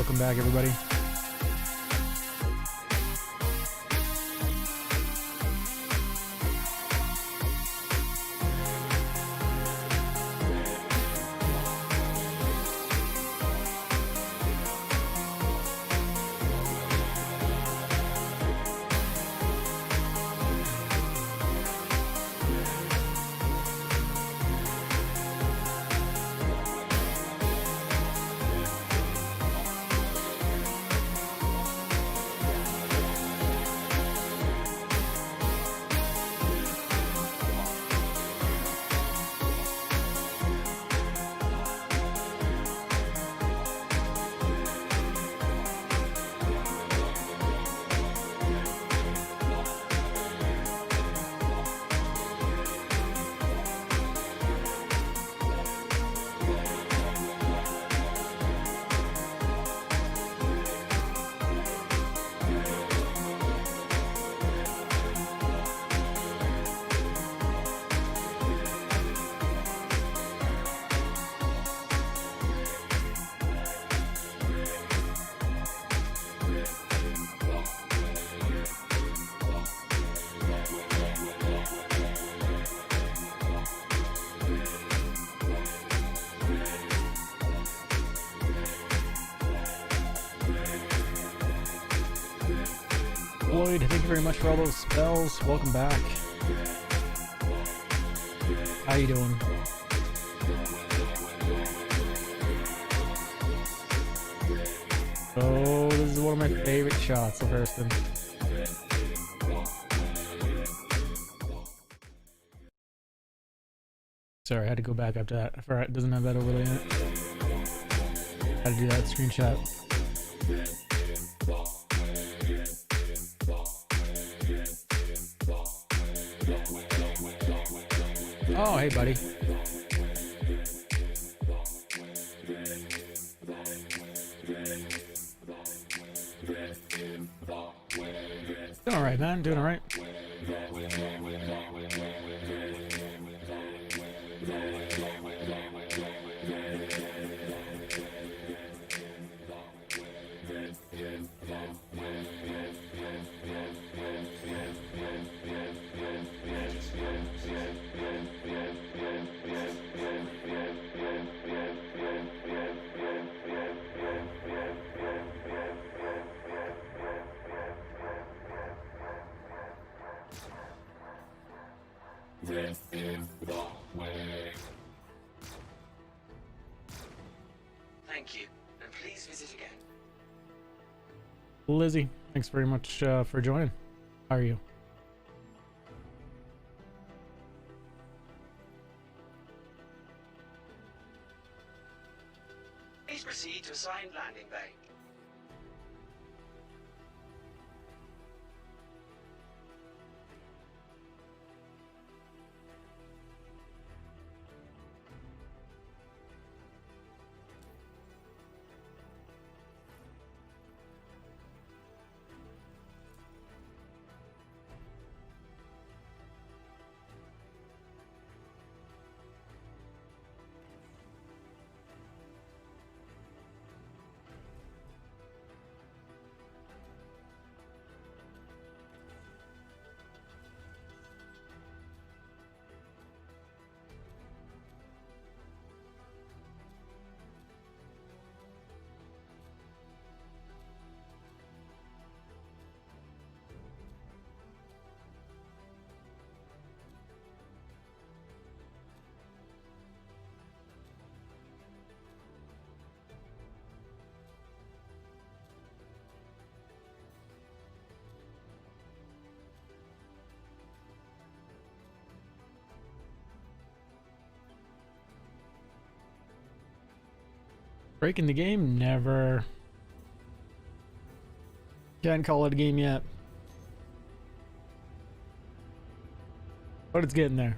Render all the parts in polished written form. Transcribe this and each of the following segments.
Welcome back, everybody. Lloyd, thank you very much for all those spells. Welcome back. How you doing? Oh, this is one of my favorite shots of Hurston. Sorry, I had to go back up to that. I forgot it doesn't have that overlay in it. Had to do that screenshot. Oh, hey, buddy. Doing all right, man. Doing all right. Thank you, and please visit again. Lizzie, thanks very much for joining. How are you? Please proceed to assigned landing bay. Breaking the game? Never. Can't call it a game yet. But it's getting there.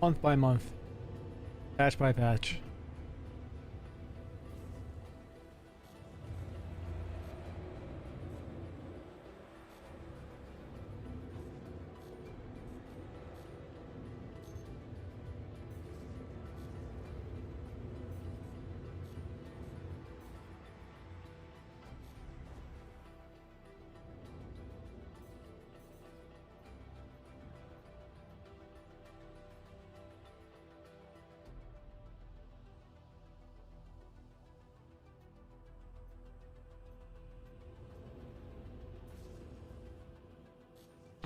Month by month. Patch by patch.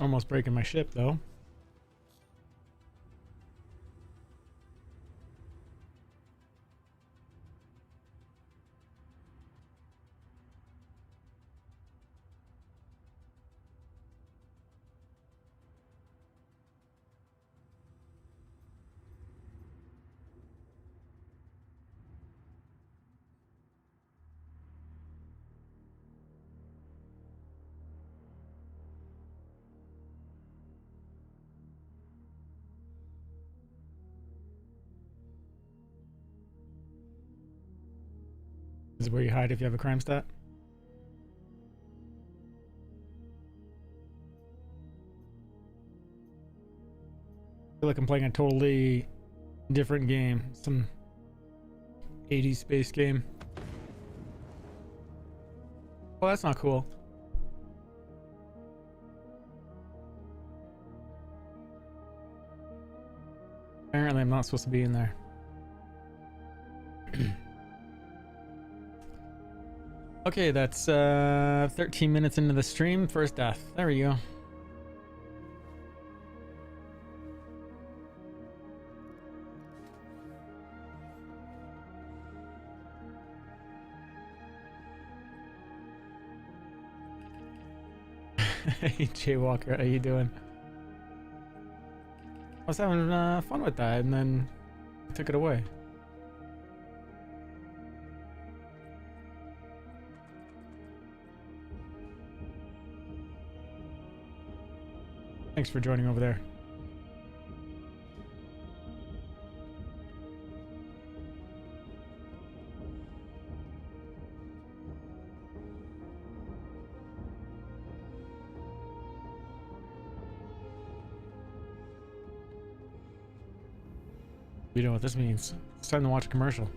Almost breaking my ship though. This is where you hide if you have a crime stat. I feel like I'm playing a totally different game. Some 80s space game. Well, that's not cool. Apparently I'm not supposed to be in there. Okay, that's 13 minutes into the stream. First death. There we go. Hey, Jay Walker, how you doing? I was having fun with that, and then I took it away. Thanks for joining over there. You know what this means. It's time to watch a commercial.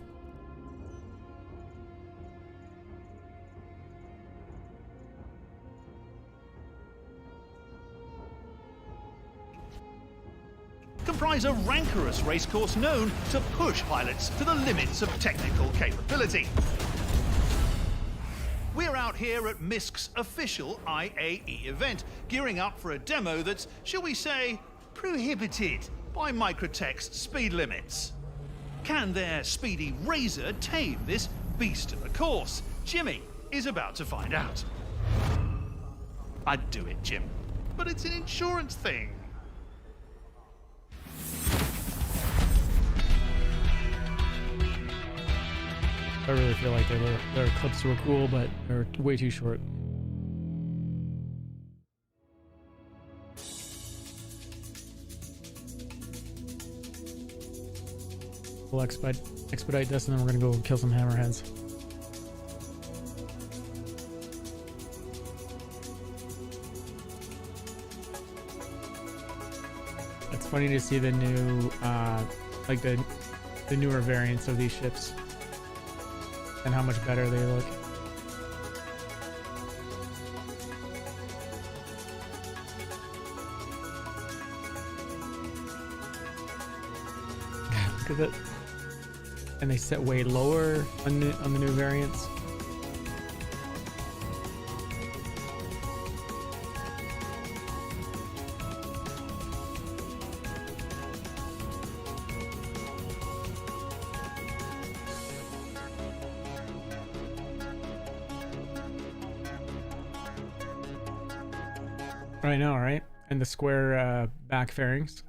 Comprise a rancorous racecourse known to push pilots to the limits of technical capability. We're out here at MISC's official IAE event, gearing up for a demo that's, shall we say, prohibited by Microtech's speed limits. Can their speedy razor tame this beast of a course? Jimmy is about to find out. I'd do it, Jim, but it's an insurance thing. I really feel like their clips were cool, but they're way too short. We'll expedite this, and then we're gonna go kill some hammerheads. It's funny to see the new, like the newer variants of these ships, and how much better they look. Look at that. And they set way lower on the new variants. I know, right? And the square back fairings.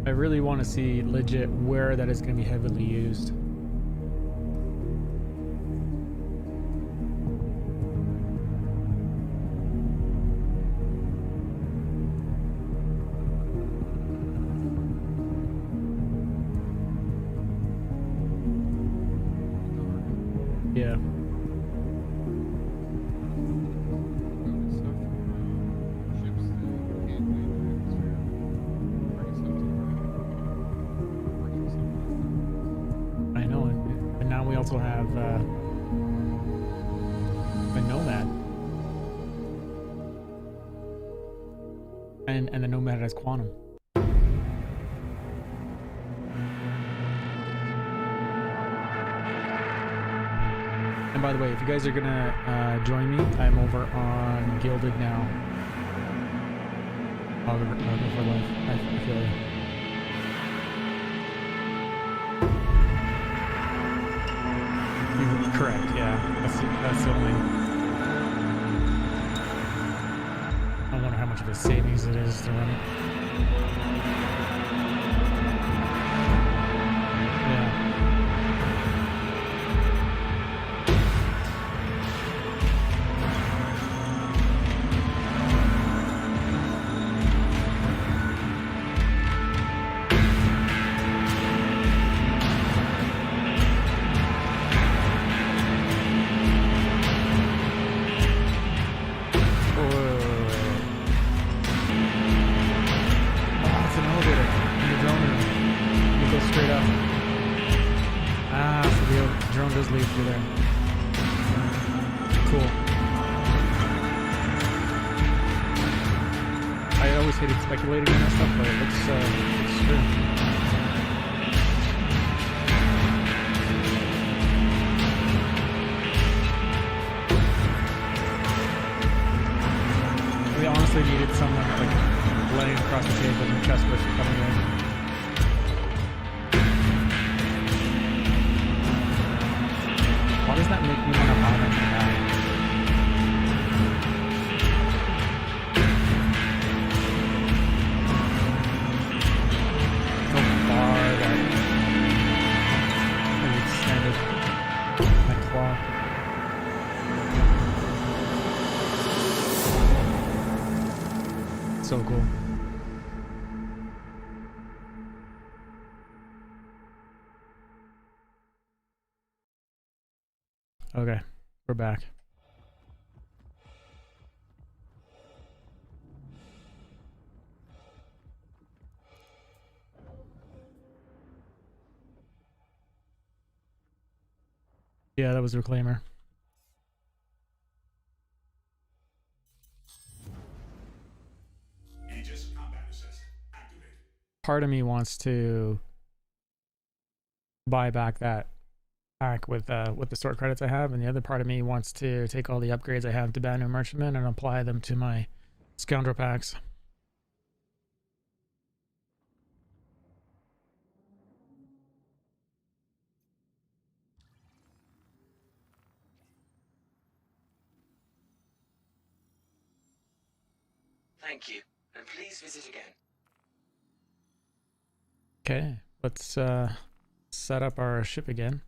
I really want to see legit where that is going to be heavily used. Yeah. we also have the Nomad. And the Nomad has Quantum. And by the way, if you guys are gonna join me, I'm over on Gilded now. I'll go for life. I feel you. Correct, yeah. That's the only... I wonder how much of a savings it is to run it. Yeah. Speculating on that stuff, but it looks true. We honestly needed someone like laying across the table and the chest was coming in. Why does that make me want to buy that? So cool. Okay, we're back. Yeah, that was the Reclaimer. Part of me wants to buy back that pack with the sword credits I have, and the other part of me wants to take all the upgrades I have to Banu Merchantman and apply them to my Scoundrel packs. Thank you, and please visit again. Okay, let's set up our ship again.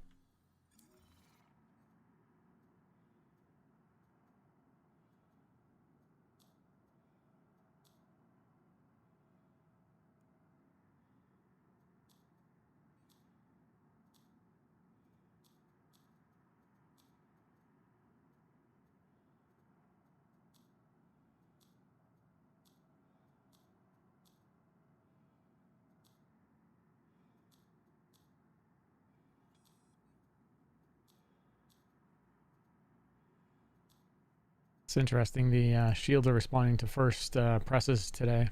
It's interesting, the shields are responding to first presses today.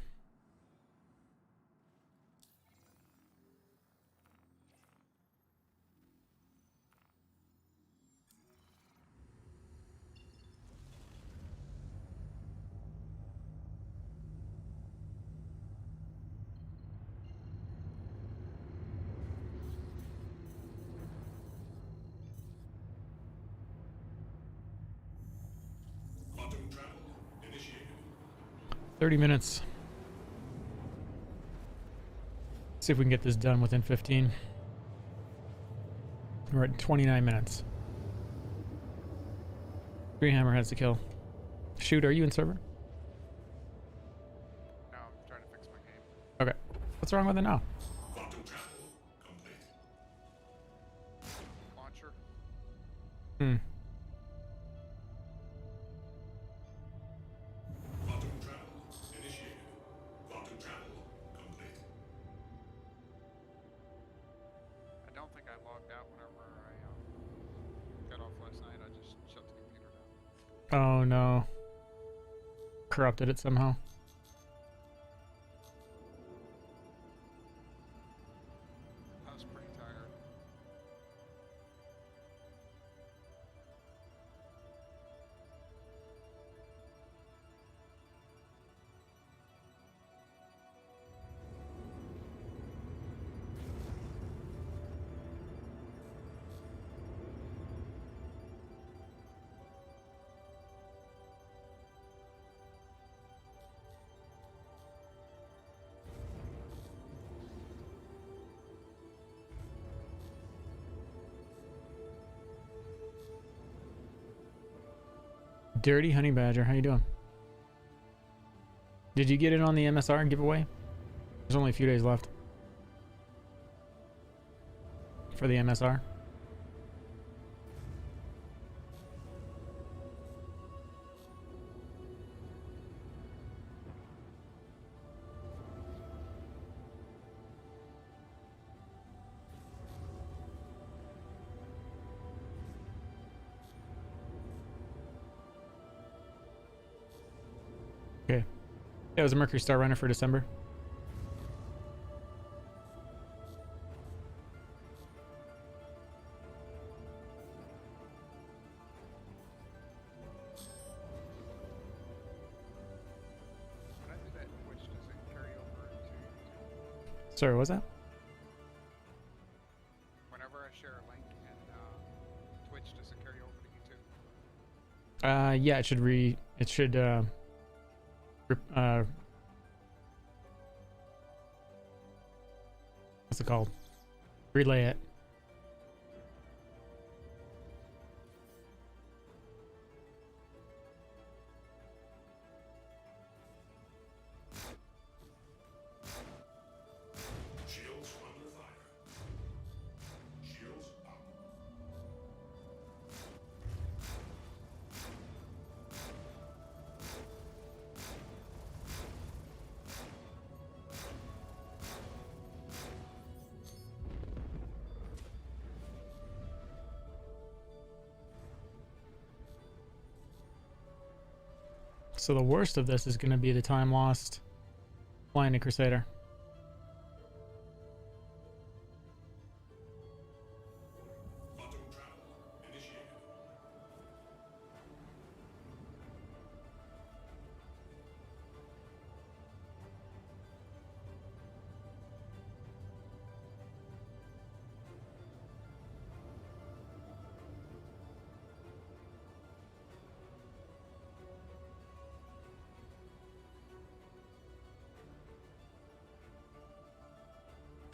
Quantum travel initiated. 30 minutes. See if we can get this done within 15. We're at 29 minutes. 3 hammerheads to kill. Shoot, are you in server? No, I'm trying to fix my game. Okay. What's wrong with it now? Quantum travel complete. Launcher. Quantum travel initiated. Quantum travel complete. I don't think I logged out whenever I Oh no. Corrupted it somehow. I was pretty tired. Dirty Honey Badger, how you doing? Did you get it on the MSR giveaway? There's only a few days left for the MSR. Okay. Yeah, it was a Mercury Star Runner for December. When I do that Twitch, does it carry over to YouTube? Sorry, what was that? Whenever I share a link in Twitch, does it carry over to YouTube? Yeah, it should what's it called? Relay it. Shields under fire. Shields up. So the worst of this is going to be the time lost flying a Crusader. Quantum travel initiated.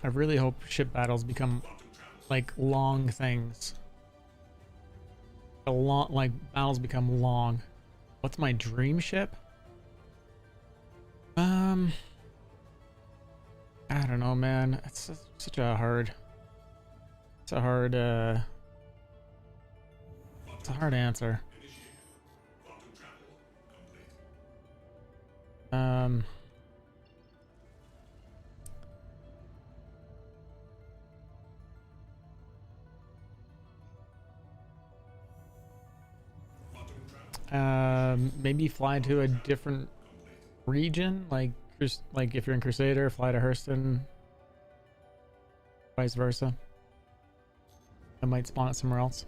I really hope ship battles become like long things. Like battles become long. What's my dream ship? I don't know, man. It's such a hard. It's a hard answer. Quantum travel complete. Maybe fly to a different region, like if you're in Crusader, fly to Hurston, vice versa. I might spawn it somewhere else.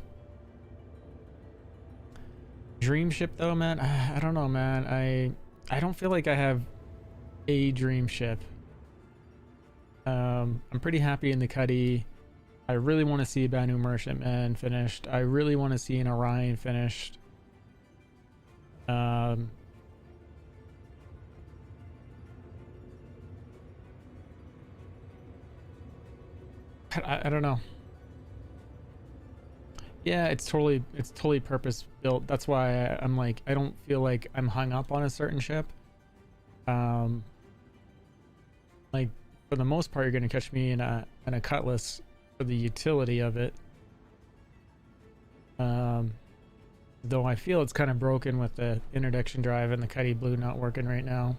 Dream ship though, man, I don't know, man. I don't feel like I have a dream ship. I'm pretty happy in the Cuddy. I really want to see a Banu Merchantman finished. I really want to see an Orion finished. I don't know. Yeah, it's totally purpose built. That's why I'm like, I don't feel like I'm hung up on a certain ship. Like for the most part, you're gonna catch me in a Cutlass for the utility of it. Though I feel it's kind of broken with the interdiction drive and the Cuddy Blue not working right now.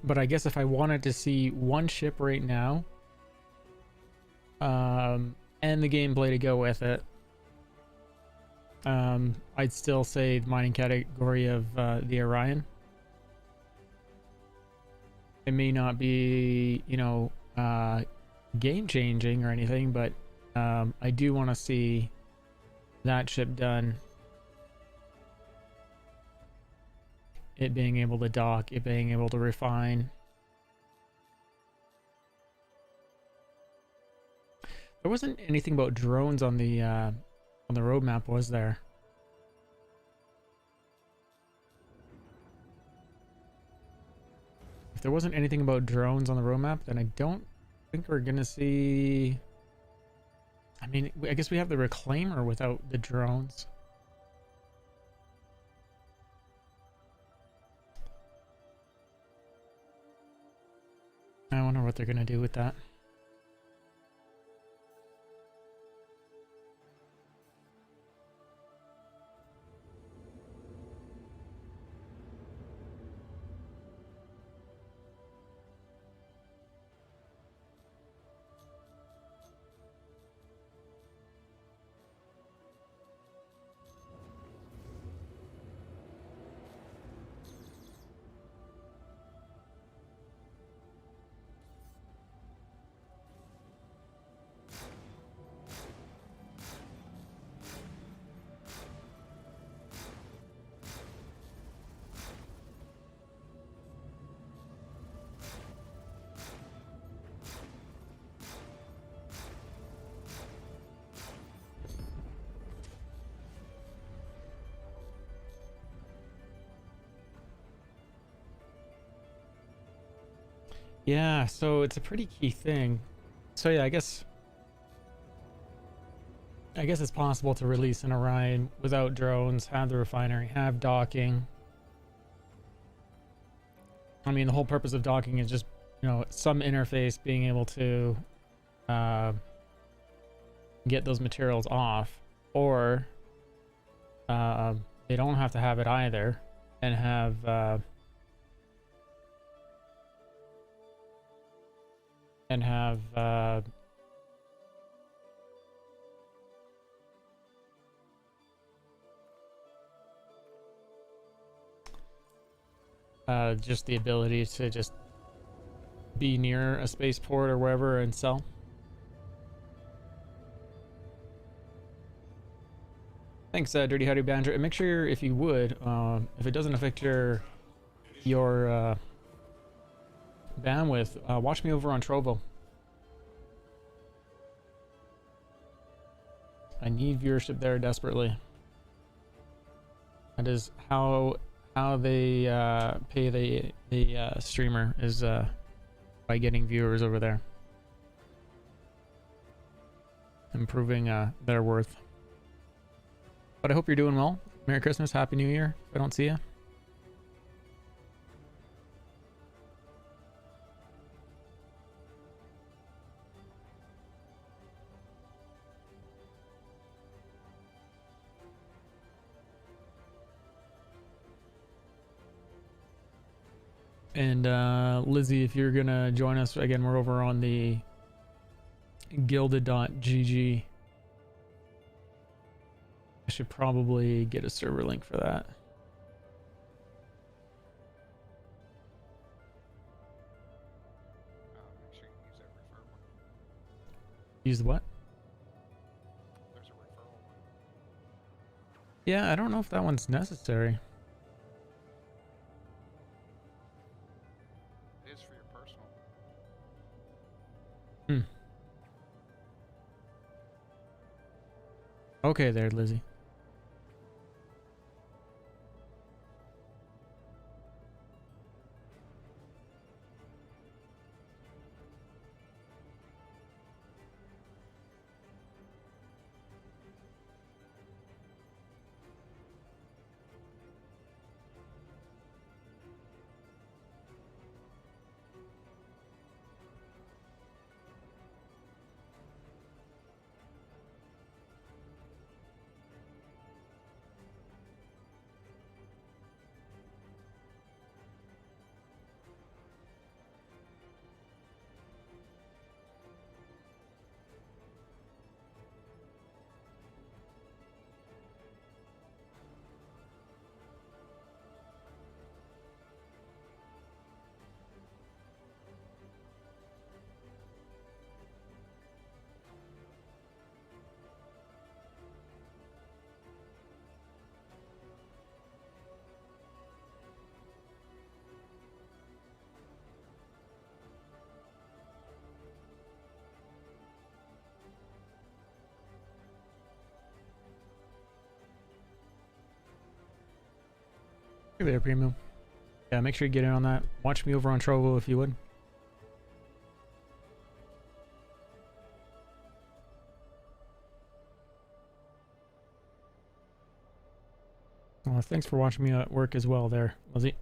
But I guess if I wanted to see one ship right now, and the gameplay to go with it, I'd still say the mining category of the Orion. It may not be, you know, game changing or anything, but I do want to see that ship done. It being able to dock, it being able to refine. There wasn't anything about drones on the roadmap, was there? If there wasn't anything about drones on the roadmap, then I don't think we're gonna see. I mean, I guess we have the reclaimer without the drones. I wonder what they're gonna do with that. Yeah, so it's a pretty key thing. So yeah, I guess it's possible to release an Orion without drones, have the refinery, have docking. I mean, the whole purpose of docking is just, you know, some interface being able to get those materials off, or they don't have to have it either, and have just the ability to just be near a spaceport or wherever and sell. Thanks, Dirty Howdy Banjo. And make sure, if you would, if it doesn't affect your bandwidth, watch me over on Trovo. I need viewership there desperately. That is how they pay the streamer, is by getting viewers over there, improving their worth. But I hope you're doing well. Merry Christmas, Happy New Year if I don't see you. And Lizzie, if you're gonna join us again, we're over on the gilded.gg. I should probably get a server link for that. Make sure you use that referral one. Use what? There's a referral one. Yeah, I don't know if that one's necessary. It is for your personal. Okay there, Lizzie. Hey there, Primo. Yeah, make sure you get in on that. Watch me over on Trovo if you would. Thanks for watching me at work as well there, Lizzie.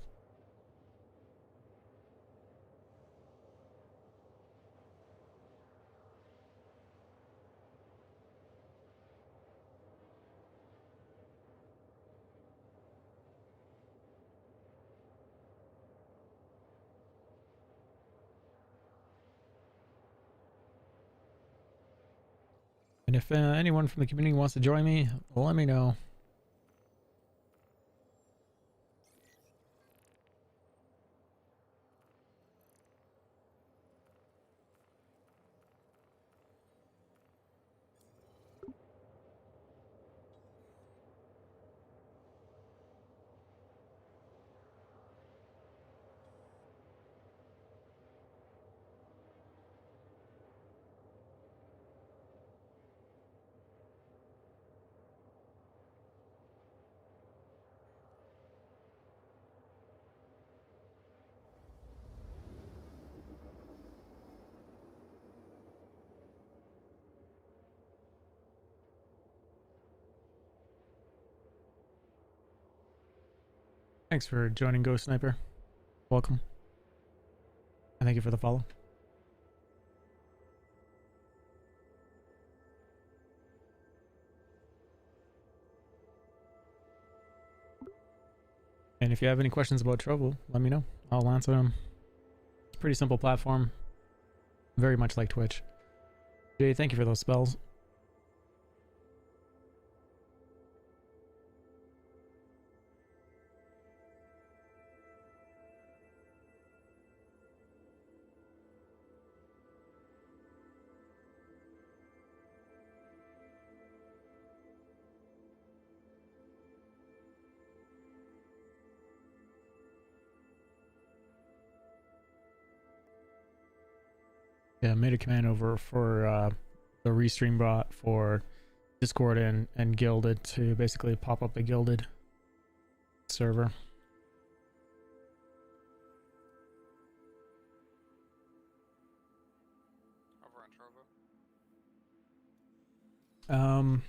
And if anyone from the community wants to join me, let me know. Thanks for joining, Ghost Sniper. Welcome. And thank you for the follow. And if you have any questions about Trovo, let me know. I'll answer them. It's a pretty simple platform. Very much like Twitch. Jay, thank you for those spells. Yeah, I made a command over for the restream bot for Discord and Gilded to basically pop up the Gilded server. Over on Trovo.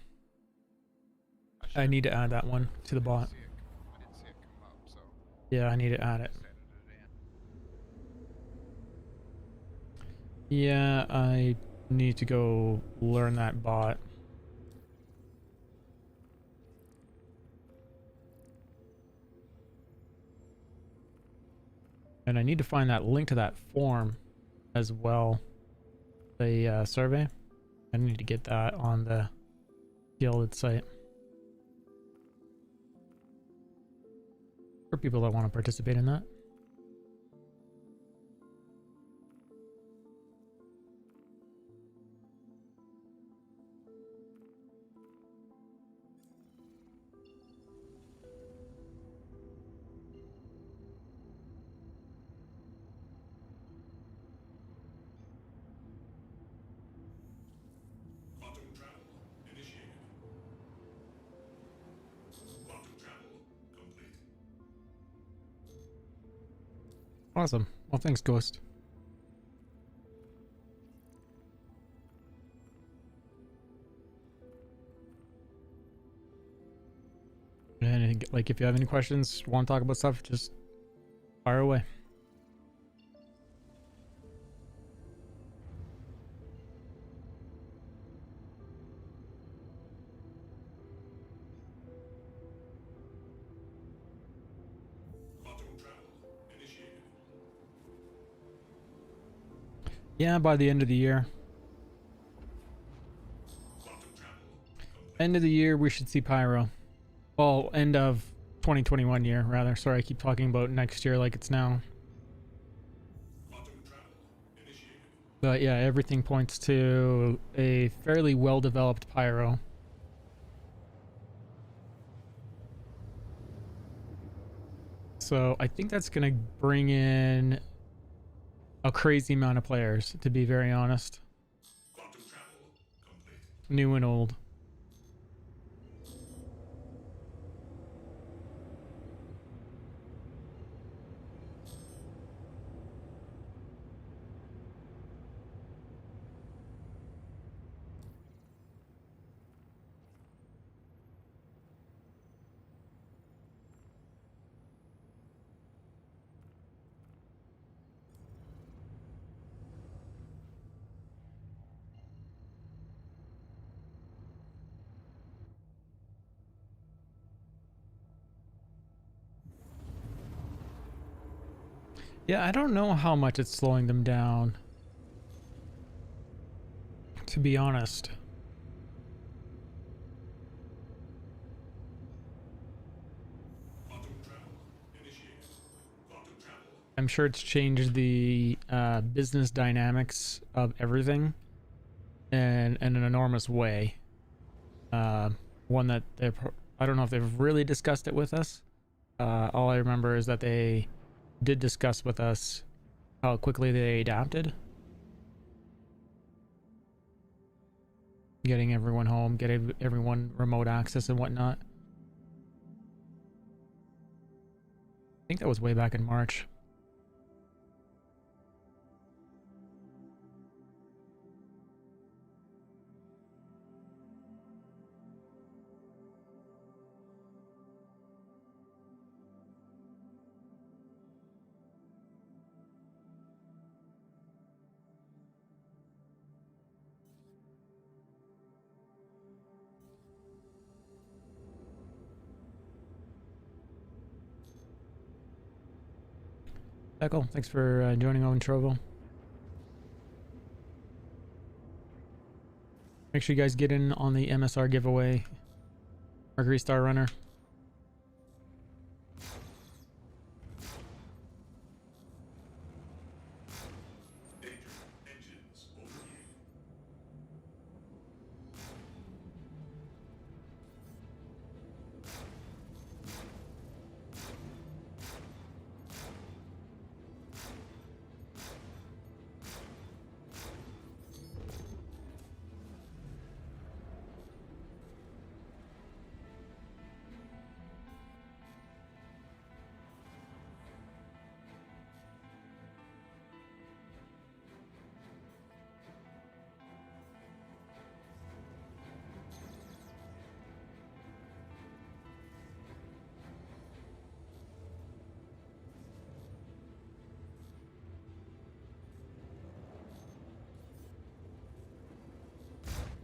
I need to add that one to the bot. I didn't see it come up, so Yeah, I need to add it. just added it in. Yeah, I need to go learn that bot. And I need to find that link to that form as well. The survey. I need to get that on the Gilded site. For people that want to participate in that. Quantum travel initiated. Quantum travel complete. Awesome. Well, thanks, Ghost. And like, if you have any questions, want to talk about stuff, just fire away. Quantum travel initiated. Yeah, by the end of the year. Quantum travel complete. End of the year, we should see Pyro. Well, end of 2021 year, rather. Sorry, I keep talking about next year like it's now. Quantum travel initiated. But yeah, everything points to a fairly well-developed Pyro. So I think that's going to bring in a crazy amount of players, to be very honest. Quantum travel complete. New and old. Yeah, I don't know how much it's slowing them down, to be honest. Quantum travel initiated. Quantum travel. I'm sure it's changed the business dynamics of everything in an enormous way. One that I don't know if they've really discussed it with us. All I remember is that they did discuss with us how quickly they adapted. Getting everyone home, getting everyone remote access and whatnot. I think that was way back in March. Echo, thanks for joining on Trovo. Make sure you guys get in on the MSR giveaway. Mercury Star Runner. Danger. Engines overheating.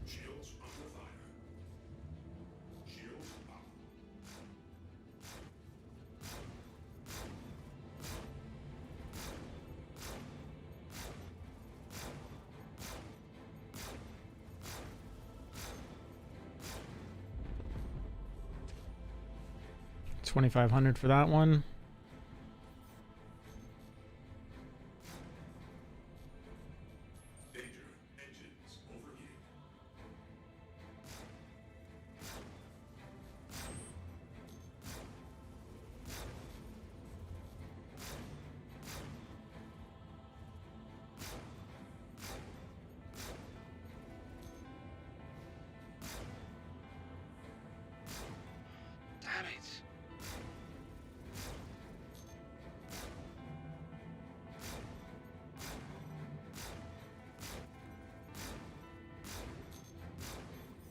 Shields under fire. Shields up. $2,500 for that one. Danger. Engines overheating. Damn it.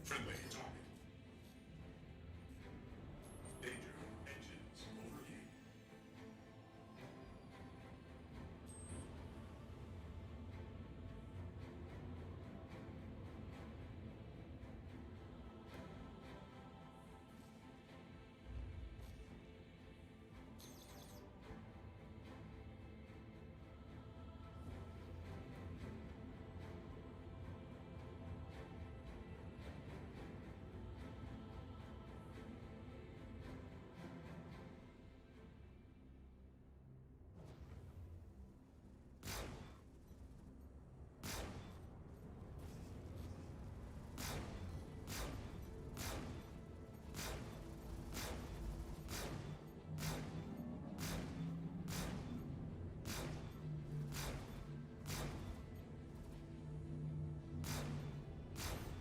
Friendly target. Danger. Engines overheating.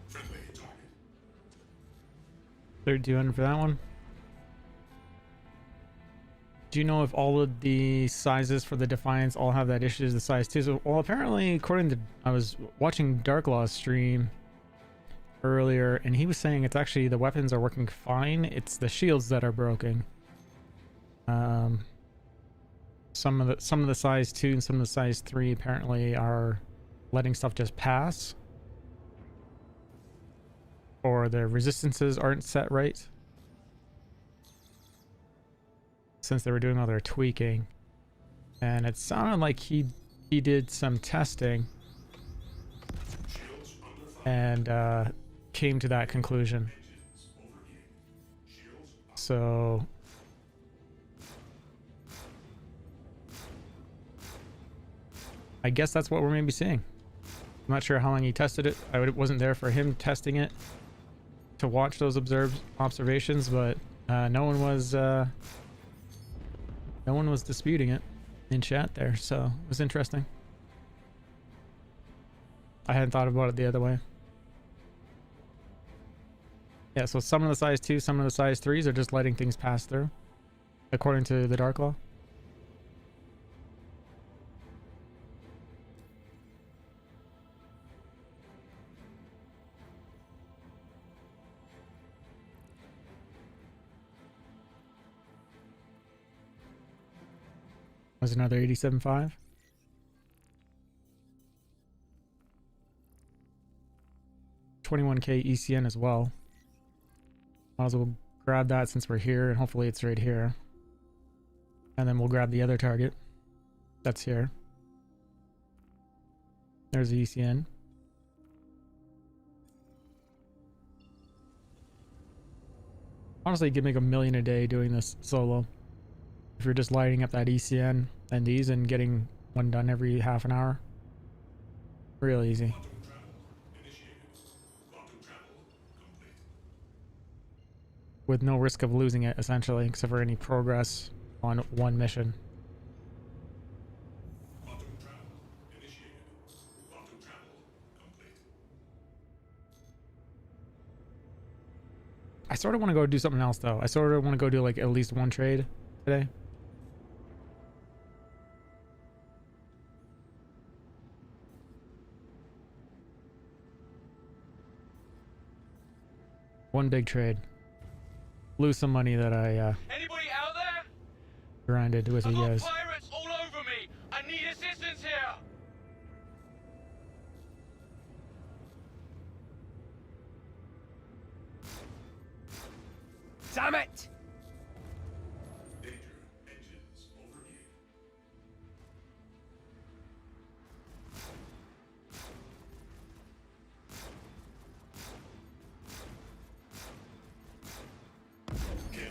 Friendly target. 3,200 for that one. Do you know if all of the sizes for the Defiance all have that issue as the size too? So, well, apparently, according to I was watching Darklaw's stream earlier, and he was saying it's actually the weapons are working fine. It's the shields that are broken. Some of the size 2 and some of the size 3 apparently are letting stuff just pass, or the resistances aren't set right since they were doing all their tweaking. And it sounded like he did some testing and came to that conclusion. So I guess that's what we're maybe seeing. I'm not sure how long he tested it. Wasn't there for him testing it to watch those observations, but no one was disputing it in chat there, so it was interesting. I hadn't thought about it the other way. Yeah, so some of the size 2, some of the size 3s are just letting things pass through, according to the Dark Law. Was another 87.5. $21K ECN as well. Might as well grab that since we're here, and hopefully it's right here. And then we'll grab the other target. That's here. There's the ECN. Honestly, you could make $1 million a day doing this solo. If you're just lighting up that ECN and these and getting one done every half an hour. Real easy. With no risk of losing it, essentially, except for any progress on one mission. I sort of want to go do something else, though. I sort of want to go do like at least one trade today. One big trade. Lose some money that I Anybody out there? grinded with you guys. Pirates all over me. I need assistance here. Damn it! Danger. Engines overheating. Kill.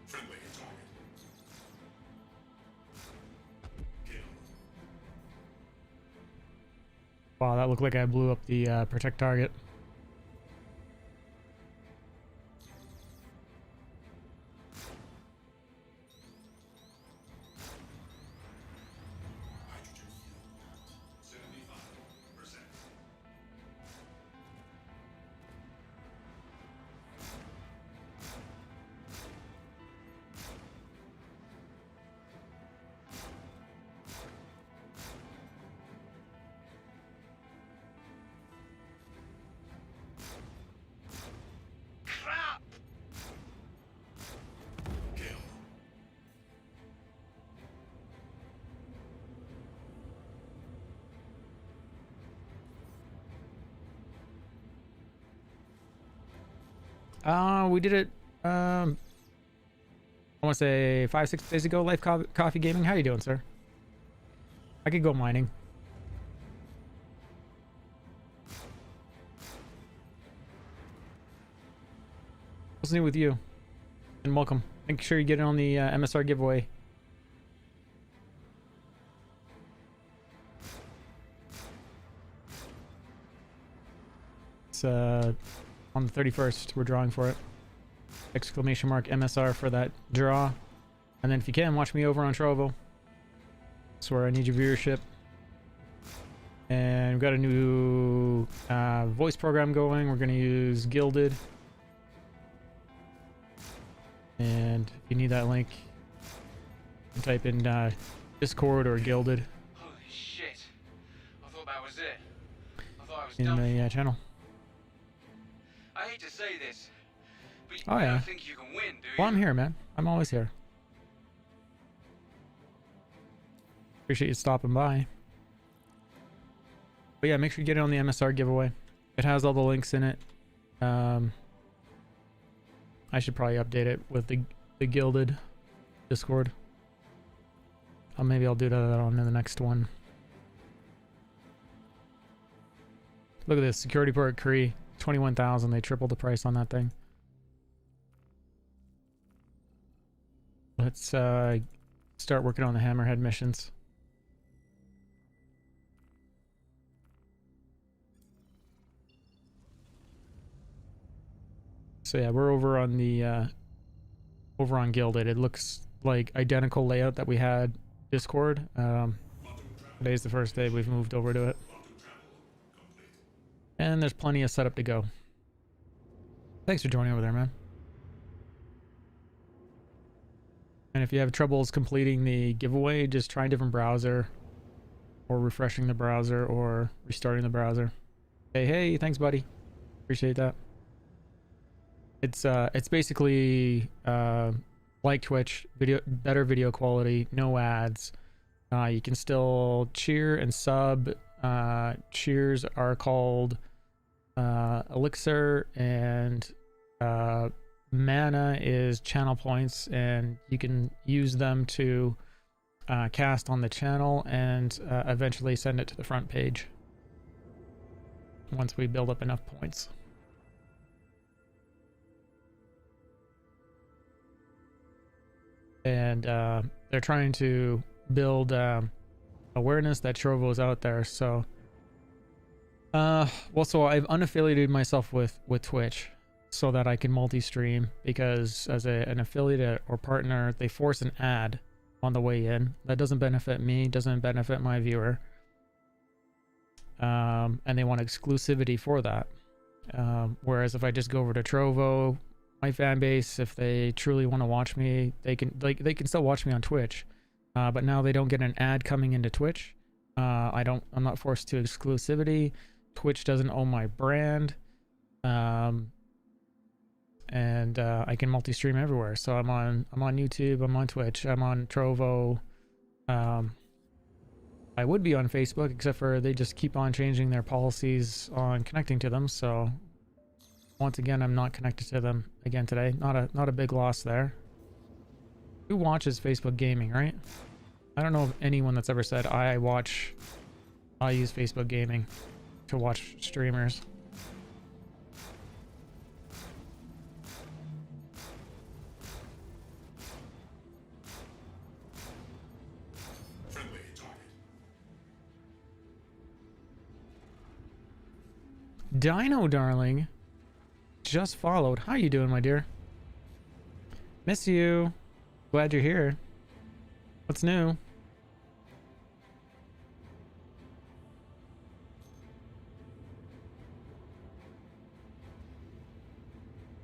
Friendly target. Kill. Wow, that looked like I blew up the protect target. Hydrogen fuel count 75%. Crap! Kill. We did it I want to say 5-6 days ago. Life Coffee Gaming, how you doing, sir? I could go mining. What's new with you? And welcome. Make sure you get in on the MSR giveaway. It's on the 31st. We're drawing for it. Exclamation mark MSR for that draw. And then if you can, watch me over on Trovo. That's where I need your viewership. And we've got a new voice program going. We're going to use Gilded. And if you need that link, you can type in Discord or Gilded Holy shit. I thought that was it. I thought I was in done. the channel. I hate to say this, but Oh, you yeah. don't think you can win, do you? Well, I'm here, man. I'm always here. Appreciate you stopping by. But yeah, make sure you get it on the MSR giveaway. It has all the links in it. I should probably update it with the Gilded Discord. Maybe I'll do that on the next one. Look at this security port Cree, 21,000. They tripled the price on that thing. Let's start working on the Hammerhead missions. So yeah, we're over on the over on Gilded. It looks like identical layout that we had Discord. Today's the first day we've moved over to it. And there's plenty of setup to go. Thanks for joining over there, man. And if you have troubles completing the giveaway, just try a different browser, or refreshing the browser, or restarting the browser. Hey, thanks, buddy. Appreciate that. It's basically like Twitch, better video quality, no ads. You can still cheer and sub. Cheers are called Elixir, and mana is channel points, and you can use them to cast on the channel and eventually send it to the front page once we build up enough points. And they're trying to build awareness that Trovo's out there. So well, so I've unaffiliated myself with Twitch so that I can multi-stream, because as an affiliate or partner, they force an ad on the way in. That doesn't benefit me, doesn't benefit my viewer, and they want exclusivity for that. Whereas if I just go over to Trovo, my fan base, if they truly want to watch me, they can still watch me on Twitch, but now they don't get an ad coming into Twitch. I'm not forced to exclusivity. Twitch doesn't own my brand, and I can multi-stream everywhere. So I'm on YouTube, I'm on Twitch, I'm on Trovo. I would be on Facebook, except for they just keep on changing their policies on connecting to them. So once again, I'm not connected to them again today. Not a big loss there. Who watches Facebook gaming, right? I don't know of anyone that's ever said I use Facebook gaming to watch streamers. Friendly target. Dino darling just followed. How you doing, my dear? Miss you. Glad you're here. What's new?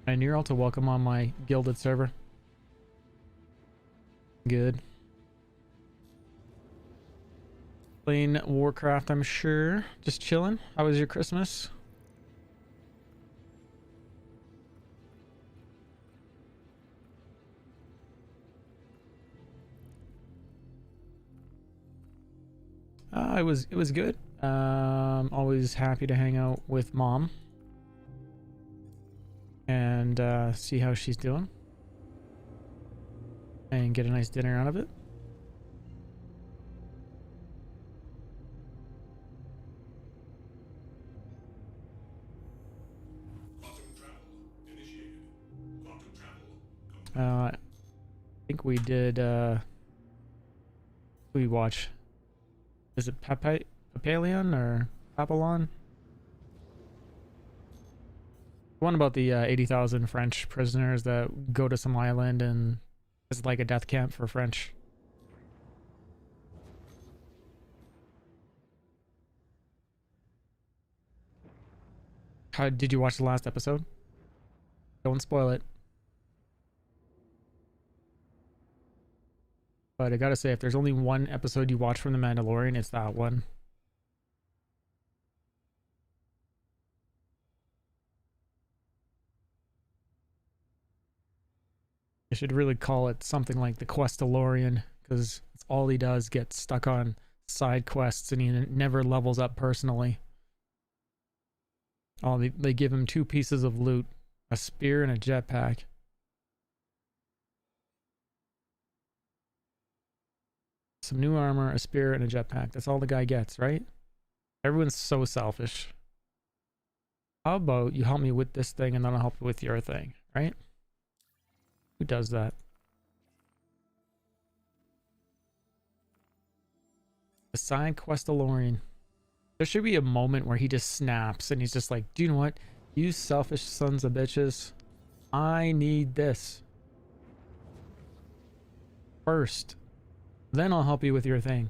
And you're also welcome on my Gilded server. Good. Playing Warcraft, I'm sure. Just chilling. How was your Christmas? It was good. Always happy to hang out with mom and see how she's doing and get a nice dinner out of it. Quantum travel initiated. Quantum travel complete. I think we did. We watch. Is it Papillon or Papillon? One about the 80,000 French prisoners that go to some island and it's like a death camp for French. How did you watch the last episode? Don't spoil it. But I gotta say, if there's only one episode you watch from The Mandalorian, it's that one. I should really call it something like The Questalorian, because it's all he does, get stuck on side quests, and he never levels up personally. Oh, they give him 2 pieces of loot, a spear and a jetpack. Some new armor, a spear, and a jetpack. That's all the guy gets, right? Everyone's so selfish. How about you help me with this thing and then I'll help you with your thing, right? Who does that? The side quest DeLorean. There should be a moment where he just snaps and he's just like, do you know what? You selfish sons of bitches. I need this first. Then I'll help you with your thing.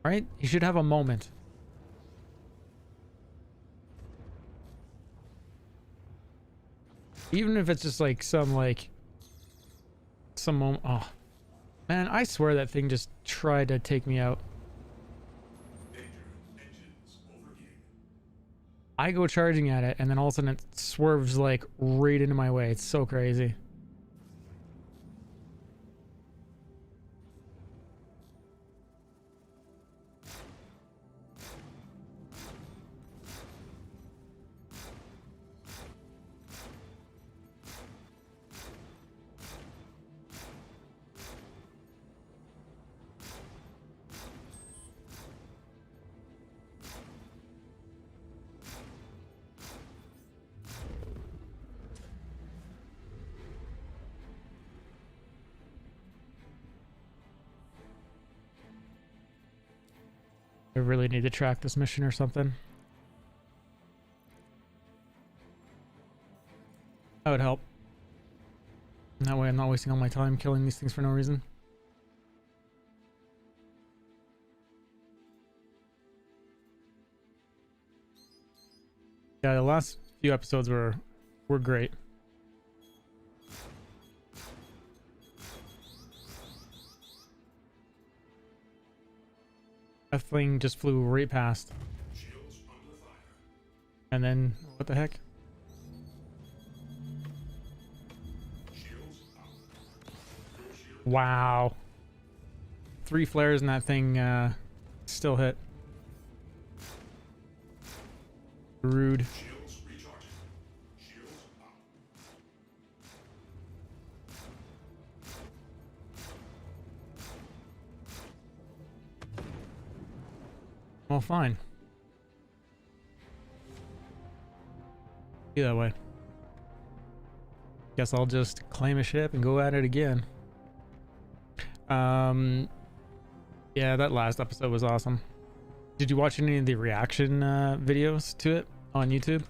Right? You should have a moment. Even if it's just like some moment. Oh man, I swear that thing just tried to take me out. I go charging at it and then all of a sudden it swerves like right into my way. It's so crazy. I really need to track this mission or something. That would help. And that way I'm not wasting all my time killing these things for no reason. Yeah, the last few episodes were great. That thing just flew right past. And then, what the heck? Wow. 3 flares and that thing still hit. Rude. Well, fine. Be that way. Guess I'll just claim a ship and go at it again. Yeah, that last episode was awesome. Did you watch any of the reaction videos to it on YouTube?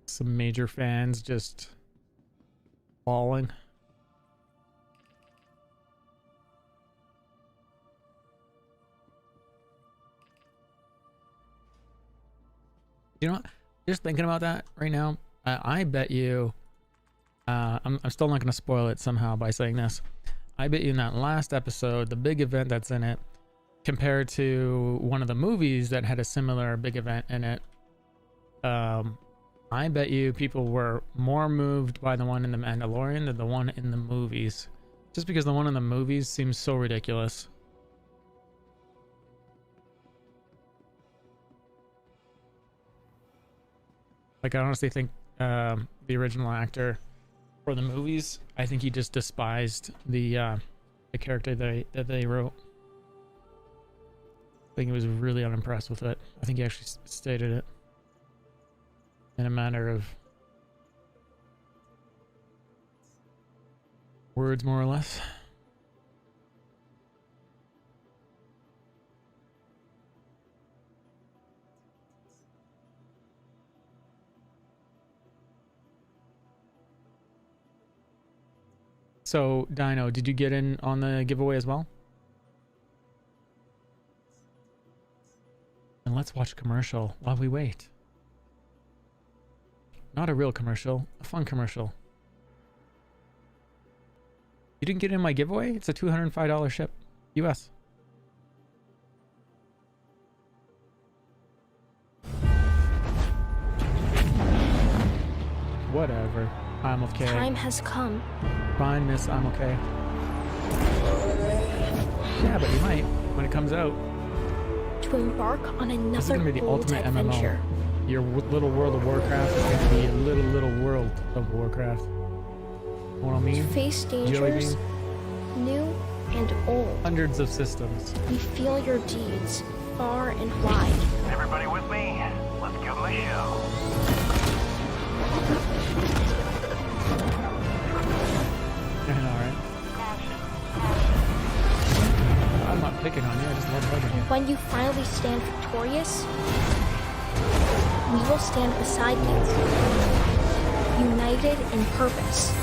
Some major fans just falling. You know what? Just thinking about that right now, I bet you, I'm still not going to spoil it somehow by saying this. I bet you in that last episode, the big event that's in it, compared to one of the movies that had a similar big event in it, I bet you people were more moved by the one in The Mandalorian than the one in the movies. Just because the one in the movies seems so ridiculous. Like, I honestly think the original actor for the movies, I think he just despised the character that they wrote. I think he was really unimpressed with it. I think he actually stated it in a matter of words, more or less. So, Dino, did you get in on the giveaway as well? And let's watch a commercial while we wait. Not a real commercial, a fun commercial. You didn't get in my giveaway? It's a $205 ship, US. whatever. I'm okay. Time has come. Fine, miss, I'm okay. Yeah, but you might when it comes out. To embark on This is another gonna be the bold ultimate adventure. MMO. Your little World of Warcraft is gonna be a little world of Warcraft. You know what I mean? Face Joey dangers, Bean? new and old. Hundreds of systems. We feel your deeds, far and wide. Everybody with me? Let's give them a show. I know, right? I'm not picking on you, I just love hugging you. When you finally stand victorious, we will stand beside you, united in purpose.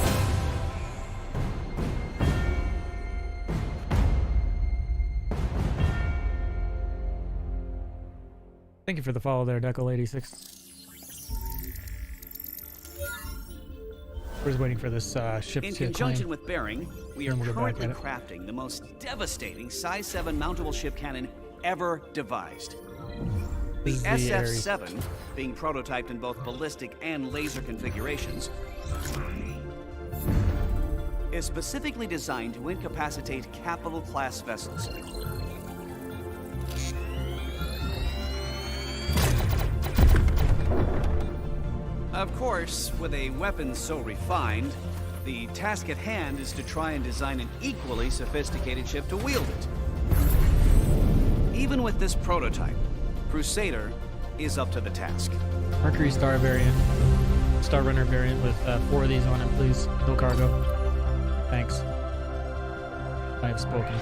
Thank you for the follow there, Decal86. We're just waiting for this ship In to conjunction claim. with Bering, we are Then we'll go back currently at it. crafting the most devastating size 7 mountable ship cannon ever devised. The This is the SF-7, being prototyped in both ballistic and laser configurations, is specifically designed to incapacitate capital-class vessels. Of course, with a weapon so refined, the task at hand is to try and design an equally sophisticated ship to wield it. Even with this prototype, Crusader is up to the task. Mercury Star variant. Star Runner variant with 4 of these on it, please. No cargo. Thanks. I have spoken.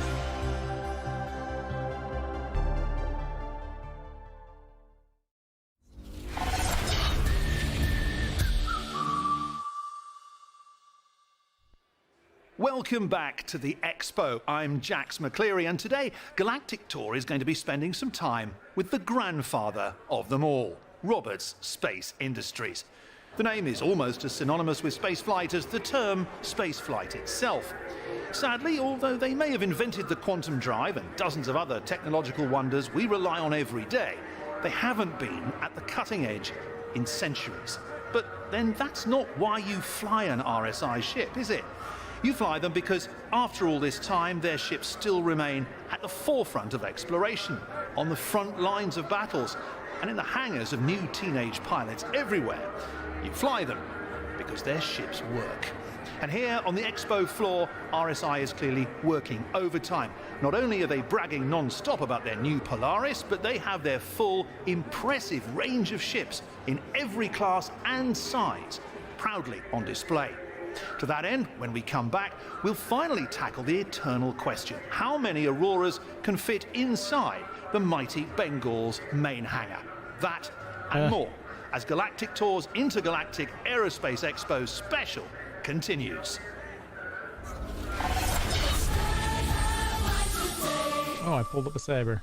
Welcome back to the Expo. I'm Jax McCleary, and today Galactic Tour is going to be spending some time with the grandfather of them all, Roberts Space Industries. The name is almost as synonymous with spaceflight as the term spaceflight itself. Sadly, although they may have invented the quantum drive and dozens of other technological wonders we rely on every day, they haven't been at the cutting edge in centuries. But then that's not why you fly an RSI ship, is it? You fly them because, after all this time, their ships still remain at the forefront of exploration, on the front lines of battles, and in the hangars of new teenage pilots everywhere. You fly them because their ships work. And here on the Expo floor, RSI is clearly working overtime. Not only are they bragging non-stop about their new Polaris, but they have their full, impressive range of ships in every class and size, proudly on display. To that end, when we come back, we'll finally tackle the eternal question: how many Auroras can fit inside the mighty Bengal's main hangar? That and more, as Galactic Tour's Intergalactic Aerospace Expo special continues. Oh, I pulled up a saber.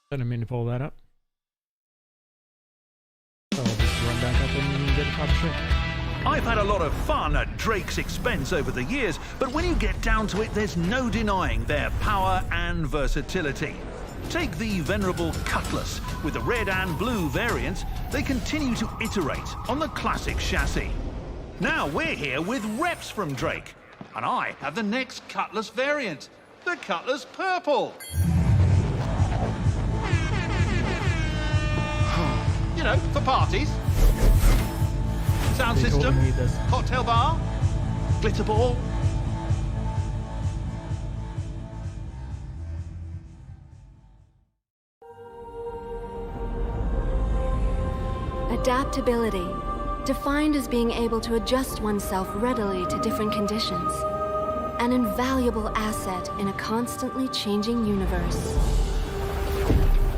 Didn't mean to pull that up. So I'll just run back up and get a proper ship. I've had a lot of fun at Drake's expense over the years, but when you get down to it, there's no denying their power and versatility. Take the venerable Cutlass. With the red and blue variants, they continue to iterate on the classic chassis. Now we're here with reps from Drake, and I have the next Cutlass variant, the Cutlass Purple. You know, for parties. Sound They system, totally need this. cocktail bar, glitter ball. Adaptability, defined as being able to adjust oneself readily to different conditions. An invaluable asset in a constantly changing universe.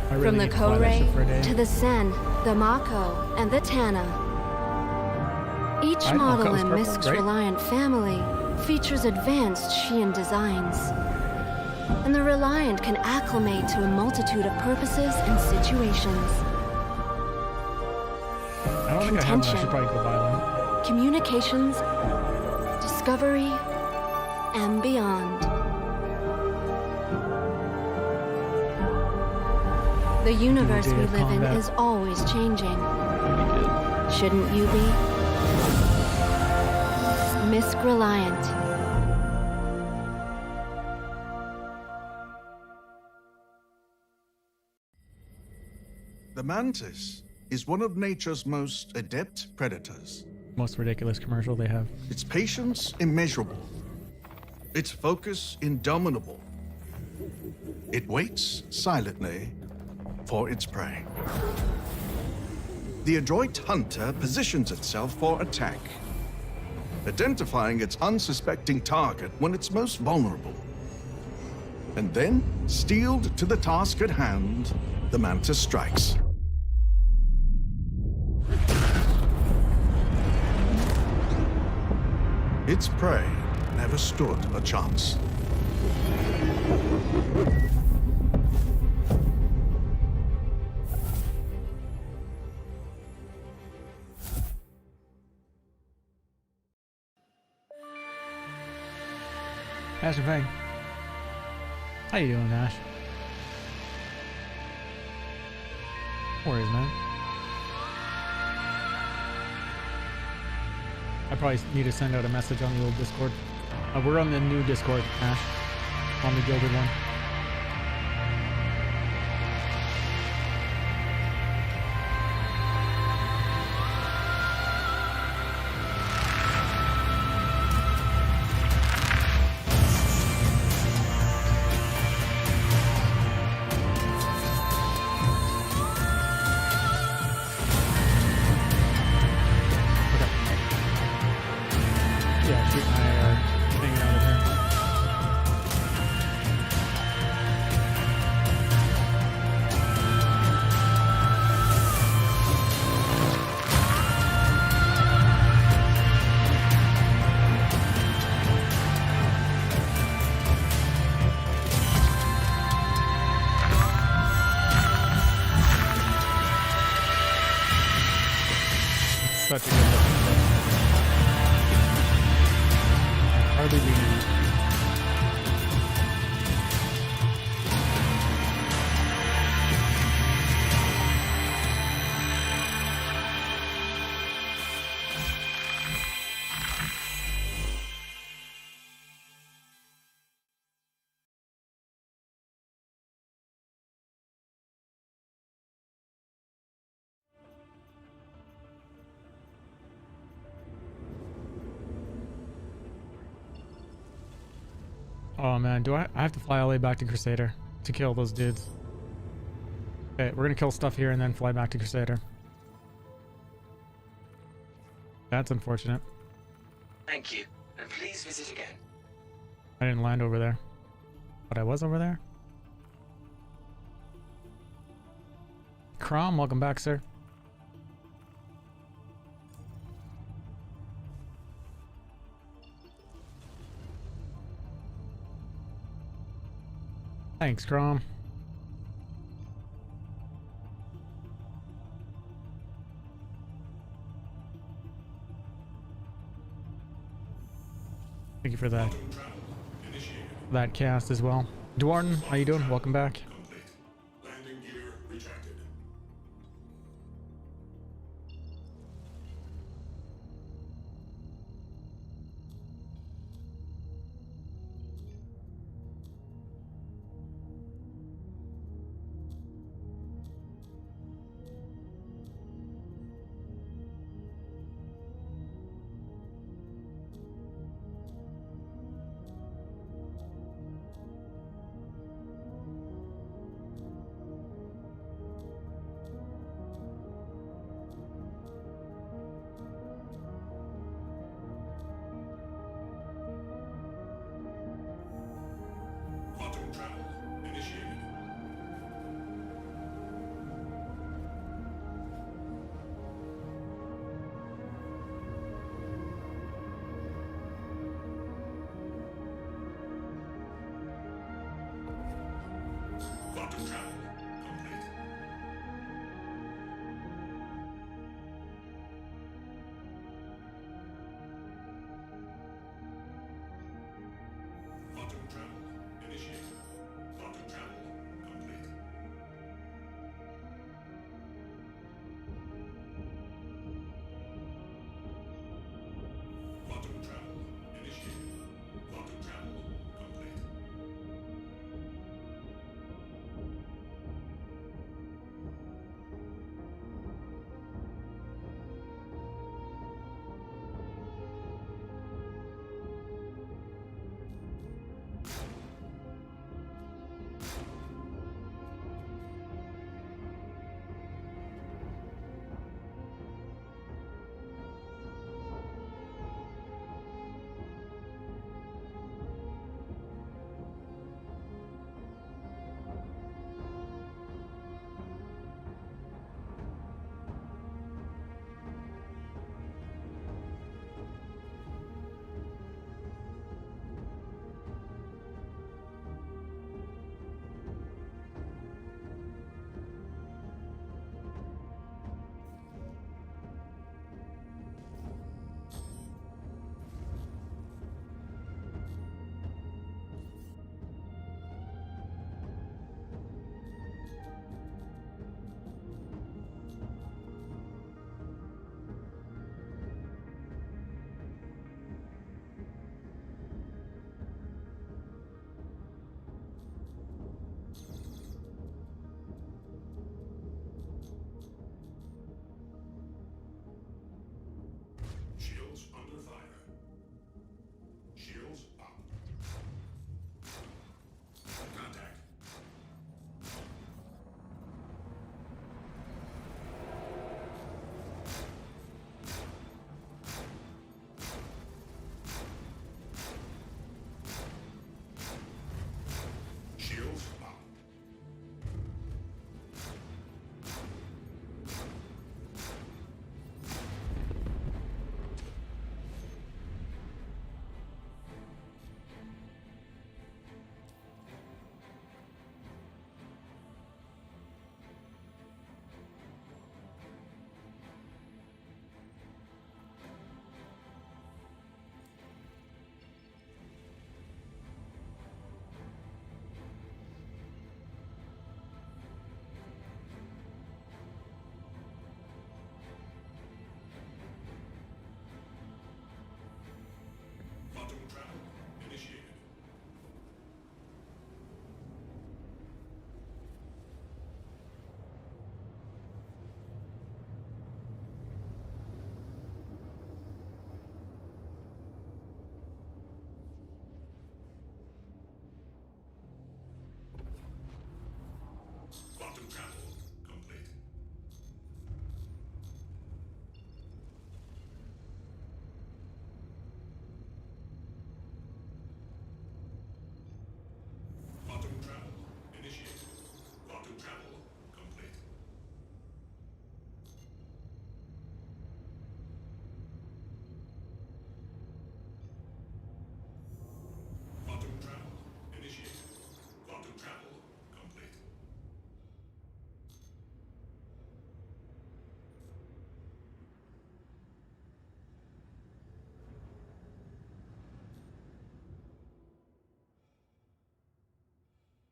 I really From the need to fly that ship for a day. Kourei to the Sen, the Mako, and the Tana. Each I know, model Cutlass in Purple, Misk's great. Reliant family features advanced Xi'an designs. And the Reliant can acclimate to a multitude of purposes and situations. I don't think I have one. I Contention. should probably go buy one. Communications, discovery, and beyond. The universe we Data live in combat. is always changing. Pretty good. Shouldn't you be? Misk Reliant. The mantis is one of nature's most adept predators. Most ridiculous commercial they have. Its patience immeasurable. Its focus indomitable. It waits silently for its prey. The adroit hunter positions itself for attack, identifying its unsuspecting target when it's most vulnerable. And then, steeled to the task at hand, the mantis strikes. Its prey never stood a chance. Ash and Fang. How you doing, Ash? Worries, man. I probably need to send out a message on the old Discord. We're on the new Discord, Ash. On the Gilded one. Yeah, shoot my thing out of here. It's such a good looking thing. Hardly be used. Oh man, I have to fly all the way back to Crusader to kill those dudes. Okay, we're gonna kill stuff here and then fly back to Crusader. That's unfortunate. Thank you, and please visit again. I didn't land over there. But I was over there? Crom, welcome back, sir. Thanks, Crom. Thank you for that cast as well. Dwarden, how you doing? Welcome back. Complete. Landing gear retracted.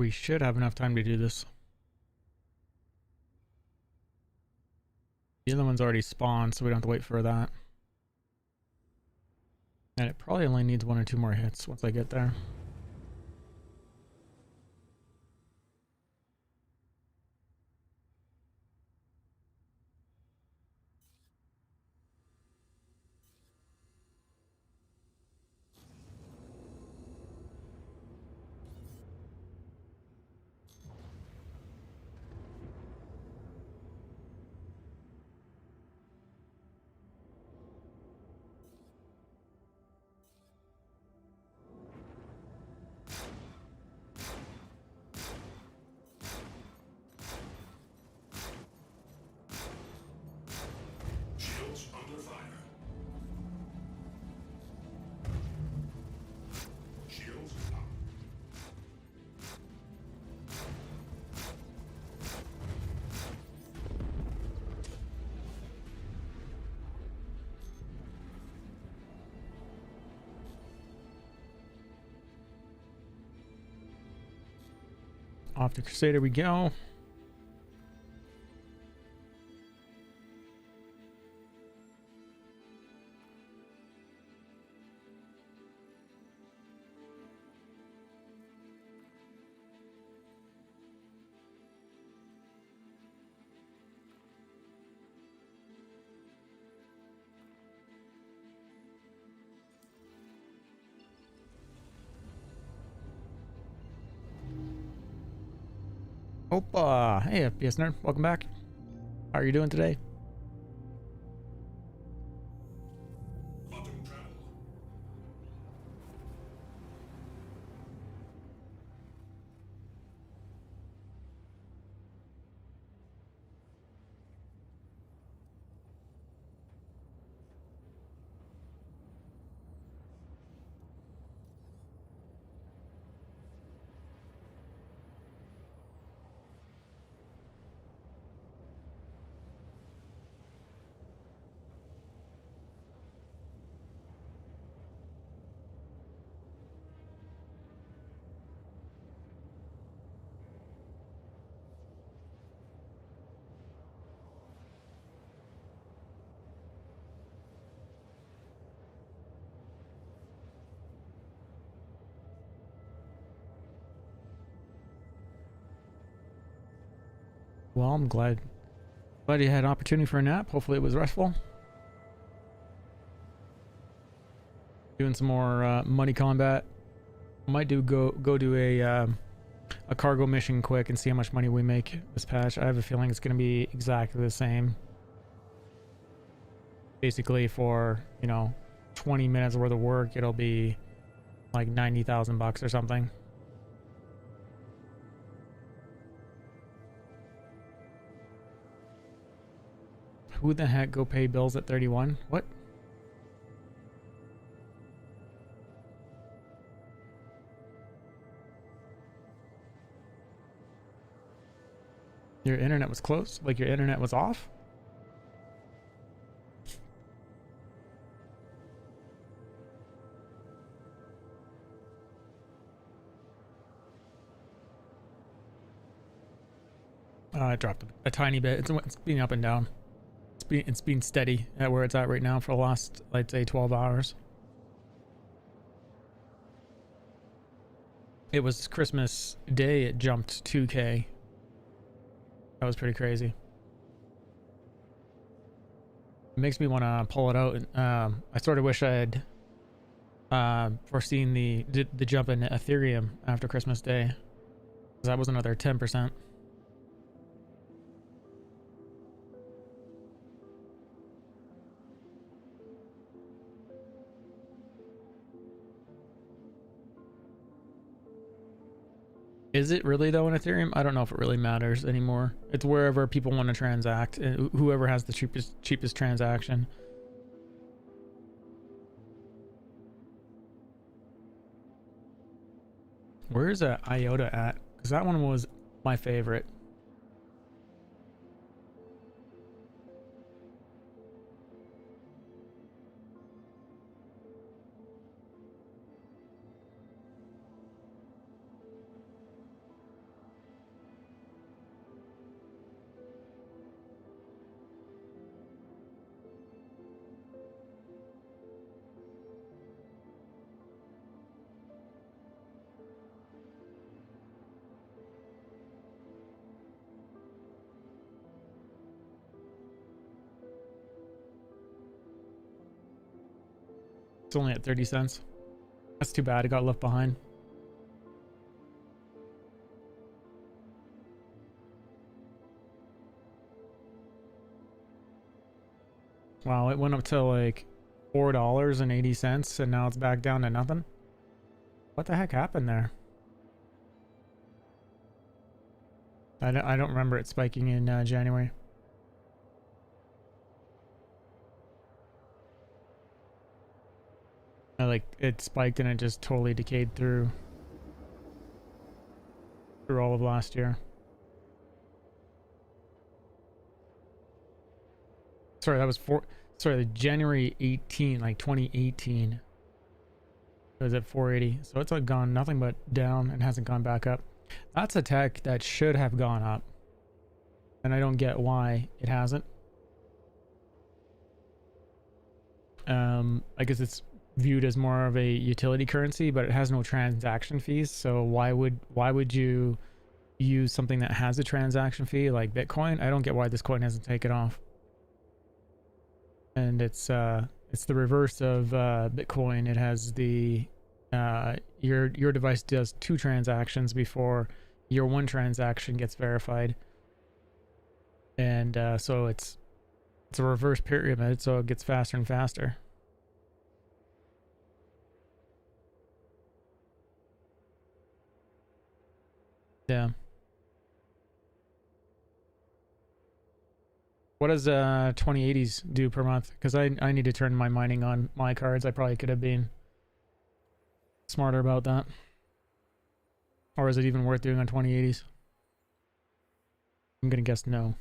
We should have enough time to do this. The other one's already spawned, so we don't have to wait for that. And it probably only needs 1 or 2 more hits once I get there. Shields under fire. Shields up. Off to Crusader we go. Opa! Hey, FPS nerd, welcome back. How are you doing today? Quantum travel. Well, I'm glad you had an opportunity for a nap. Hopefully it was restful. Doing some more money combat. Might go do a cargo mission quick and see how much money we make this patch. I have a feeling it's going to be exactly the same. Basically for, you know, 20 minutes worth of work, it'll be like 90,000 bucks or something. Who the heck go pay bills at 31? What? Your internet was close? Like your internet was off? It dropped a tiny bit. It's being up and down. It's been steady at where it's at right now for the last, I'd say, 12 hours. It was Christmas Day, it jumped 2K. That was pretty crazy. It makes me want to pull it out. I sort of wish I had foreseen the jump in Ethereum after Christmas Day. That was another 10%. Is it really though in Ethereum? I don't know if it really matters anymore. It's wherever people want to transact, whoever has the cheapest transaction. Where is that IOTA at? Because that one was my favorite. It's only at 30 cents. That's too bad. It got left behind. Wow, it went up to like $4.80 and now it's back down to nothing. What the heck happened there? I don't remember it spiking in January. Like it spiked and it just totally decayed through all of last year. Sorry, that was the January 18, like 2018. It was at 480. So it's like gone nothing but down and hasn't gone back up. That's a tech that should have gone up. And I don't get why it hasn't. I guess it's viewed as more of a utility currency, but it has no transaction fees. So why would you use something that has a transaction fee like Bitcoin? I don't get why this coin hasn't taken off. And it's the reverse of Bitcoin. It has the your device does 2 transactions before your 1 transaction gets verified, and so it's a reverse pyramid, so it gets faster and faster. Yeah. What does 2080s do per month? Because I need to turn my mining on my cards. I probably could have been smarter about that. Or is it even worth doing on 2080s? I'm gonna guess no.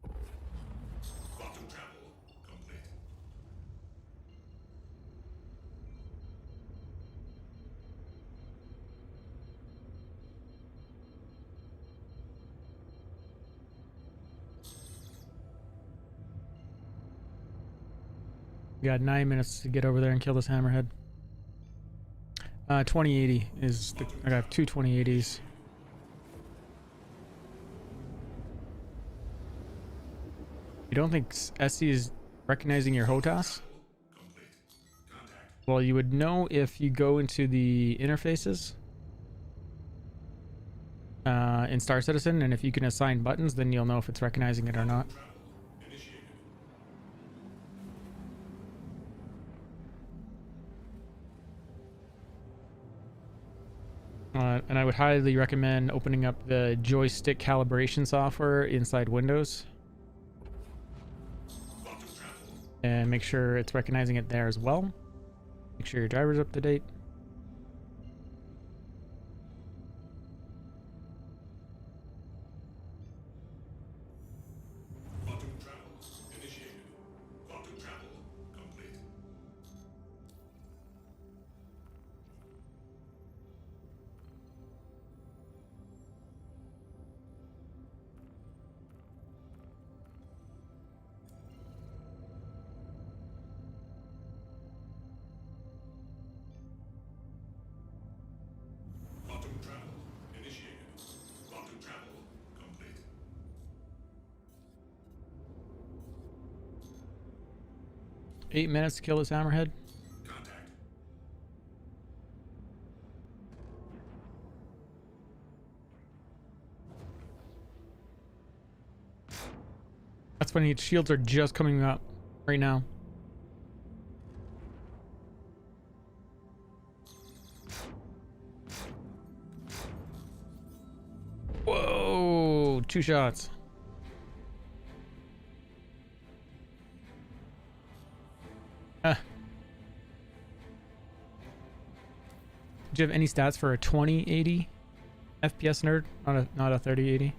Quantum travel complete. We got 9 minutes to get over there and kill this hammerhead. 2080 is the, I got 2 2080s. You don't think SC is recognizing your HOTAS? Well, you would know if you go into the interfaces in Star Citizen, and if you can assign buttons, then you'll know if it's recognizing it or not. And I would highly recommend opening up the joystick calibration software inside Windows and make sure it's recognizing it there as well. Make sure your driver's up to date. Quantum travel initiated. Quantum travel complete. Quantum travel initiated. Quantum travel complete. 8 minutes to kill this hammerhead. Contact. That's when its shields are just coming up right now. Whoa, 2 shots. Do you have any stats for a 2080 FPS nerd? Not a 3080.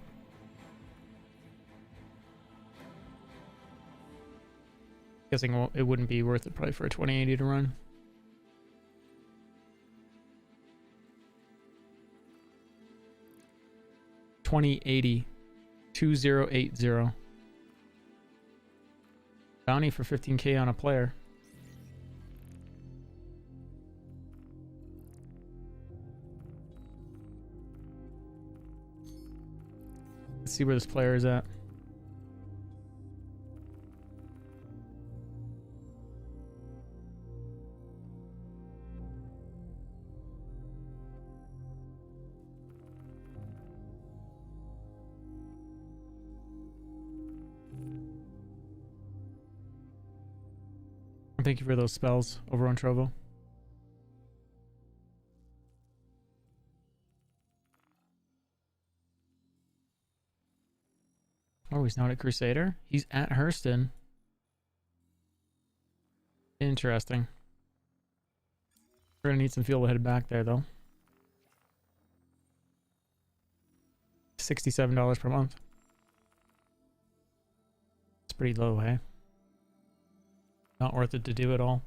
Guessing it wouldn't be worth it probably for a 2080 to run. $2080 $2080. Bounty for 15k on a player. Let's see where this player is at. thank you for those spells over on Trovo. Oh, he's not at Crusader? He's at Hurston. Interesting. We're gonna need some fuel to head back there, though. $67 per month. It's pretty low, hey? Not worth it to do it all.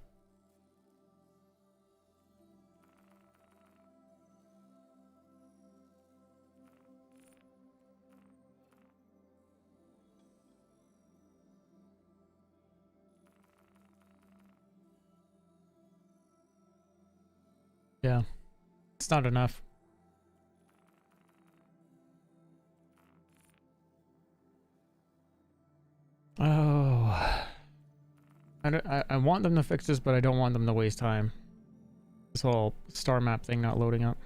Yeah, it's not enough. Oh, I want them to fix this, but I don't want them to waste time. This whole star map thing not loading up.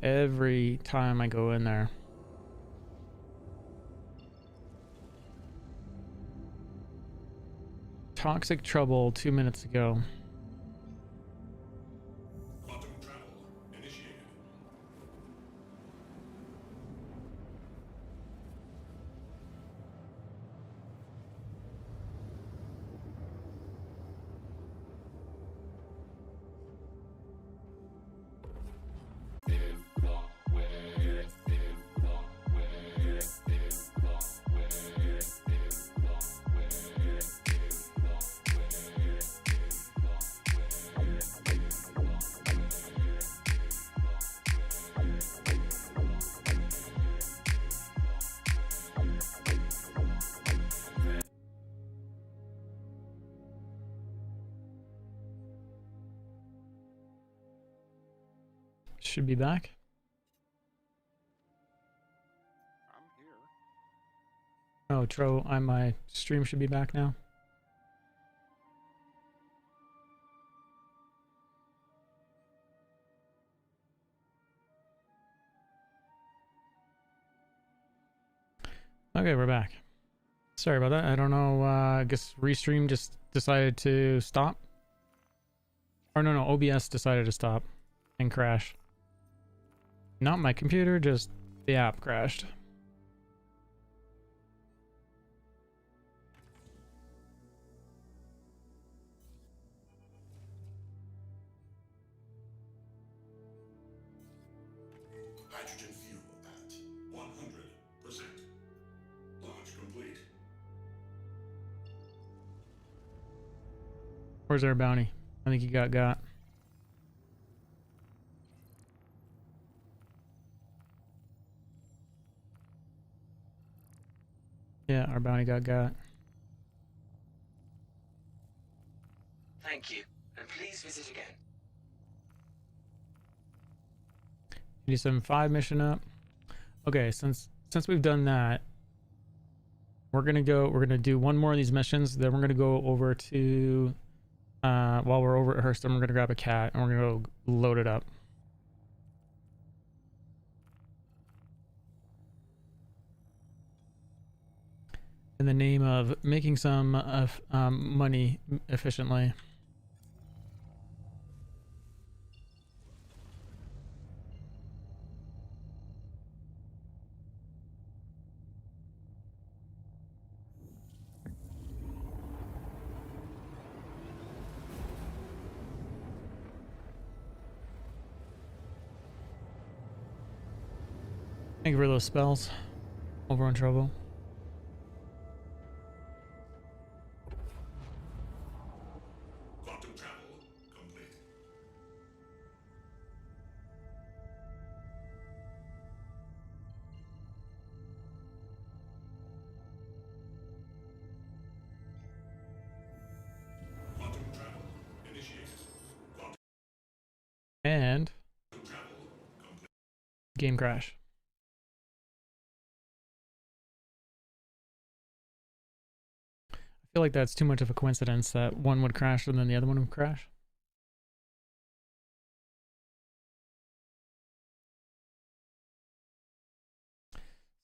Every time I go in there. Toxic trouble 2 minutes ago. Quantum travel initiated. Should be back. I'm here. Oh, Tro, my stream should be back now. Okay, we're back. Sorry about that. I don't know. I guess Restream just decided to stop. Or no, OBS decided to stop and crash. Not my computer, just the app crashed. Hydrogen fuel at 100%. Launch complete. Where's our bounty? I think he got. Yeah, our bounty got. Thank you, and please visit again. 87.5 mission up. Okay, since we've done that, we're gonna do one more of these missions, then we're gonna go over to while we're over at Hurston, we're gonna grab a cat and we're gonna go load it up. In the name of making some money efficiently. Thank you for those spells. Over on Trouble. Quantum travel complete. Quantum travel initiated. Quantum And travel complete. game crash. I feel like that's too much of a coincidence that one would crash and then the other one would crash.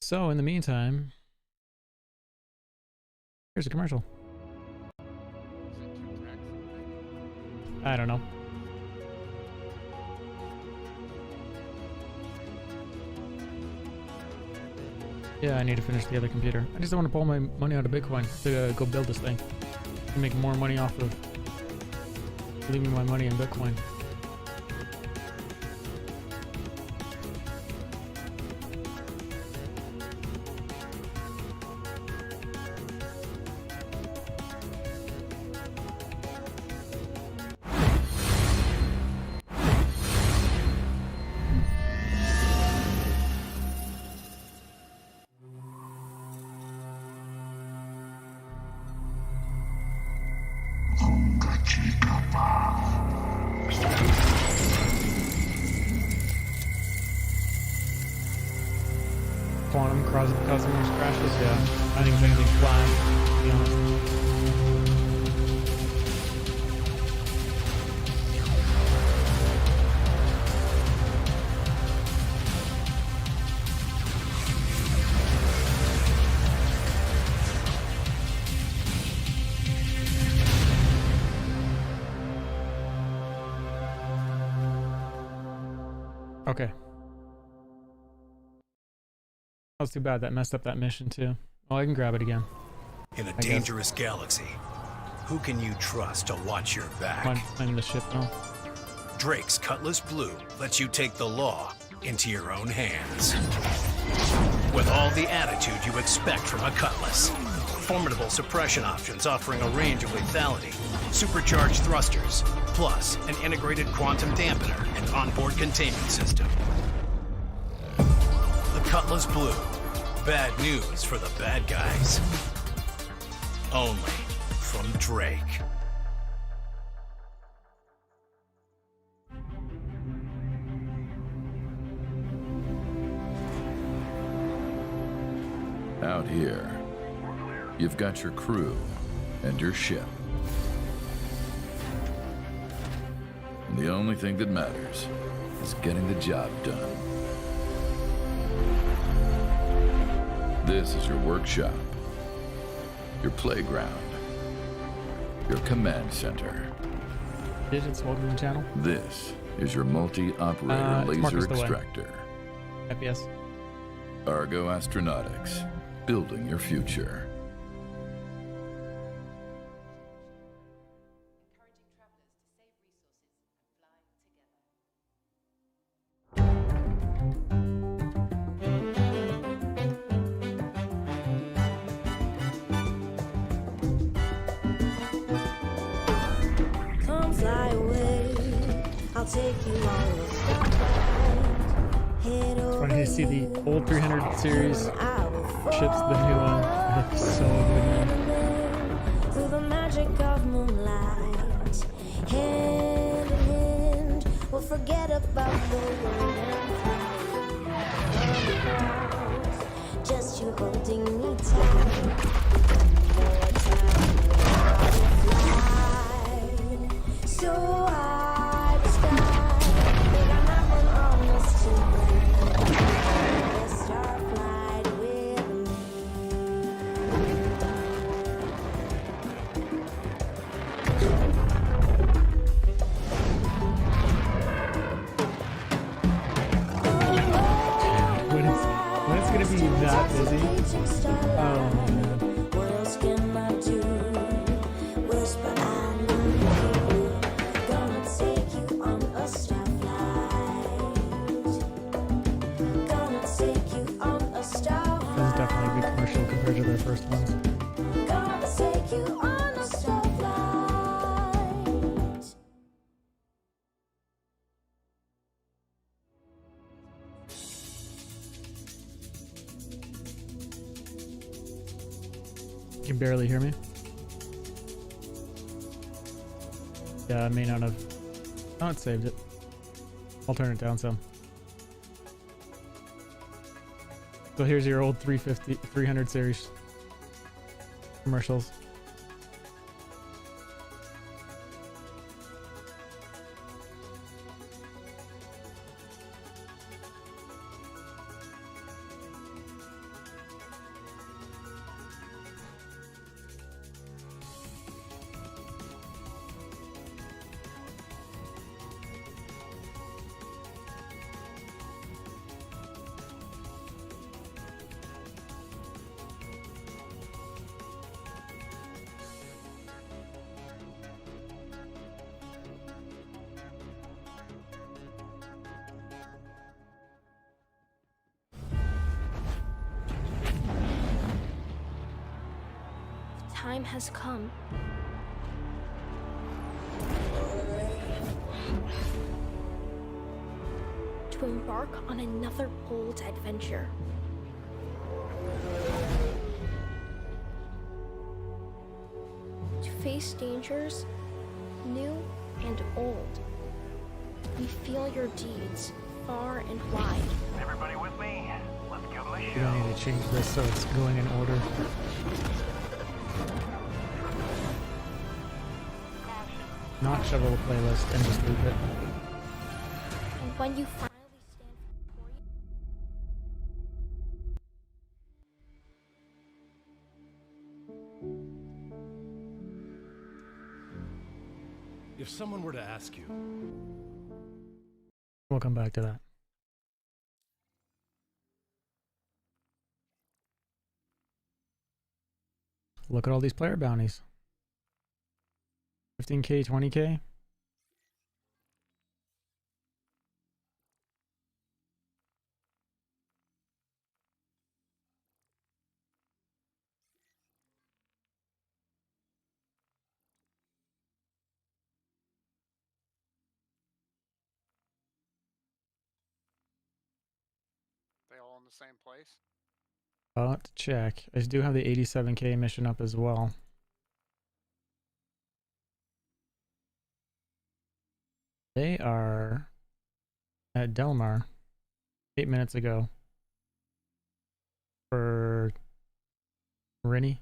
So in the meantime, Here's a commercial. Is it 2 tracks? I don't know. Yeah, I need to finish the other computer. I just don't want to pull my money out of Bitcoin to go build this thing. And make more money off of leaving my money in Bitcoin. Quantum cosmos crashes, yeah. I think if anything flash, to be honest. Okay. That was too bad. That messed up that mission too. Oh, I can grab it again. In a dangerous galaxy, who can you trust to watch your back? I'm the ship now. Drake's Cutlass Blue lets you take the law into your own hands. With all the attitude you expect from a Cutlass. Formidable suppression options offering a range of lethality, supercharged thrusters, plus an integrated quantum dampener and onboard containment system. The Cutlass Blue. Bad news for the bad guys. Only from Drake. Out here, you've got your crew and your ship. And the only thing that matters is getting the job done. This is your workshop, your playground, your command center. Digits, welcome to the channel. This is your multi-operator laser extractor. FPS. Argo Astronautics, building your future. Funny to see the old 300 series ships, the new one. They're so good, man. Through the magic of moonlight, hand in hand, we'll forget about the world and fly. Just you holding me tight. So I was sky, think I'm not one honest to me. Let's start flight with me. When it's gonna be that busy? Oh man. What else can I do? Whisper I know you. Gonna take you on a star flight. Gonna take you on a star flight. That was definitely a good commercial compared to their first ones. Gonna take you on a star flight. You can barely hear me. Yeah, I may not have. Oh, it saved it. I'll turn it down some. So here's your old 300 series commercials. time has come. To embark on another bold adventure. To face dangers, new and old. We feel your deeds far and wide. Everybody with me? Let's give them a We show. don't need to change this so it's going in order. Not shovel the playlist and just leave it. And when you finally stand victorious, If someone were to ask you, We'll come back to that. Look at all these player bounties. 15k, 20k. They all in the same place? I'll have to check. I do have the 87k mission up as well. They are at Delmar 8 minutes ago for Rennie.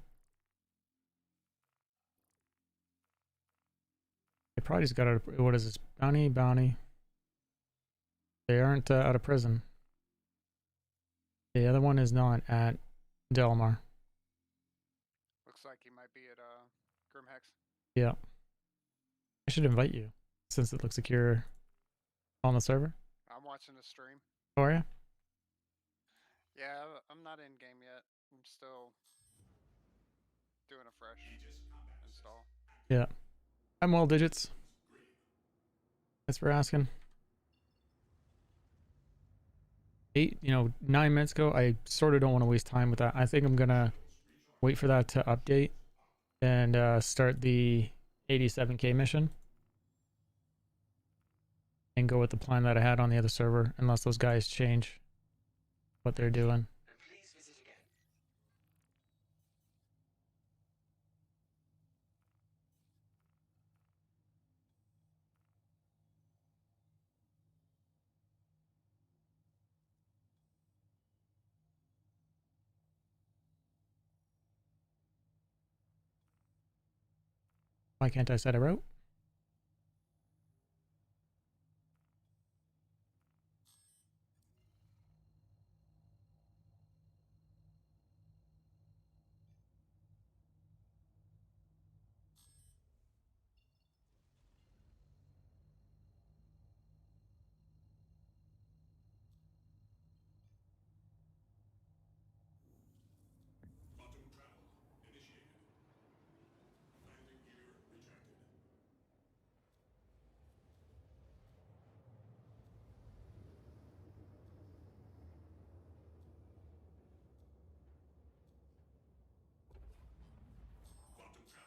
They probably just got out of, what is this? Bounty. They aren't out of prison. The other one is not at Delmar. Looks like he might be at Grimhex. Yeah. I should invite you since it looks like you're on the server. I'm watching the stream. How are you? Yeah, I'm not in game yet. I'm still doing a fresh install. Yeah. I'm well digits. Thanks for asking. 9 minutes ago, I sort of don't want to waste time with that. I think I'm gonna wait for that to update and start the 87k mission and go with the plan that I had on the other server, unless those guys change what they're doing. And please visit again. Why can't I set a route? Quantum travel initiated. Landing gear retracted. Quantum travel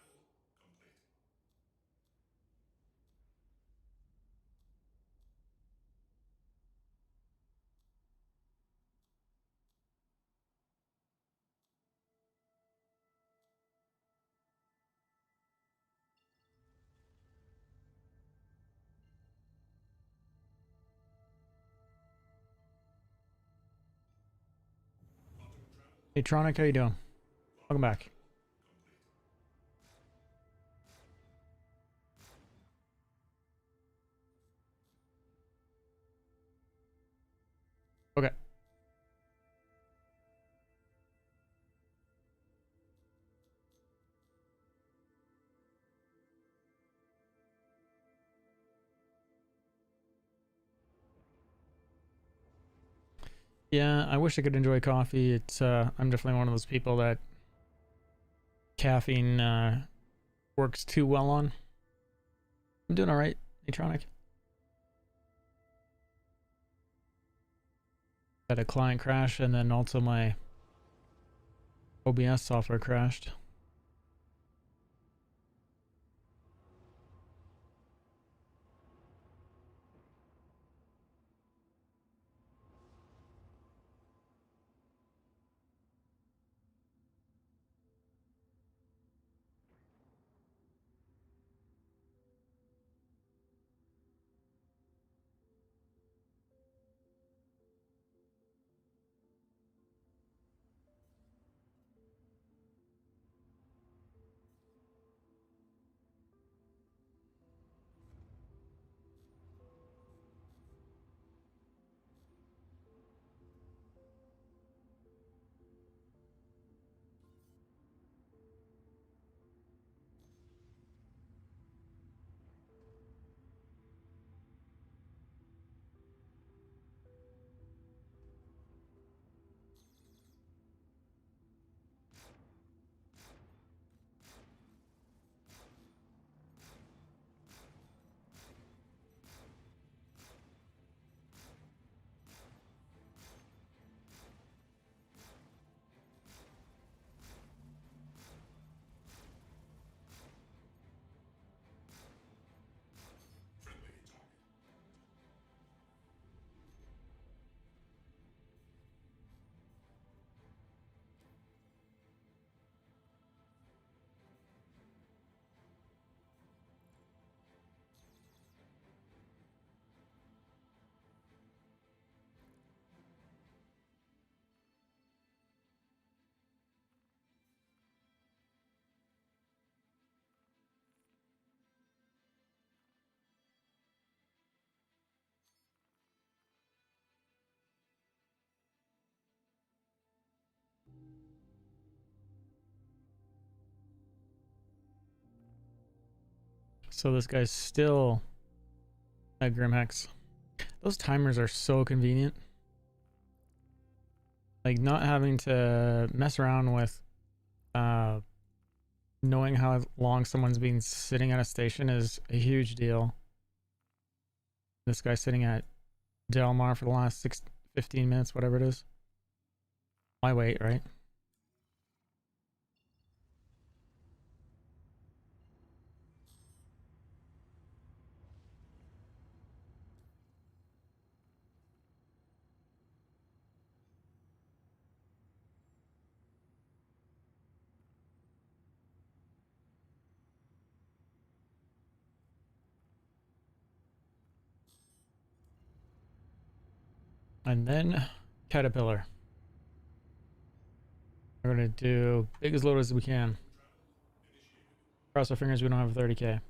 complete. Hey Tronic, how you doing? Welcome back. Okay. Yeah, I wish I could enjoy coffee. It's I'm definitely one of those people that caffeine works too well on. I'm doing all right, Atronic. Had a client crash, and then also my OBS software crashed. So this guy's still at Grimhex. Those timers are so convenient. Like, not having to mess around with knowing how long someone's been sitting at a station is a huge deal. This guy's sitting at Del Mar for the last 15 minutes, whatever it is. My wait, right? And then Caterpillar. We're gonna do big as load as we can. Cross our fingers we don't have 30K.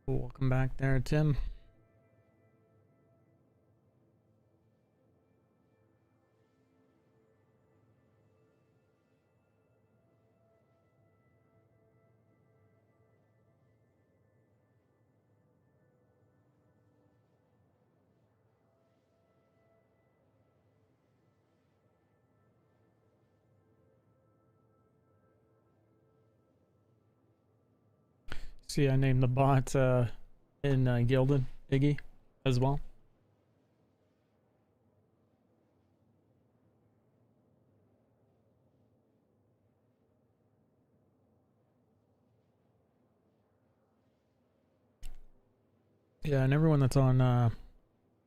Welcome back there, Tim. See, I named the bot in Gilded Iggy as well. Yeah, and everyone that's on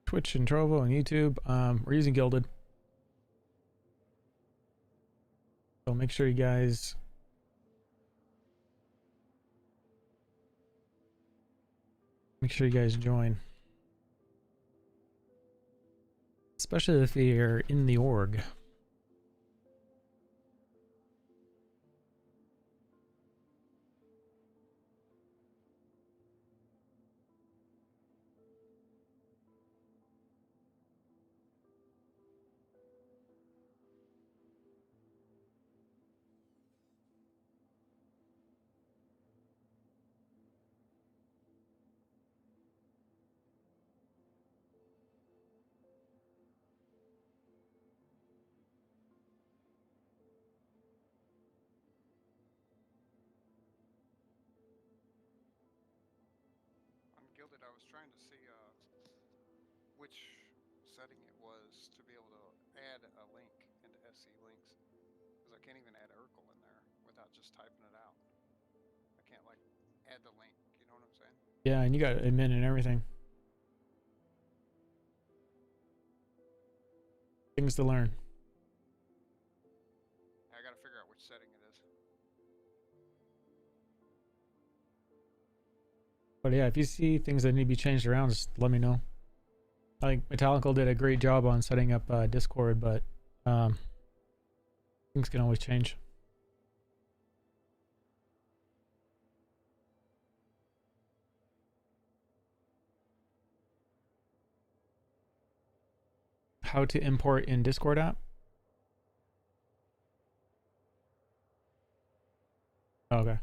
Twitch and Trovo and YouTube, we're using Gilded. So make sure you guys join. Especially if you're in the org. On Gilded, I was trying to see which setting it was to be able to add a link into SC Links, because I can't even add Urkel in there without just typing it out. I can't like add the link, you know what I'm saying? Yeah, and you got admin and everything. Things to learn. I gotta figure out which setting it is. But yeah, if you see things that need to be changed around, just let me know. I think Metallical did a great job on setting up Discord, but things can always change. How to import in Discord app? Okay.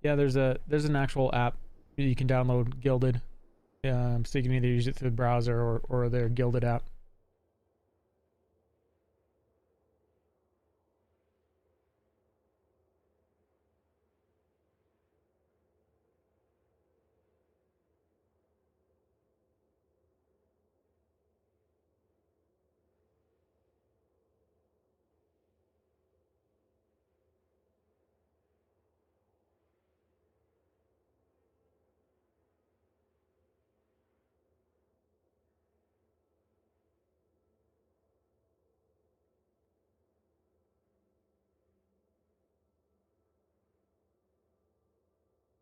Yeah, there's an actual app you can download, Gilded. So you can either use it through the browser or their Gilded app.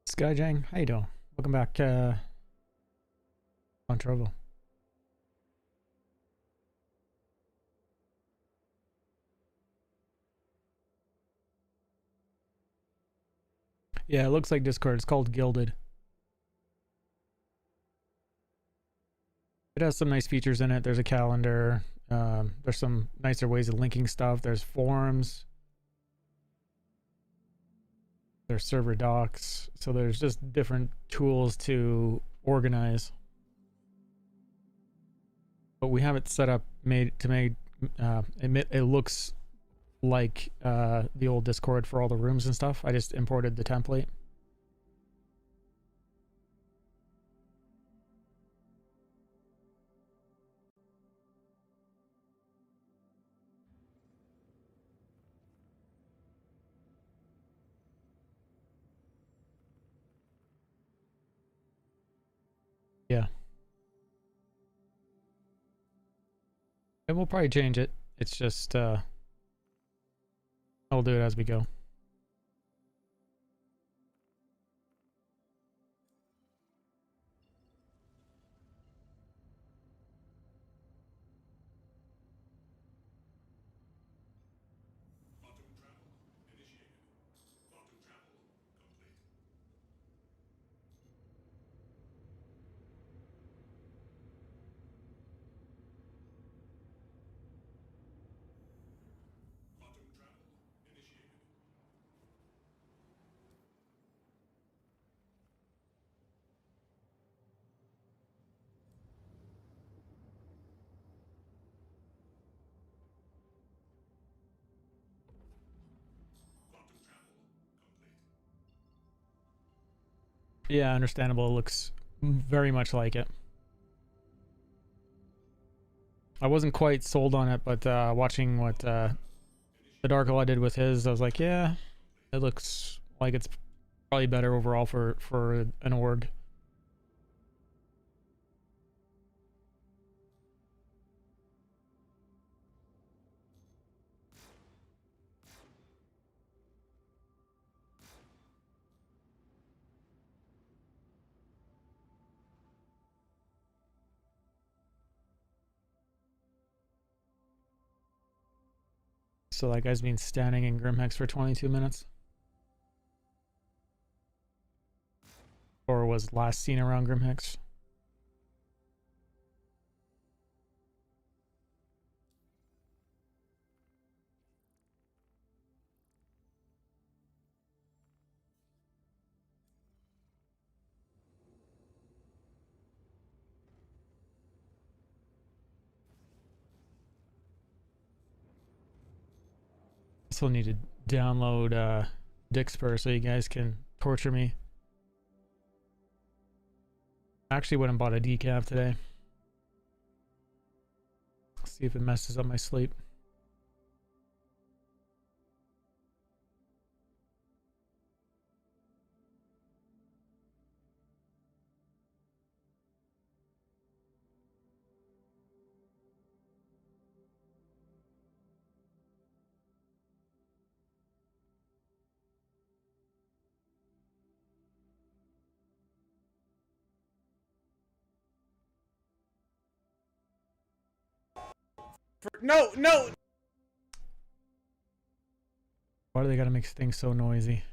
Skyjang, how you doing? Welcome back, on Trovo. Yeah, it looks like Discord. It's called Gilded. It has some nice features in it. There's a calendar. There's some nicer ways of linking stuff. There's forums. There's server docs. So there's just different tools to organize. But we have it set up it looks like the old Discord for all the rooms and stuff. I just imported the template. Yeah. And we'll probably change it. It's just I'll do it as we go. Quantum travel initiated. Quantum travel complete. Quantum travel initiated. Quantum travel complete. Yeah, understandable. It looks very much like it. I wasn't quite sold on it, but watching what the Darkle did with his, I was like, yeah, it looks like it's probably better overall for an org. So that guy's been standing in Grimhex for 22 minutes. Or was last seen around Grimhex. Still need to download Dixper so you guys can torture me. I actually went and bought a decaf today. See if it messes up my sleep. No, no. Why do they gotta make things so noisy?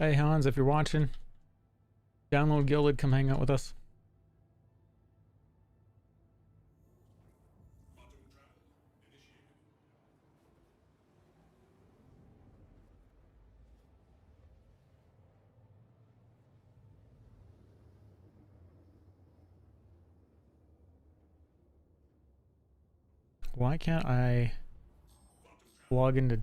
Hey Hans, if you're watching, download Gilded, come hang out with us. Why can't I log into...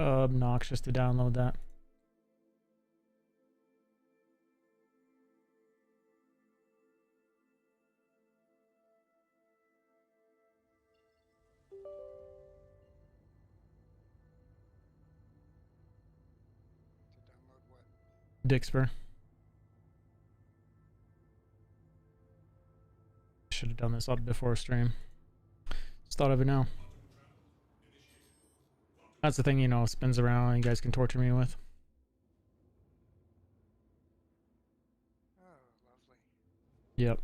Obnoxious to download that. To download what? Dixper. Should have done this up before stream. Just thought of it now. That's the thing, you know, spins around and you guys can torture me with. Oh, lovely. Yep.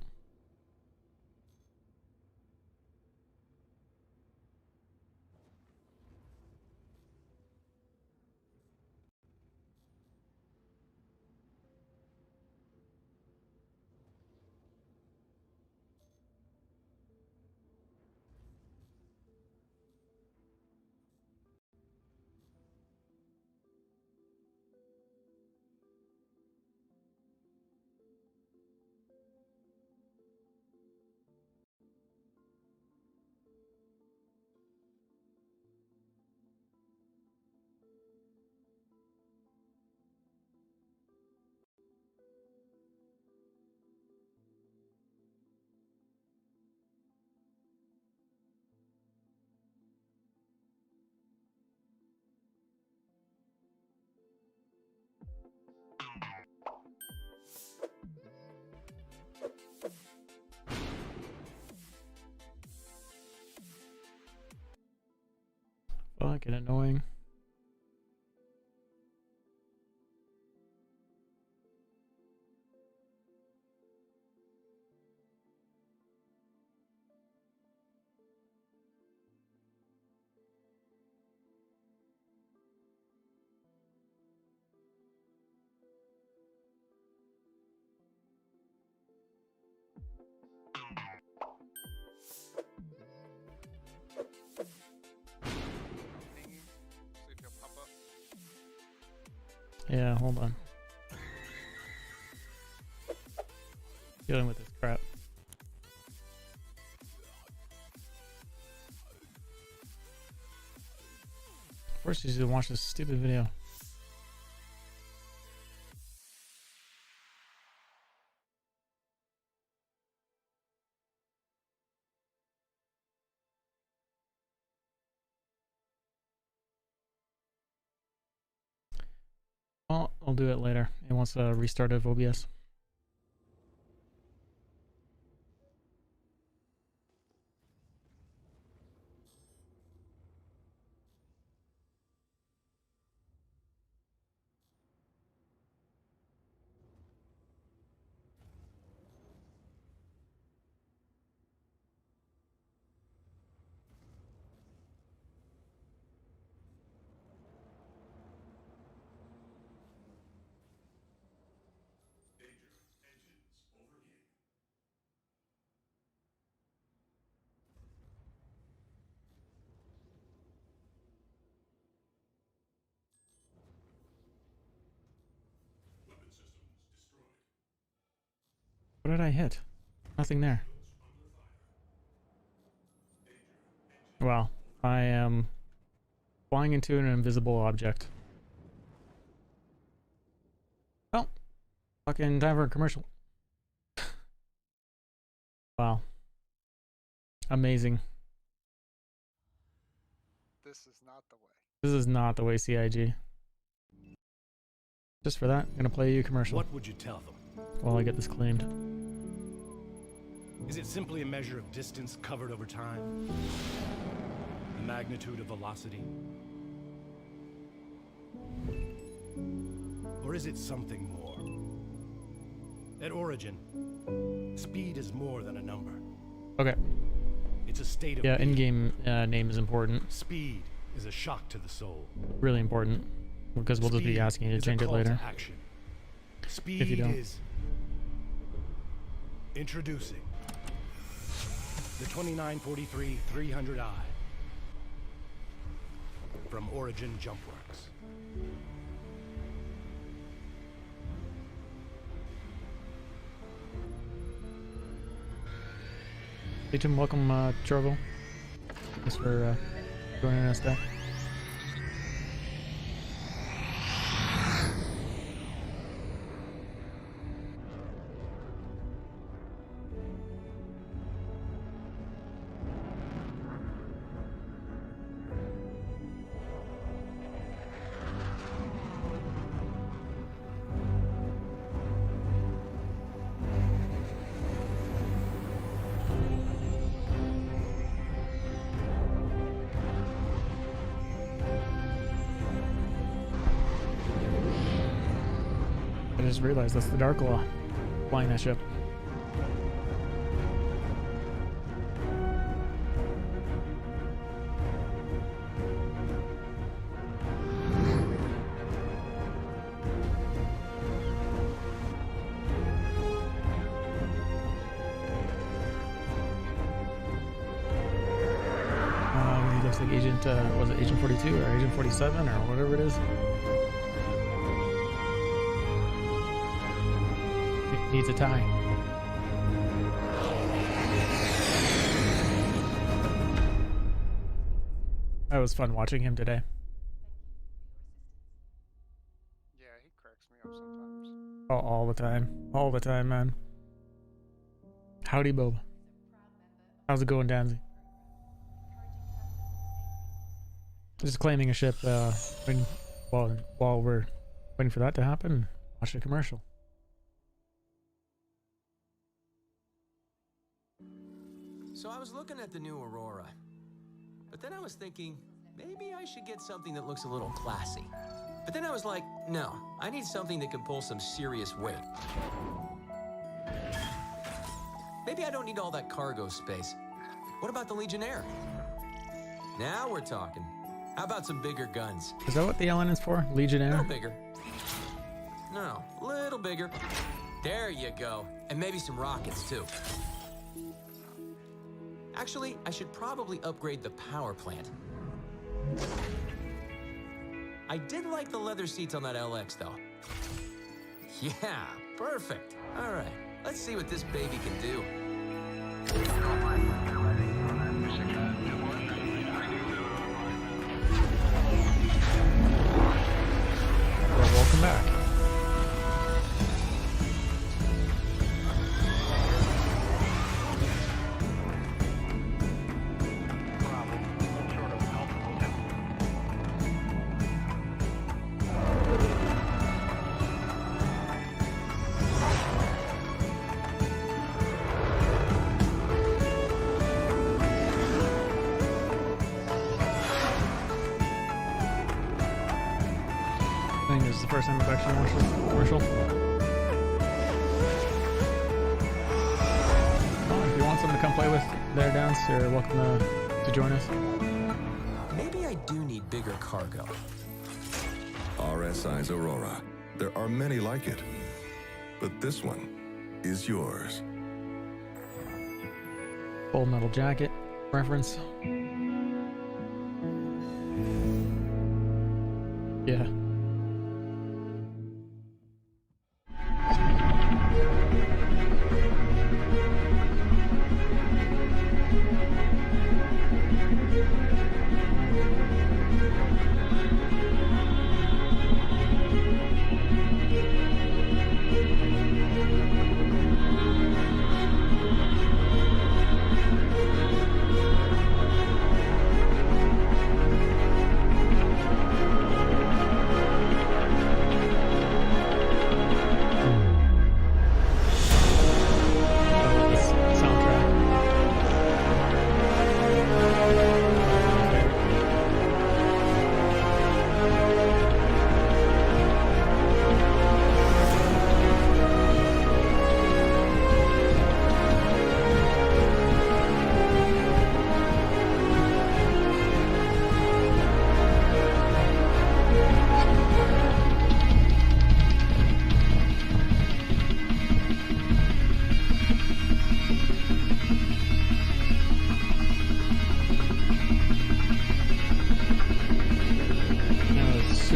Fucking annoying. Yeah, hold on. Dealing with this crap. First, you should watch this stupid video. Well, I'll do it later. It wants to restart of OBS. did I hit? Nothing there. Wow. I am flying into an invisible object. Oh. Fucking time for a commercial. Wow. Amazing. This is not the way. This is not the way, CIG. Just for that, I'm gonna play you a commercial. What would you tell them? While I get this claimed. Is it simply a measure of distance covered over time? The magnitude of velocity? Or is it something more? At origin, speed is more than a number. Okay. It's a state of Yeah, being. in-game name is important. Speed is a shock to the soul. Really important. Because we'll just be asking you to change it later. Action. Speed If you don't. is introducing the 2943 300i from Origin Jumpworks. Hey Tim, welcome Trovo. Thanks for joining us there. I just realized that's the Dark Law flying that ship. He looks like Agent, was it Agent 42 or Agent 47 or whatever it is? Needs a tie. That was fun watching him today. Yeah, he cracks me up sometimes. Oh, all the time, man. Howdy, Boba. How's it going, Danzy? Just claiming a ship. While we're waiting for that to happen, watch the commercial. So I was looking at the new Aurora, but then I was thinking, maybe I should get something that looks a little classy. But then I was like, no, I need something that can pull some serious weight. Maybe I don't need all that cargo space. What about the Legionnaire? Now we're talking. How about some bigger guns? Is that what the LN is for? Legionnaire? A little bigger. No, little bigger. There you go. And maybe some rockets, too. Actually, I should probably upgrade the power plant. I did like the leather seats on that LX, though. Yeah, perfect. All right, let's see what this baby can do. Well, welcome back. I think this is the first time I've actually watched this commercial. Oh, if you want someone to come play with there, Downs, you're welcome to join us. Maybe I do need bigger cargo. RSI's Aurora. There are many like it, but this one is yours. Full Metal Jacket reference. Yeah.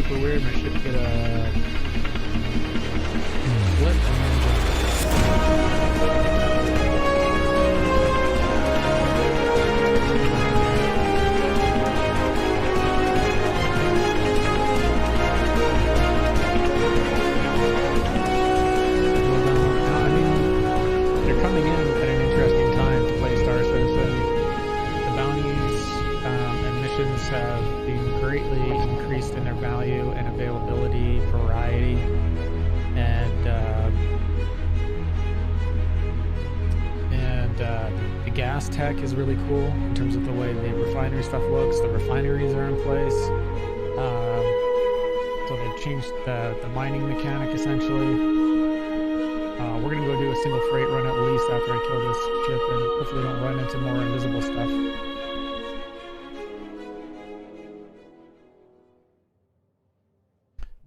super weird. My ship did a flip and then coming in at an interesting time to play Star Citizen. The bounties and missions have been greatly increased in their value and availability, variety, and the gas tech is really cool in terms of the way the refinery stuff looks. The refineries are in place, so they've changed the mining mechanic essentially. We're gonna go do a single freight run at least after I kill this ship, and hopefully don't run into more invisible stuff.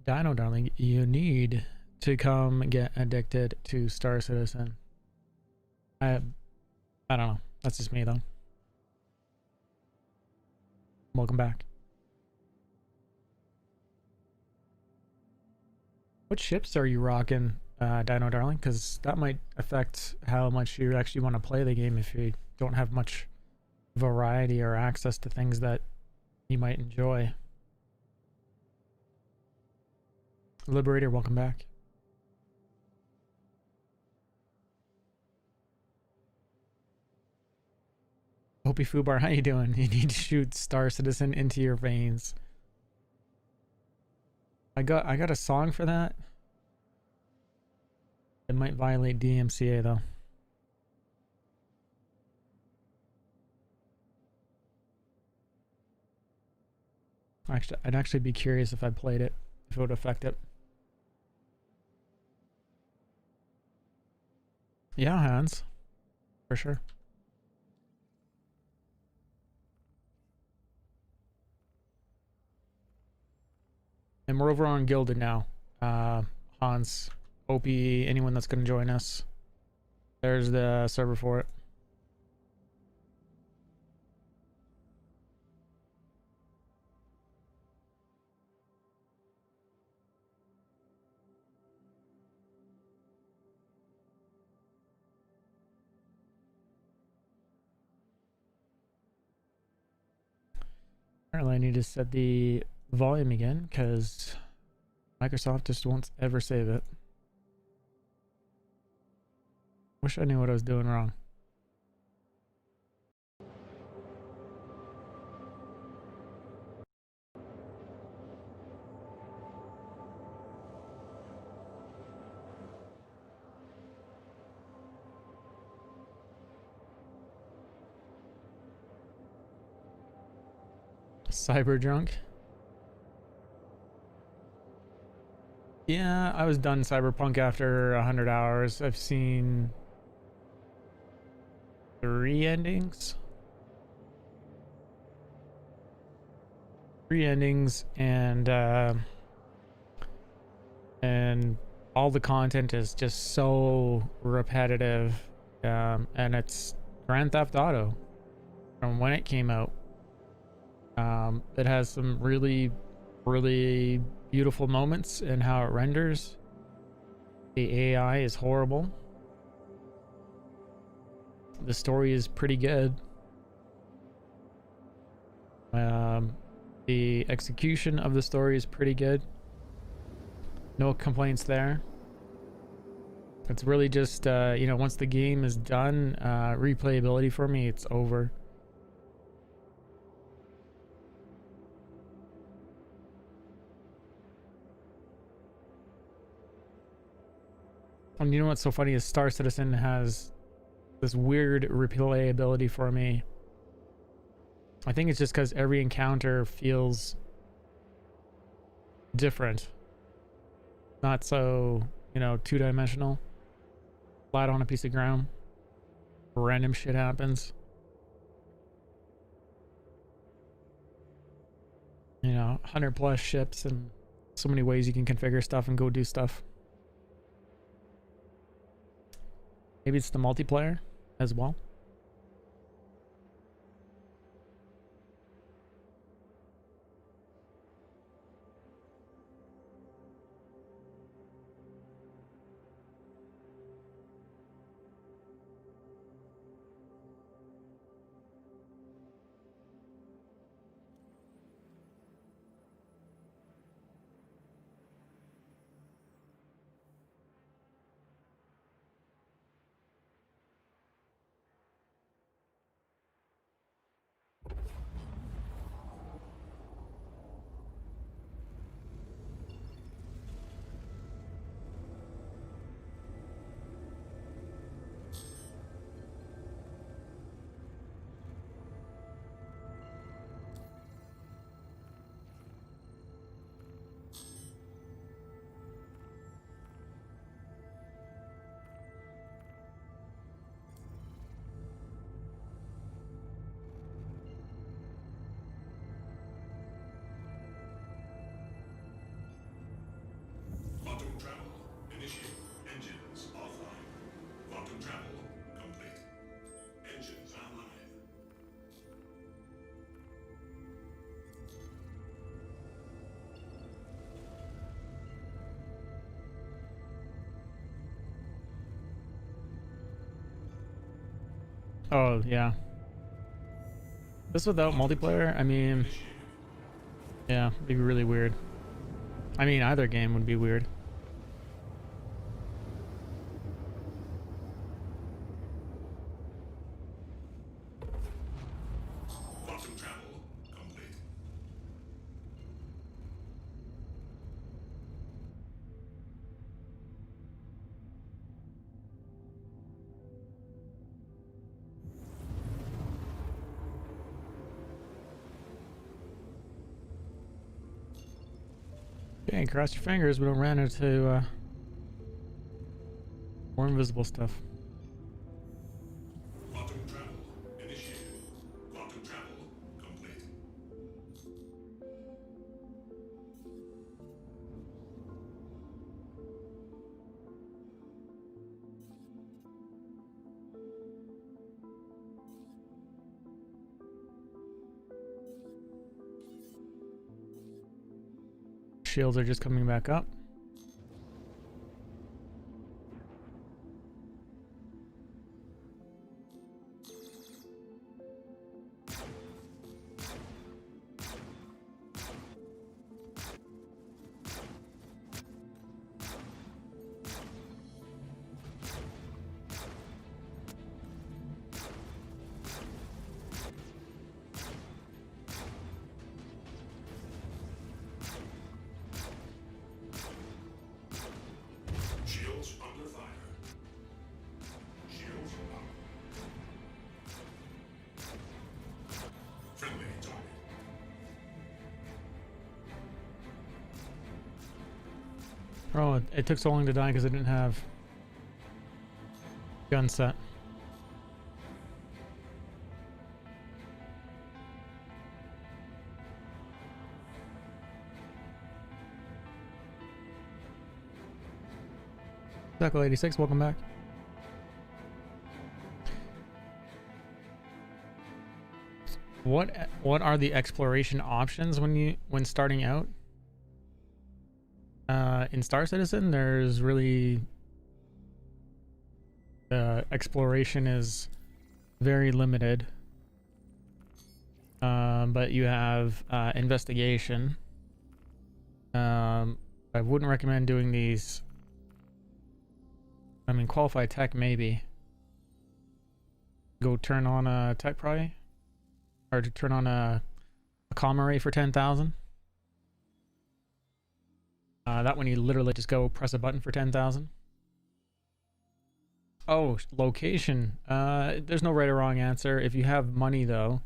Dino darling, you need to come get addicted to Star Citizen. I don't know. That's just me though. Welcome back. What ships are you rocking? Dino darling, because that might affect how much you actually want to play the game if you don't have much variety or access to things that you might enjoy. Liberator, welcome back. Hopi Fubar, how you doing? You need to shoot Star Citizen into your veins. I got a song for that. It might violate DMCA though. Actually, I'd actually be curious if I played it, if it would affect it. Yeah, Hans, for sure. And we're over on Gilded now. Hans, Opie, anyone that's going to join us. There's the server for it. Apparently I need to set the volume again because Microsoft just won't ever save it. Wish I knew what I was doing wrong. Cyber drunk. Yeah, I was done Cyberpunk after 100 hours. I've seen 3 endings. 3 endings, and all the content is just so repetitive, and it's Grand Theft Auto from when it came out. It has some really beautiful moments in how it renders. The AI is horrible. The story is pretty good. The execution of the story is pretty good. No complaints there. It's really just, you know, once the game is done, replayability for me, it's over. And you know what's so funny is Star Citizen has this weird replayability for me. I think it's just because every encounter feels different. Not so, you know, two-dimensional. Flat on a piece of ground. Random shit happens. You know, 100+ ships and so many ways you can configure stuff and go do stuff. Maybe it's the multiplayer as well. Oh, yeah. This without multiplayer? I mean, yeah, it'd be really weird. I mean, either game would be weird. Quantum travel complete. Okay, cross your fingers we don't run into more invisible stuff. Quantum travel initiated. Quantum travel complete. Shields are just coming back up. Shields under fire. Shields up. Friendly target. Oh, it took so long to die because I didn't have gun set. Circle 86, welcome back. What are the exploration options when starting out? In Star Citizen, there's really exploration is very limited. But you have investigation. I wouldn't recommend doing these. I mean, qualified tech maybe. Go turn on a tech probably, or to turn on a comm array for 10,000. That one you literally just go press a button for 10,000. Oh, location. There's no right or wrong answer. If you have money though,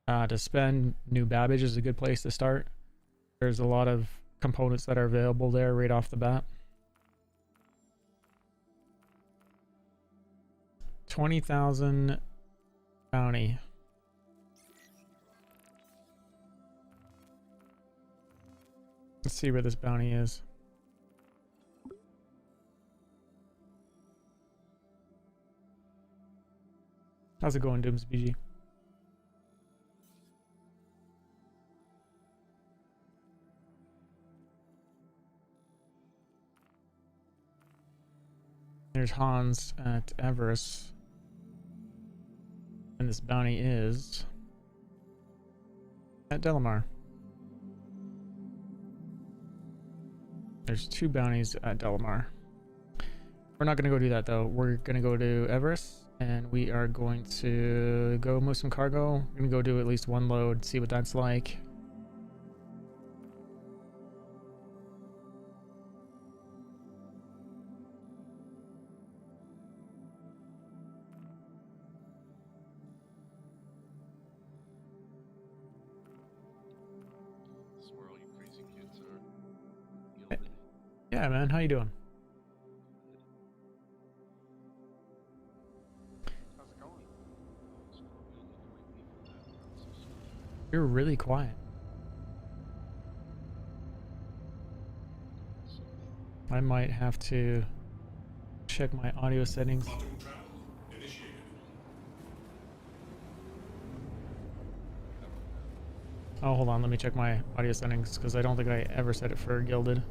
to spend, New Babbage is a good place to start. There's a lot of components that are available there right off the bat. 20,000 bounty. Let's see where this bounty is. How's it going, Dooms BG? There's Hans at Everest. And this bounty is at Delamar. There's 2 bounties at Delamar. We're not going to go do that though. We're going to go to Everest and we are going to go move some cargo. We're going to go do at least 1 load, see what that's like. Yeah, man, how you doing? How's it going? You're really quiet. I might have to check my audio settings. Oh, hold on, let me check my audio settings because I don't think I ever set it for Gilded.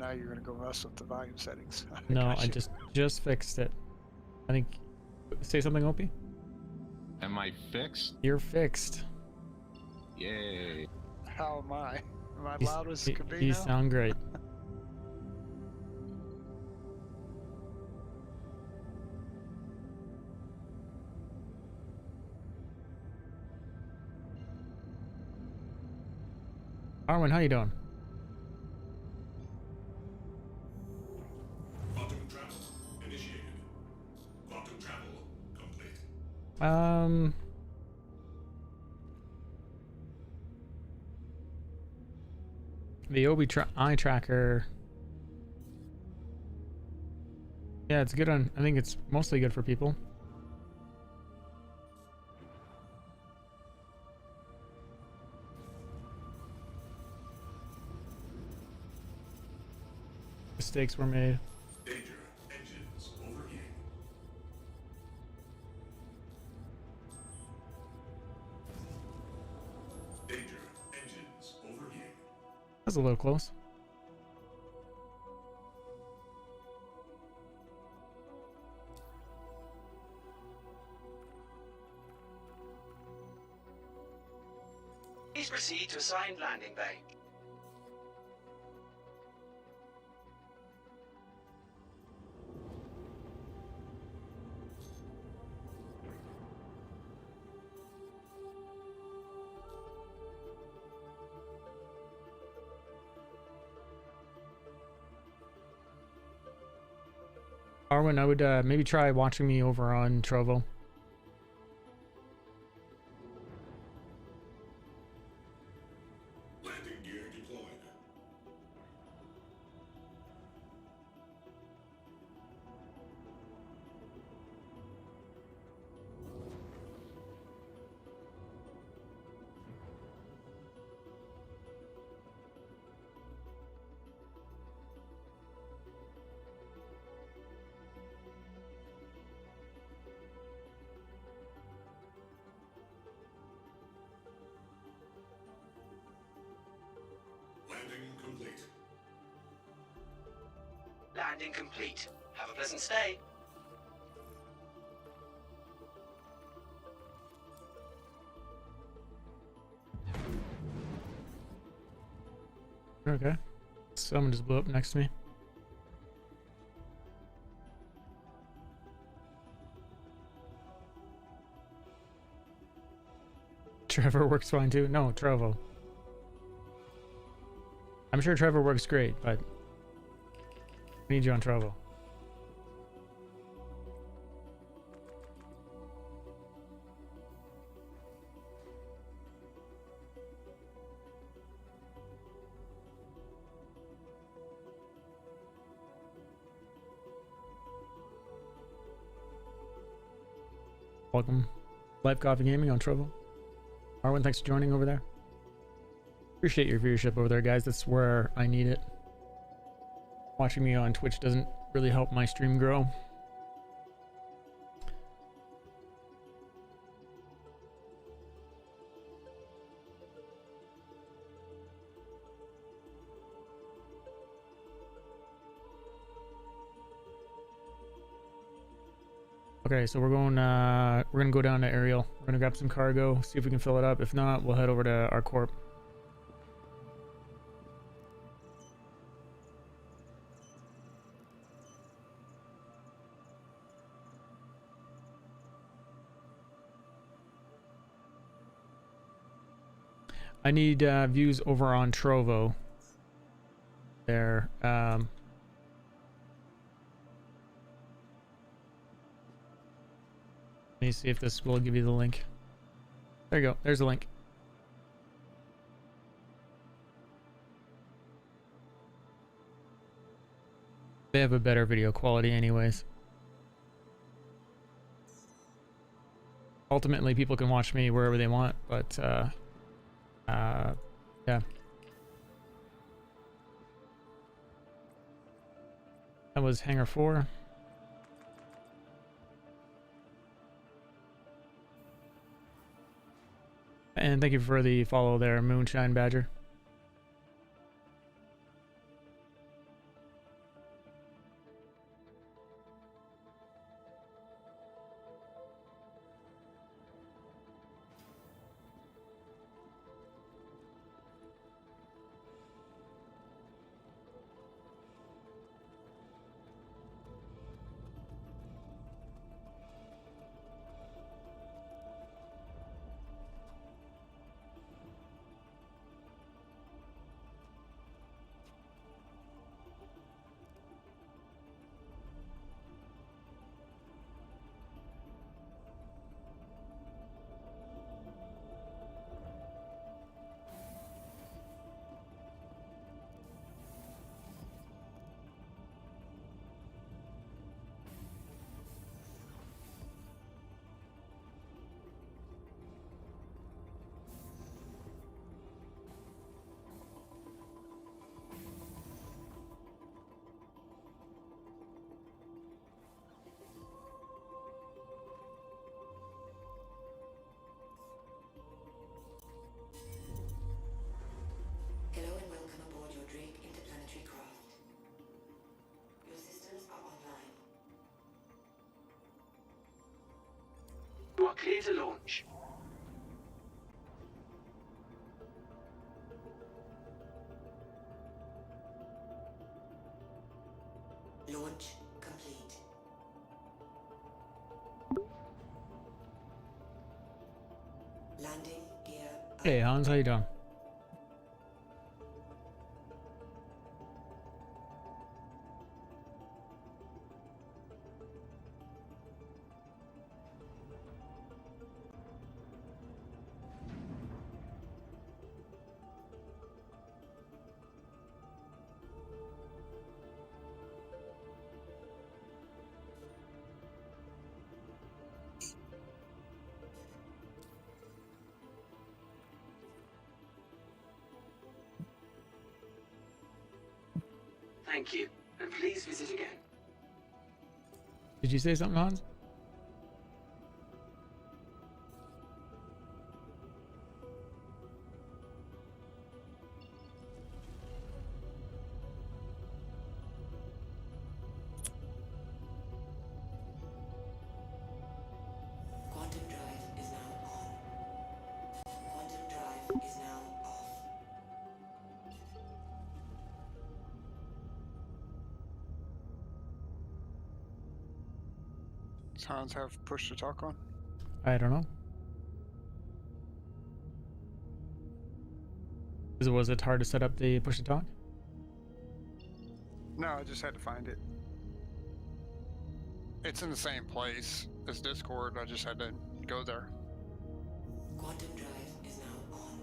now you're gonna go mess with the volume settings. No, I Gotcha. just fixed it. I think. Say something, Opie. Am I fixed? You're fixed. Yay. How am I? Am I loud as can be You now? sound great. Arwen, how you doing? Quantum travel initiated. Quantum travel complete. The eye tracker. Yeah, it's good on. I think it's mostly good for people. Mistakes were made. Danger. Engines overheating. Danger. Engines overheating. That's a little close. Please proceed to assigned landing bay. Arwen, I would maybe try watching me over on Trovo. Landing gear deployed. Landing complete. Landing complete. Have a pleasant stay. Okay. Someone just blew up next to me. Trevor works fine too. No, Trovo. I'm sure Trevor works great, but we need you on Trovo. Welcome, Live Coffee Gaming on Trovo. Arwen, thanks for joining over there. Appreciate your viewership over there, guys. That's where I need it. Watching me on Twitch doesn't really help my stream grow. Okay, so we're gonna go down to Ariel. We're gonna grab some cargo, see if we can fill it up. If not, we'll head over to our corp. I need views over on Trovo. There. Let me see if this will give you the link. There you go. There's the link. They have a better video quality anyways. Ultimately, people can watch me wherever they want, but yeah. That was Hangar 4. And thank you for the follow there, Moonshine Badger. Launch complete. Landing gear up. Hey Hans, how you doing? Thank you, and please visit again. Did you say something, Hans? Quantum drive is now on. Quantum drive is now off. Does Hans have push to talk on? I don't know. Was it hard to set up the push to talk? No, I just had to find it. It's in the same place as Discord. I just had to go there. Quantum drive is now on.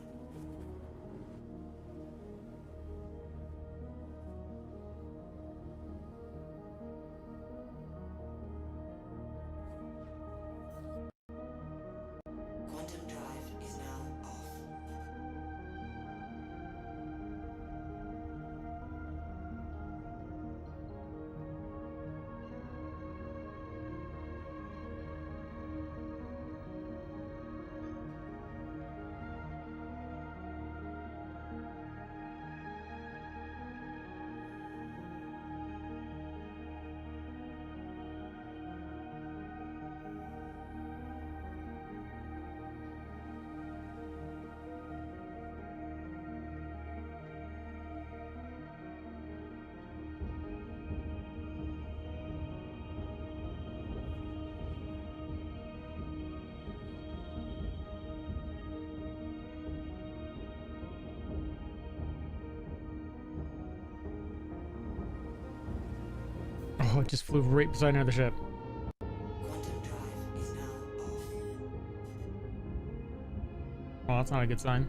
Quantum drive is now off. Oh, it just flew right beside another ship. Quantum drive is now off. Well, that's not a good sign.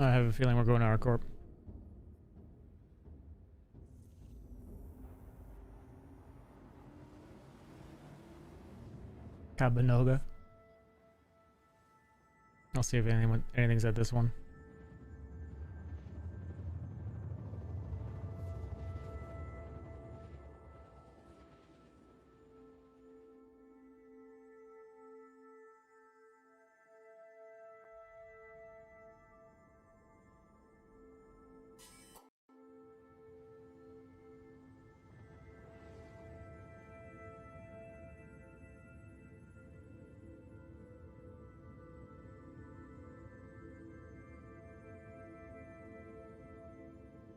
I have a feeling we're going to our corp. Cabanoga. I'll see if anything's at this one.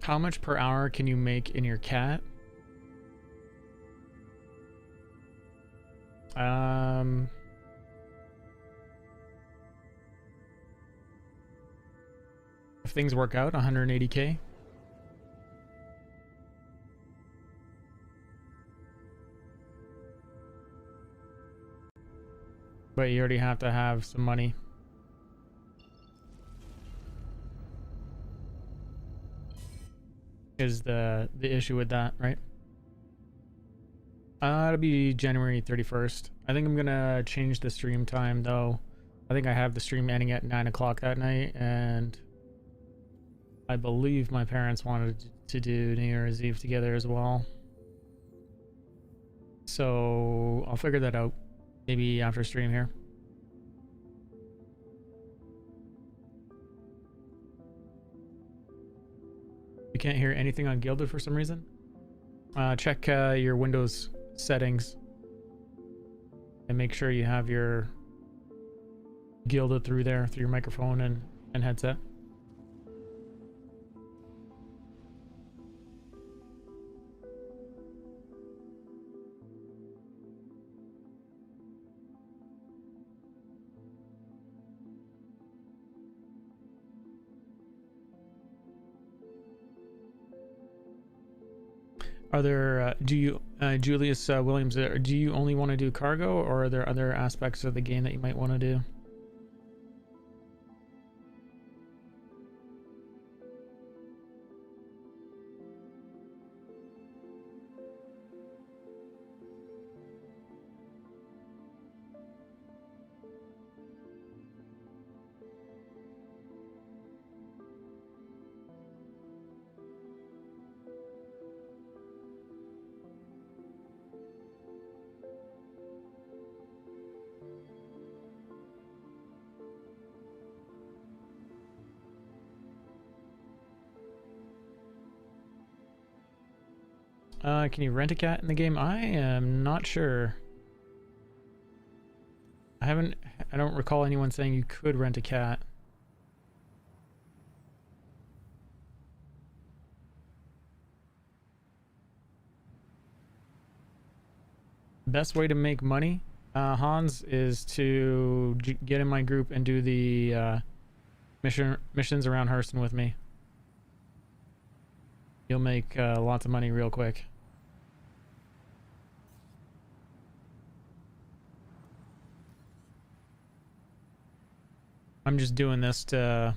How much per hour can you make in your cat? things work out, 180k. But you already have to have some money. Is the issue with that, right? It'll be January 31st. I think I'm gonna change the stream time though. I think I have the stream ending at 9 o'clock that night, and I believe my parents wanted to do New Year's Eve together as well. So I'll figure that out maybe after stream here. You can't hear anything on Gilded for some reason? Check your Windows settings and make sure you have your Gilded through there, through your microphone and headset. Are there, Julius Williams, do you only want to do cargo, or are there other aspects of the game that you might want to do? Can you rent a cat in the game? I am not sure. I don't recall anyone saying you could rent a cat. Best way to make money, Hans, is to get in my group and do the missions around Hurston with me. You'll make lots of money real quick. I'm just doing this to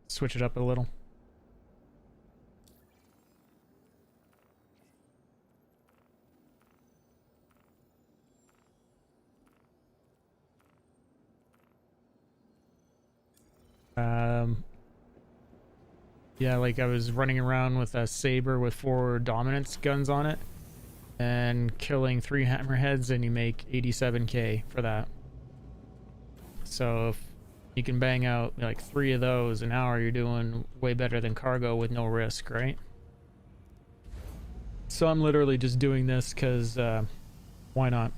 switch it up a little. Yeah, like I was running around with a saber with 4 dominance guns on it and killing 3 hammerheads, and you make 87k for that. So if you can bang out like 3 of those an hour, you're doing way better than cargo with no risk, right? So I'm literally just doing this because why not?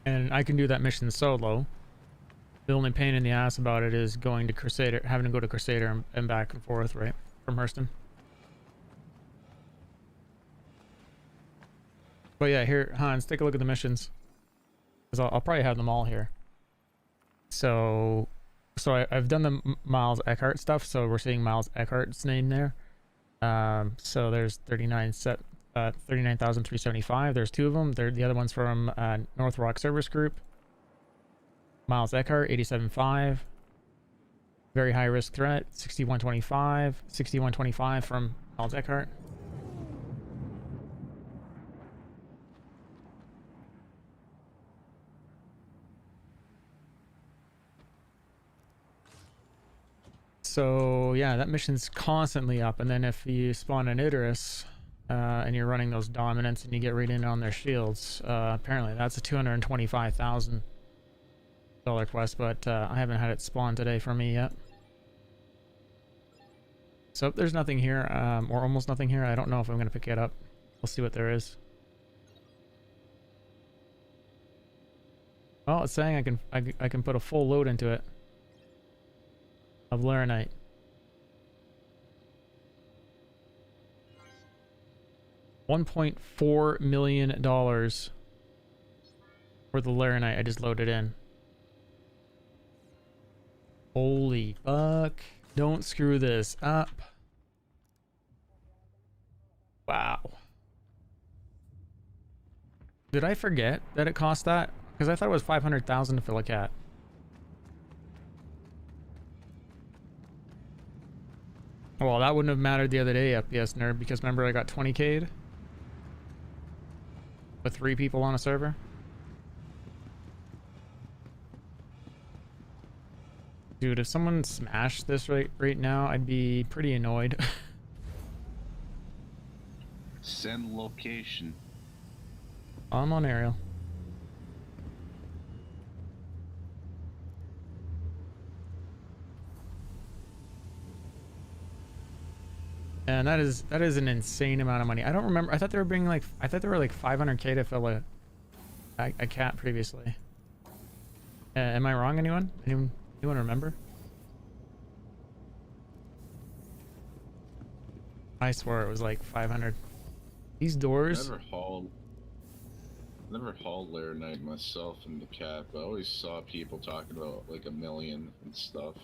And I can do that mission solo. The only pain in the ass about it is going to Crusader, having to go to Crusader and back and forth, right? From Hurston. But yeah, here, Hans, take a look at the missions. Because I'll probably have them all here. So I've done the Miles Eckhart stuff, so we're seeing Miles Eckhart's name there. So there's 39,375. There's 2 of them. The other one's from North Rock Service Group. Miles Eckhart, 87.5. Very high risk threat, 6125. 6125 from Miles Eckhart. So yeah, that mission's constantly up, and then if you spawn an Idris and you're running those dominants and you get right in on their shields, apparently that's a $225,000 quest, but I haven't had it spawn today for me yet. So if there's nothing here, or almost nothing here, I don't know if I'm gonna pick it up. We'll see what there is. Oh, it's saying I can put a full load into it of laranite. $1.4 million worth of laranite I just loaded in. Holy fuck. Don't screw this up. Wow. Did I forget that it cost that? Because I thought it was 500,000 to fill a cat. Well, that wouldn't have mattered the other day, FPS nerd, because remember I got 20k'd? With 3 people on a server? Dude, if someone smashed this right now, I'd be pretty annoyed. Send location. I'm on aerial. And that is an insane amount of money. I don't remember. I thought they were bringing like, I thought they were like 500k to fill a cat previously. Am I wrong? Anyone remember? I swear it was like 500. These doors. Never hauled laranite myself in the cat, but I always saw people talking about like 1 million and stuff.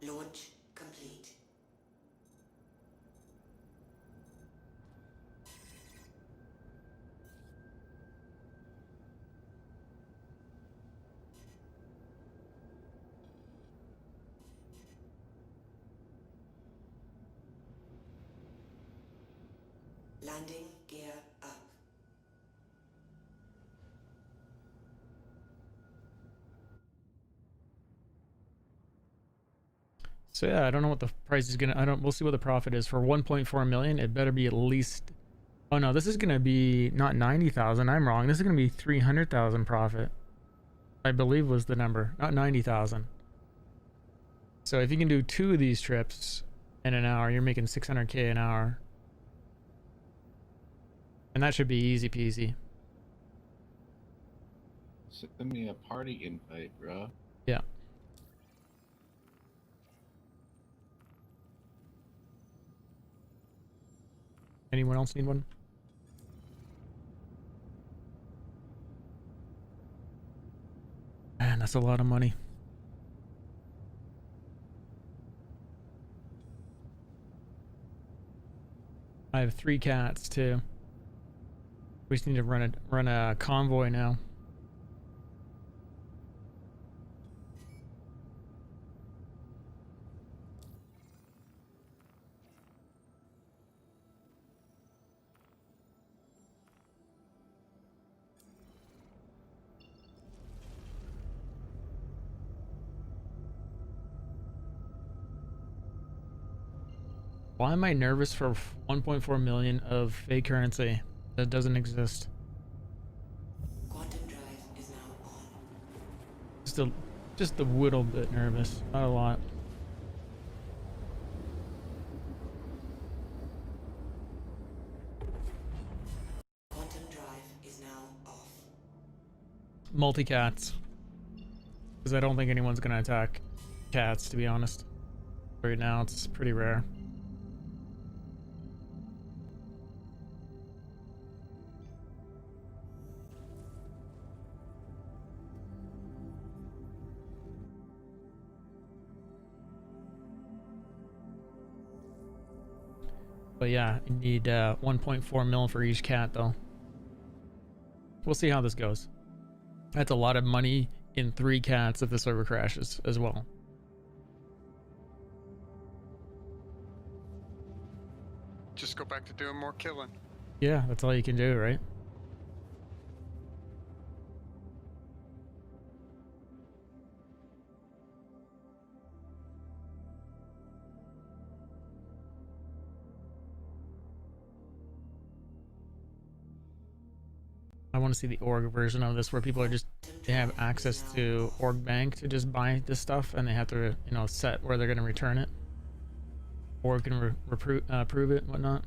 Launch complete. Landing gear up. So yeah, I don't know what the price is gonna. We'll see what the profit is for 1.4 million. It better be at least. Oh no, this is gonna be not 90,000. I'm wrong. This is gonna be 300,000 profit. I believe was the number, not 90,000. So if you can do 2 of these trips in an hour, you're making 600k an hour, and that should be easy peasy. Send me a party invite, bro. Yeah. Anyone else need one? Man, that's a lot of money. I have 3 cats too. We just need to run a convoy now. Why am I nervous for 1.4 million of fake currency that doesn't exist? Quantum drive is now on. Just a little bit nervous, not a lot. Quantum drive is now off. Multi-cats. Because I don't think anyone's gonna attack cats, to be honest. Right now, it's pretty rare. But yeah, you need 1.4 mil for each cat, though. We'll see how this goes. That's a lot of money in 3 cats if the server crashes as well. Just go back to doing more killing. Yeah, that's all you can do, right? I want to see the org version of this where people are just, they have access to org bank to just buy this stuff, and they have to, you know, set where they're going to return it. Or can approve it, whatnot.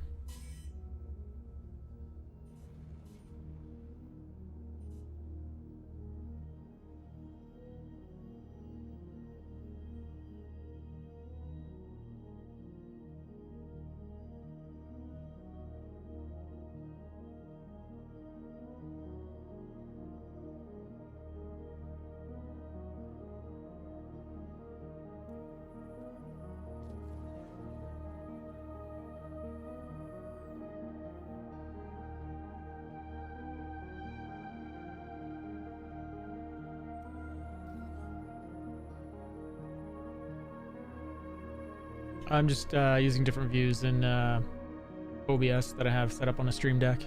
I'm just using different views in OBS that I have set up on a stream deck.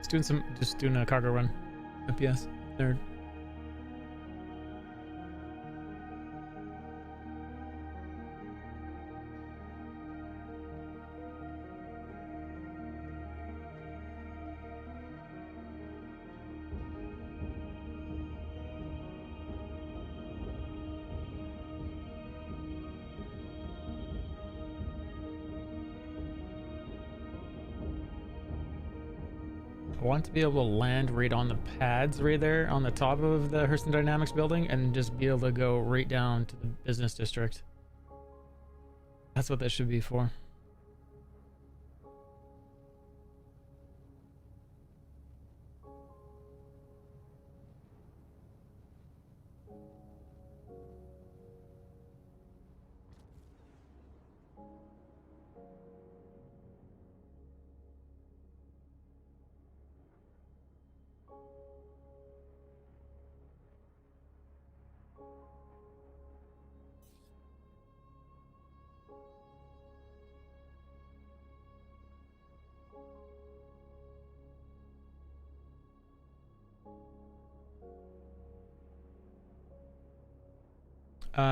Just doing a cargo run. FPS. Nerd. I want to be able to land right on the pads right there on the top of the Hurston Dynamics building and just be able to go right down to the business district. That's what that should be for.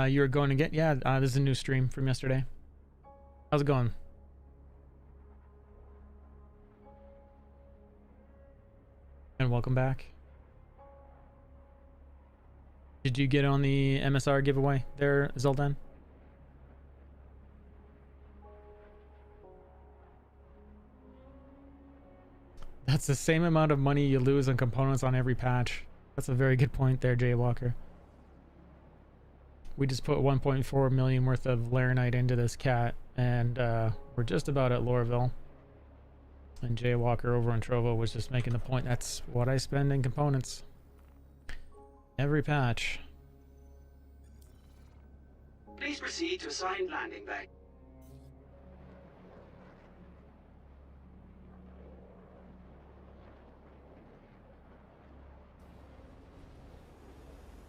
You're going to get, yeah, this is a new stream from yesterday. How's it going? And welcome back. Did you get on the MSR giveaway there, Zoldan? That's the same amount of money you lose on components on every patch. That's a very good point there, Jay Walker. We just put 1.4 million worth of Laranite into this cat, and we're just about at Lorville. And Jay Walker over on Trovo was just making the point, that's what I spend in components. Every patch. Please proceed to assigned landing bay.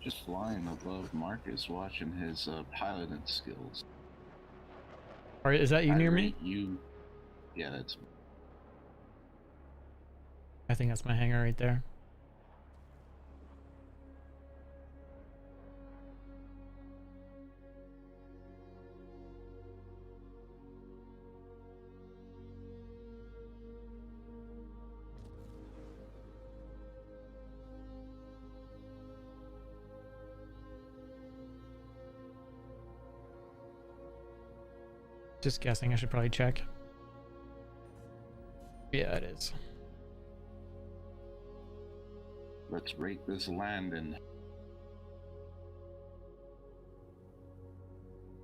Just flying above Marcus, watching his piloting skills. Alright, is that you near me? Yeah, that's me. I think that's my hangar right there. Just guessing, I should probably check. Yeah, it is. Let's rate this landing.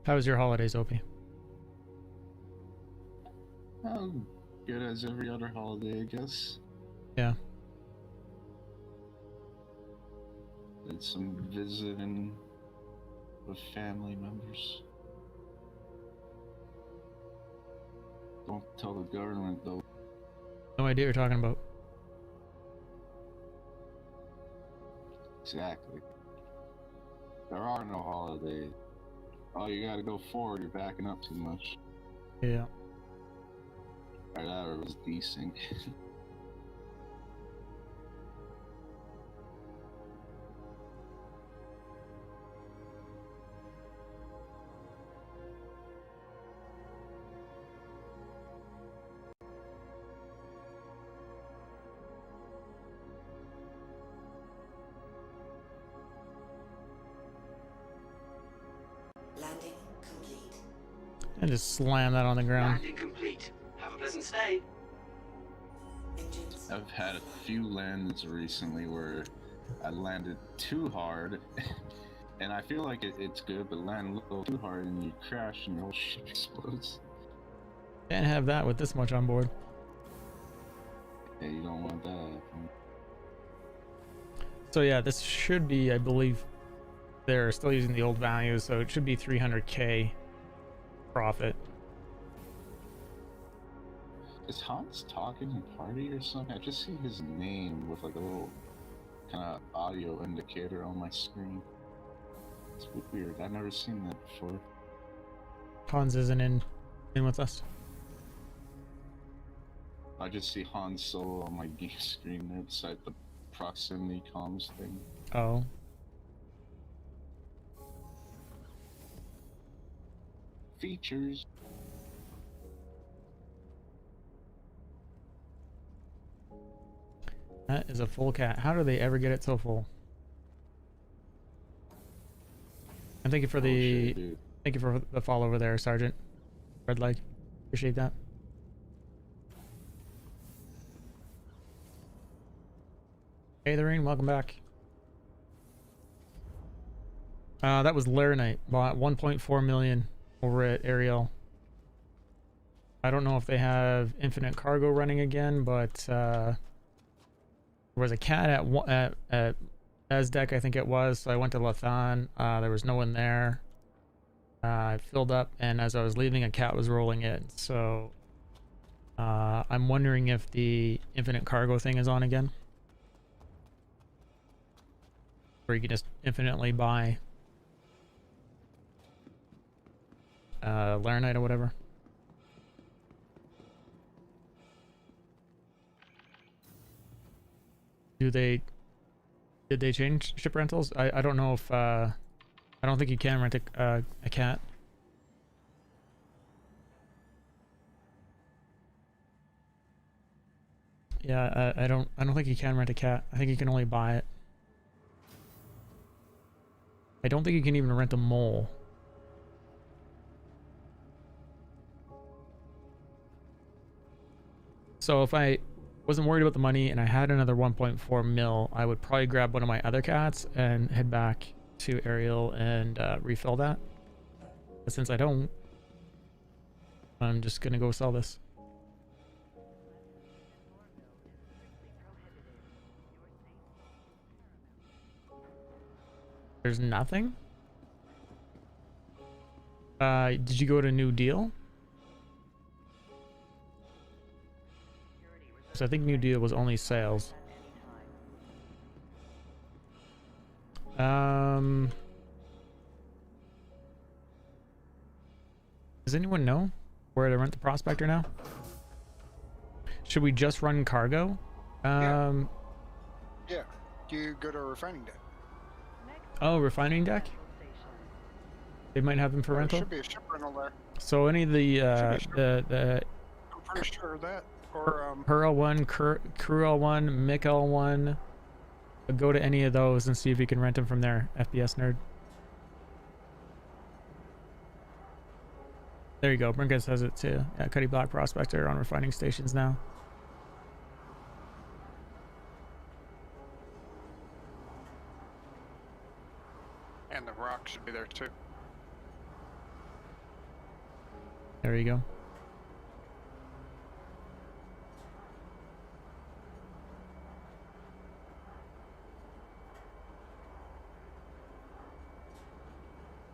How was your holidays, Opie? Oh, good as every other holiday, I guess. Yeah. Did some visiting with family members. Don't tell the government, though. No idea what you're talking about. Exactly. There are no holidays. Oh, you gotta go forward, you're backing up too much. Yeah. Or that was desync. And just slam that on the ground. Landing complete. Have a pleasant stay. I've had a few lands recently where I landed too hard, and I feel like it's good, but land a little too hard and you crash and your whole ship explodes. Can't have that with this much on board. Yeah, you don't want that. So yeah, this should be, I believe, they're still using the old values, so it should be 300k profit. Is Hans talking in party or something? I just see his name with like a little kind of audio indicator on my screen. It's weird. I've never seen that before. Hans isn't in with us. I just see Han Solo on my game screen there beside the proximity comms thing. Oh. Features. That is a full cat. How do they ever get it so full? And thank you for the thank you for the follow over there, Sergeant. Red leg. Appreciate that. Hey Lorraine, welcome back. That was Laranite. Bought 1.4 million over at Ariel. I don't know if they have infinite cargo running again, but there was a cat at Aztec, I think it was. So I went to Lathan. There was no one there. I filled up, and as I was leaving, a cat was rolling in. So I'm wondering if the infinite cargo thing is on again, where you can just infinitely buy Laranite or whatever. Did they change ship rentals? I don't know if I don't think you can rent a cat. Yeah, I don't think you can rent a cat. I think you can only buy it. I don't think you can even rent a mole. So if I wasn't worried about the money and I had another 1.4 mil, I would probably grab one of my other cats and head back to Ariel and refill that. But since I don't, I'm just gonna go sell this. There's nothing? Did you go to New Deal? So I think New Deal was only sales. Does anyone know where to rent the Prospector now? Should we just run cargo? Yeah. You go to a refining deck. Oh, refining deck? They might have them for rental? There should be a ship rental there. So any of the I'm pretty sure of that. Or Her L1, Crew L1, Mick L1. Go to any of those and see if you can rent them from there, FPS nerd. There you go. Brinkus has it too. Yeah, Cuddy Black Prospector on refining stations now. and the rock should be there too. There you go.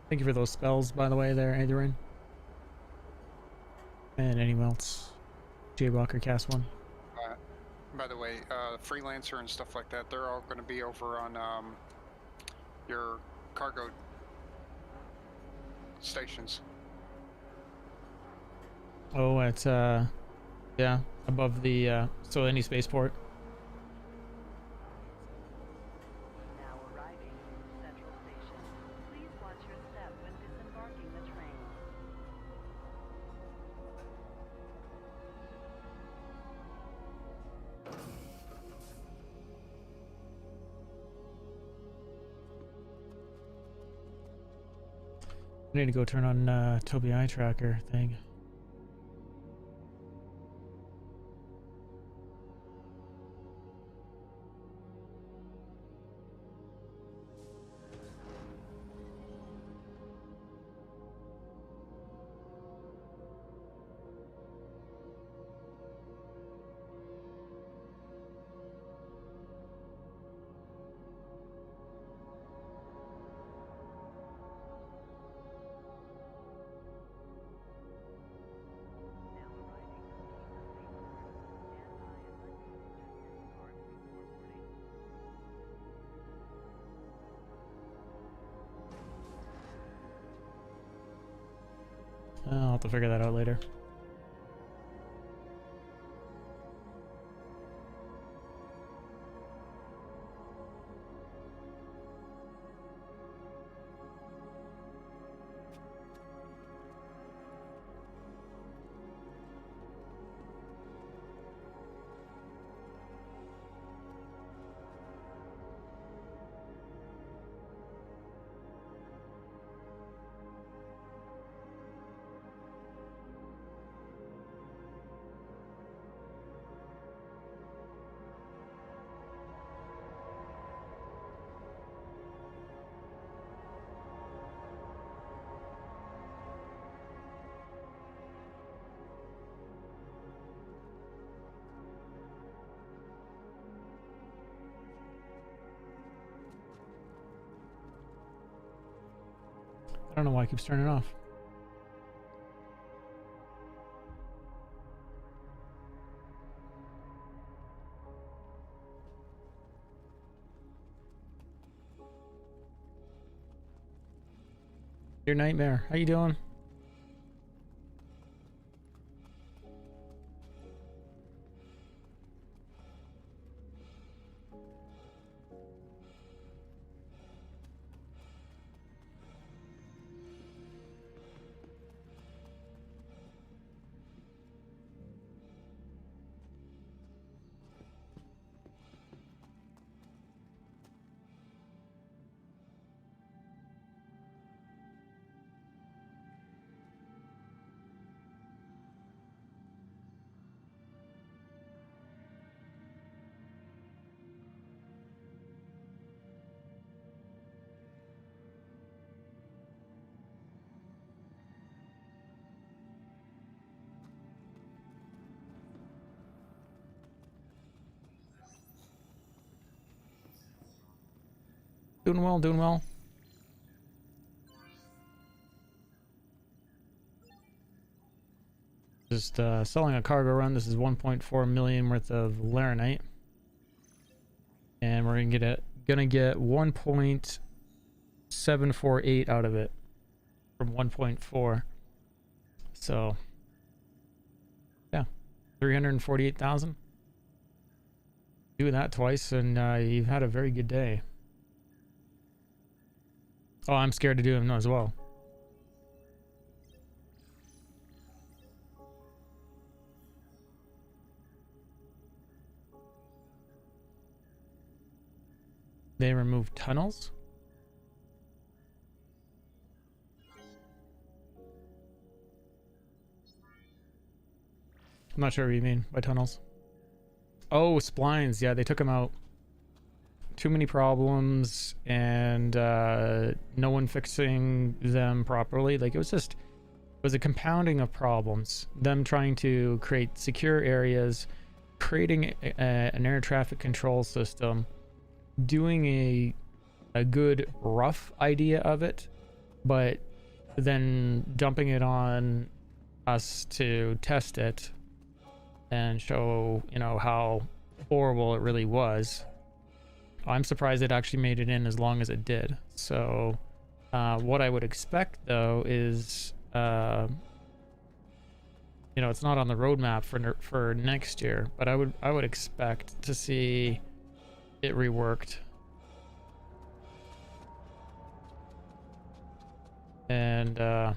Thank you for those spells, by the way, there, Adrian. And anyone else? J Walker cast one. By the way, freelancer and stuff like that, they're all going to be over on your cargo stations. Oh, it's yeah, above the so any spaceport. I need to go turn on Tobii Eye Tracker thing. I'll have to figure that out later. I don't know why it keeps turning off. Your nightmare. How you doing? Doing well, doing well. Just selling a cargo run. This is 1.4 million worth of laranite, and we're gonna get 1.748 out of it from 1.4. So yeah, 348,000. Do that twice, and you've had a very good day. Oh, I'm scared to do them as well. They remove tunnels? I'm not sure what you mean by tunnels. Oh, splines. Yeah, they took them out. Too many problems, and no one fixing them properly. Like, it was a compounding of problems. Them trying to create secure areas, creating an air traffic control system, doing a good rough idea of it, but then dumping it on us to test it and show, you know, how horrible it really was. I'm surprised it actually made it in as long as it did. So what I would expect, though, is you know, it's not on the roadmap for next year, but I would expect to see it reworked, and yeah,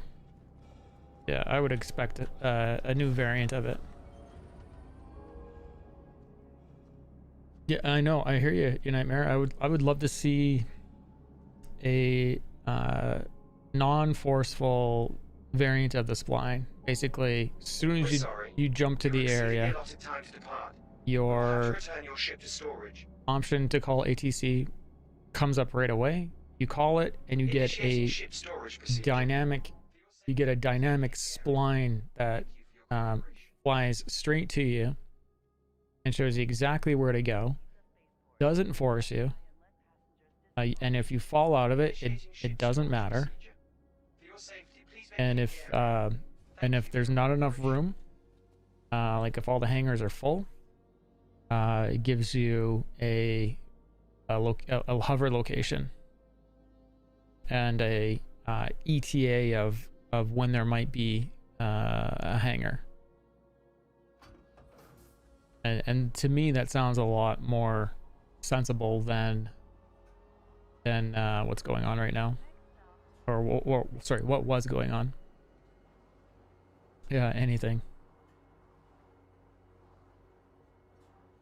I would expect a new variant of it. Yeah, I know. I hear you, Nightmare. I would love to see a non-forceful variant of the spline. Basically, as soon as you jump to the area, your option to call ATC comes up right away. You call it, and you get a dynamic. You get a dynamic spline that flies straight to you and shows you exactly where to go. Doesn't force you, and if you fall out of it, it doesn't matter. And if there's not enough room, like if all the hangars are full, it gives you a hover location and a ETA of when there might be a hangar. And to me, that sounds a lot more sensible than what's going on right now, or sorry, what was going on. Yeah, anything.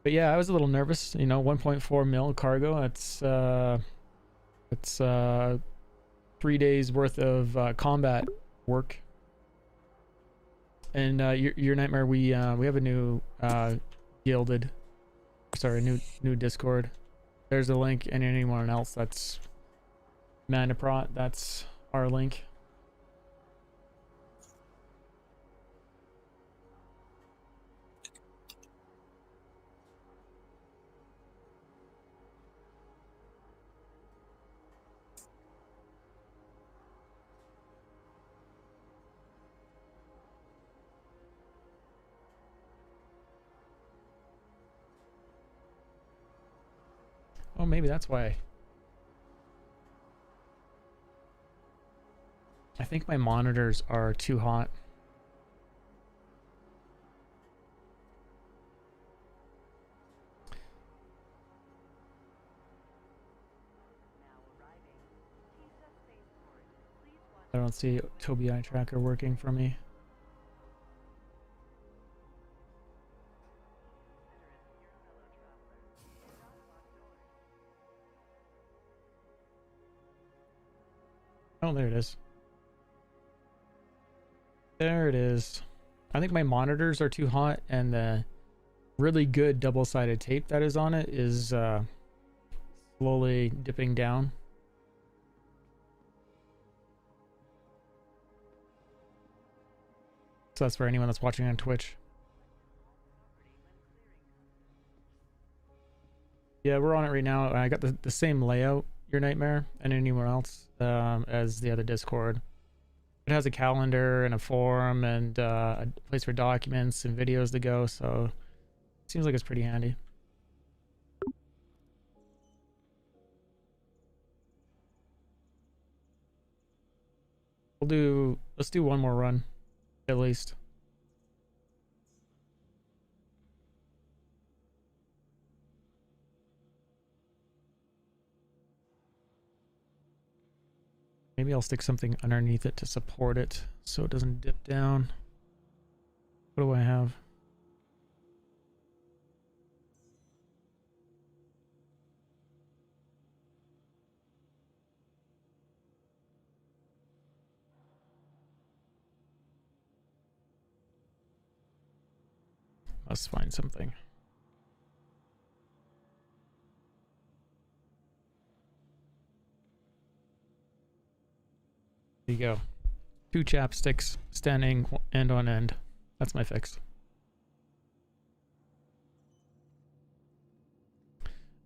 But yeah, I was a little nervous. You know, 1.4 mil cargo. It's 3 days worth of combat work. And your nightmare. We have a new gilded, sorry, new Discord. There's a link, and anyone else that's Mandaprot, that's our link. Oh, maybe that's why. I think my monitors are too hot. I don't see Tobii Eye Tracker working for me. Oh, there it is. There it is. I think my monitors are too hot, and the really good double-sided tape that is on it is slowly dipping down. So that's for anyone that's watching on Twitch. Yeah, we're on it right now. I got the same layout, your nightmare, and anyone else, as the other Discord. It has a calendar and a forum and a place for documents and videos to go, so it seems like it's pretty handy. Let's do one more run, at least. Maybe I'll stick something underneath it to support it so it doesn't dip down. What do I have? Let's find something. There you go. 2 chapsticks standing end on end. That's my fix.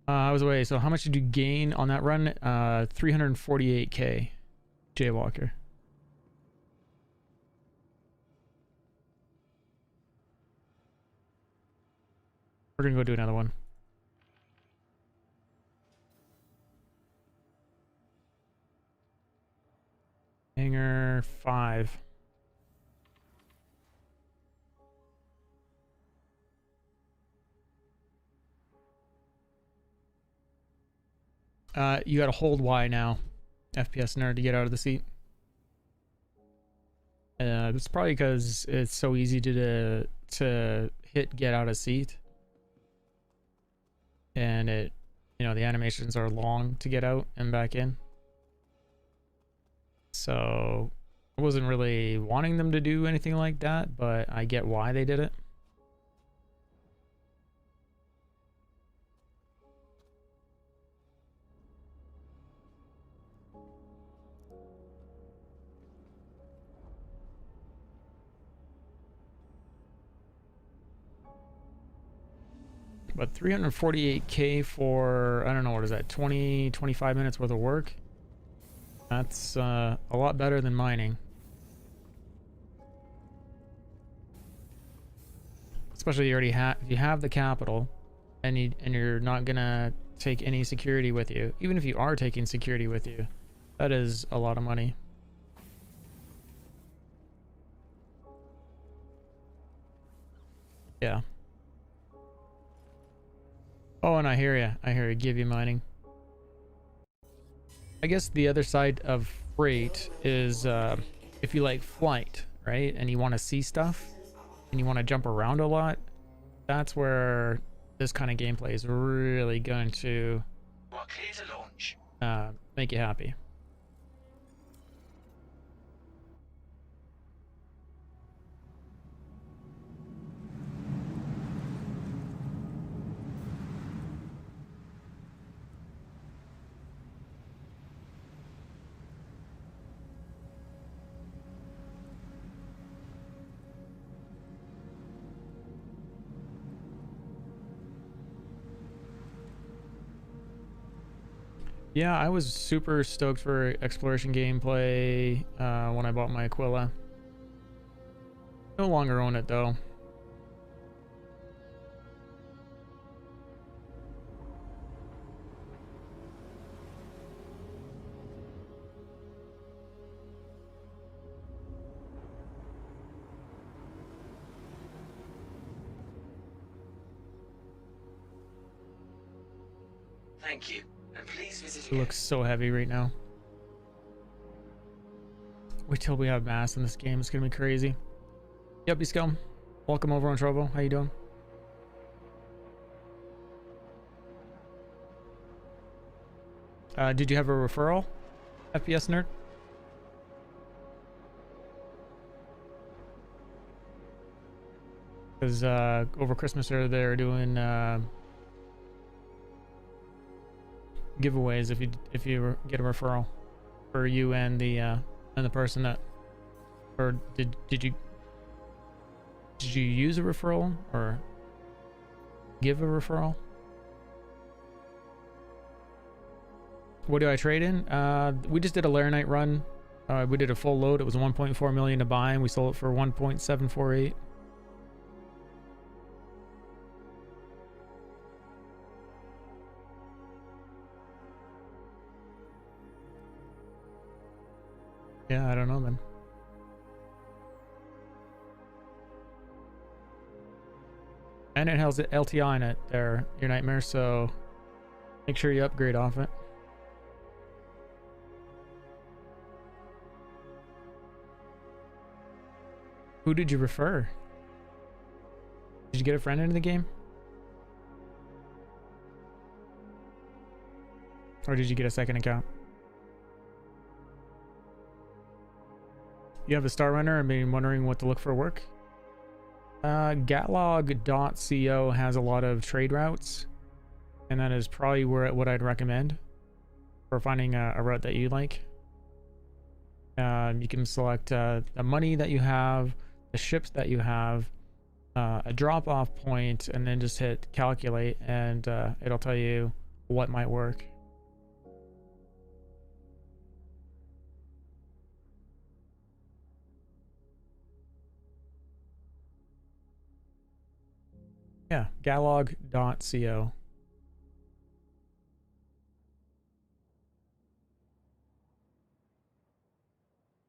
I was away. So how much did you gain on that run? 348k. Jaywalker. We're gonna go do another one. Hangar 5. You gotta hold Y now, FPS nerd, to get out of the seat. It's probably because it's so easy to hit get out of seat, and it, you know, the animations are long to get out and back in. So I wasn't really wanting them to do anything like that, but I get why they did it. But 348k for, I don't know, what is that, 25 minutes worth of work? That's a lot better than mining. Especially you already have, if you have the capital and you're not gonna take any security with you. Even if you are taking security with you, that is a lot of money. Yeah. Oh, and I hear you. I hear you. Give you mining. I guess the other side of freight is if you like flight, right? And you want to see stuff and you want to jump around a lot, that's where this kind of gameplay is really going to make you happy. Yeah, I was super stoked for exploration gameplay when I bought my Aquila. No longer own it though. Thank you, and please visit It again. looks so heavy right now. Wait till we have mass in this game. It's gonna be crazy. Yep, Scum. Welcome over on Trovo. How you doing? Did you have a referral, FPS nerd? Because over Christmas they're doing giveaways if you get a referral for you and the person that, or did you use a referral or give a referral? What do I trade in? We just did a Laranite run. We did a full load. It was 1.4 million to buy, and we sold it for 1.748. Yeah, I don't know, man. And it has LTI in it there, your nightmare, so make sure you upgrade off it. Who did you refer? Did you get a friend into the game? Or did you get a second account? You have a Star Runner and been wondering what to look for work? Gatlog.co has a lot of trade routes, and that is probably what I'd recommend for finding a route that you like. You can select the money that you have, the ships that you have, a drop-off point, and then just hit calculate, and it'll tell you what might work. Yeah, gatlog.co.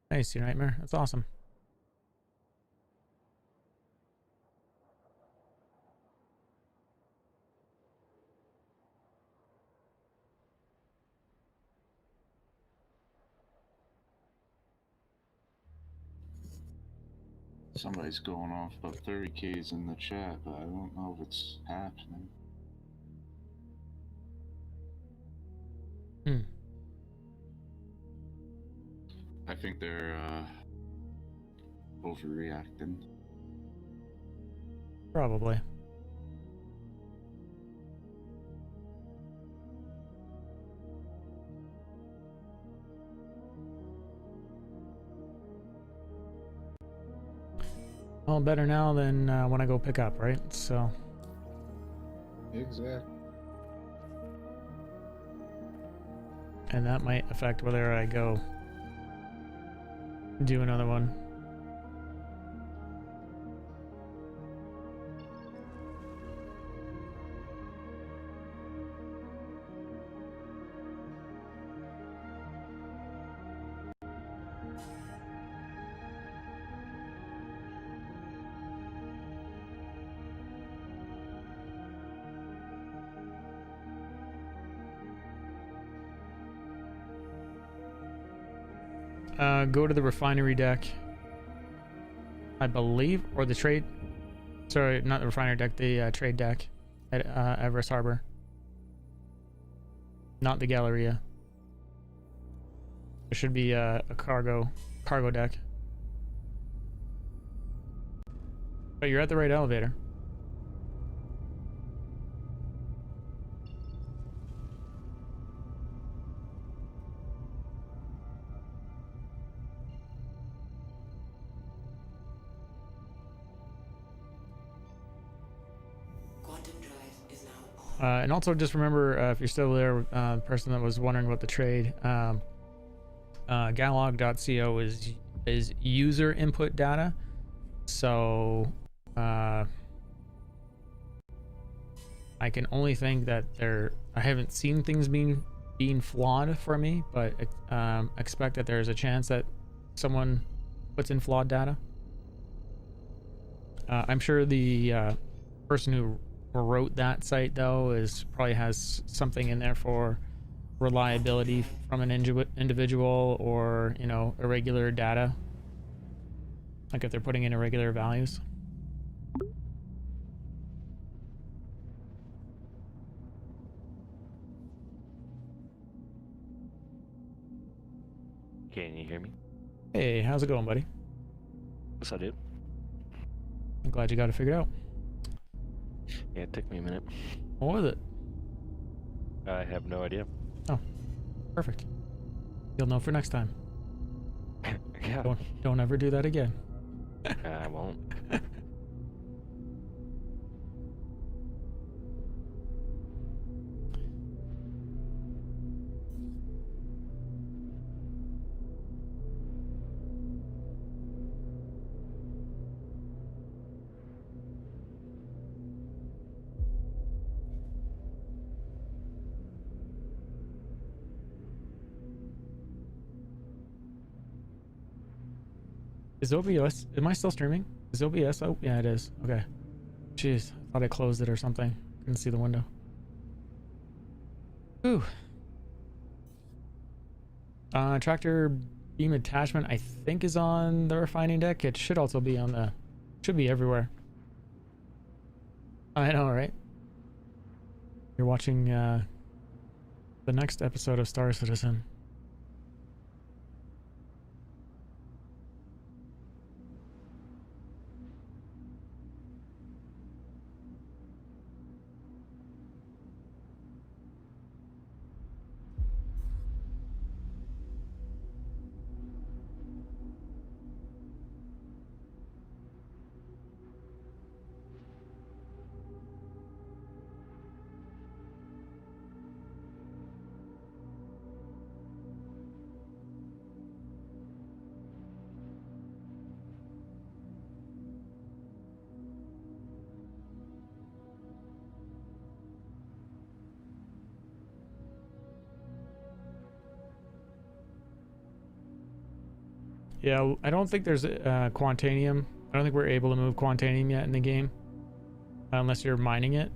Nice, your nightmare. That's awesome. Somebody's going off about 30Ks in the chat, but I don't know if it's happening. I think they're overreacting. Probably. Well, better now than when I go pick up, right? So. Exactly. And that might affect whether I go do another one. Go to the refinery deck, I believe, or the trade. Sorry, not the refinery deck, the trade deck at Everest Harbor. Not the Galleria. There should be a cargo deck. But you're at the right elevator. And also just remember, if you're still there, the person that was wondering about the trade, galog.co is user input data. So I can only think that I haven't seen things being flawed for me, but expect that there's a chance that someone puts in flawed data. I'm sure the person who wrote that site though probably has something in there for reliability from an individual, or irregular data, like if they're putting in irregular values. Can you hear me? Hey, how's it going, buddy? Yes, I do. I'm glad you got it figured out. Yeah, it took me a minute. What was it? I have no idea. Oh, perfect. You'll know for next time. Yeah. Don't ever do that again. I won't. Is OBS, am I still streaming? Is OBS, oh yeah it is, okay. Jeez, I thought I closed it or something. Couldn't see the window. Ooh. Tractor beam attachment I think is on the refining deck. It should also be on should be everywhere. I know, right? You're watching the next episode of Star Citizen. Yeah, I don't think there's Quantanium. I don't think we're able to move Quantanium yet in the game, unless you're mining it.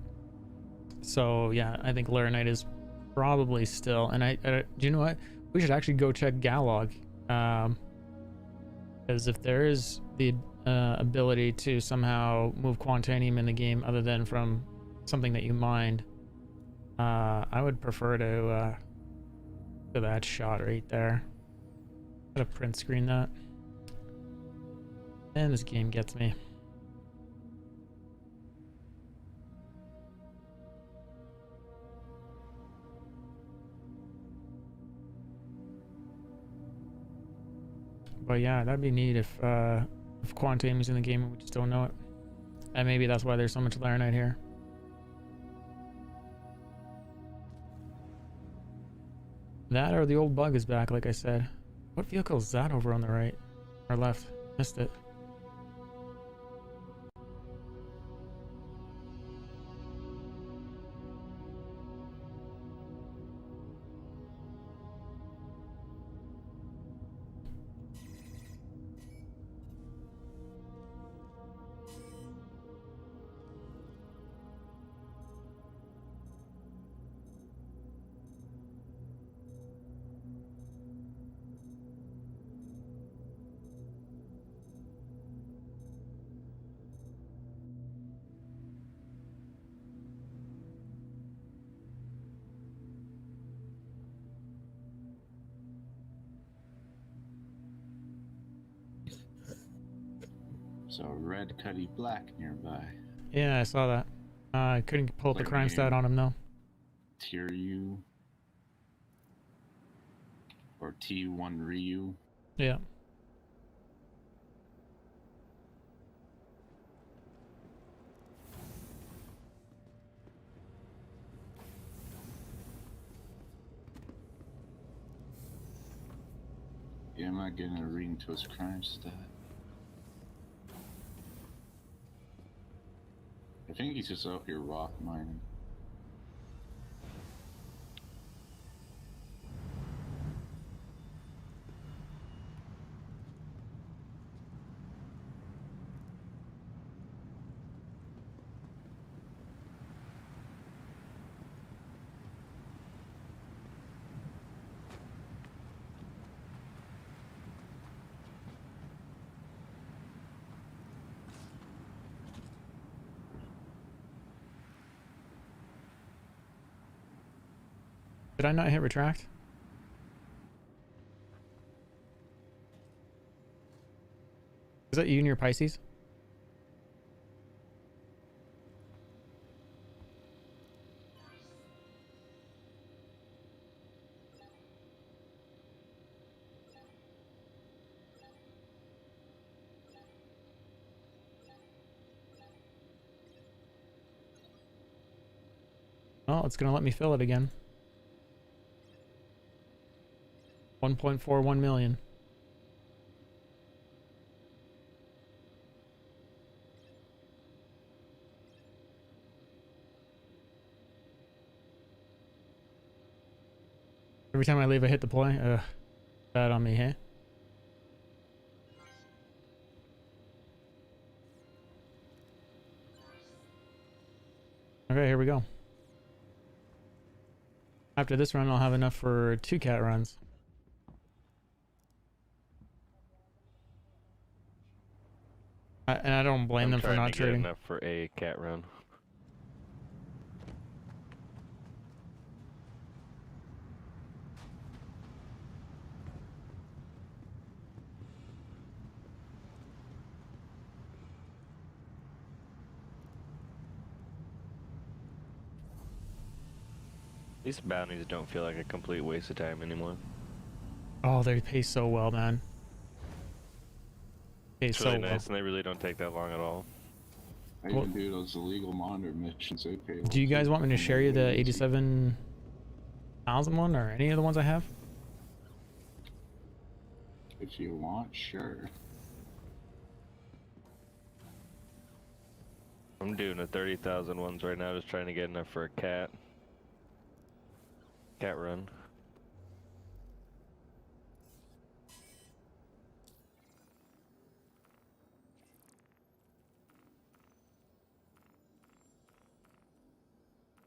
So yeah, I think Laranite is probably still. And do you know what? We should actually go check Galog, because if there is the ability to somehow move Quantanium in the game other than from something that you mined, I would prefer to that shot right there. Gotta print screen that. And this game gets me. But yeah, that'd be neat if Quantum is in the game and we just don't know it. And maybe that's why there's so much Laranite here. That or the old bug is back, like I said. What vehicle is that over on the right? Or left? Missed it. So red Cuddy Black nearby. Yeah, I saw that. I couldn't pull up the Like crime stat me. on him though. Tier U or T1 Ryu. Yeah. Yeah, I'm not getting a reading to his crime stat. I think he's just out here rock mining. Did I not hit retract? Is that you and your Pisces? Oh, it's gonna let me fill it again. 1.41 million. Every time I leave, I hit deploy. Ugh, bad on me, hey? Okay, here we go. After this run, I'll have enough for 2 cat runs. And I don't blame them for not Get trading. enough for a cat run. These bounties don't feel like a complete waste of time anymore. Oh, they pay so well, man. Pay It's so really well. nice, and they really don't take that long at all. I even do those illegal monitor missions. They pay. Do you guys want me to share you the 87,000 one or any of the ones I have? If you want, sure. I'm doing the 30,000 ones right now, just trying to get enough for a cat run.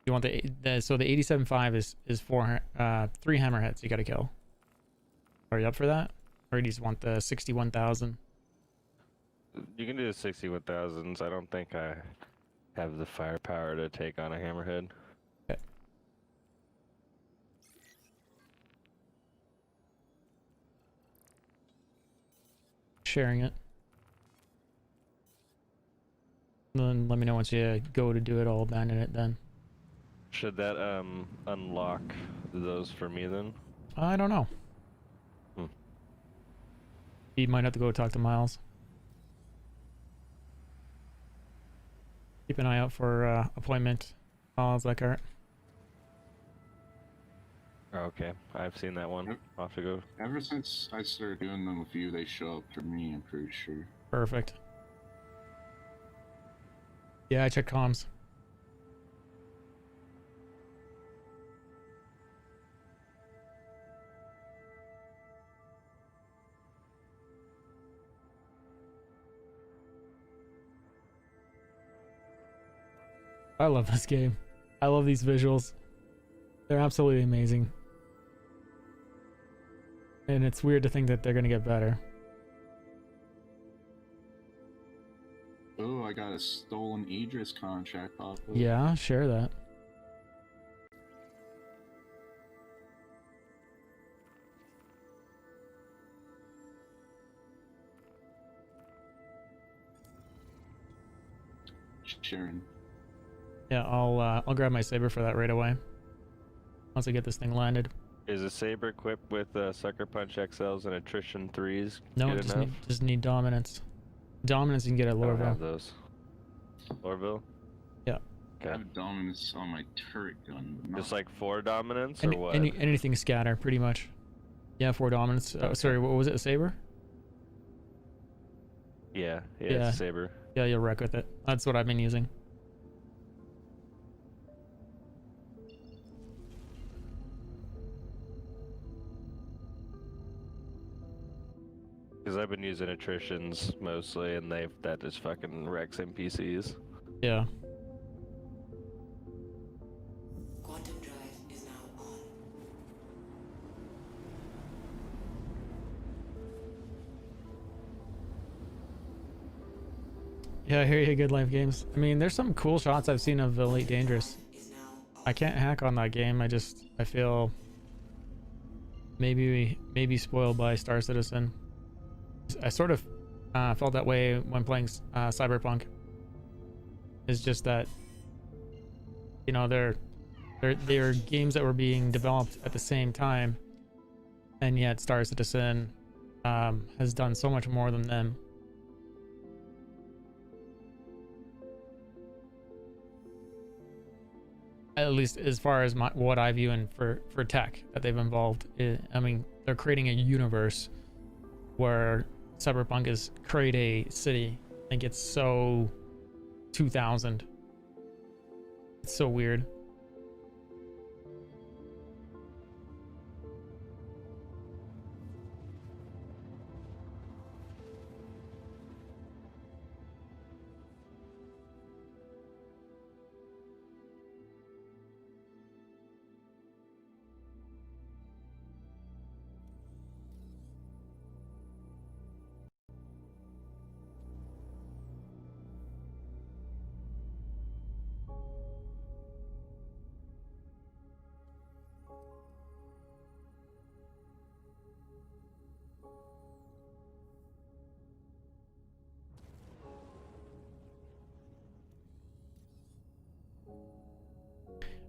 You want so the 87.5 is 3 hammerheads you gotta kill. Are you up for that? Or do you just want the 61,000? You can do the 61,000s. I don't think I have the firepower to take on a hammerhead. Okay. sharing it. And then let me know once you go to do it. I'll abandon it then. Should that unlock those for me then? I don't know. You might have to go talk to Miles. Keep an eye out for appointment. Miles Eckhart. Okay, I've seen that one. I'll have to go. Ever since I started doing them with you, they show up for me, I'm pretty sure. Perfect. Yeah, I checked comms. I love this game. I love these visuals. They're absolutely amazing. And it's weird to think that they're gonna get better. Oh, I got a stolen Idris contract pop up. Yeah, share that. Sharon. Yeah, I'll grab my saber for that right away. Once I get this thing landed. Is a saber equipped with Sucker Punch XLs and Attrition 3s? No, good just need dominance. Dominance you can get at I don't Lorville. have those. Lorville? Yeah. I have dominance on my turret gun. But Just like 4 dominance Any, or what? anything scatter, pretty much. Yeah, 4 dominance. Sorry, what was it? A saber? Yeah, it's a saber. Yeah, you'll wreck with it. That's what I've been using. Because I've been using attritions mostly, and that just fucking wrecks NPCs. Yeah. Quantum drive is now on. Yeah, I hear you. Good life games. I mean, there's some cool shots I've seen of Elite Dangerous. I can't hack on that game. I feel maybe spoiled by Star Citizen. I sort of felt that way when playing Cyberpunk. It's just that, you know, they're games that were being developed at the same time, and yet Star Citizen has done so much more than them. At least as far as what I view in for tech that they've involved. I mean, they're creating a universe where Cyberpunk is create a city. I think it's so 2000. It's so weird.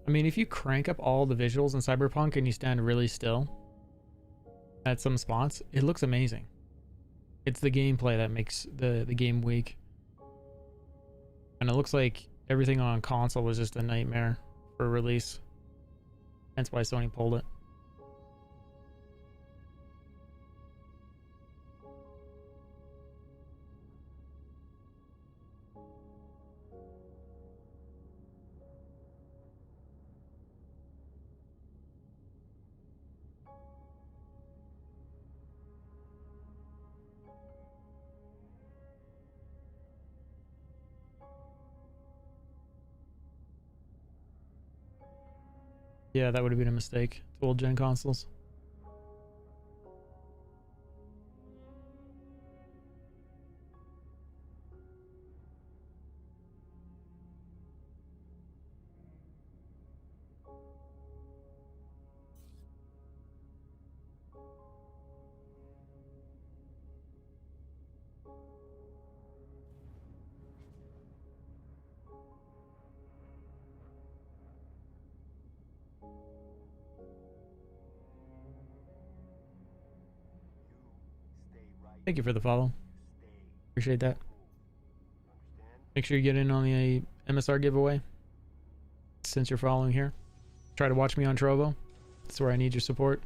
I mean, if you crank up all the visuals in Cyberpunk and you stand really still at some spots, it looks amazing. It's the gameplay that makes the game weak. And it looks like everything on console was just a nightmare for release. That's why Sony pulled it. Yeah, that would have been a mistake to old gen consoles. Thank you for the follow. Appreciate that. Make sure you get in on the MSR giveaway since you're following here. Try to watch me on Trovo. That's where I need your support.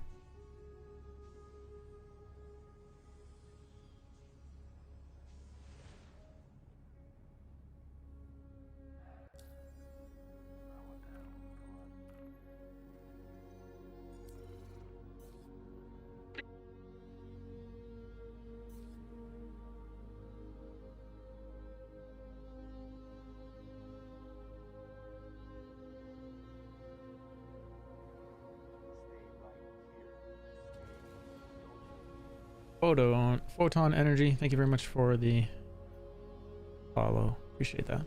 Photon energy. Thank you very much for the follow. Appreciate that.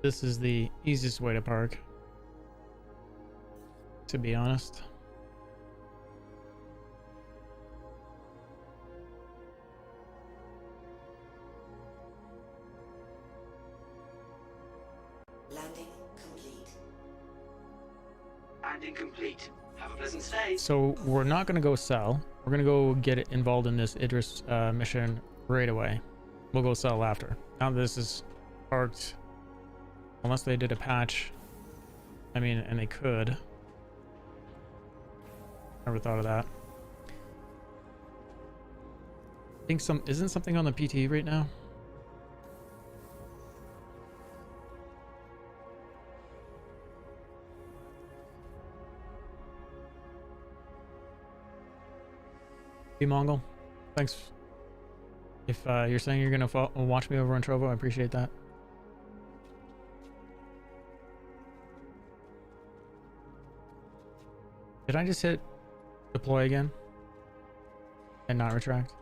This is the easiest way to park, to be honest. Landing complete. Landing complete. Have a pleasant stay. So we're not going to go sell. We're going to go get involved in this Idris mission right away. We'll go sell after. Now this is parked. Unless they did a patch. I mean, and they could. Never thought of that. I think isn't something on the PT right now? Hey Mongol, thanks. If you're saying you're gonna watch me over on Trovo, I appreciate that. Did I just hit deploy again and not retract?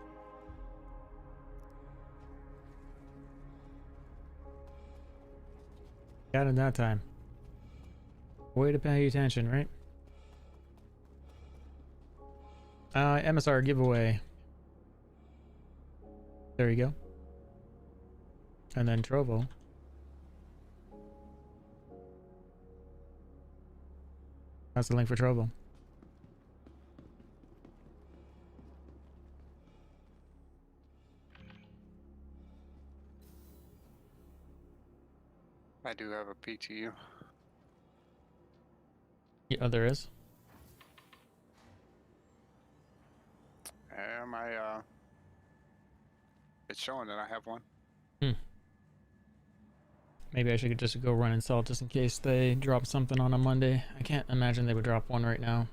Got it that time. Way to pay attention, right? MSR giveaway. There you go. And then Trovo. That's the link for Trovo. I do have a PTU. Yeah, there is. It's showing that I have one. Maybe I should just go run and sell just in case they drop something on a Monday. I can't imagine they would drop one right now.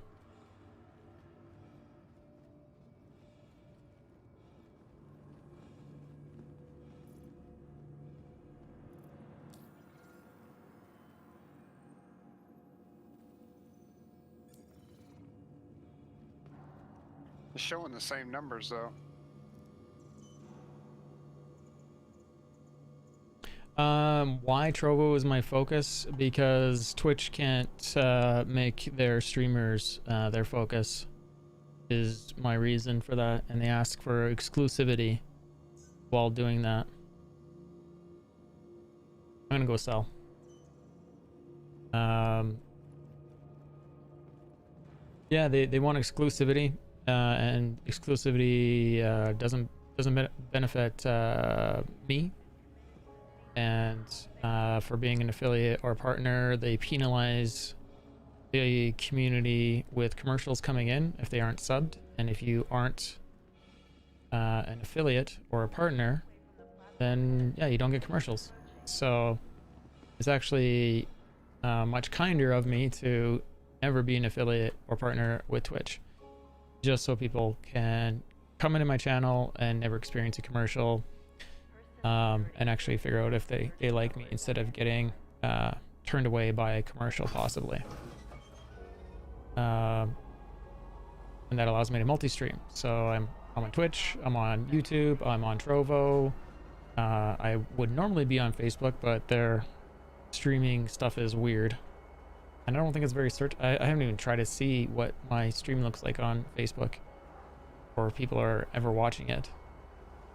It's showing the same numbers though. Why Trovo is my focus? Because Twitch can't make their streamers their focus is my reason for that, and they ask for exclusivity while doing that. I'm gonna go sell. Yeah, they want exclusivity, and exclusivity doesn't benefit me. And for being an affiliate or partner, they penalize the community with commercials coming in if they aren't subbed, and if you aren't an affiliate or a partner, then yeah, you don't get commercials. So it's actually much kinder of me to never be an affiliate or partner with Twitch, just so people can come into my channel and never experience a commercial. and actually figure out if they like me instead of getting turned away by a commercial possibly. And that allows me to multi-stream. So I'm on Twitch, I'm on YouTube, I'm on Trovo. I would normally be on Facebook, but their streaming stuff is weird. And I don't think it's very I haven't even tried to see what my stream looks like on Facebook, or if people are ever watching it.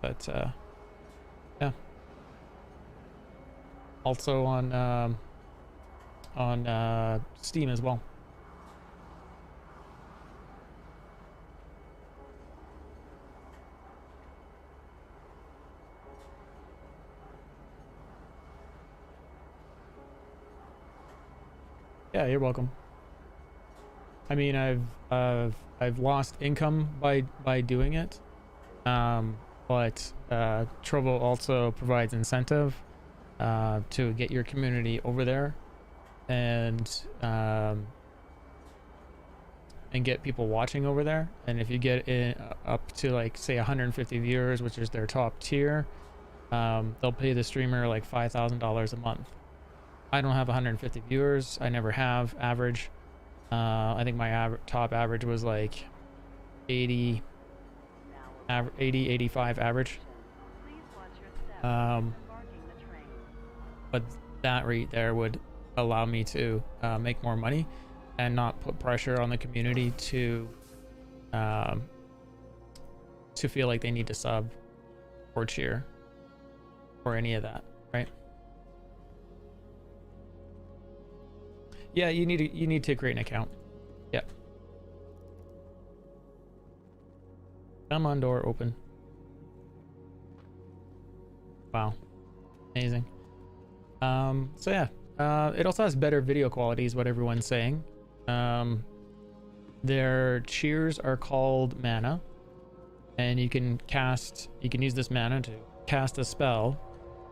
But yeah. Also on Steam as well. Yeah, you're welcome. I mean, I've lost income by doing it, but Trovo also provides incentive to get your community over there, and get people watching over there. And if you get it up to like say 150 viewers, which is their top tier, they'll pay the streamer like $5,000 a month. I don't have 150 viewers. I never have average. I think my top average was like 80, 85 average. But that rate there would allow me to make more money and not put pressure on the community to feel like they need to sub or cheer or any of that, right? Yeah, you need to create an account. Yep. Come on, door open. Wow, amazing. So yeah, it also has better video quality, is what everyone's saying. Their cheers are called mana, and you can use this mana to cast a spell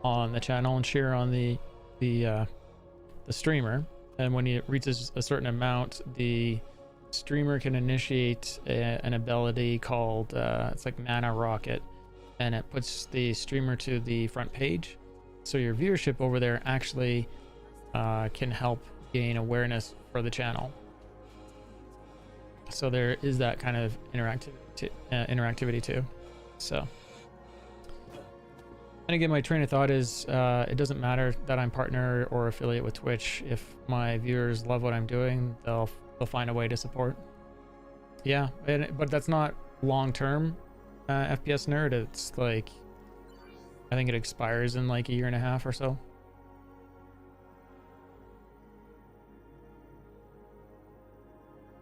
on the channel and cheer on the streamer. And when it reaches a certain amount, the streamer can initiate an ability called, it's like Mana Rocket, and it puts the streamer to the front page. So your viewership over there actually can help gain awareness for the channel. So there is that kind of interactivity too. So. And again, my train of thought is it doesn't matter that I'm partner or affiliate with Twitch. If my viewers love what I'm doing, they'll find a way to support. Yeah, but that's not long-term FPS nerd. It's like, I think it expires in like a year and a half or so.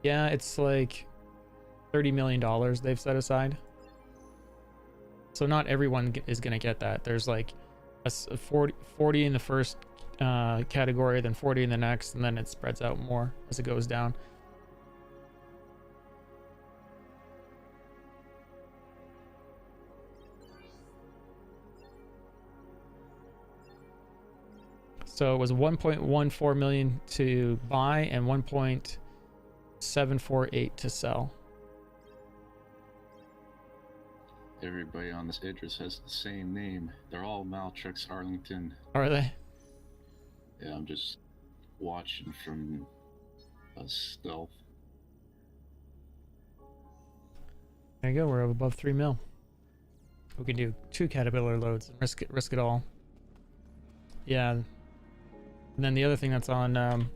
Yeah, it's like $30 million they've set aside. So not everyone is going to get that. There's like a 40 in the first category, then 40 in the next, and then it spreads out more as it goes down. So it was 1.14 million to buy and 1.748 to sell. Everybody on this address has the same name. They're all Maltrex Arlington. Are they? Yeah, I'm just watching from stealth. There you go. We're above 3 mil. We can do 2 caterpillar loads and risk it all. Yeah. And then the other thing that's on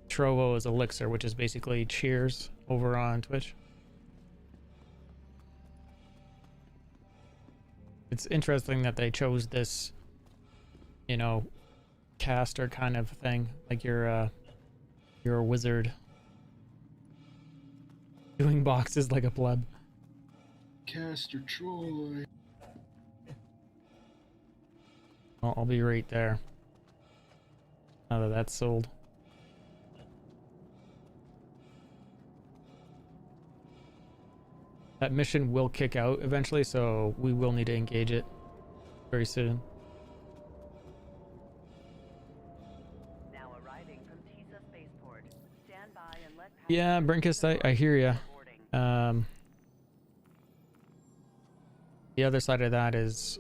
Trovo is Elixir, which is basically cheers over on Twitch. It's interesting that they chose this, you know, caster kind of thing. Like you're a wizard doing boxes like a pleb. Caster Troy. Well, I'll be right there. Now that that's sold. That mission will kick out eventually, so we will need to engage it very soon. Now arriving from Tisa Spaceport. Stand by and let Yeah, Brinkus, I hear ya. The other side of that is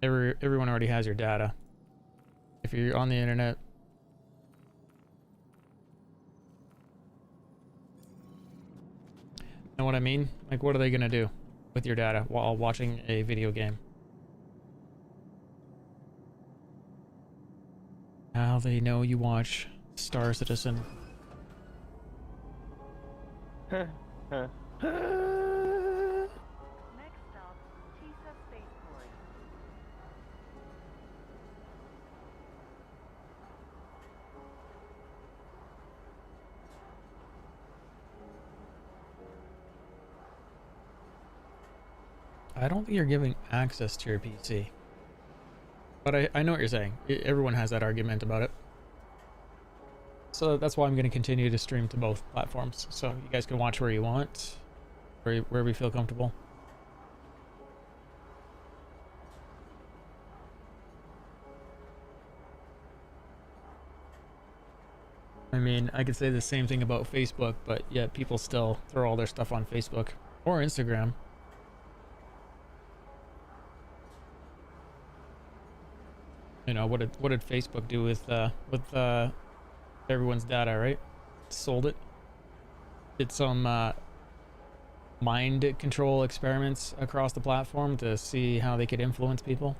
Everyone already has your data. If you're on the internet. Know what I mean? Like, what are they gonna do with your data while watching a video game? How they know you watch Star Citizen. Next stop, Tisa Spaceport. I don't think you're giving access to your PC. But I know what you're saying. Everyone has that argument about it. So that's why I'm going to continue to stream to both platforms. So you guys can watch where you want, wherever you feel comfortable. I mean, I could say the same thing about Facebook, but yet people still throw all their stuff on Facebook or Instagram. You know, what did Facebook do with everyone's data, right? Sold it. Did some mind control experiments across the platform to see how they could influence people.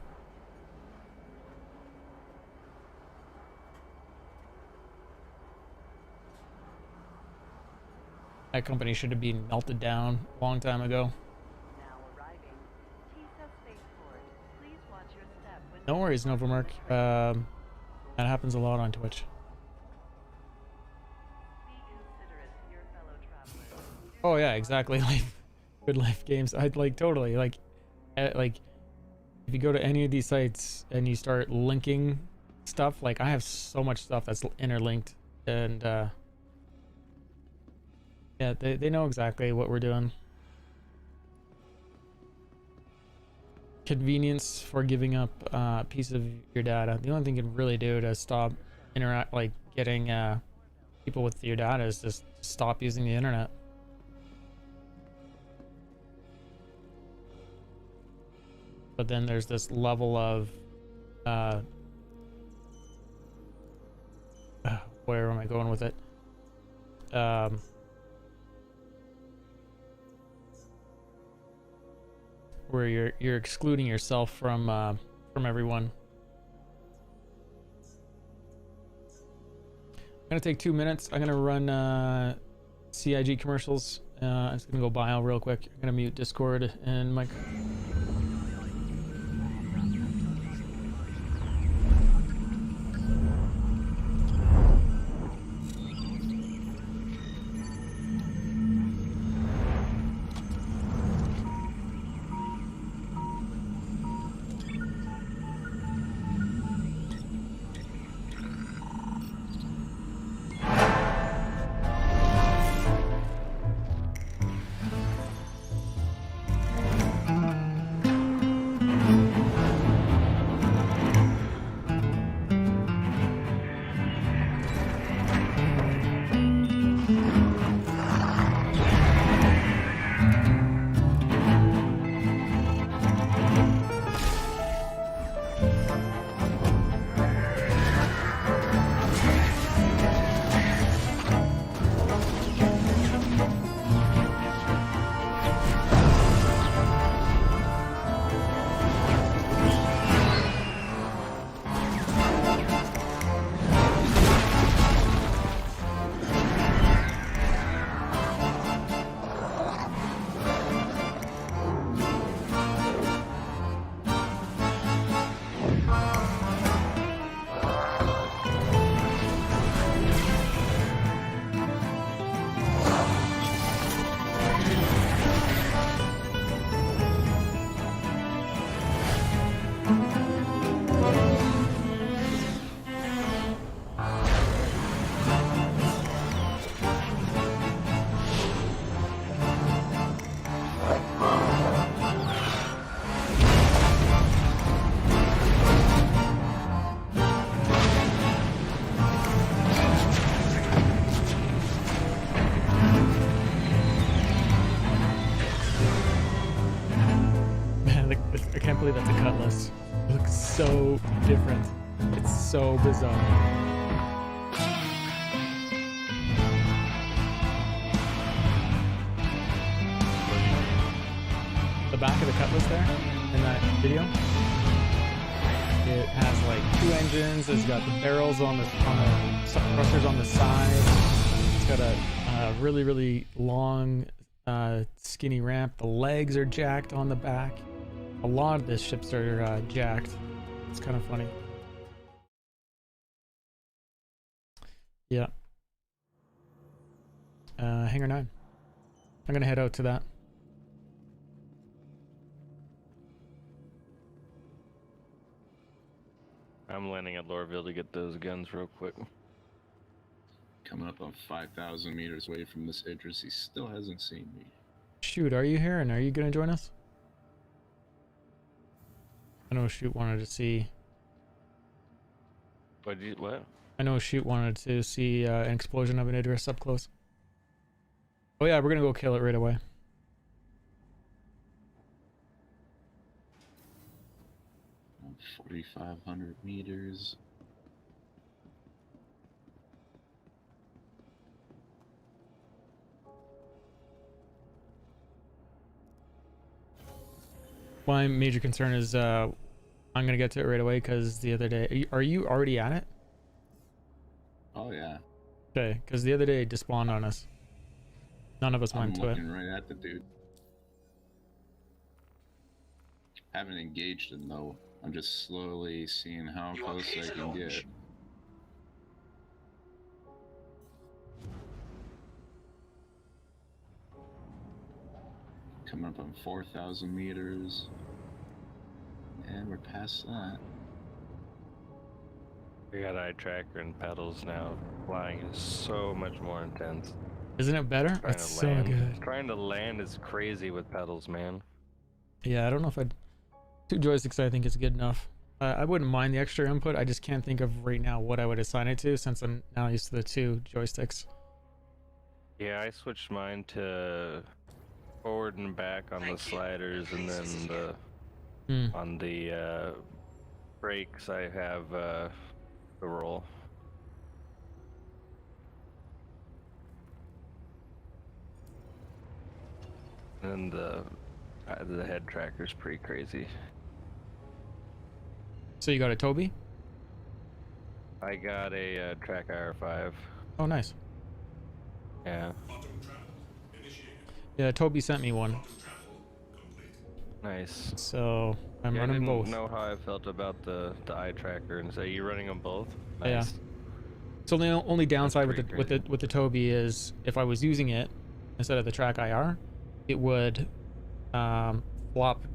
That company should have been melted down a long time ago. No worries, Novamerc. That happens a lot on Twitch. Oh yeah, exactly. Good life games. I'd like totally like if you go to any of these sites and you start linking stuff, like I have so much stuff that's interlinked, and yeah, they know exactly what we're doing. Convenience for giving up a piece of your data. The only thing you can really do to stop getting people with your data is just stop using the internet. But then there's this level of where am I going with it? Where you're excluding yourself from everyone. I'm gonna take 2 minutes. I'm gonna run CIG commercials. I'm just gonna go bio real quick. I'm gonna mute Discord and mic. so different. It's so bizarre. The back of the Cutlass there in that video, it has like 2 engines. It's got the barrels on the thrusters on the side. It's got a really long skinny ramp. The legs are jacked on the back. A lot of the ships are jacked. It's kind of funny. Yeah. Hangar 9. I'm gonna head out to that. I'm landing at Lorville to get those guns real quick. Coming up on 5,000 meters away from this Idris, he still hasn't seen me. Shoot, are you here and are you gonna join us? I know Shoot wanted to see. What? I know Shoot wanted to see an explosion of an Idris up close. Oh yeah, we're gonna go kill it right away. On 4,500 meters. My major concern is I'm gonna get to it right away because the other day, are you already at it? Oh yeah. Okay, because the other day it despawned on us. None of us went to it. I'm looking right at the dude. Haven't engaged him though. I'm just slowly seeing how close I can get. Coming up on 4,000 meters. And we're past that. We got eye tracker and pedals now. Flying is so much more intense. Isn't it better? It's so good. Trying to land is crazy with pedals, man. Yeah, I don't know if I'd... 2 joysticks I think is good enough. I wouldn't mind the extra input. I just can't think of right now what I would assign it to since I'm now used to the 2 joysticks. Yeah, I switched mine to forward and back on the sliders, and then on the brakes I have the roll. And the head tracker's pretty crazy. So you got a Toby? I got a Track IR5. Oh, nice. Yeah. Yeah, Toby sent me one. Nice. So I'm running both. I didn't know how I felt about the eye tracker, and so you're running them both. Nice. Yeah. So the only downside with the Toby is if I was using it instead of the Track IR, it would flop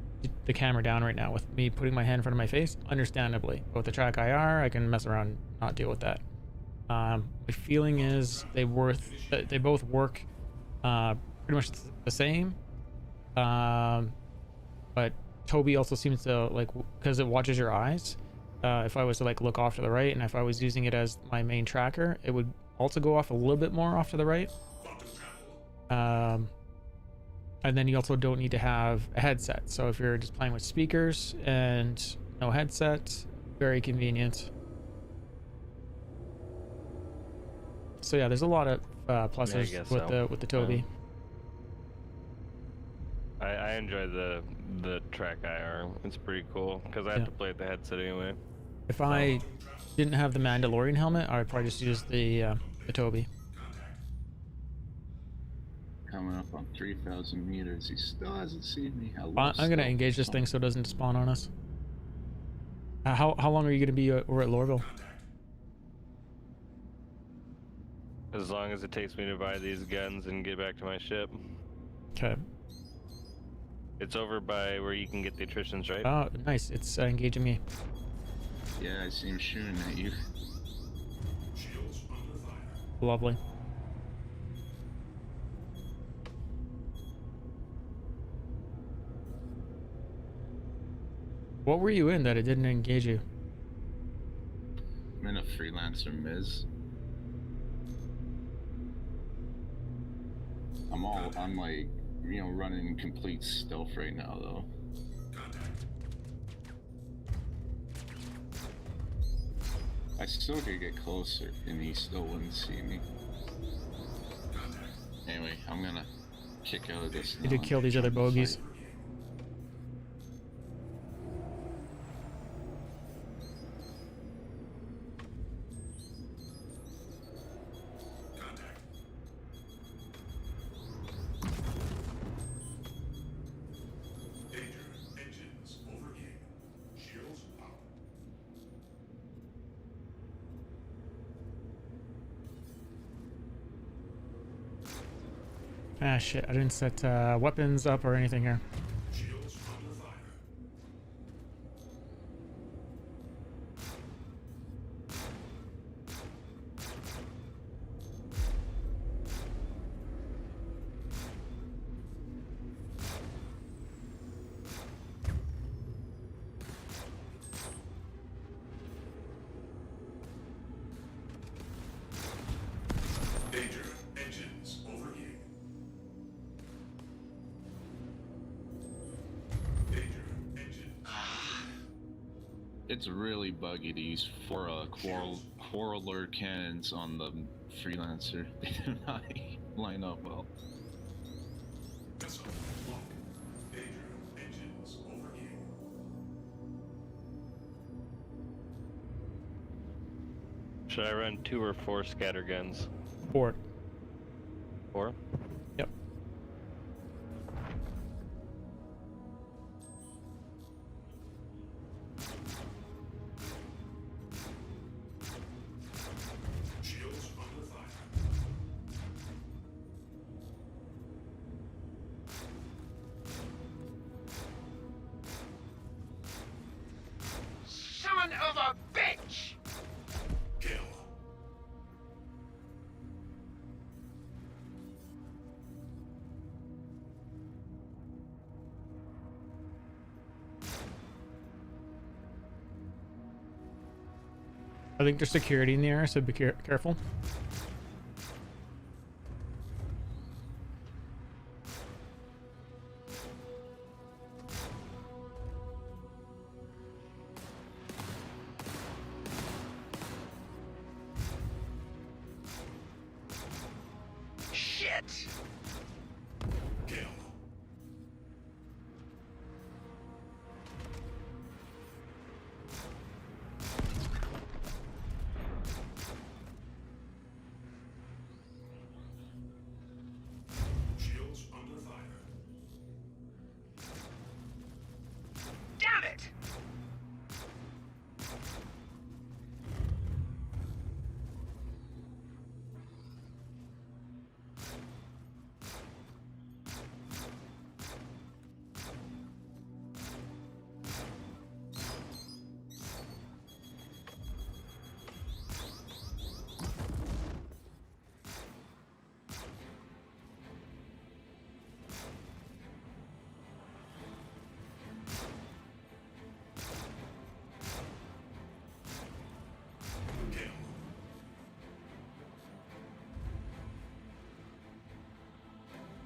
the camera down right now with me putting my hand in front of my face, understandably. But with the Track IR, I can mess around and not deal with that. My feeling is they both work pretty much the same. But Toby also seems to, like, because it watches your eyes, if I was to like look off to the right, and if I was using it as my main tracker, it would also go off a little bit more off to the right. And then you also don't need to have a headset. So if you're just playing with speakers and no headset, very convenient. So yeah, there's a lot of pluses with the Toby. I enjoy the Track IR. It's pretty cool because I have to play with the headset anyway. If I didn't have the Mandalorian helmet, I'd probably just use the Toby. Coming up on 3,000 meters, he still hasn't seen me. I'm gonna engage this thing so it doesn't spawn on us. How long are you gonna be over at Lorville? As long as it takes me to buy these guns and get back to my ship. Okay. It's over by where you can get the attritions, right? Oh, nice. It's engaging me. Yeah, I see him shooting at you. Lovely. What were you in that it didn't engage you? I'm in a freelancer Miz. I'm like, you know, running complete stealth right now though. I still could get closer, and he still wouldn't see me. Anyway, I'm gonna kick out of this. Need to kill these other bogeys. Ah shit, I didn't set weapons up or anything here. Danger. Engines overheating. Danger. Engines. It's really buggy to use quarreler cannons on the freelancer. They do not line up well. Missile lock. Danger. Engines overheating. Should I run 2 or 4 scatter guns? 4. 4? Yep. Shields under fire. Son of a bitch! Kill. I think there's security in the air, so be careful. Shit! Kill. Shields under fire. Damn it!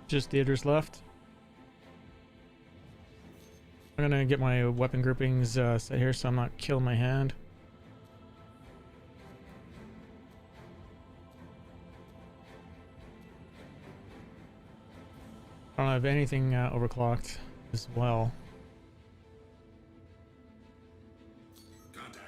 Just theaters left. I'm gonna get my weapon groupings set here so I'm not killing my hand. I don't have anything overclocked as well. Contact.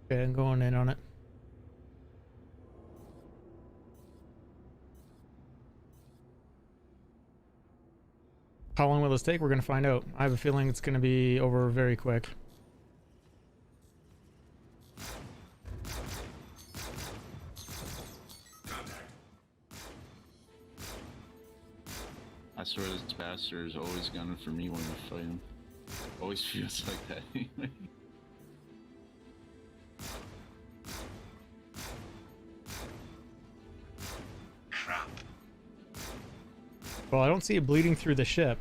Okay, I'm going in on it. How long will this take? We're gonna find out. I have a feeling it's gonna be over very quick. swear this bastard is always gunning for me when we fight him. Always feels like that anyway. Crap. Well, I don't see it bleeding through the ship.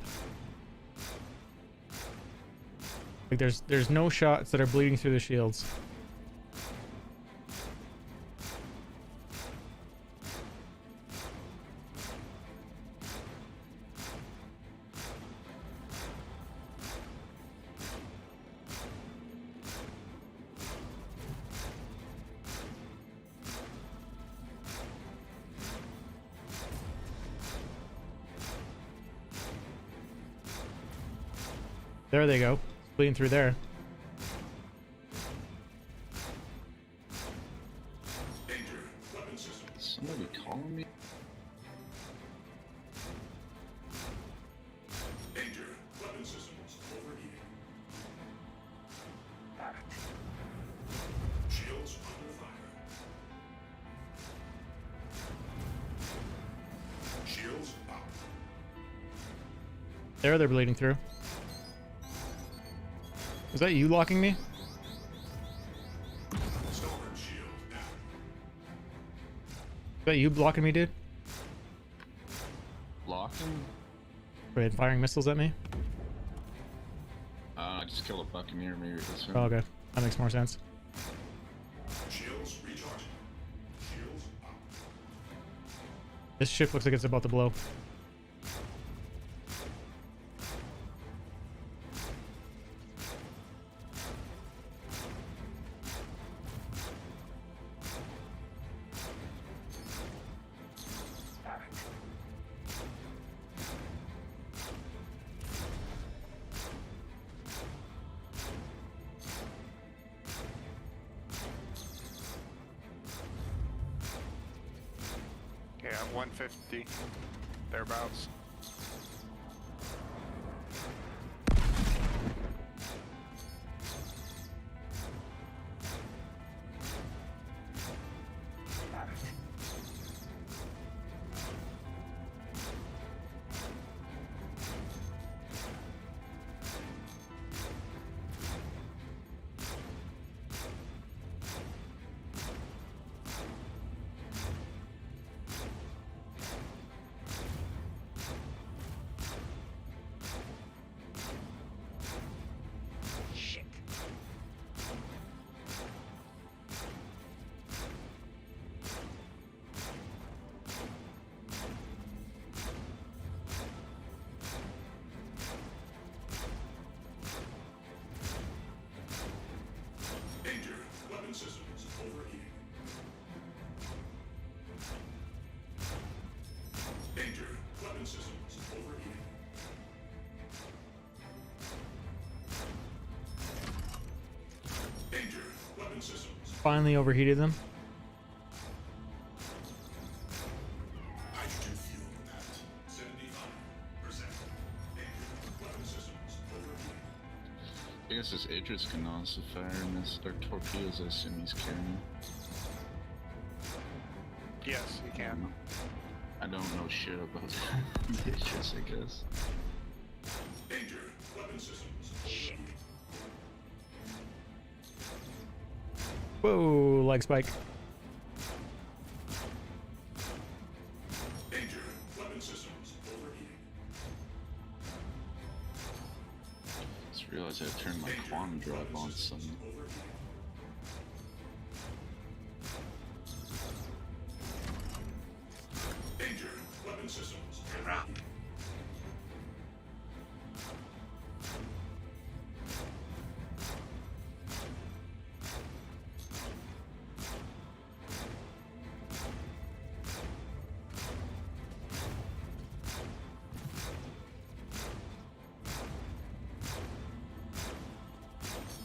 Like there's no shots that are bleeding through the shields. There they go. Bleeding through there. Somebody calling me? Danger. Weapon systems overheating. Shields under fire. Shields up. There they're bleeding through. Is that you locking me? Storage shield down. Is that you blocking me, dude? Locking? Wait, firing missiles at me? I just killed a buccaneer, maybe this one. Oh, okay. That makes more sense. Shields recharging. Shields up. This ship looks like it's about to blow. Yeah, 150, thereabouts. Danger. Weapon systems overheating. Danger. Weapon systems overheating. Danger. Weapon systems. Finally overheated them. Hydrogen fuel at 75%. Danger. Weapon systems overheating. I guess this Idris can also fire in this, or torpedoes, I assume he's carrying. Yes, you can. I don't know shit about the Idris, I guess. Danger. Weapon systems. Shit. Whoa, leg spike. Danger. Weapon systems overheating. Just realized I turned my quantum drive on suddenly. Danger. Weapon systems overheating.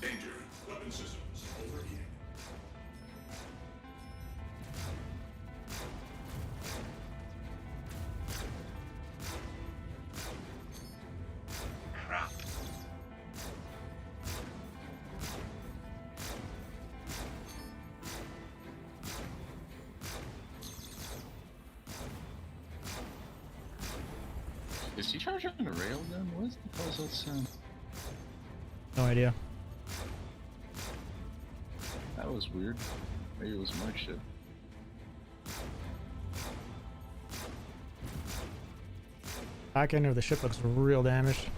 Danger. Weapon systems overheating. Is he charging on the railgun? What the hell is that sound? No idea. That was weird. Maybe it was my ship. Back end of the ship looks real damaged.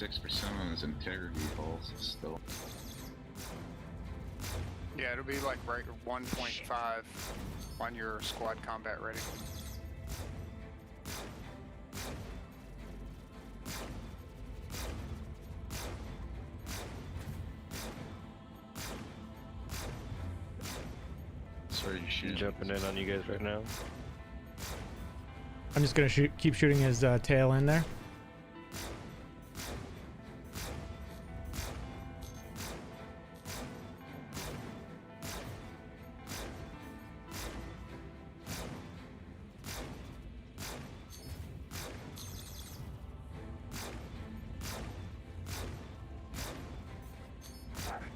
%on his integrity balls still. Yeah, it'll be like right 1.5 on your squad combat ready. Sorry, you shooting? Jumping in on you guys right now. I'm just gonna keep shooting his tail in there.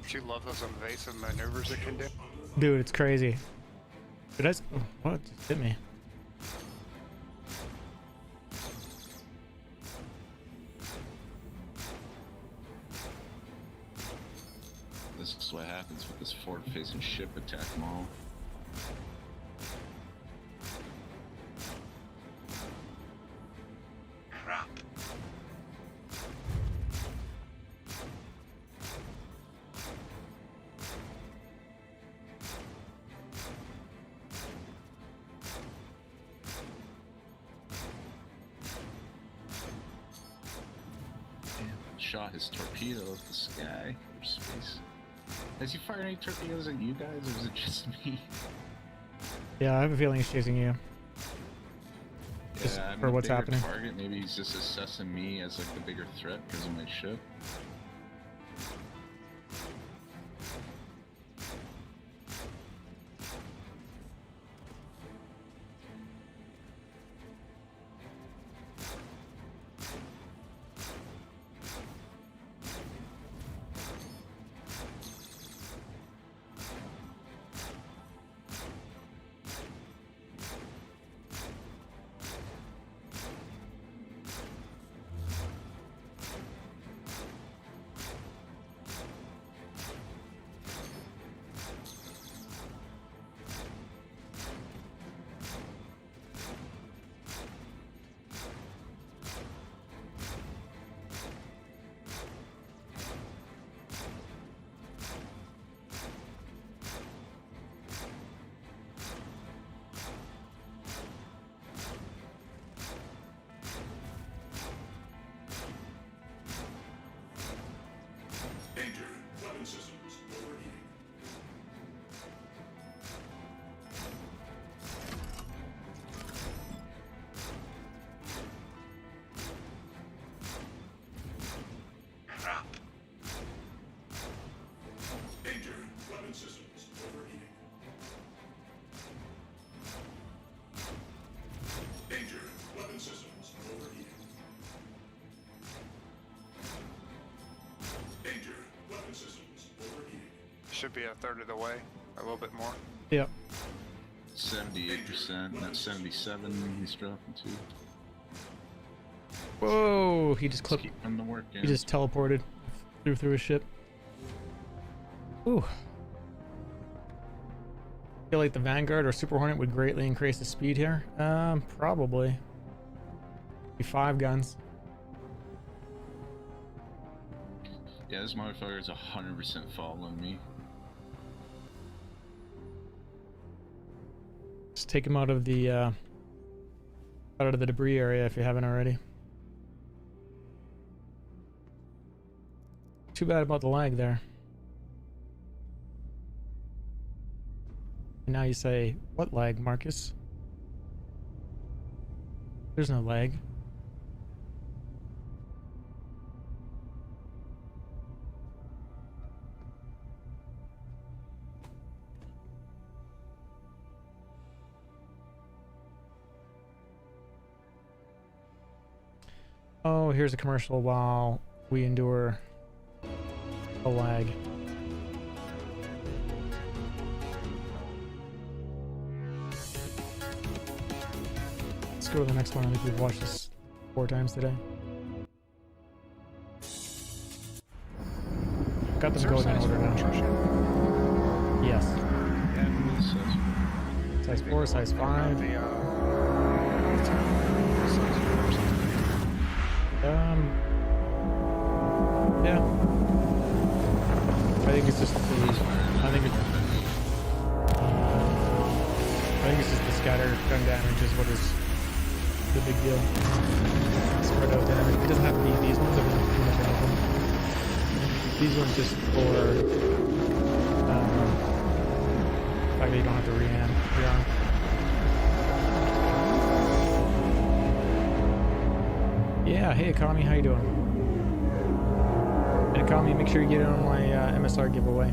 Do you love those invasive maneuvers it can do? Dude, it's crazy. Did I? What just hit me? This is what happens with this forward-facing ship attack model. Crap. Shot his torpedo at the sky or space. Has he fired any torpedoes at you guys, or is it just me? Yeah, I have a feeling he's chasing you. Just Yeah, I'm for a what's bigger happening. target. Maybe he's just assessing me as like the bigger threat because of my ship. Danger. Weapon systems overheating. Crap. Danger. Weapon systems overheating. Danger. Weapon systems overheating. Danger. Weapon systems overheating. Should be a third of the way, a little bit more. Yep. 78%, not 77. He's dropping to. Whoa! He just clipped. Keeping the work in. He just teleported through his ship. Ooh. Feel like the Vanguard or Super Hornet would greatly increase the speed here. Probably. Be 5 guns. Yeah, this motherfucker is 100% following me. Just take him out of the debris area if you haven't already. Too bad about the lag there. And now you say, what lag, Marcus? There's no lag. Oh, here's a commercial while we endure a lag. let's go to the next one. I think we've watched this 4 times today. Got them going in order now. Yes. Size 4, size 5. Yeah. I think it's just the. I think it's just the scatter gun damage is what is the big deal. Spread out damage. It doesn't have to be these ones. It doesn't pretty much have them. These ones just for the fact that you don't have to rearm. Yeah, hey Akami, how you doing? And Akami, make sure you get in on my MSR giveaway.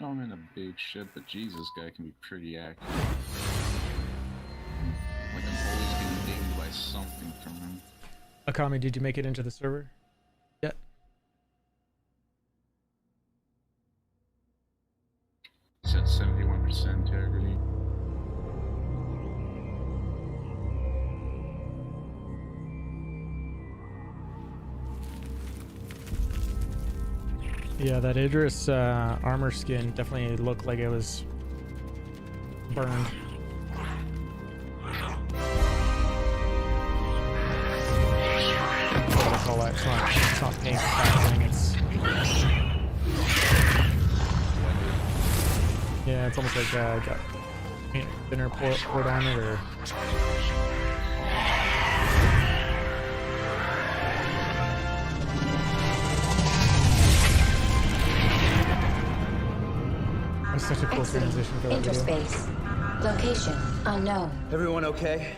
I'm in a big ship, but Jesus, guy can be pretty accurate. Like I'm always getting dinged by something from him. Akami, did you make it into the server yet? It's at 71% integrity. Yeah, that Idris armor skin definitely looked like it was burned. What do I call that? It's not paint packaging, it's... Yeah, it's almost like got paint thinner poured on it, or... Such a cool transition for that Interspace. Location unknown. Everyone okay?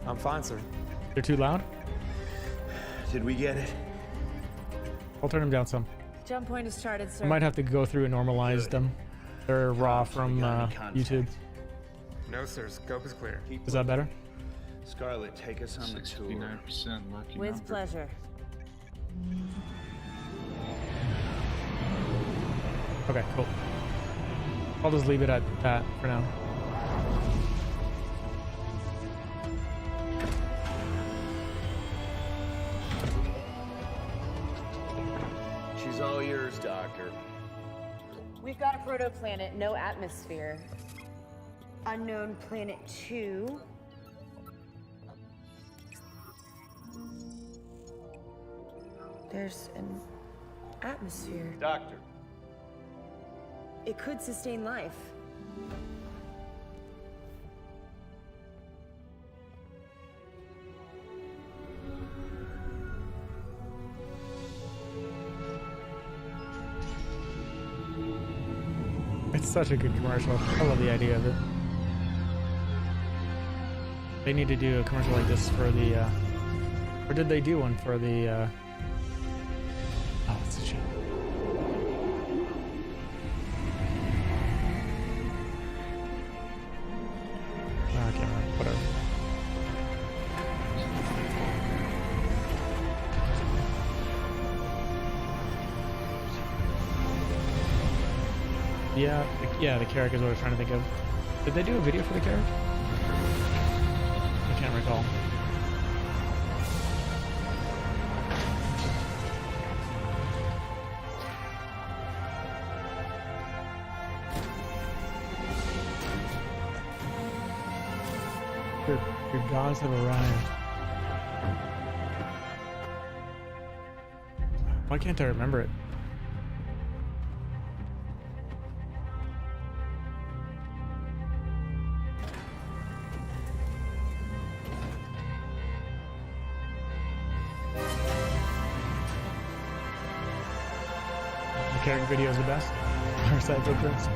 I'm fine, sir. They're too loud? Did we get it? I'll turn them down some. Jump point is started, sir. I might have to go through and normalize them. They're raw from YouTube. No, sir. Scope is clear. Is that better? Scarlet, take us on the tour. 69% lucky With number. pleasure. Okay, cool. I'll just leave it at that for now. She's all yours, Doctor. We've got a protoplanet, no atmosphere. Unknown planet 2. There's an atmosphere. Doctor. It could sustain life. It's such a good commercial. I love the idea of it. They need to do a commercial like this for the, or did they do one for the, oh, it's a shame. I can't remember. Whatever. Yeah, the Carrack is what I was trying to think of. Did they do a video for the Carrack? I can't recall. Your gods have arrived. Why can't I remember it? sharing videos the best. Our side footprints.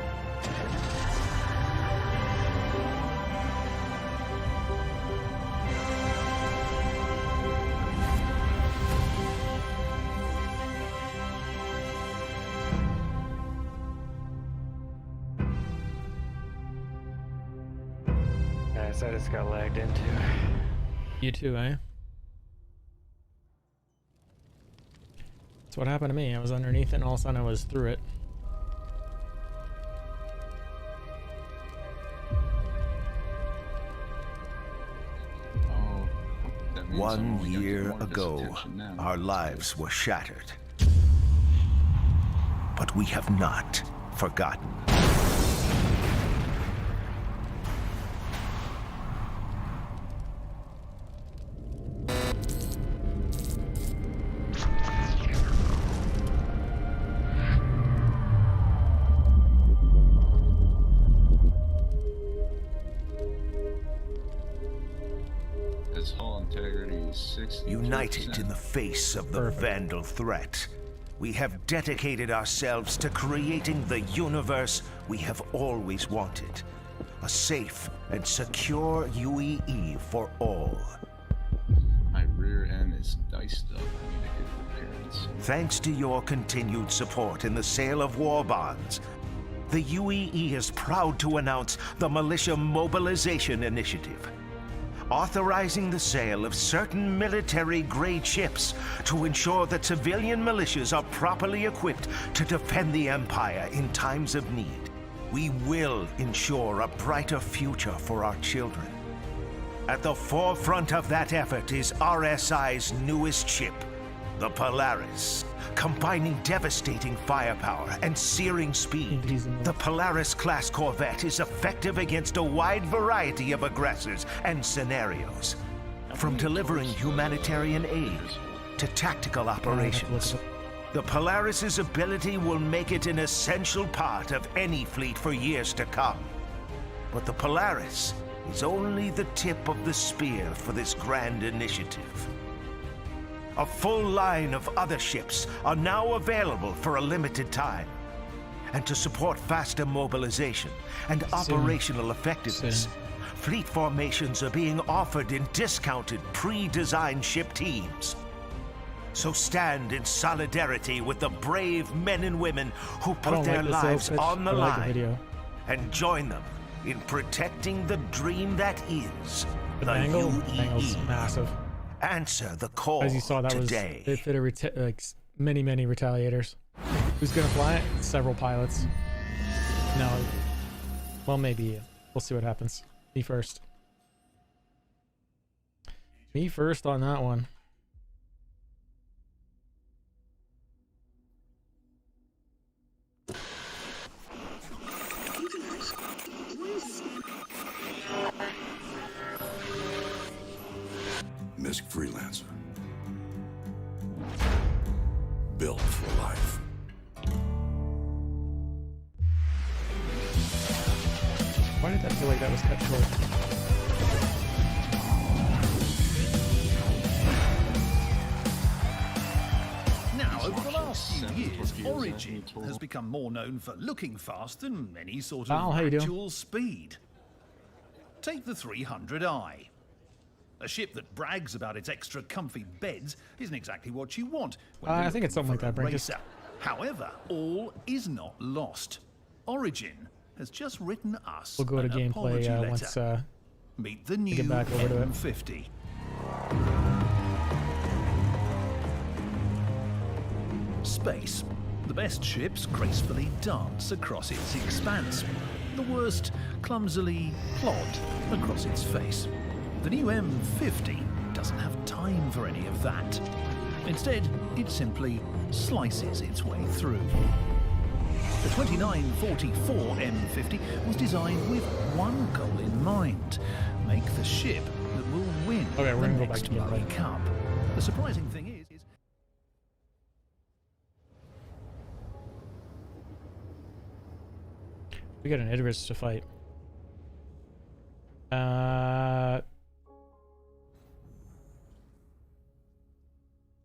Nice, I just got lagged into. You too, eh? That's what happened to me. I was underneath it and all of a sudden I was through it. Oh, that means I'm 1 only gonna get year more of his ago, attention now. our lives were shattered. But we have not forgotten. His hull integrity is 60. United in the face of the Vandal threat, we have dedicated ourselves to creating the universe we have always wanted. A safe and secure UEE for all. My rear end is diced up. I need a good appearance. Thanks to your continued support in the sale of war bonds, the UEE is proud to announce the Militia Mobilization Initiative, authorizing the sale of certain military-grade ships to ensure that civilian militias are properly equipped to defend the Empire in times of need. We will ensure a brighter future for our children. At the forefront of that effort is RSI's newest ship, the Polaris. Combining devastating firepower and searing speed, the Polaris-class corvette is effective against a wide variety of aggressors and scenarios. From delivering humanitarian aid to tactical operations, the Polaris's ability will make it an essential part of any fleet for years to come. But the Polaris is only the tip of the spear for this grand initiative. A full line of other ships are now available for a limited time. And to support faster mobilization and operational effectiveness, fleet formations are being offered in discounted, pre-designed ship teams. So stand in solidarity with the brave men and women who put their lives on the line and join them in protecting the dream that is the Bangle's UEE. massive. Answer the call As you saw, that today. was it fit a like many retaliators. Who's gonna fly it? Several pilots. No. Well, maybe. We'll see what happens. Me first. Me first on that one. MISC Freelancer. Built for life. Why did that feel like that was cut short? Now, over the last few years, Origin has become more known for looking fast than any sort Val, of how you doing? actual speed. Take the 300i. A ship that brags about its extra comfy beds isn't exactly what you want when you're I think it's something like looking that, for a Brinkus. racer. However, all is not lost. Origin has just written us We'll go to an apology gameplay letter. once Meet the we new get back over to it. M50. Space. The best ships gracefully dance across its expanse. The worst clumsily plod across its face. The new M50 doesn't have time for any of that. Instead, it simply slices its way through. The 2944 M50 was designed with one goal in mind: make the ship that will win Okay, we're the gonna go back next to Murray gameplay. Cup. The surprising thing is We got an Idris to fight.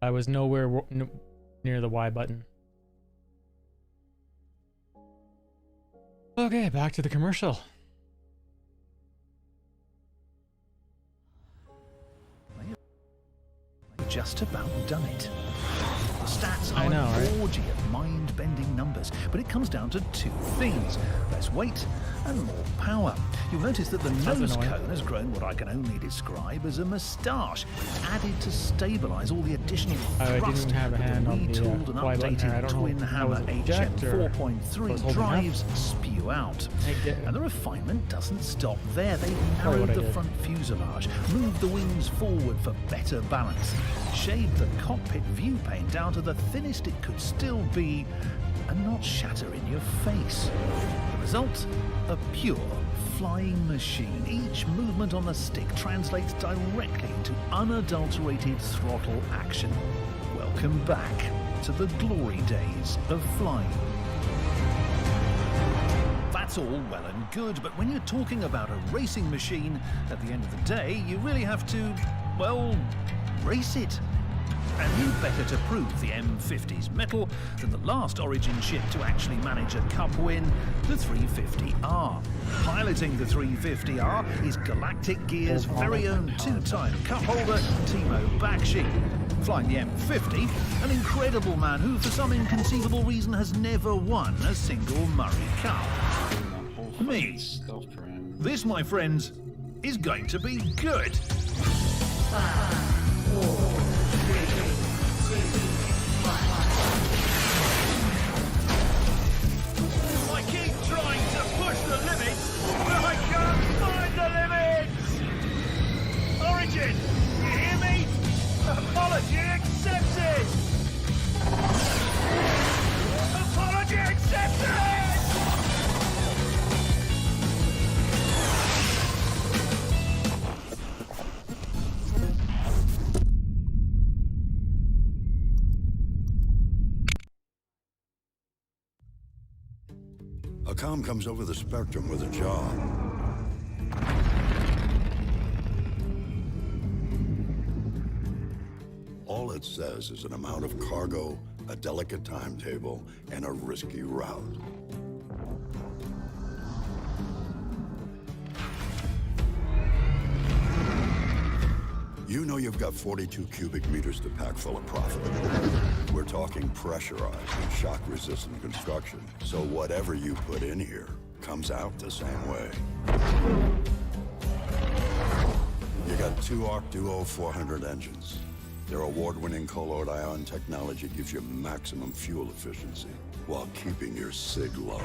I was nowhere near the Y button. Okay, back to the commercial. Just about done it. The stats I are know, right? an orgy of mind-bending numbers, but it comes down to two things: less weight and more power. You'll notice that the nose cone has grown what I can only describe as a moustache, added to stabilise all the additional I thrust didn't have a hand that on the the retooled and Y button here. I updated don't know twin if that hammer was a jet or was HM4.3 holding drives spew out. And the refinement doesn't stop there. They've narrowed the front fuselage, moved the wings forward for better balance, shaved the cockpit view pane down to the thinnest it could still be, and not shatter in your face. The result? A pure flying machine. Each movement on the stick translates directly into unadulterated throttle action. Welcome back to the glory days of flying. That's all well and good, but when you're talking about a racing machine, at the end of the day, you really have to, well, race it. And who better to prove the M50's mettle than the last Origin ship to actually manage a cup win, the 350R. Piloting the 350R is Galactic Gear's very own two-time cup holder, Timo Bakshi. Flying the M50, an incredible man who, for some inconceivable reason, has never won a single Murray Cup. Me. This, my friends, is going to be good. 5, 4, 3, 2, 1. I keep trying to push the limits, but I can't find the limits! Origin, you hear me? Apology accepted! Apology accepted! A comm comes over the spectrum with a job. All it says is an amount of cargo, a delicate timetable, and a risky route. You know you've got 42 cubic meters to pack full of profit. We're talking pressurized and shock-resistant construction, so whatever you put in here comes out the same way. You got two Arc Duo 400 engines. Their award-winning colloid ion technology gives you maximum fuel efficiency while keeping your sig low.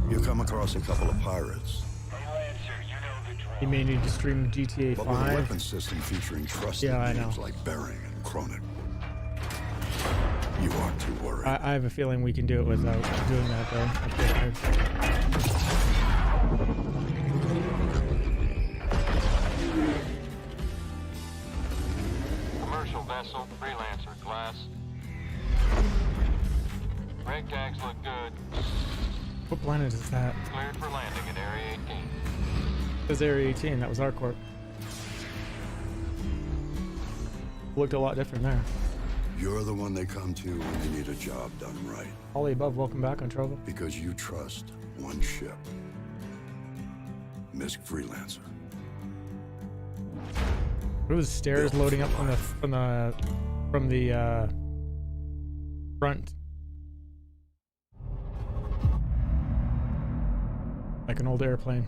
You come across a couple of pirates. You may need to stream GTA 5. But with a weapon system featuring trusted names like Bering and Kronik, you aren't too worried. I have a feeling we can do it without doing that, though. Commercial vessel, Freelancer class. Rig tags look good. What planet is that? Cleared for landing at Area 18. It was Area 18. That was our corp. Looked a lot different there. You're the one they come to when they need a job done right. All the above. Welcome back on Trovo. Because you trust one ship. Miss Freelancer. What are the stairs loading up from the front? Like an old airplane.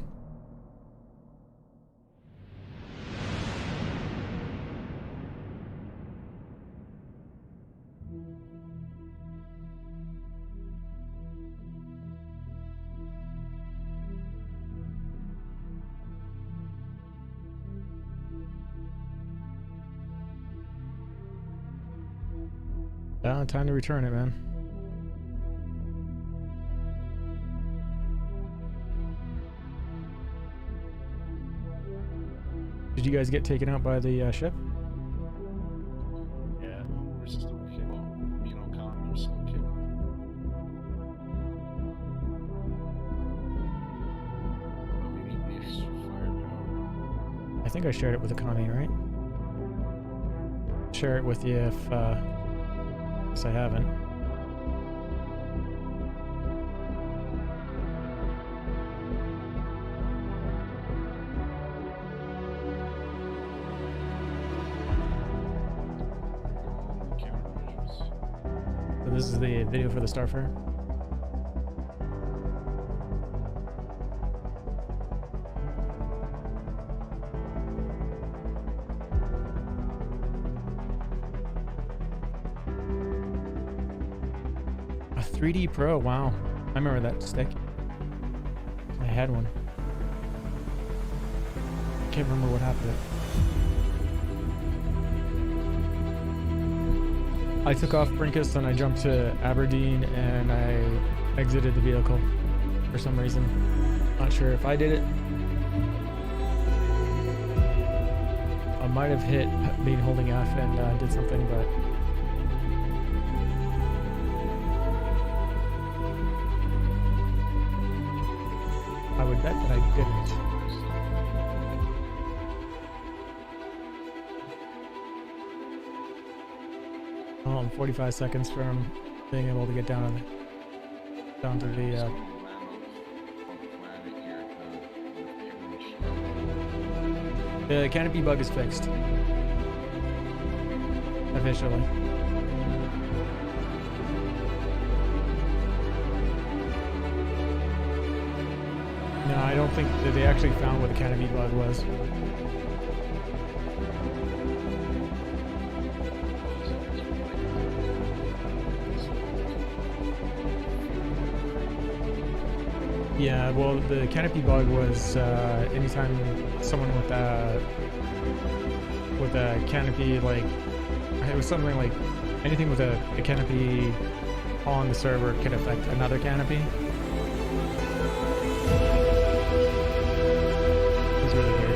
Time to return it, man. Did you guys get taken out by the ship? Yeah, we're just over here. Me and O'Connor, you're still kicking. But we need the extra I think I shared it with Akami, right? Share it with you if I haven't. So this is the video for the Starfire. A 3D Pro, wow. I remember that stick. I had one. Can't remember what happened. I took off Brinkus and I jumped to Aberdeen and I exited the vehicle for some reason. Not sure if I did it. I might have hit being holding F and did something, but I would bet that I didn't. Oh, I'm 45 seconds from being able to get down to the the canopy bug is fixed officially. No, I don't think that they actually found what the canopy bug was. Yeah, well, the canopy bug was anytime someone with a canopy, like, it was something like anything with a canopy on the server could affect another canopy. It was really weird.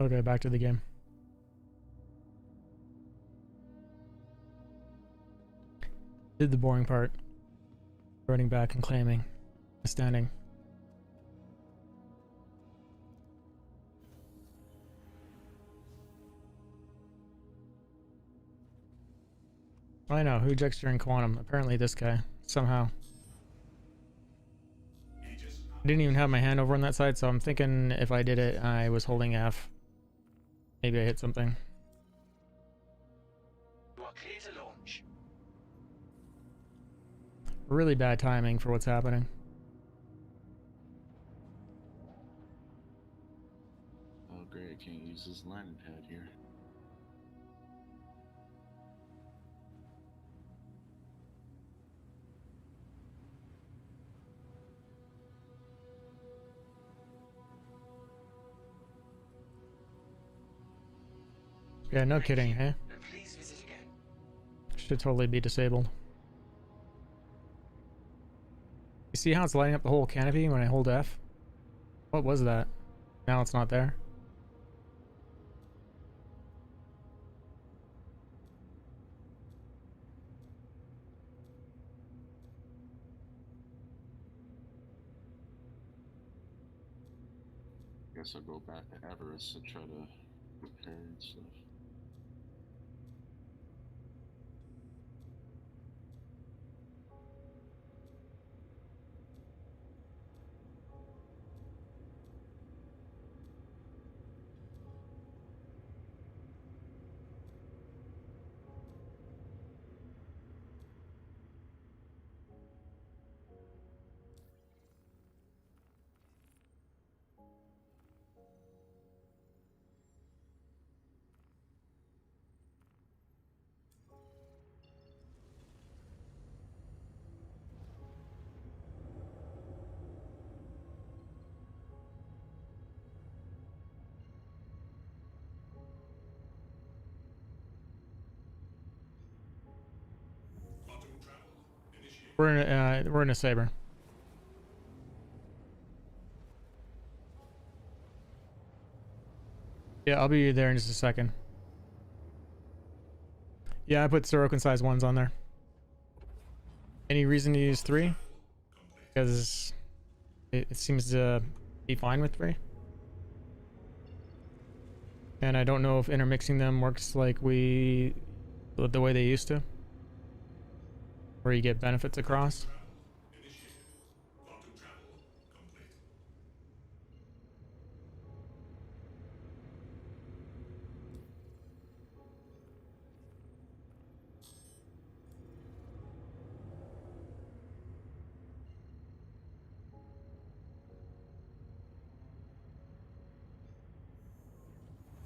Okay, back to the game. Did the boring part. Running back and claiming a standing. I know, who jacks during quantum? Apparently this guy. Somehow. I didn't even have my hand over on that side, so I'm thinking if I did it, I was holding F. Maybe I hit something. You are clear to launch. Really bad timing for what's happening. Oh great, I can't use this landing pad here. Yeah, no kidding, eh? Please visit again. Should totally be disabled. You see how it's lighting up the whole canopy when I hold F? What was that? Now it's not there. Guess I'll go back to Everest to try to repair and stuff. We're in a Saber. Yeah, I'll be there in just a second. Yeah, I put Sorokin size ones on there. Any reason to use 3? Because it seems to be fine with 3. And I don't know if intermixing them works like the way they used to, where you get benefits across.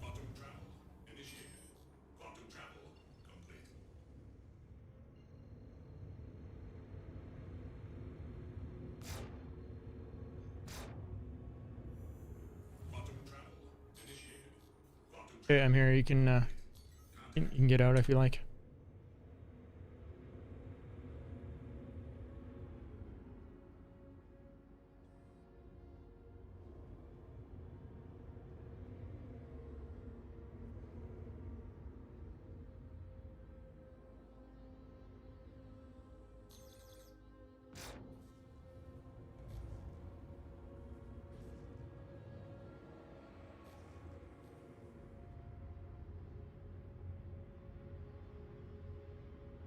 Quantum travel initiated. Quantum travel complete. Quantum travel initiated. Quantum Okay, I'm here. You can get out if you like.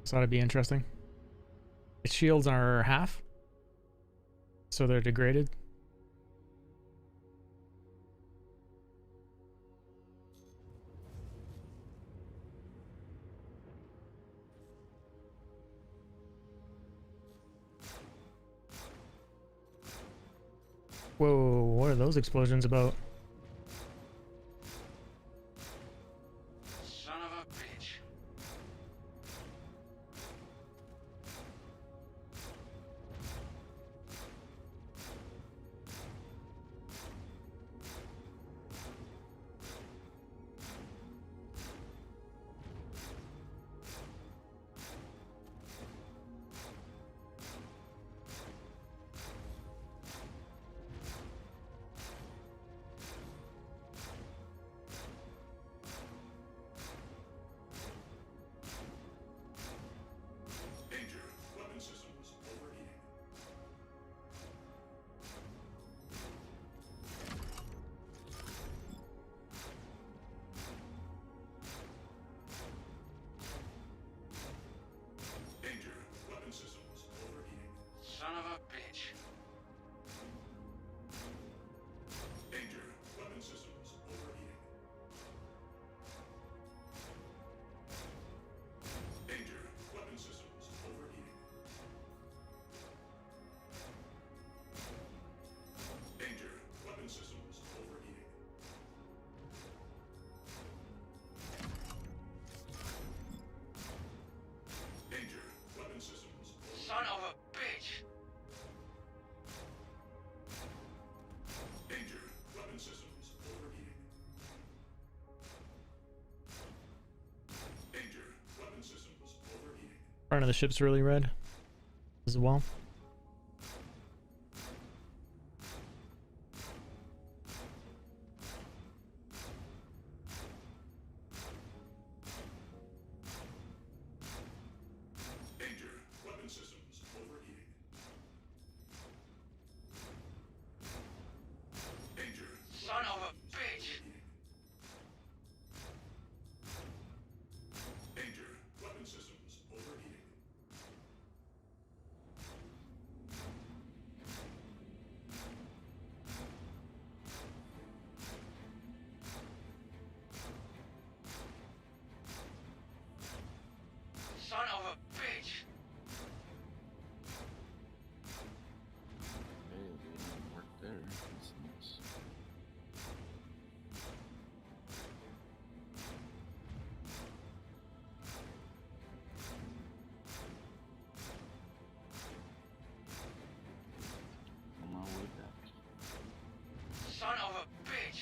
So that'd be interesting. Its shields are half, so they're degraded. Whoa, what are those explosions about? Son of a bitch. Danger. Weapon systems overheating. Danger. Weapon systems overheating. Son of a bitch. Danger. Weapon systems overheating. Danger. Weapon systems overheating. Danger. Weapon systems overheating. Danger. Weapon systems overheating. Son of a bitch. Danger. Weapon systems overheating. Danger. Weapon systems overheating. Front of the ship's really red as well. Danger. Weapon systems overheating. Danger. Son of a bitch. Danger. Weapon systems overheating. Son of a bitch. Hey, they didn't work there. That's nice. On my way back. Son of a bitch.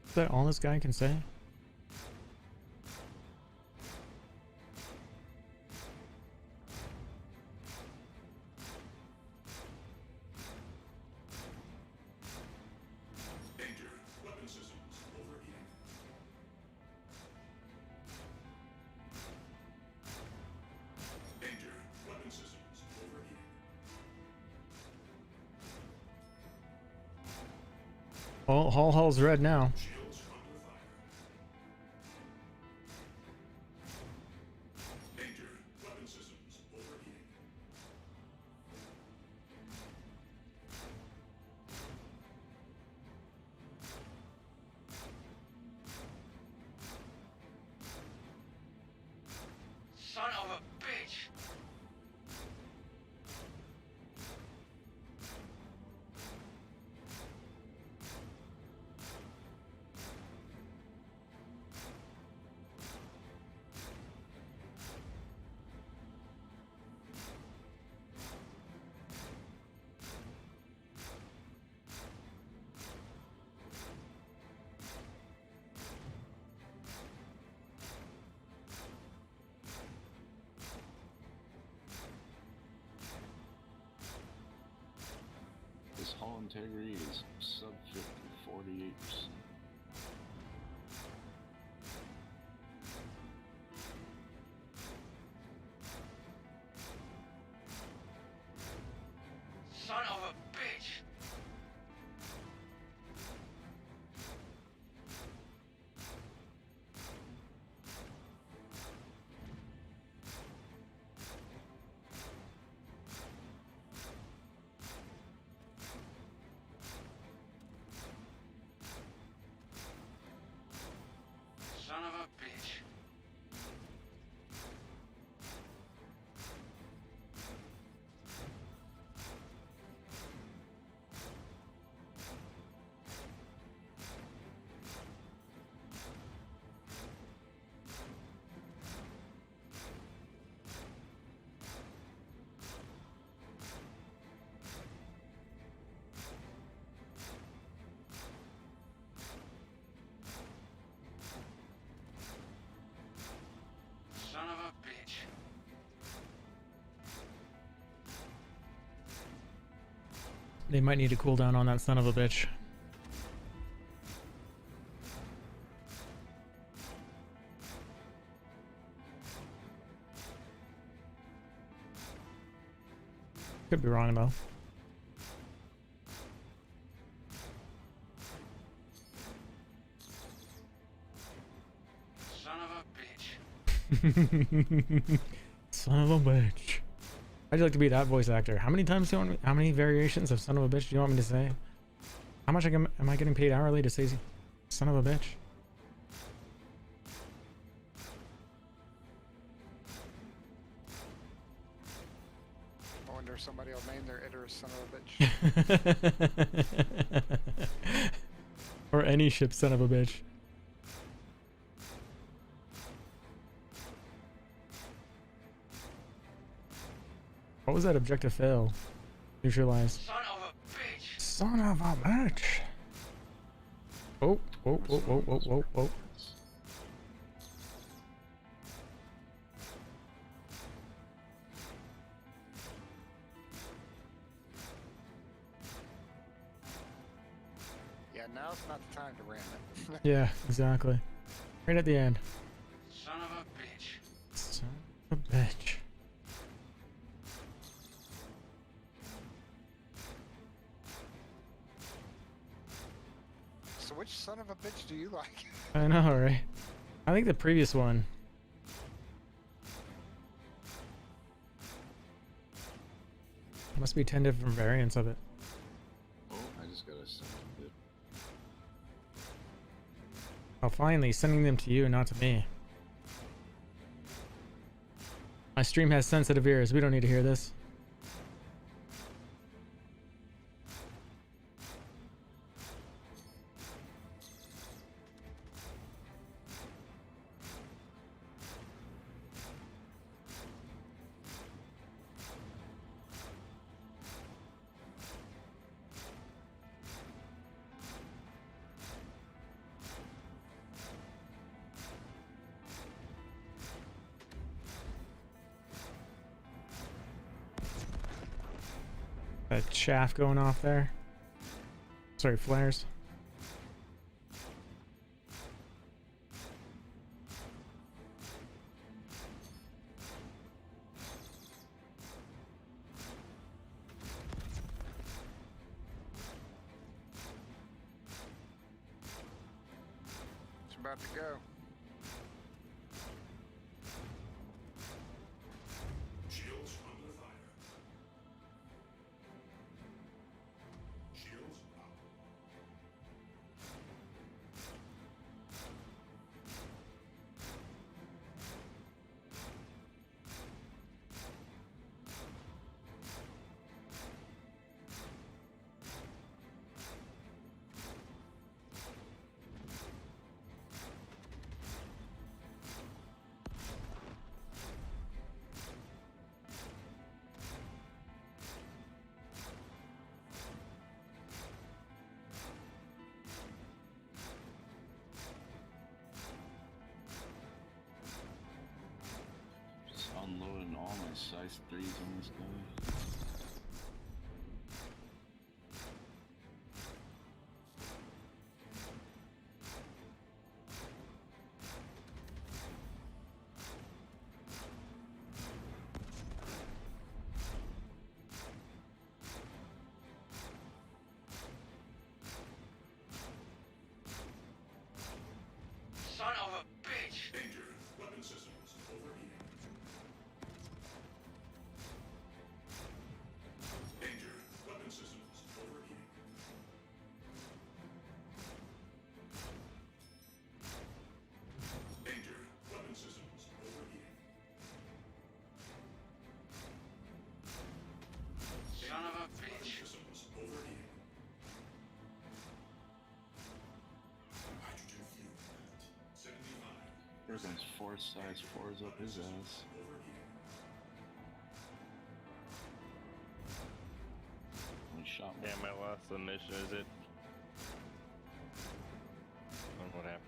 Is that all this guy can say? Oh, Hall's red now. Shields under fire. Danger. Weapon systems overheating. Son of a bitch! This hull integrity is sub 50, 48%. Son of a bitch! Son of a bitch. Son of a bitch. They might need to cool down on that son of a bitch. Could be wrong though. Son of a bitch. Son of a bitch. How'd you like to be that voice actor? How many times do you want me, how many variations of son of a bitch do you want me to say? How much am I getting paid hourly to say son of a bitch? I wonder if somebody will name their editor son of a bitch. Or any ship son of a bitch. What was that objective fail? Neutralized. Son of a bitch. Son of a bitch. Oh, whoa, whoa, whoa, whoa, whoa, whoa. Yeah, now's not the time to ram it. Yeah, exactly. Right at the end. Son of a bitch. Son of a bitch. So which son of a bitch do you like? I know, right? I think the previous one. Must be 10 different variants of it. Oh, I just got a son of a bitch. Oh, finally, sending them to you, not to me. My stream has sensitive ears. We don't need to hear this. That shaft going off there. Sorry, flares. about to go. Shields under fire. Shields up. Just unloading all my size 3s on this guy. Son of a bitch! Danger. Weapon systems overheating. Danger. Weapon systems overheating. Danger. Weapon systems overheating. Son of a bitch! Systems overheating. Hydrogen fuel at 75. There goes 4 size 4s up his ass. One shot. Damn, I lost the mission, is it? What happened?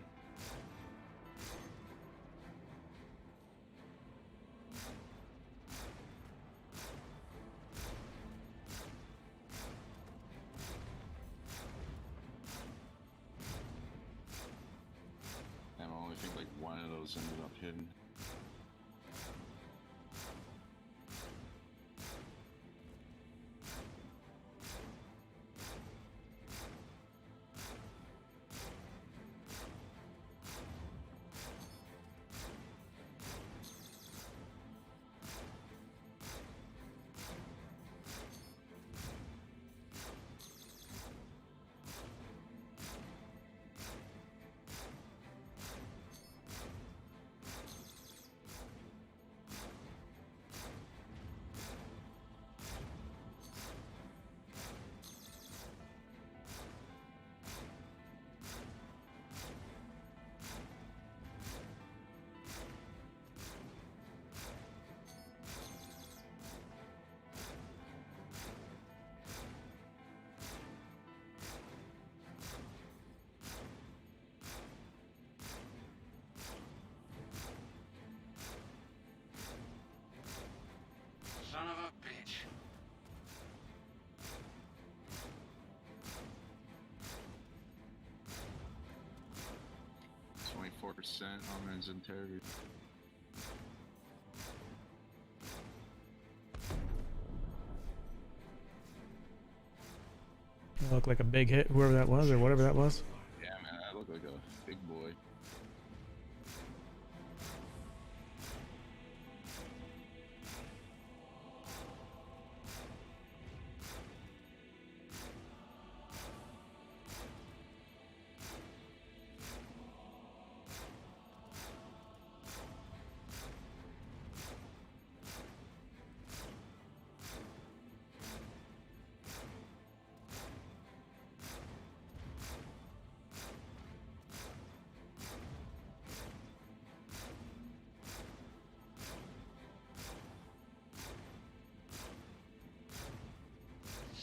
Damn, I only think like one of those ended up hidden. Son of a bitch! 24% on his integrity. Look like a big hit, whoever that was or whatever that was. Yeah, man, I look like a big boy.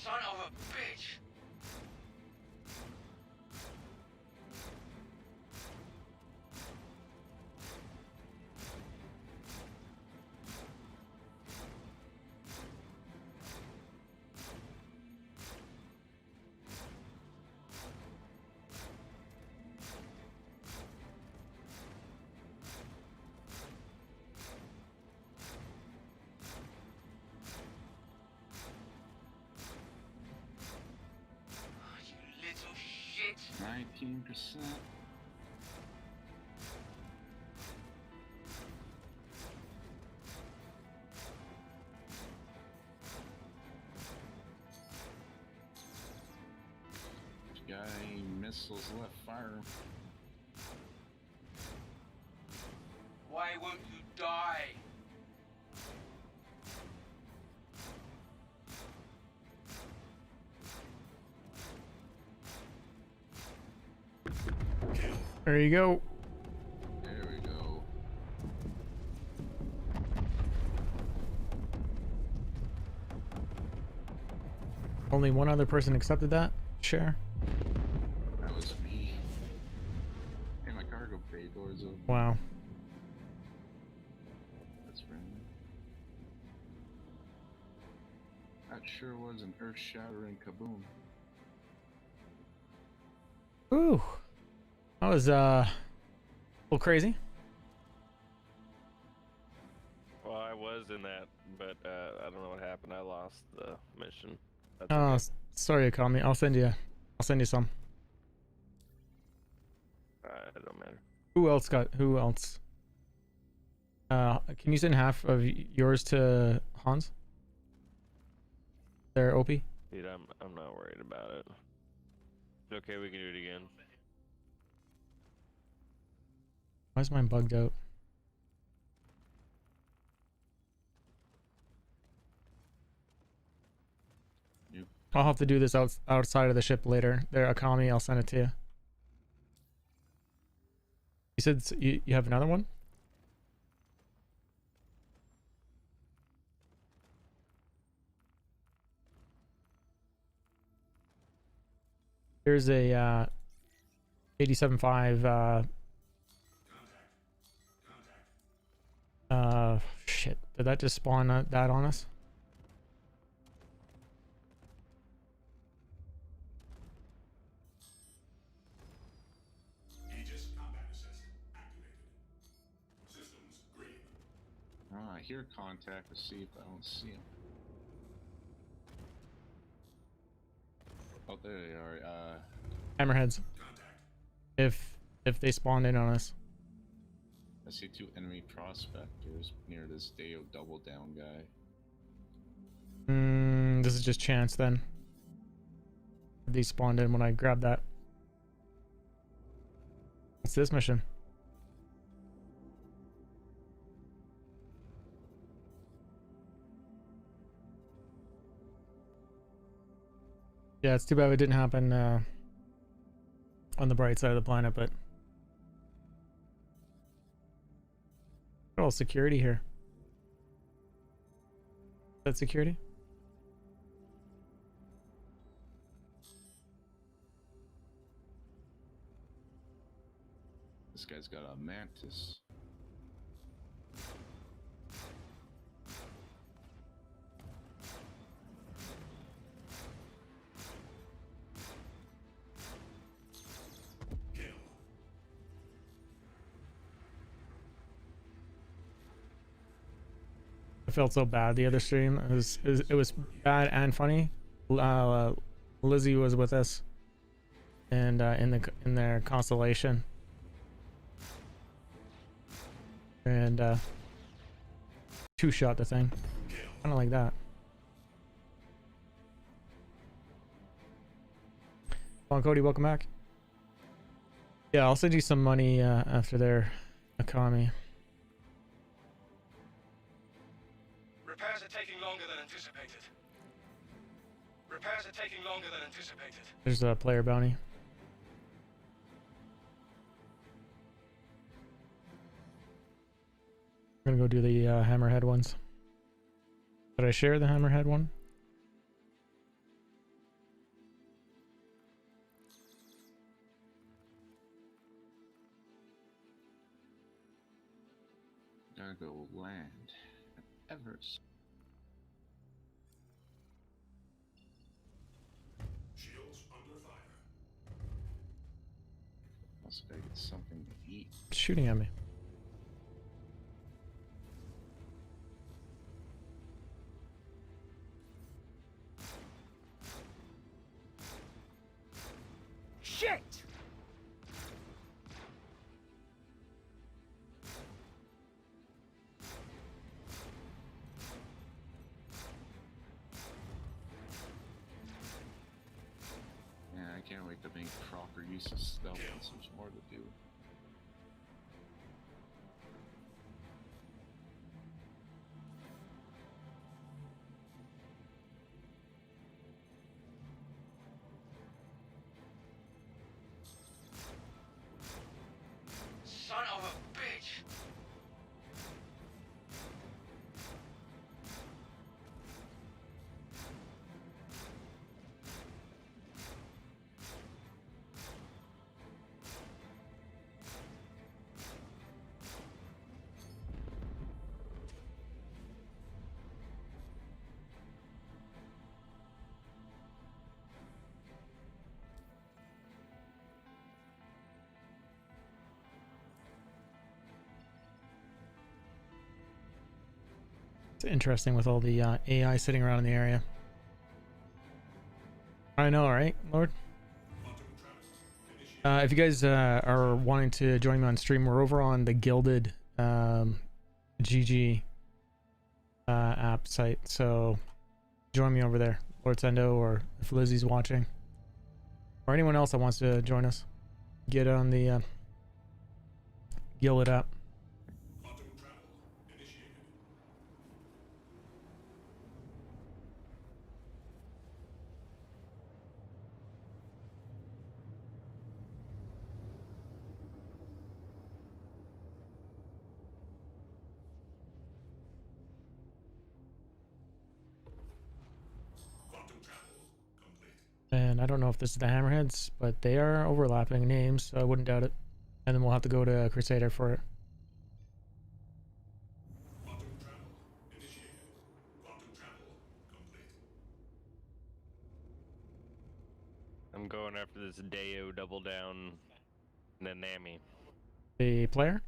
Son of a bitch! You little shit! 19%. Missiles left fire. Why won't you die? There you go. There we go. Only one other person accepted that share. That was me. Hey, my cargo bay doors open. Wow. That's random. That sure was an earth-shattering kaboom. Ooh. That was a little crazy. Well, I was in that, but I don't know what happened. I lost the mission. That's Oh, okay. sorry, Akami. I'll send you some. It don't matter. Who else? Can you send half of yours to Hans? There, OP. Dude, I'm not worried about it. It's okay, we can do it again. Why is mine bugged out? I'll have to do this outside of the ship later. There, Akami, I'll send it to you. You said you have another one? Here's a 87.5 shit. Did that just spawn that on us? Aegis combat assist activated. Systems green. I hear contact to see if I don't see him. Oh, there they are. Hammerheads. If they spawned in on us. I see 2 enemy prospectors near this Deo double down guy. This is just chance then. They spawned in when I grabbed that. What's this mission? Yeah, it's too bad it didn't happen on the bright side of the planet, but all security here. Is that security? This guy's got a mantis. I felt so bad the other stream. It was bad and funny. Lizzie was with us, and in their constellation, and two-shot the thing, kind of like that. Come on, Cody, welcome back. Yeah, I'll send you some money after their economy. Repairs are taking longer than anticipated. Repairs are taking longer than anticipated. There's a player bounty. I'm gonna go do the hammerhead ones. Did I share the hammerhead one? Gotta go land at Everest. Shields under fire. Must gotta get something to eat. It's shooting at me. Shit! Yeah, I can't wait to make proper use of stealth and so much more to do. Son of a bitch! It's interesting with all the AI sitting around in the area. I know, right, Lord? If you guys are wanting to join me on stream, we're over on the Gilded GG app site, so join me over there, Lord Sendo, or if Lizzie's watching, or anyone else that wants to join us, get on the Gilded app. And I don't know if this is the Hammerheads, but they are overlapping names, so I wouldn't doubt it. And then we'll have to go to Crusader for it. I'm going after this Deo double down Nanami. The player?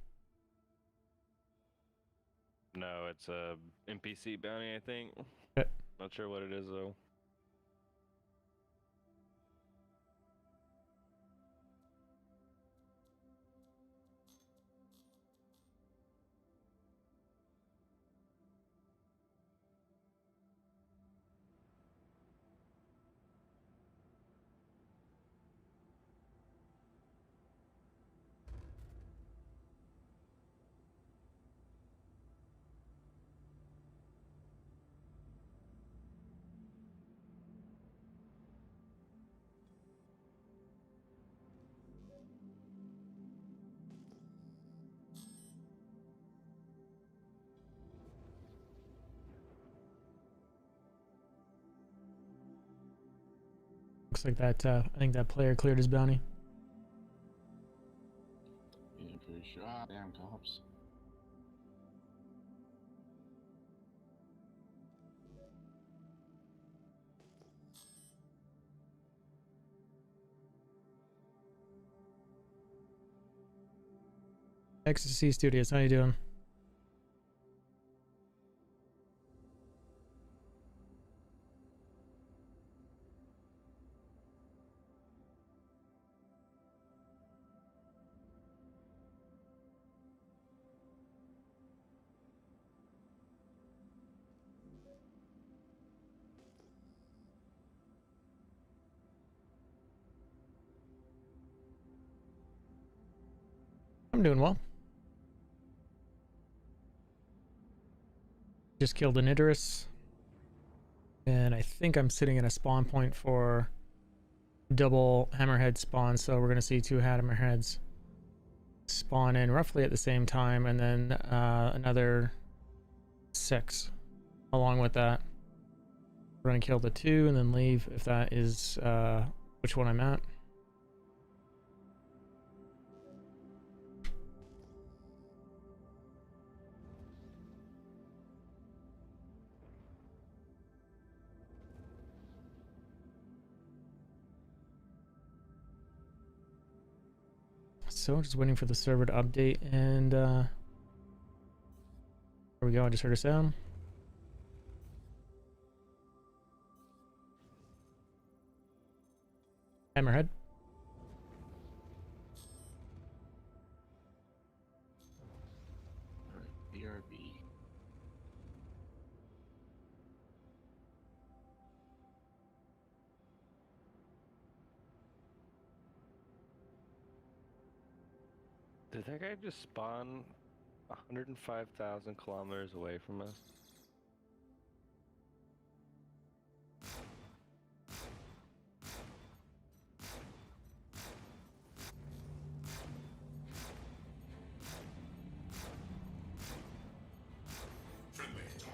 No, it's a NPC bounty, I think. Okay. Not sure what it is though. Looks like that, I think that player cleared his bounty. Yeah, pretty sure. Ah, damn cops. Ecstasy Studios, how you doing? I'm doing well. Just killed an Idris. And I think I'm sitting in a spawn point for double hammerhead spawn, so we're going to see two hammerheads spawn in roughly at the same time, and then another 6 along with that. We're going to kill the 2 and then leave if that is which one I'm at. So just waiting for the server to update, and there we go. I just heard a sound. Hammerhead. Alright, BRB. Did that guy just spawn 105,000 kilometers away from us? Friendly target.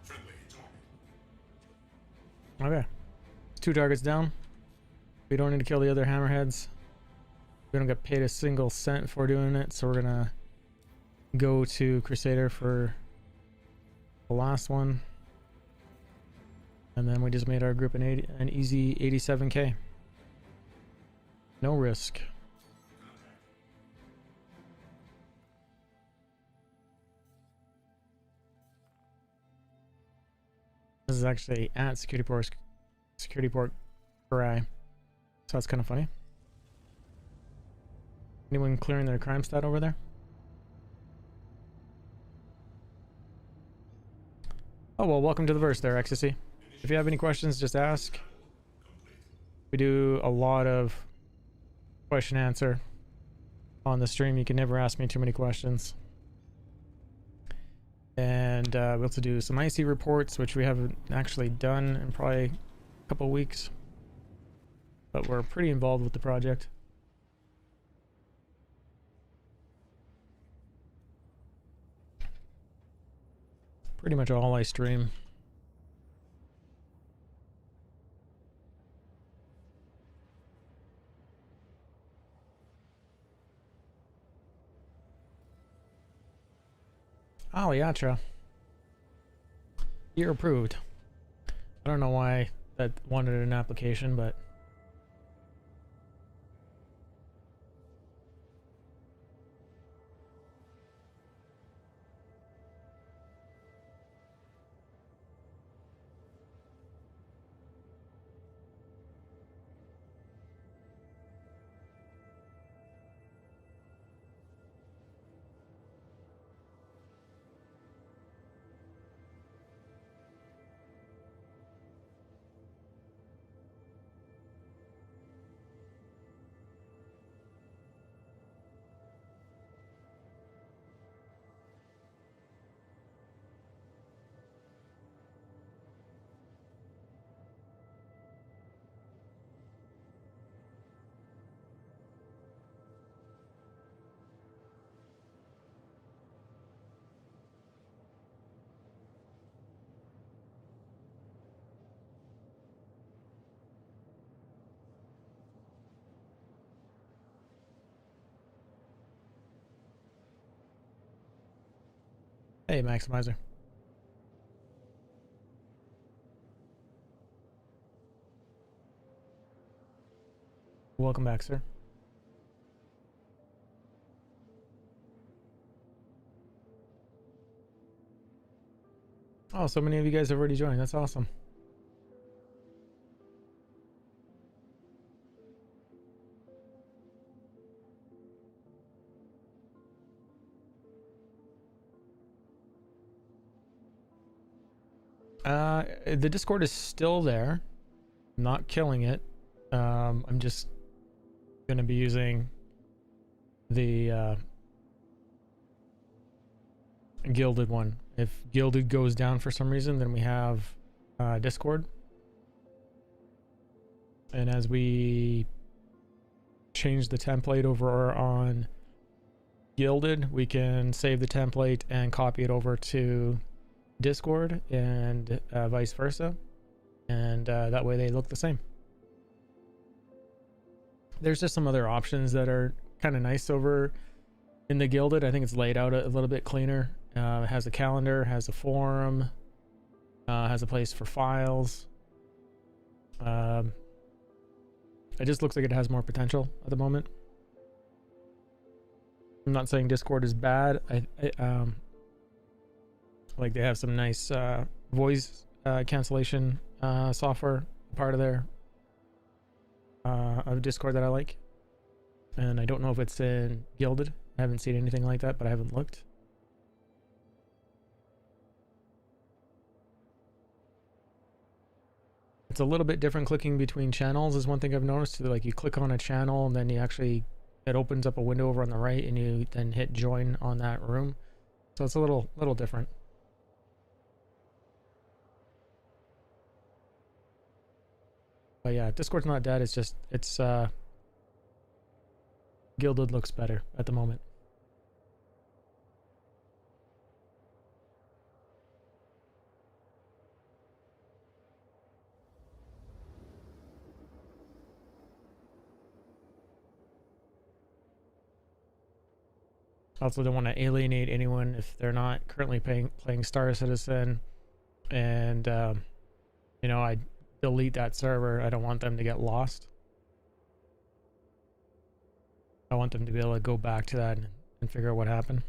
Friendly target. Okay. 2 targets down. We don't need to kill the other hammerheads. We don't get paid a single cent for doing it, so we're gonna go to Crusader for the last one. And then we just made our group an easy 87k. No risk. This is actually at security port Karai. So that's kind of funny. Anyone clearing their crime stat over there? Oh well, welcome to the verse there, Ecstasy. If you have any questions, just ask. We do a lot of question answer on the stream. You can never ask me too many questions. And we also do some IC reports, which we haven't actually done in probably a couple of weeks. But we're pretty involved with the project. Pretty much all I stream. Oh, Yatra. You're approved. I don't know why that wanted an application, but hey, Maximizer. Welcome back, sir. Oh, so many of you guys have already joined. That's awesome. The Discord is still there. I'm not killing it. I'm just gonna be using the Gilded one. If Gilded goes down for some reason, then we have Discord. And as we change the template over on Gilded, we can save the template and copy it over to Discord and vice versa. And that way they look the same. There's just some other options that are kind of nice over in the Gilded, I think it's laid out a little bit cleaner. It has a calendar, has a forum, has a place for files. It just looks like it has more potential at the moment. I'm not saying Discord is bad. Like they have some nice voice cancellation software part of their of Discord that I like, and I don't know if it's in Gilded. I haven't seen anything like that, but I haven't looked. It's a little bit different clicking between channels is one thing I've noticed. Like you click on a channel and then you actually, it opens up a window over on the right and you then hit join on that room. So it's a little different. But yeah, Discord's not dead. It's just, it's Gilded looks better at the moment. Also don't want to alienate anyone if they're not currently playing Star Citizen, and you know, I delete that server. I don't want them to get lost. I want them to be able to go back to that and figure out what happened.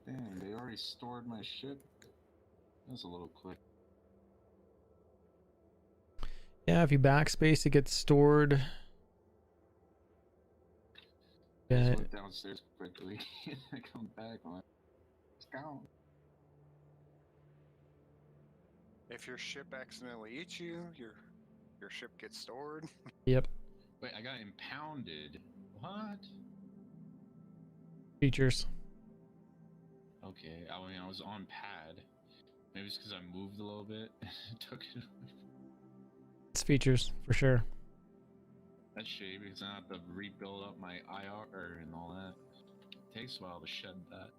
Dang, they already stored my shit. That was a little quick. Yeah, if you backspace, it gets stored. I just went downstairs quickly. I come back, I'm like, it's gone. If your ship accidentally eats you, your ship gets stored. Yep. Wait, I got impounded. What? Features. Okay, I mean, I was on pad. Maybe it's because I moved a little bit and took it away. It's features for sure. That's shitty because I have to rebuild up my IR and all that. It takes a while to shed that.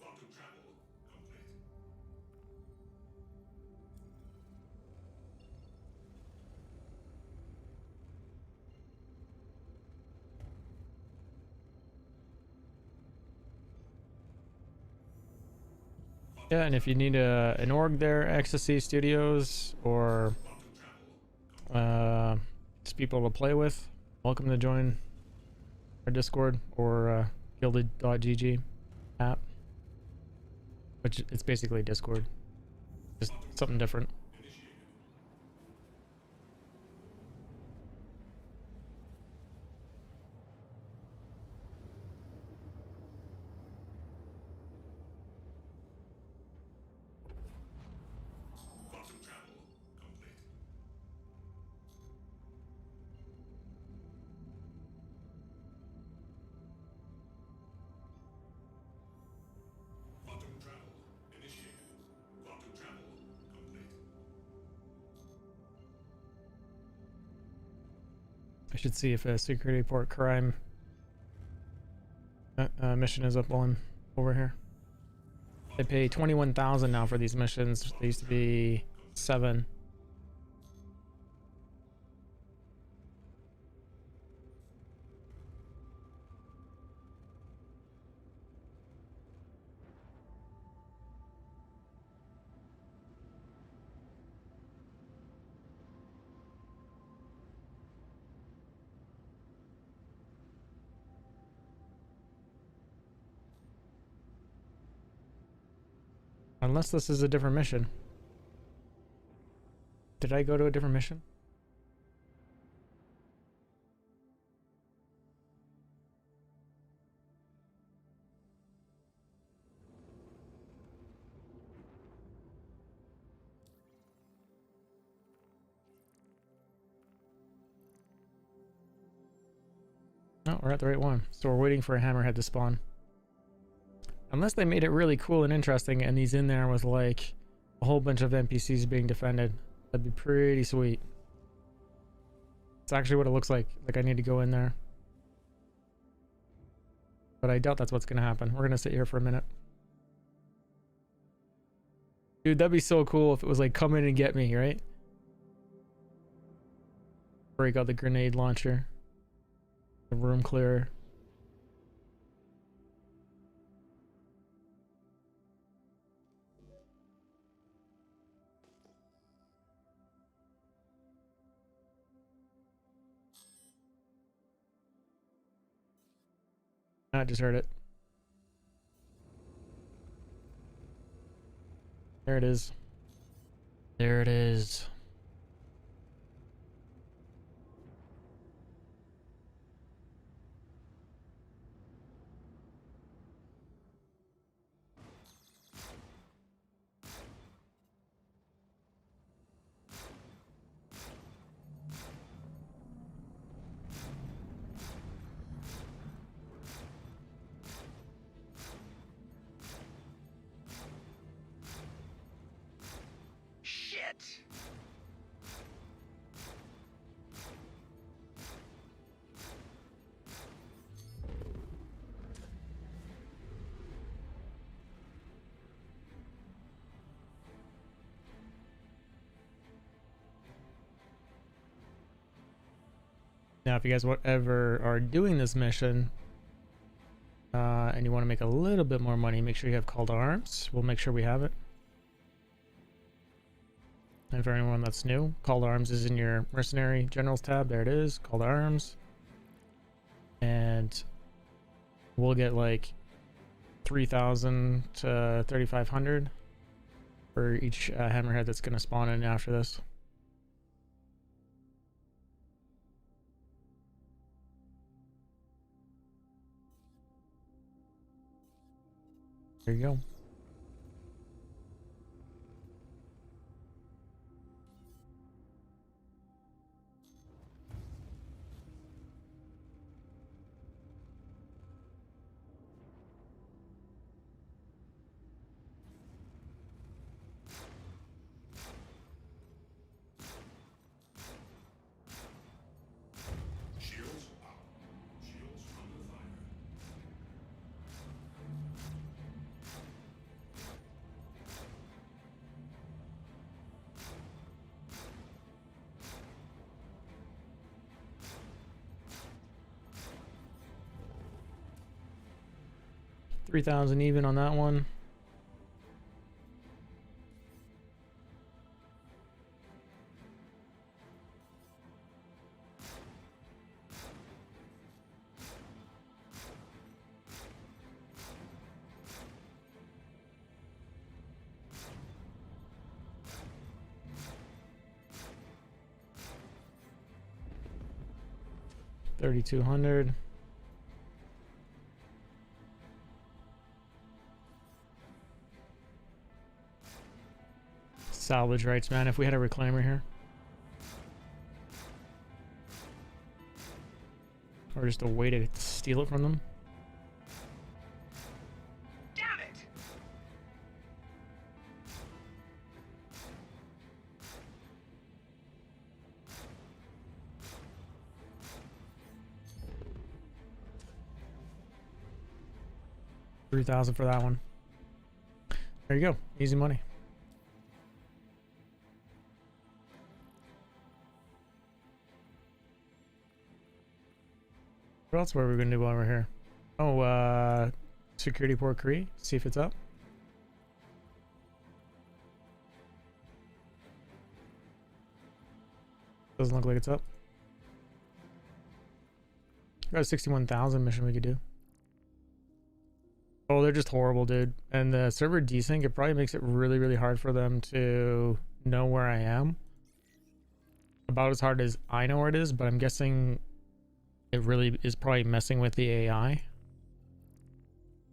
Quantum travel complete. Yeah, and if you need an org there, Ecstasy Studios, or just people to play with, welcome to join our Discord or gilded.gg app, which it's basically Discord, just something different. Quantum travel complete. Quantum travel initiated. Quantum travel complete. I should see if a security report crime mission is up while I'm over here. They pay 21,000 now for these missions. They used to be 7. Unless this is a different mission. Did I go to a different mission? No, we're at the right one. So we're waiting for a hammerhead to spawn. Unless they made it really cool and interesting and he's in there with like a whole bunch of NPCs being defended. That'd be pretty sweet. It's actually what it looks like. Like I need to go in there. but I doubt that's what's gonna happen. We're gonna sit here for a minute. Dude, that'd be so cool if it was like, come in and get me, right? Break out the grenade launcher. The room clearer. I just heard it. There it is. There it is. Now, if you guys ever are doing this mission, and you want to make a little bit more money, make sure you have Call to Arms. We'll make sure we have it. And for anyone that's new, Call to Arms is in your Mercenary Generals tab. There it is, Call to Arms. And we'll get like 3,000 to 3,500 for each hammerhead that's going to spawn in after this. There you go. Shields up. Shields under fire. 3,000 even on that one. $3,200. Salvage rights, man. If we had a reclaimer here, or just a way to steal it from them. Damn it! $3,000 for that one. There you go. Easy money. What else were we gonna do while we're here? Oh, security port Cree. See if it's up. Doesn't look like it's up. Got a 61,000 mission we could do. Oh, they're just horrible, dude. And the server desync, it probably makes it really, really hard for them to know where I am. About as hard as I know where it is, but I'm guessing it really is probably messing with the AI.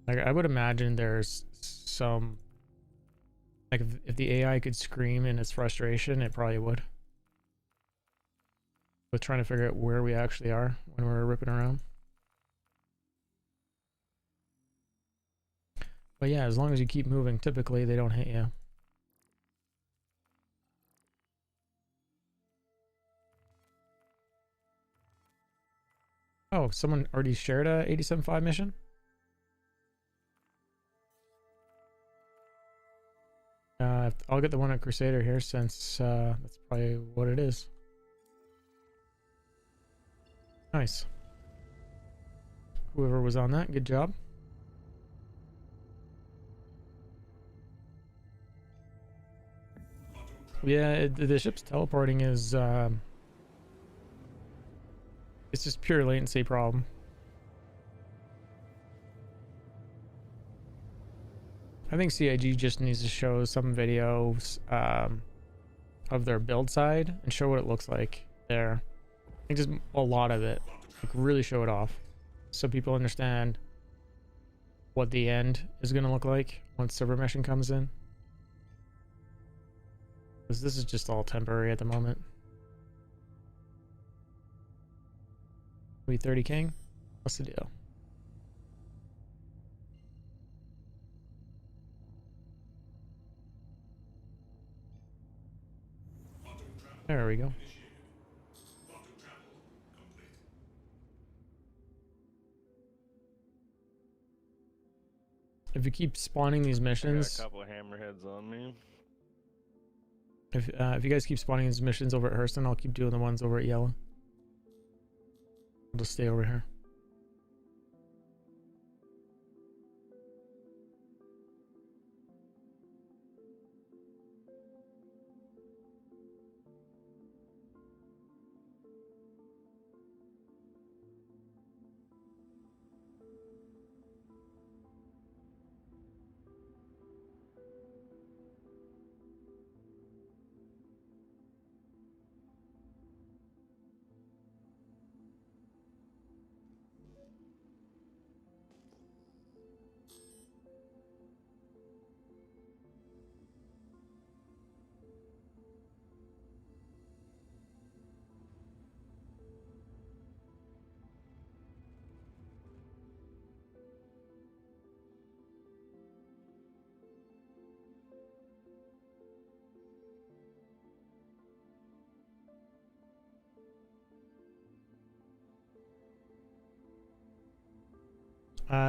Like, I would imagine there's some... Like, if the AI could scream in its frustration, it probably would. With trying to figure out where we actually are when we're ripping around. But yeah, as long as you keep moving, typically they don't hit you. Oh, someone already shared a 87.5 mission? I'll get the one at Crusader here since that's probably what it is. Nice. Whoever was on that, good job. Yeah, the ship's teleporting is it's just pure latency problem. I think CIG just needs to show some videos of their build side and show what it looks like there. I think just a lot of it, like really show it off, so people understand what the end is going to look like once server meshing comes in. Because this is just all temporary at the moment. We 30 king? What's the deal? There we go. If you keep spawning these missions, I got a couple of hammerheads on me. if you guys keep spawning these missions over at Hurston, I'll keep doing the ones over at Yellow. I'll just stay over here.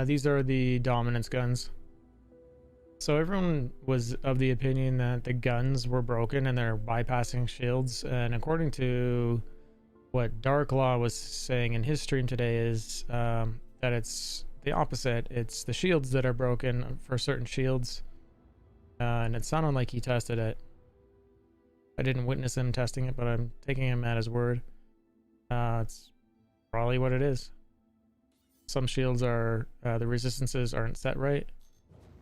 These are the dominance guns. So everyone was of the opinion that the guns were broken and they're bypassing shields. And according to what Dark Law was saying in his stream today is that it's the opposite. It's the shields that are broken for certain shields. And it sounded like he tested it. I didn't witness him testing it, but I'm taking him at his word. It's probably what it is. Some shields are the resistances aren't set right,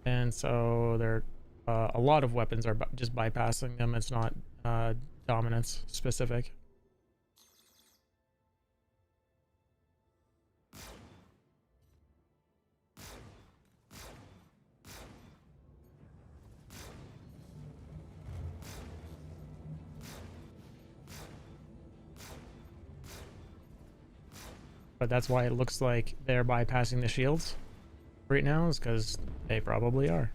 and so they're a lot of weapons are just bypassing them. It's not dominance specific. But that's why it looks like they're bypassing the shields right now, is because they probably are.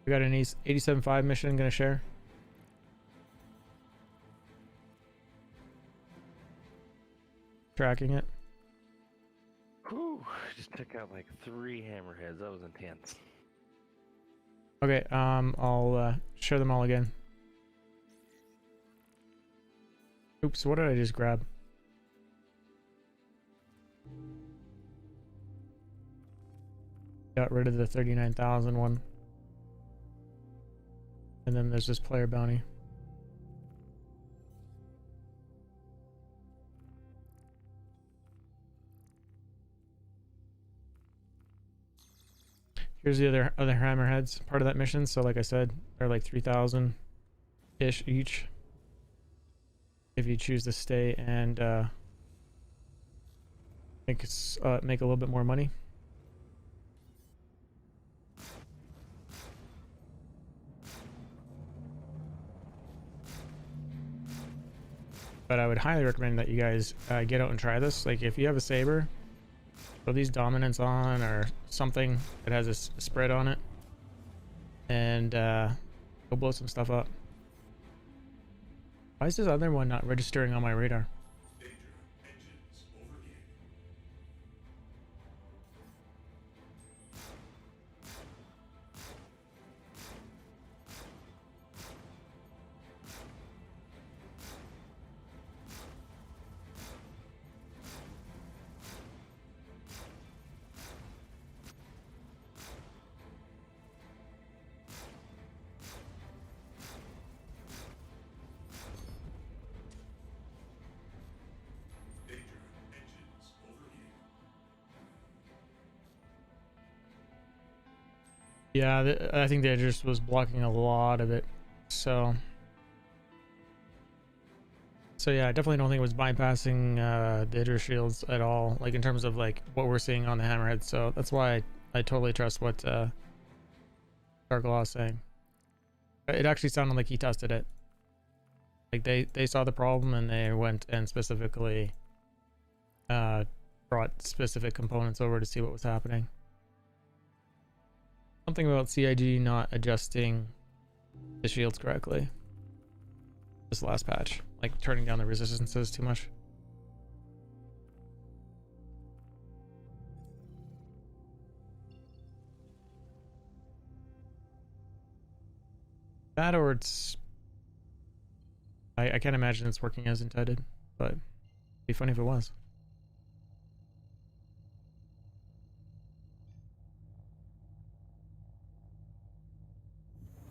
We got an 87.5 mission I'm gonna share. Tracking it. Whew, just took out like 3 hammerheads. That was intense. Okay, I'll share them all again. Oops, what did I just grab? Got rid of the 39,000 one. And then there's this player bounty. Here's the other hammerheads, part of that mission. So like I said, they're like 3,000-ish each. If you choose to stay and make a little bit more money. But I would highly recommend that you guys get out and try this. Like if you have a saber, throw these dominants on or something that has a spread on it, and go Go blow some stuff up. Why is this other one not registering on my radar? Yeah, I think they just was blocking a lot of it. So yeah, I definitely don't think it was bypassing the Hydra shields at all, like in terms of like what we're seeing on the Hammerhead. So that's why I totally trust what Darklaw is saying. It actually sounded like he tested it. Like they saw the problem and they went and specifically brought specific components over to see what was happening. Something about CIG not adjusting the shields correctly. This last patch, like turning down the resistances too much. That or it's... I can't imagine it's working as intended, but it'd be funny if it was.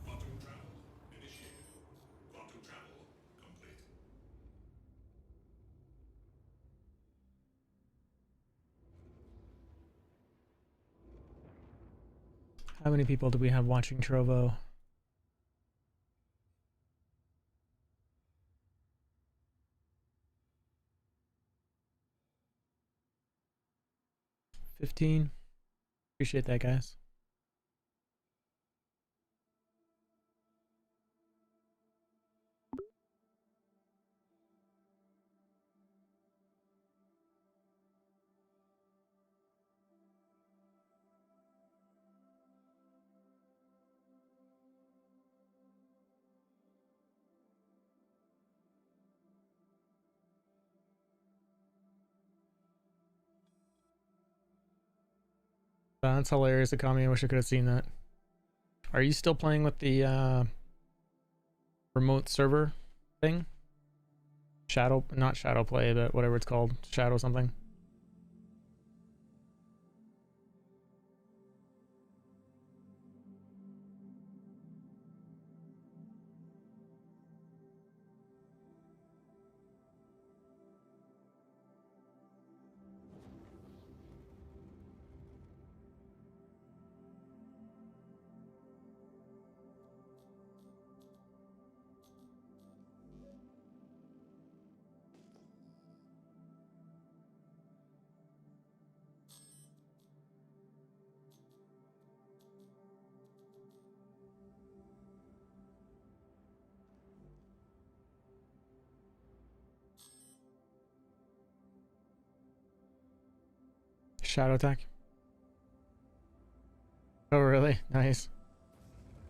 Quantum travel initiated. Quantum travel complete. How many people do we have watching Trovo? $15. Appreciate that, guys. That's hilarious, Akami. I wish I could have seen that. Are you still playing with the remote server thing? Shadow, not Shadow Play, but whatever it's called. Shadow something. Shadow attack. Oh, really? Nice.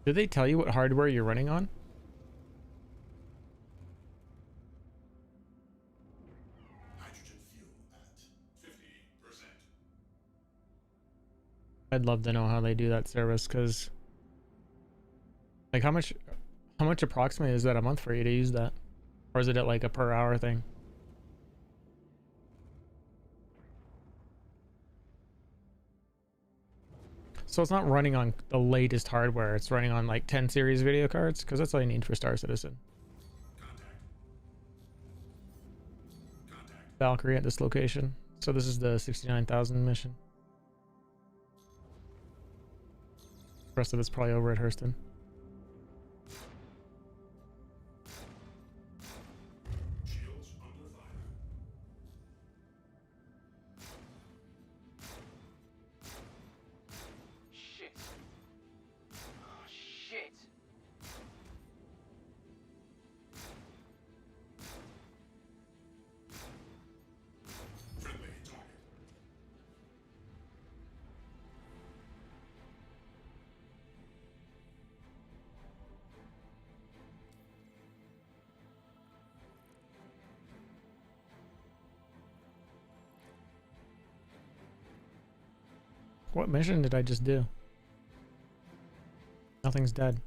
Did they tell you what hardware you're running on? Hydrogen fuel at 50%. I'd love to know how they do that service, because like how much approximately is that a month for you to use that? Or is it at like a per hour thing? So it's not running on the latest hardware, it's running on like 10 series video cards, because that's all you need for Star Citizen. Valkyrie at this location. So this is the 69,000 mission. The rest of it's probably over at Hurston. Shields under fire. Shit. Oh, shit. Friendly target. What mission did I just do? Nothing's dead.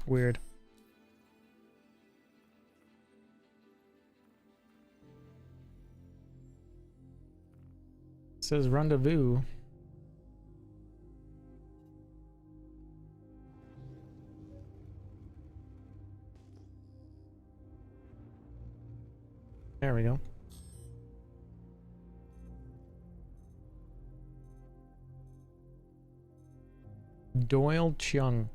Weird. It says rendezvous. There we go. Doyle Chung.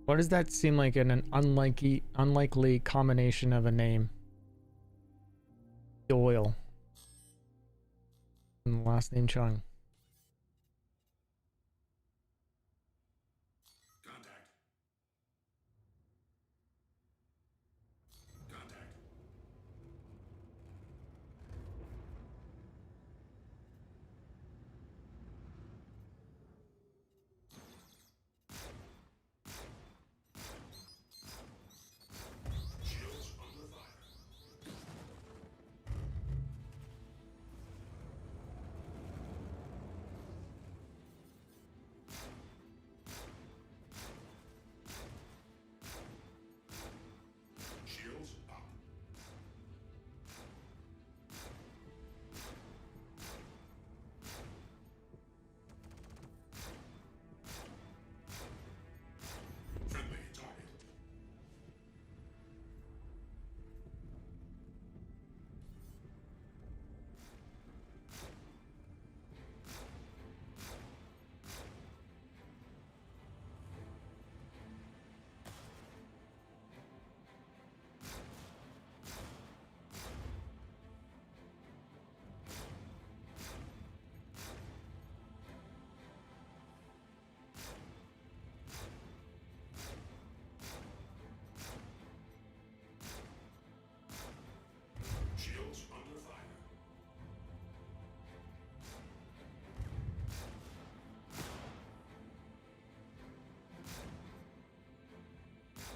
Why does that seem like an unlikely combination of a name? Doyle. And the last name Chung.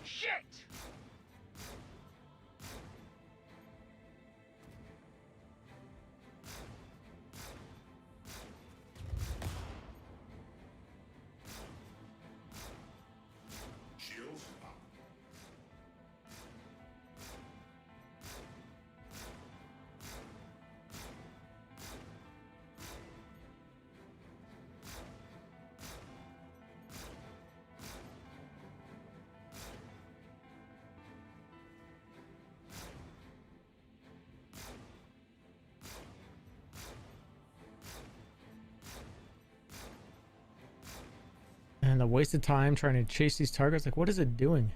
Shit! Shields up. And a waste of time trying to chase these targets. Like, what is it doing?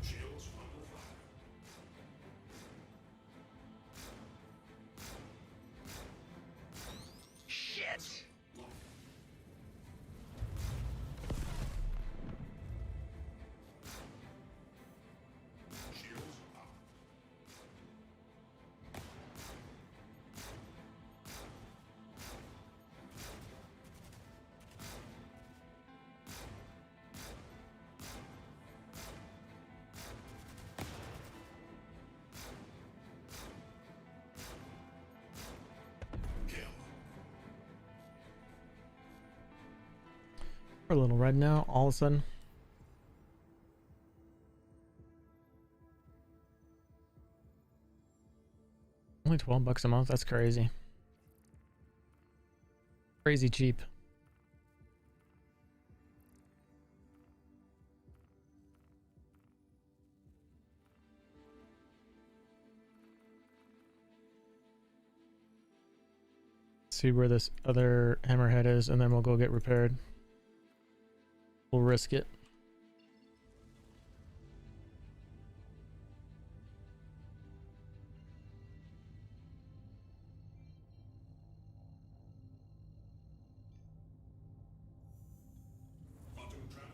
Shields under fire. Shit! Shields up. We're a little red now, all of a sudden. Only $12 a month, that's crazy. Crazy cheap. See where this other hammerhead is, and then we'll go get repaired. We'll risk it. Quantum travel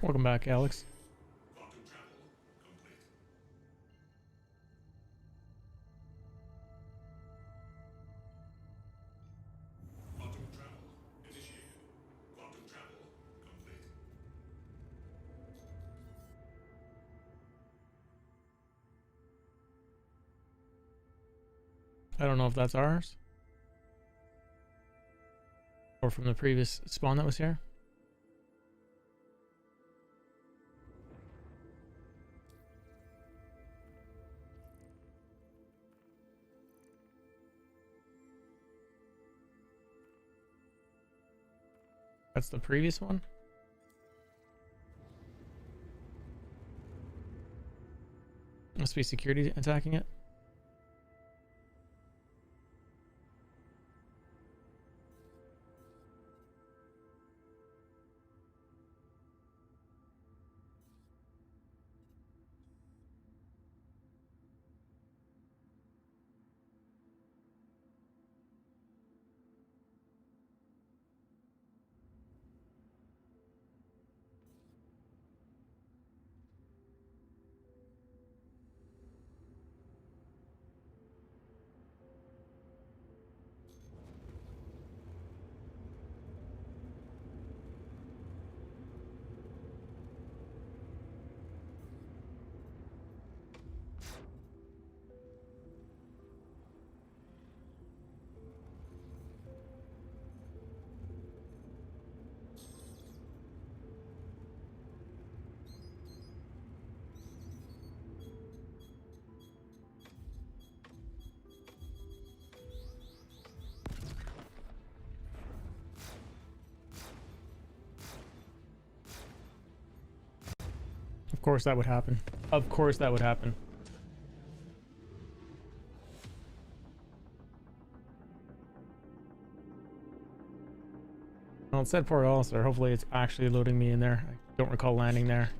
Welcome back, Alex. Quantum travel complete. Quantum travel initiated. Quantum travel complete. I don't know if that's ours. Or from the previous spawn that was here. That's the previous one? Must be security attacking it. Of course that would happen. Of course that would happen. Well, it said Port Ulster. Hopefully it's actually loading me in there. I don't recall landing there.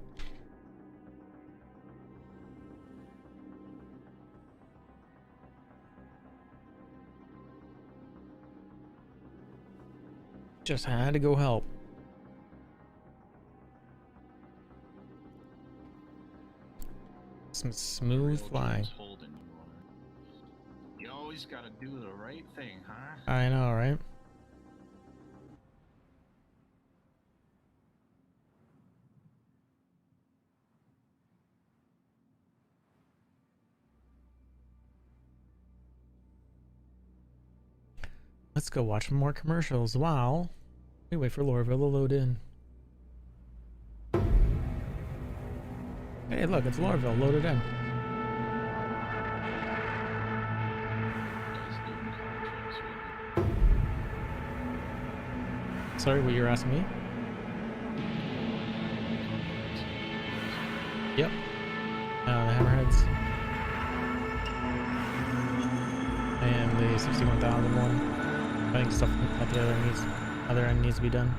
Just had to go help. Some smooth flying. You always gotta do the right thing, huh? I know, right? Let's go watch some more commercials while we wait for Lorville to load in. Hey, look, it's Lorville loaded in. Sorry, what you're asking me? Yep. The Hammerheads. And the 61,000 one. I think stuff at the other end needs to be done.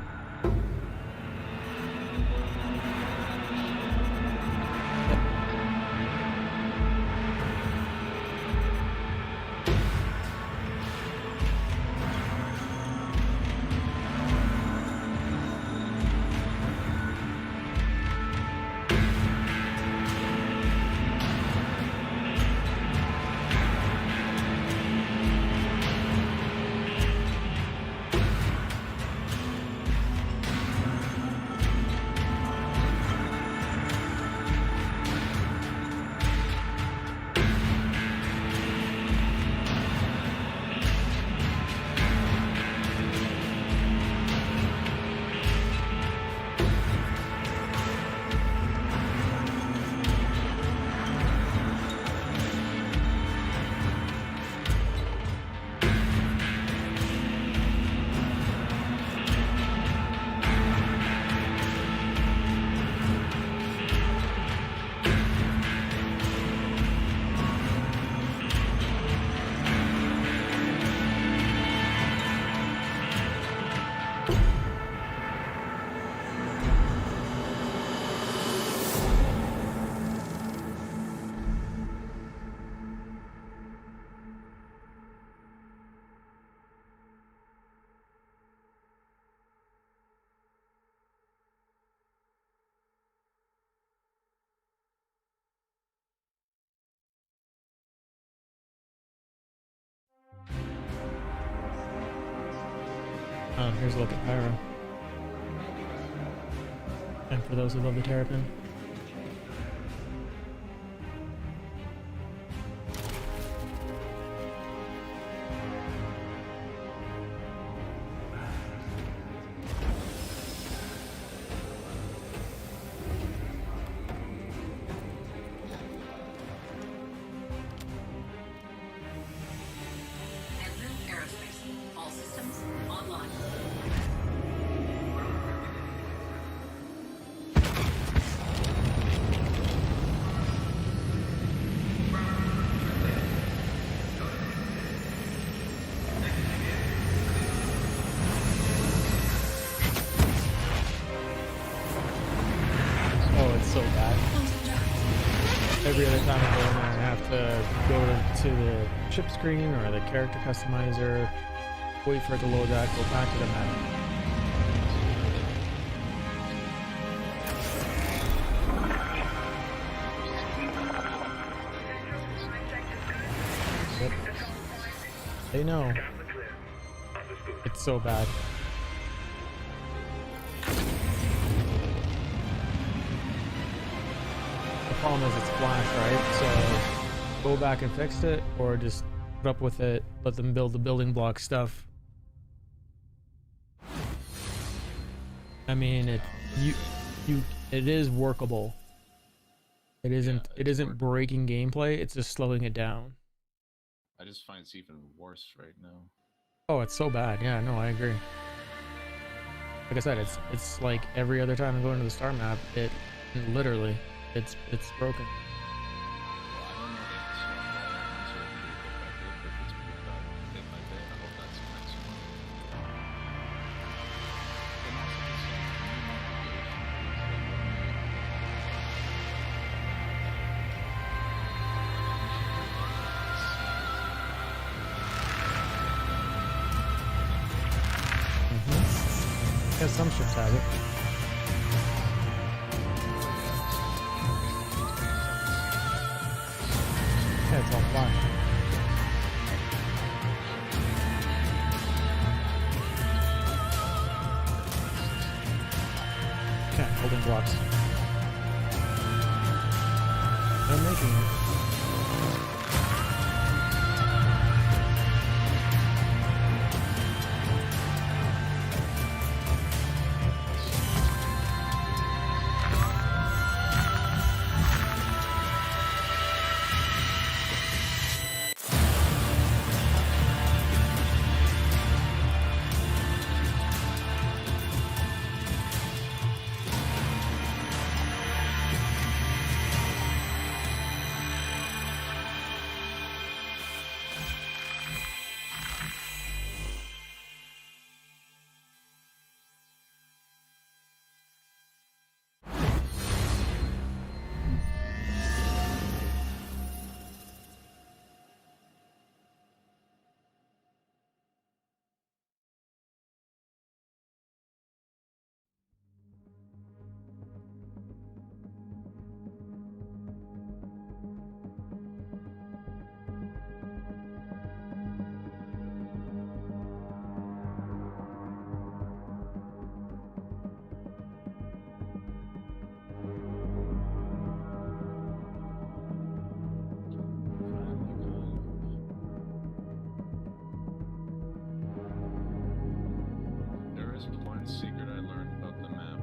Oh, here's a look at Pyro. And for those who love the Terrapin. All systems online. Oh, it's so bad. Every other time I go in there, I have to go to the ship screen or the character customizer, wait for it to load that, go back to the map. Yep. They know. It's so bad. The problem is it's Flash, right? So go back and fix it, or just put up with it, let them build the building block stuff. I mean, it is workable. It isn't breaking gameplay, it's just slowing it down. I just find it's even worse right now. Oh, it's so bad. Yeah, no, I agree. Like I said, it's like every other time I go into the star map, it literally it's broken. Yeah, some ships have it. Yeah, it's all flash. Okay, building blocks. They're making it. One secret I learned about the map.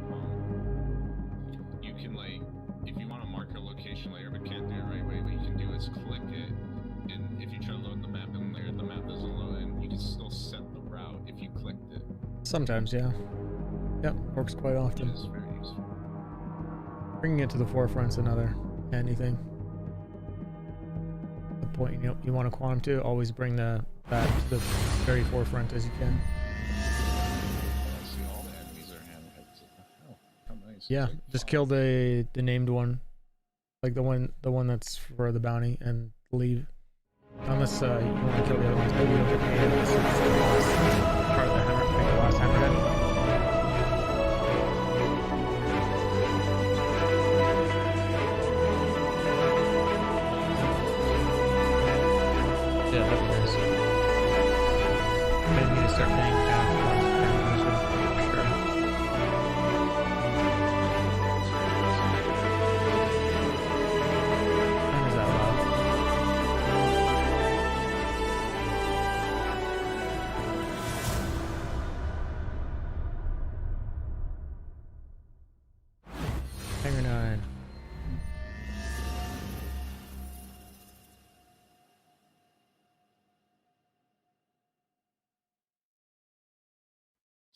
You can, like, if you want to mark a location layer but can't do it right way, what you can do is click it, and if you try to load the map in layer, the map doesn't load, and you can still set the route if you clicked it. Sometimes, yeah. Yep, works quite often. It is very useful. Bringing it to the forefront's another handy thing. The point you want to quantum to, always bring that to the very forefront as you can. Yeah, just kill the named one, like the one that's for the bounty, and leave. Unless you want to kill the other ones. Maybe you'll get the last part of the hammer, like the last hammerhead. Yeah, that'd be nice. Maybe you need to start paying cash.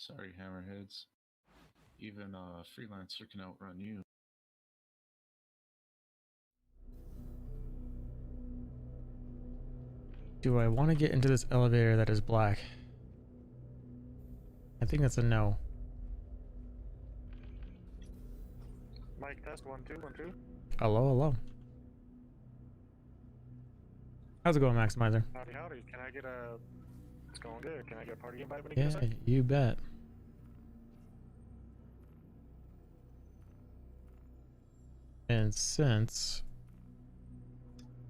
Sorry, hammerheads. Even a freelancer can outrun you. Do I want to get into this elevator that is black? I think that's a no. Mike, test 1 2 1 2. Hello, hello. How's it going, Maximizer? Howdy, howdy. Can I get a? It's going good. Can I get a party invite when you get a Yeah, sec? you bet. And since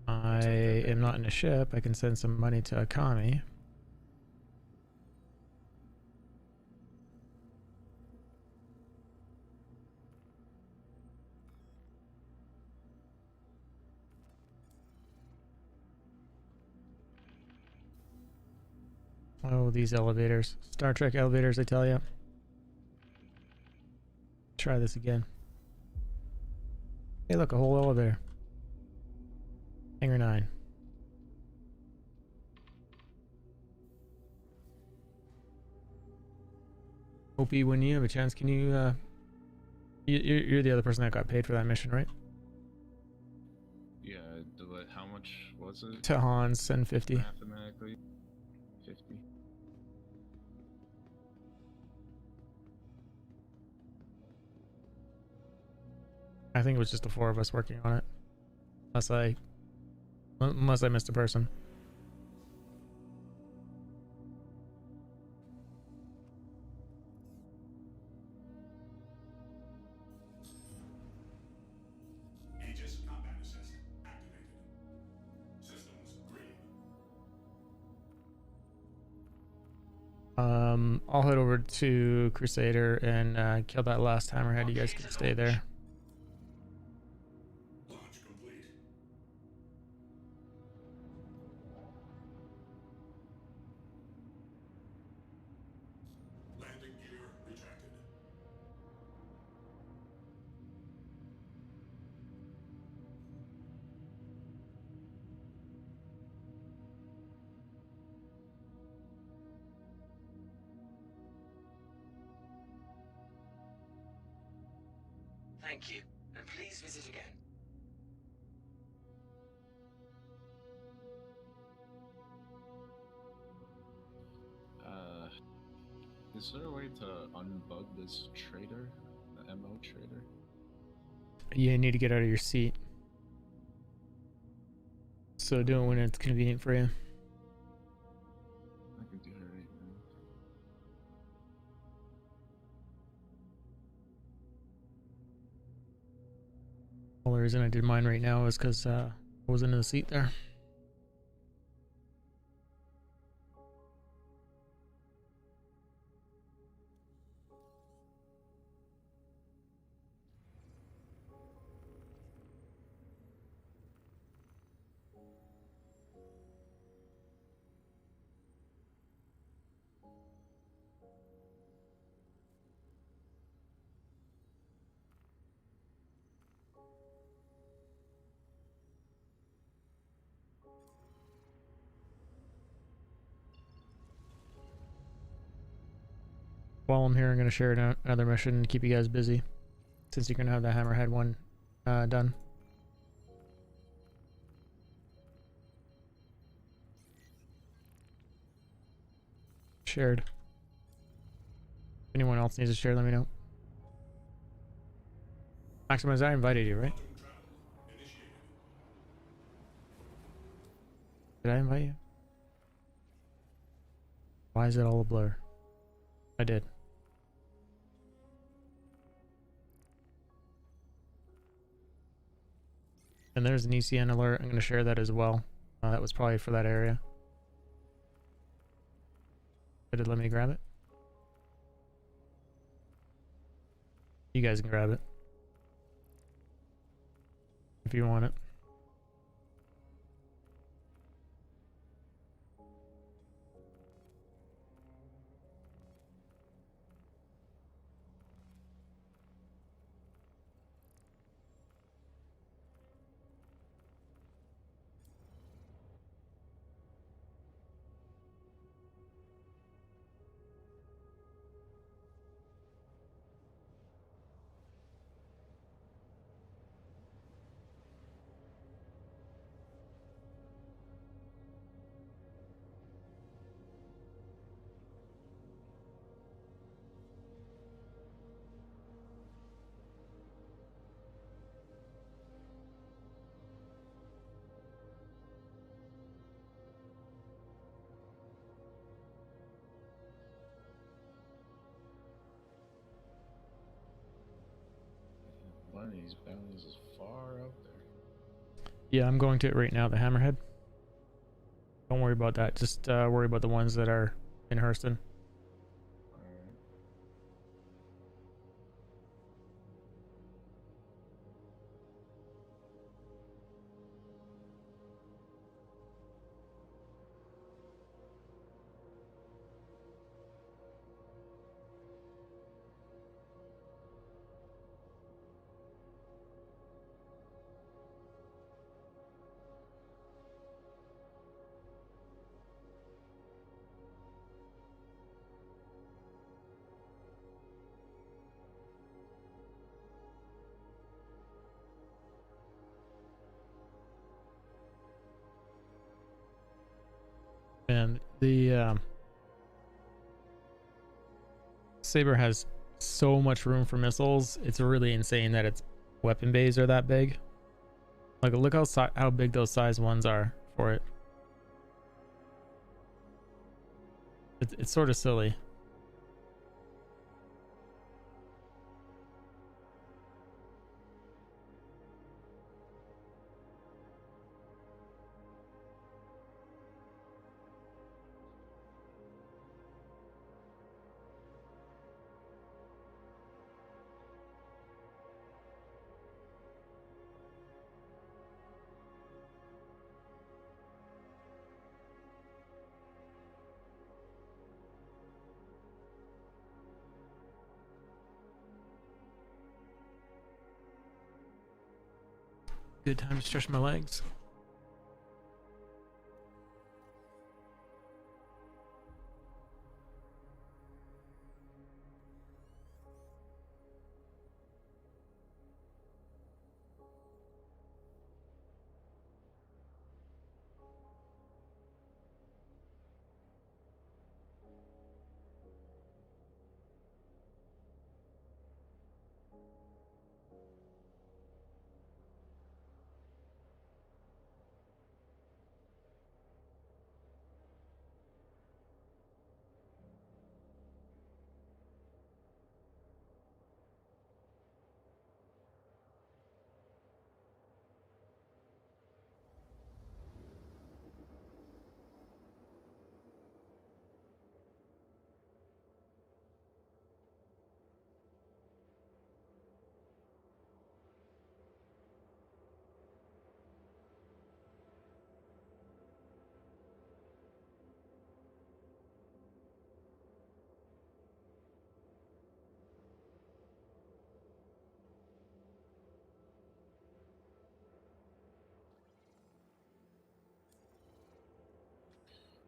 I am not in a ship, I can send some money to Akami. Oh, these elevators. Star Trek elevators, I tell you. Try this again. Hey, look, a whole elevator. Hangar 9. Opie, when you have a chance, can you, you're the other person that got paid for that mission, right? Yeah, how much was it? To Hans, send 50. Mathematically, 50. I think it was just the 4 of us working on it. Unless I missed a person. Aegis combat assist activated. Systems green. I'll head over to Crusader and kill that last hammerhead. You guys can stay there. Launch complete. Landing gear retracted. Thank you, and please visit again. Is there a way to unbug this trader? The MO trader? You need to get out of your seat. So do it when it's convenient for you. I can do it right now. The only reason I did mine right now is because I wasn't in the seat there. While I'm here, I'm going to share another mission to keep you guys busy, since you're going to have the hammerhead one done. Shared. If anyone else needs to share, let me know. Maximus, I invited you, right? Did I invite you? Why is it all a blur? I did. And there's an ECN alert. I'm going to share that as well. That was probably for that area. Did it let me grab it? You guys can grab it if you want it. these bounties is far out there. Yeah, I'm going to it right now, the Hammerhead. Don't worry about that. Just worry about the ones that are in Hurston. And the Saber has so much room for missiles. It's really insane that its weapon bays are that big. Like, look how big those size ones are for it. It's sort of silly. Good time to stretch my legs.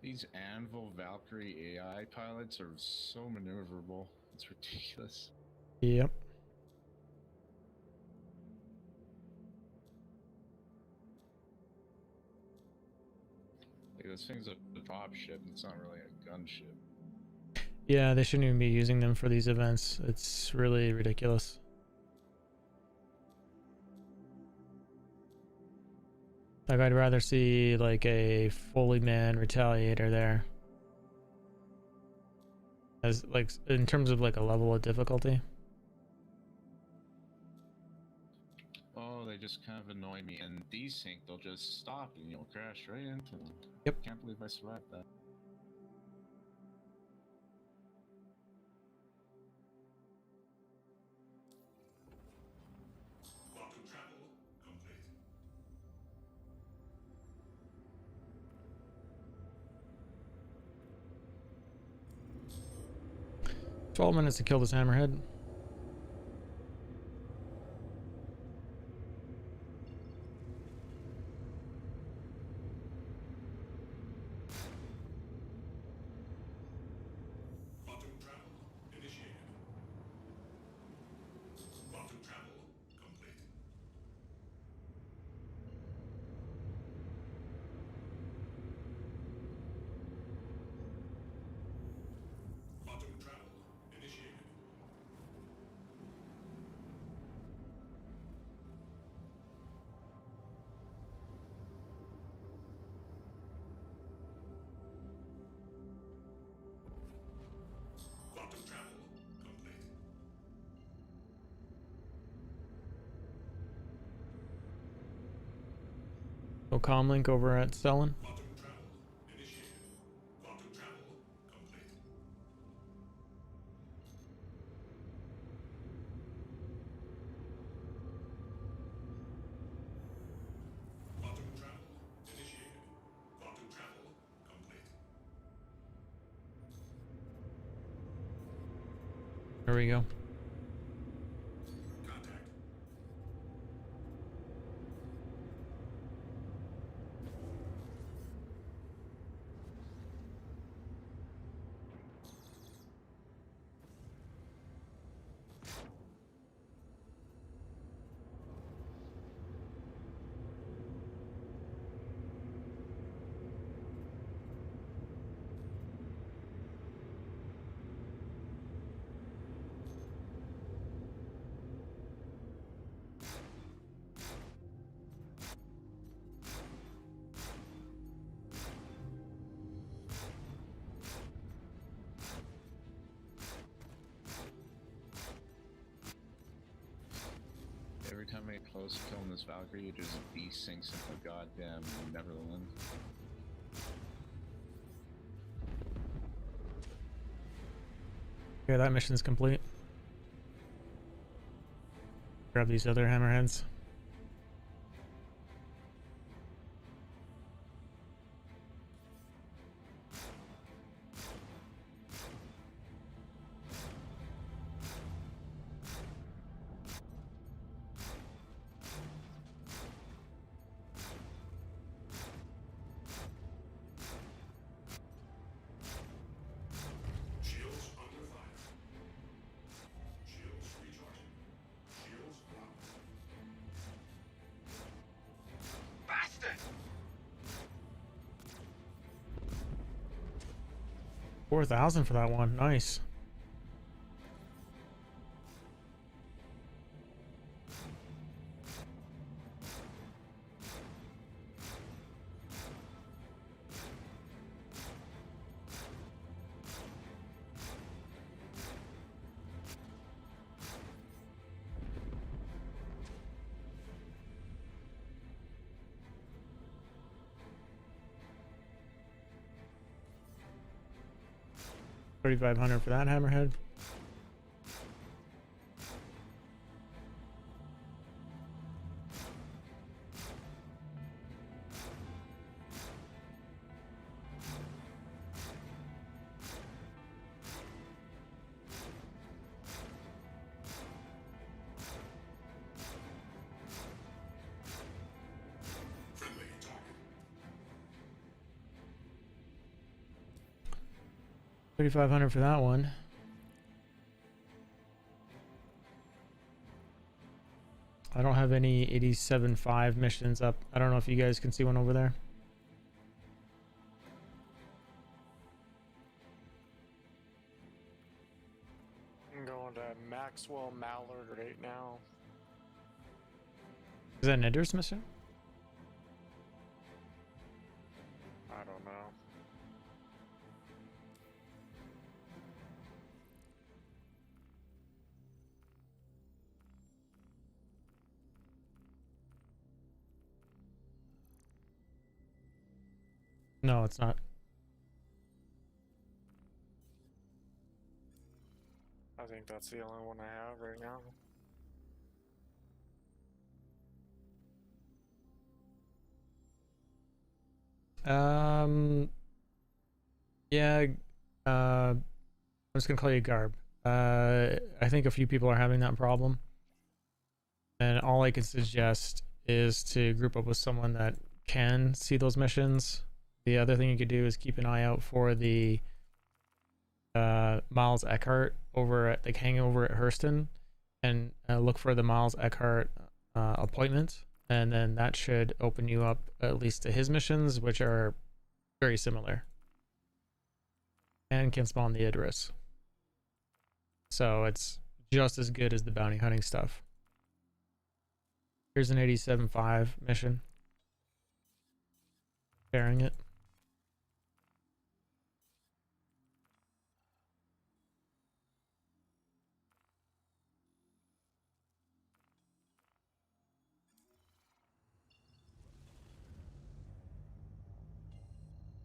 These Anvil Valkyrie AI pilots are so maneuverable. It's ridiculous. Yep. Like, this thing's a drop ship. It's not really a gunship. Yeah, they shouldn't even be using them for these events. It's really ridiculous. Like, I'd rather see like a fully manned Retaliator there. As like in terms of like a level of difficulty. Oh, they just kind of annoy me. And desync, they'll just stop and you'll crash right into them. Yep. Can't believe I survived that. Quantum travel complete. 12 minutes to kill this Hammerhead. Quantum travel initiated. Quantum travel complete. Quantum travel initiated. No comm link over at Stellan. Quantum travel initiated. Quantum travel complete. Quantum travel initiated. Quantum travel complete. There we go. Contact. Every time I get close to killing this Valkyrie, it just desyncs into goddamn Neverland. Okay, that mission's complete. Grab these other hammerheads. Shields under fire. Shields recharging. Shields up. Bastard! 4,000 for that one. Nice. $3,500 for that hammerhead. Friendly target. 3,500 for that one. I don't have any 87.5 missions up. I don't know if you guys can see one over there. I'm going to Maxwell Mallard right now. Is that Nidder's mission? I don't know. No, it's not. I think that's the only one I have right now. Yeah, I'm just gonna call you Garb. I think a few people are having that problem, and all I can suggest is to group up with someone that can see those missions. The other thing you could do is keep an eye out for the Miles Eckhart over at, like, hang over at Hurston, and look for the Miles Eckhart appointment, and then that should open you up at least to his missions, which are very similar and can spawn the Idris. So it's just as good as the bounty hunting stuff. Here's an 87.5 mission. Sharing it.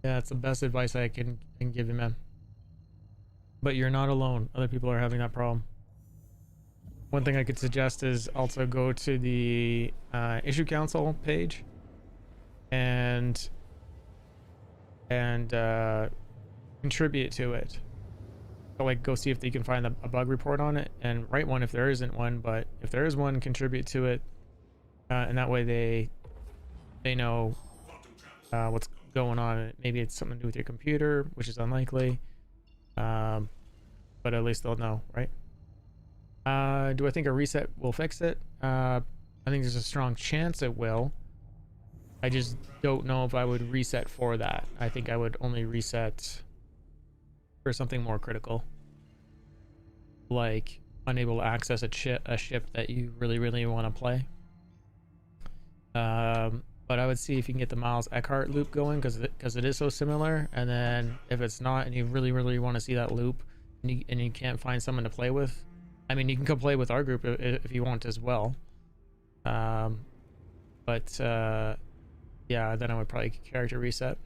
Yeah, that's the best advice I can give you, man. But you're not alone. Other people are having that problem. One thing I could suggest is also go to the issue council page and contribute to it. So, like, go see if you can find a bug report on it and write one if there isn't one. But if there is one, contribute to it, and that way they know what's going on. Maybe it's something to do with your computer, which is unlikely, but at least they'll know, right? Do I think a reset will fix it? I think there's a strong chance it will. I just don't know if I would reset for that. I think I would only reset for something more critical, like unable to access a ship that you really want to play. But I would see if you can get the Miles Eckhart loop going, because it is so similar. And then if it's not, and you really want to see that loop, and you can't find someone to play with, I mean, you can come play with our group if you want as well. But yeah, then I would probably character reset.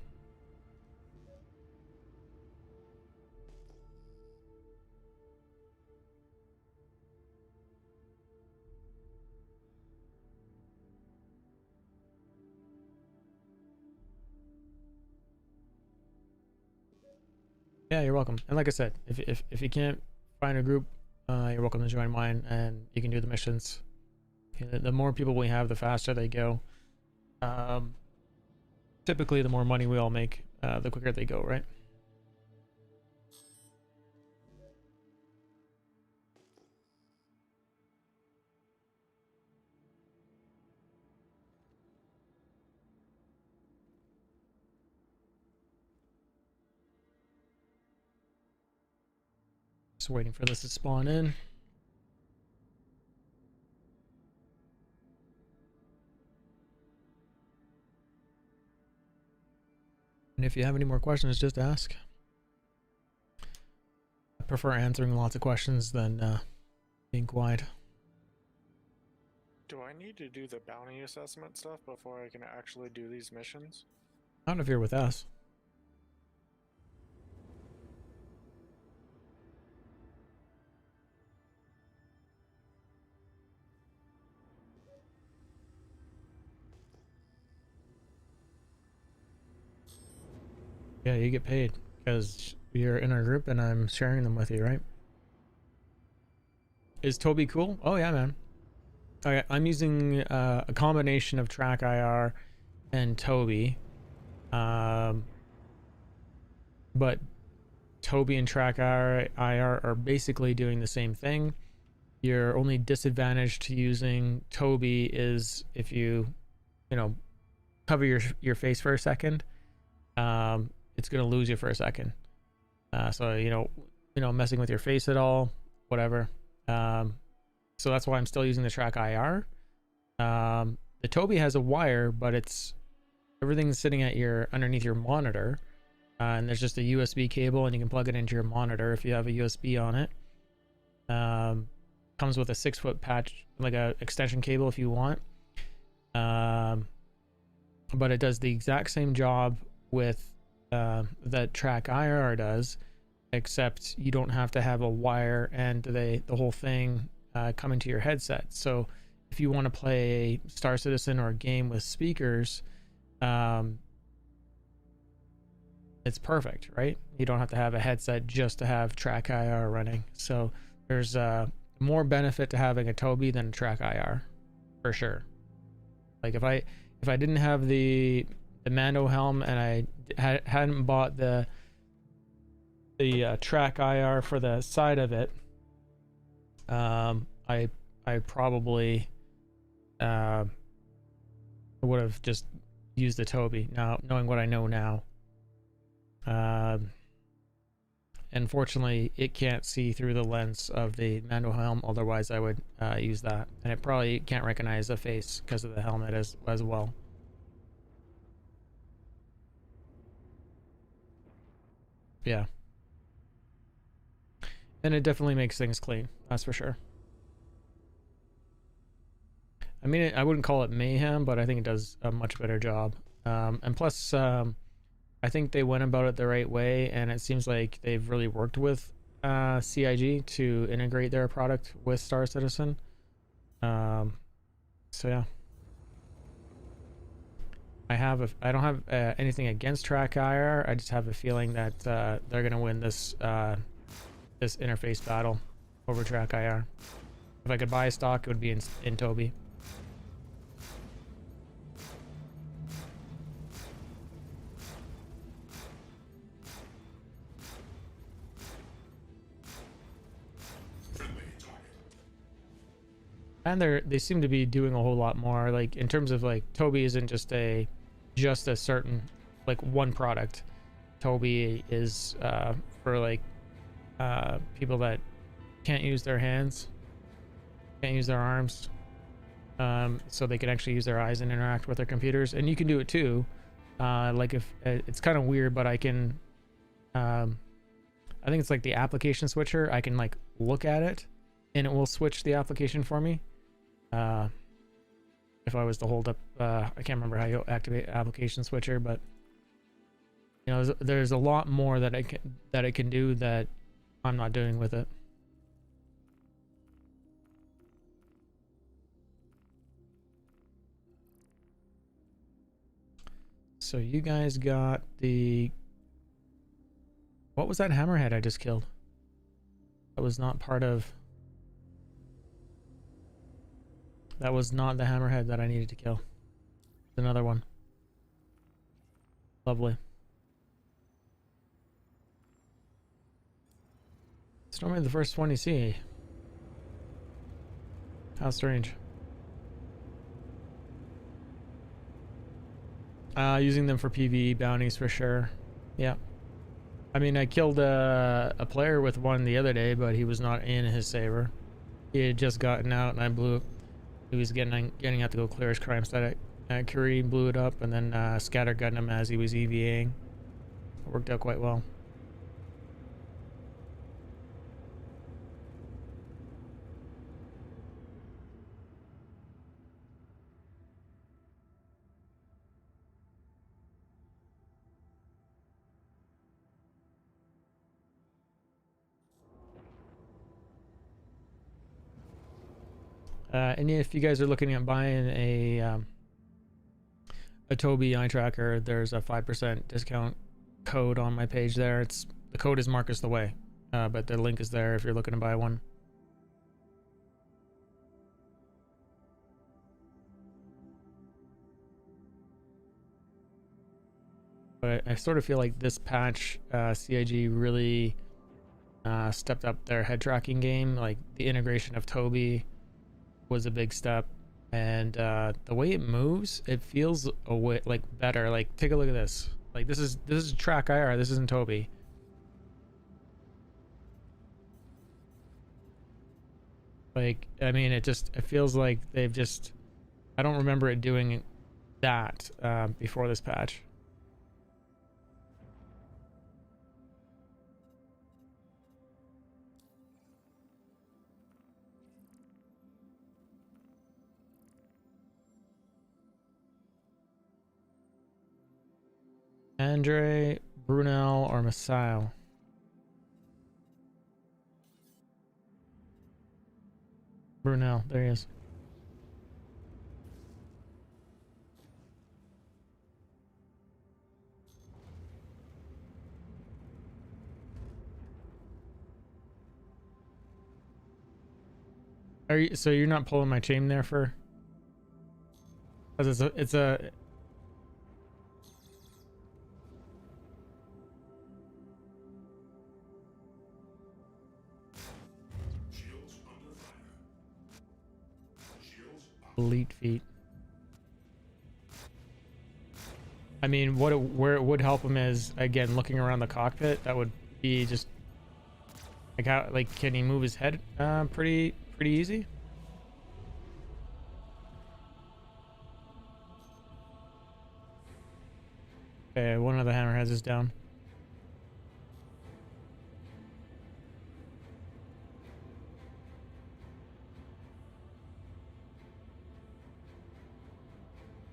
Yeah, you're welcome. And like I said, if you can't find a group, you're welcome to join mine, and you can do the missions. The more people we have, the faster they go. Typically, the more money we all make, the quicker they go, right? Just waiting for this to spawn in. And if you have any more questions, just ask. I prefer answering lots of questions than being quiet. Do I need to do the bounty assessment stuff before I can actually do these missions? Not if you're with us. Yeah, you get paid because you're in our group and I'm sharing them with you, right? Is Toby cool? Oh yeah, man. Okay, I'm using a combination of Track IR and Toby. But Toby and Track IR are basically doing the same thing. Your only disadvantage to using Toby is if you cover your face for a second. It's gonna lose you for a second. So messing with your face at all, whatever. So that's why I'm still using the Track IR. The Toby has a wire, but everything's sitting at underneath your monitor, and there's just a USB cable, and you can plug it into your monitor if you have a USB on it. Comes with a 6-foot patch, like a extension cable if you want. But it does the exact same job with that Track IR does, except you don't have to have a wire and the whole thing coming to your headset. So if you want to play Star Citizen or a game with speakers, it's perfect, right? You don't have to have a headset just to have Track IR running. So there's more benefit to having a Toby than a Track IR, for sure. Like if I didn't have the Mando helm and I hadn't bought the Track IR for the side of it, I probably would have just used the Toby. Now, knowing what I know now, unfortunately, it can't see through the lens of the Mando helm. Otherwise, I would use that, and it probably can't recognize the face because of the helmet as well. Yeah. And it definitely makes things clean, that's for sure. I mean, I wouldn't call it mayhem, but I think it does a much better job. And plus, I think they went about it the right way, and it seems like they've really worked with CIG to integrate their product with Star Citizen. So yeah, I don't have anything against Track IR. I just have a feeling that they're gonna win this this interface battle over Track IR. If I could buy a stock, it would be in Toby. And they seem to be doing a whole lot more, like in terms of like Toby isn't just a certain like one product. Toby is for like people that can't use their hands, can't use their arms, so they can actually use their eyes and interact with their computers. And you can do it too. Like if it's kind of weird, but I can I think it's like the application switcher. I can like look at it and it will switch the application for me. If I was to hold up, I can't remember how you activate application switcher, but you know, there's a lot more that it can do that I'm not doing with it. So you guys got the, what was that hammerhead I just killed? That was not part of. That was not the hammerhead that I needed to kill. Another one. Lovely. It's normally the first one you see. How strange. Using them for PvE bounties for sure. Yeah. I mean, I killed a player with one the other day, but he was not in his saber. He had just gotten out and I blew. He was getting out to go clear his crime static at Curie, blew it up, and then scattergunned him as he was EVAing. It worked out quite well. And if you guys are looking at buying a Tobii eye tracker, there's a 5% discount code on my page there. The code is Marcus the Way, but the link is there if you're looking to buy one. But I sort of feel like this patch, CIG really stepped up their head tracking game. Like the integration of Tobii was a big step, and the way it moves, it feels like better. Like take a look at this. Like this is Track IR. This isn't Tobii. Like I mean, it feels like they've just. I don't remember it doing that before this patch. Andre, Brunel, or Messiah? Brunel, there he is. So you're not pulling my chain there for? Because it's a elite feat. I mean, where it would help him is again looking around the cockpit. That would be just like how can he move his head pretty easy. Okay, one of the hammerheads is down.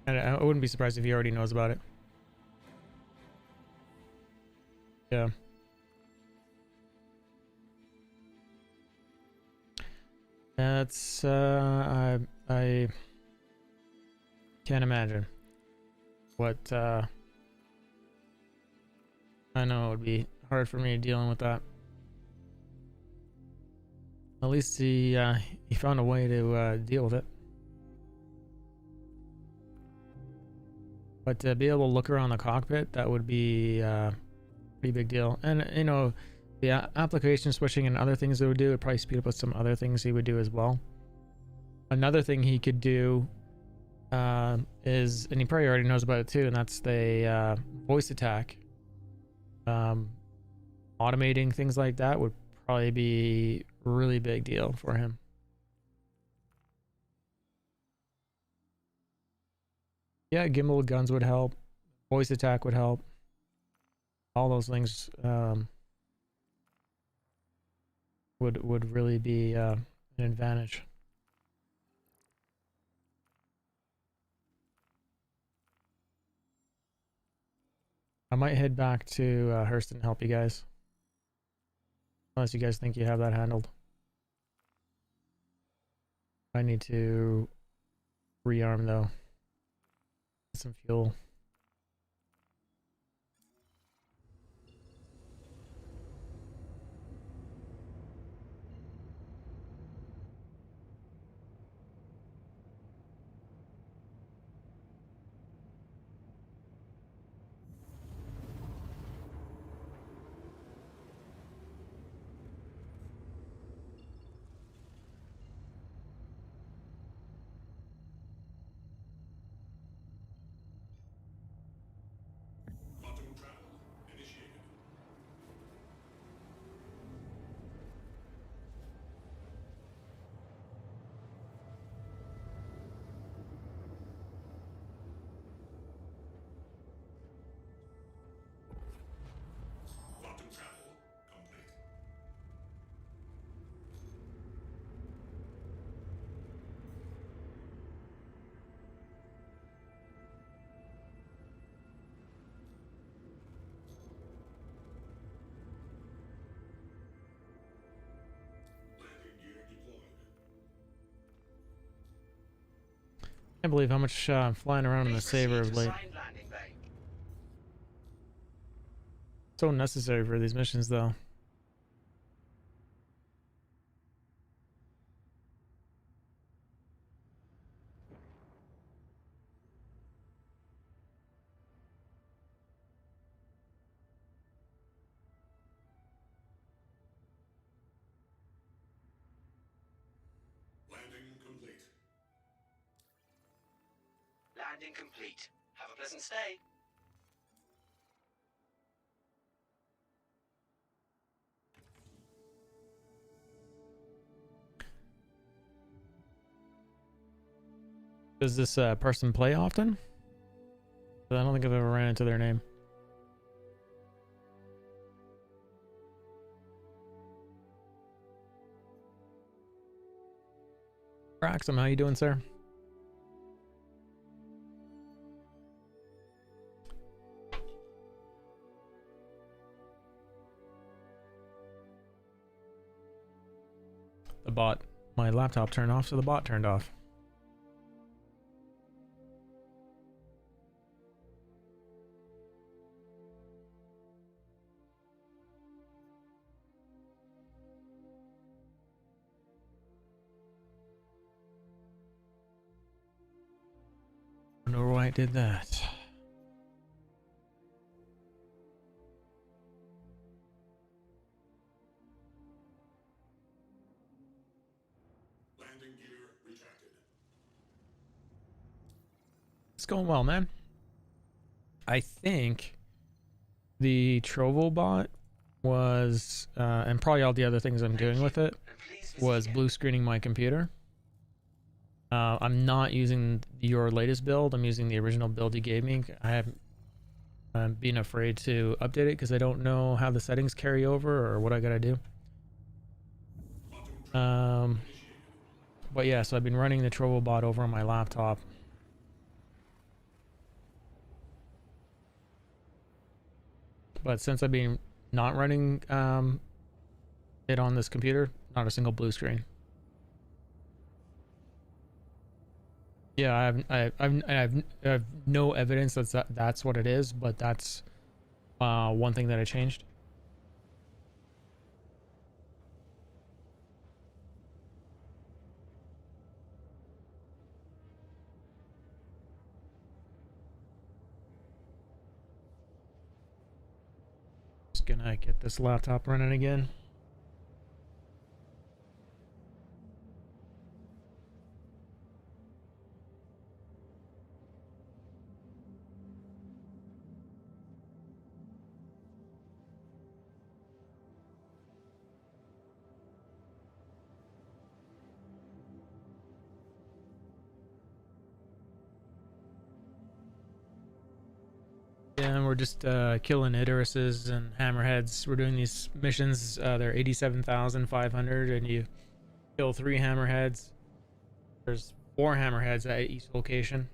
And I wouldn't be surprised if he already knows about it. Yeah. That's I can't imagine what I know it would be hard for me dealing with that. At least he found a way to deal with it. But to be able to look around the cockpit, that would be a pretty big deal. And you know, the application switching and other things it would do would probably speed up with some other things he would do as well. Another thing he could do is, and he probably already knows about it too, and that's the voice attack. Automating things like that would probably be a really big deal for him. Yeah, gimbal guns would help. Voice attack would help. All those things would really be an advantage. I might head back to Hearst and help you guys. Unless you guys think you have that handled. I need to rearm though. Get some fuel. Quantum travel initiated. Quantum travel complete. Landing gear deployed. Can't believe how much I'm flying around in the Saber of late. So necessary for these missions though. Landing complete. Landing complete. Have a pleasant stay. Does this person play often? I don't think I've ever ran into their name. Raxum, how you doing, sir? The bot, my laptop turned off, so the bot turned off. I don't know why it did that. Landing gear retracted. It's going well, man. I think the Trovo bot was, and probably all the other things I'm doing with it, was blue screening my computer. I'm not using your latest build. I'm using the original build you gave me. I haven't been afraid to update it because I don't know how the settings carry over or what I gotta do. But yeah, so I've been running the Trovo bot over on my laptop. But since I've been not running it on this computer, not a single blue screen. Yeah, I have no evidence that's what it is, but that's one thing that I changed. Just gonna get this laptop running again. Yeah, and we're just killing Idaruses and Hammerheads. We're doing these missions. They're 87,500, and you kill 3 Hammerheads. There's 4 Hammerheads at each location.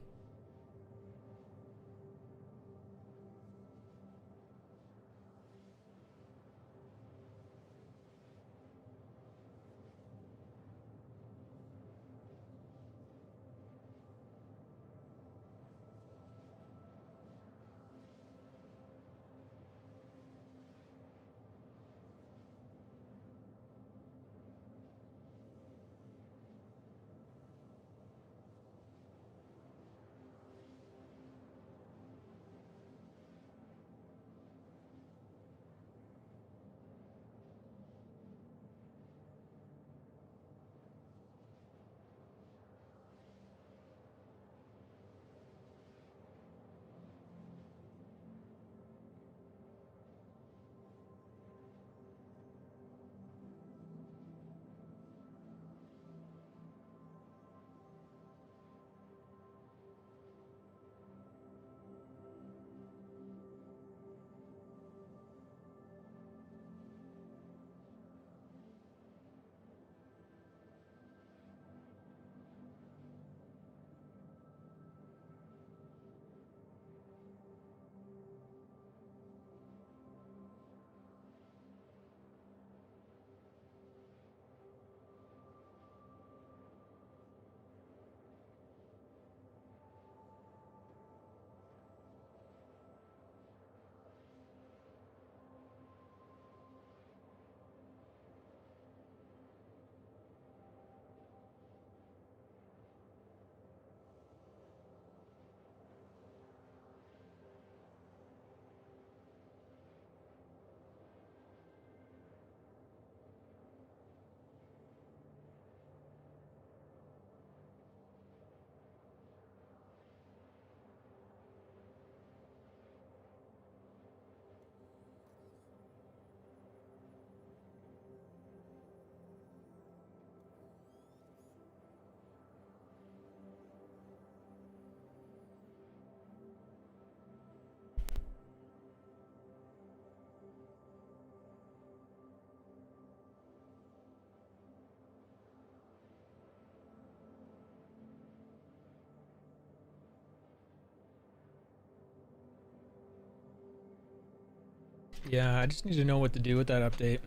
Yeah, I just need to know what to do with that update.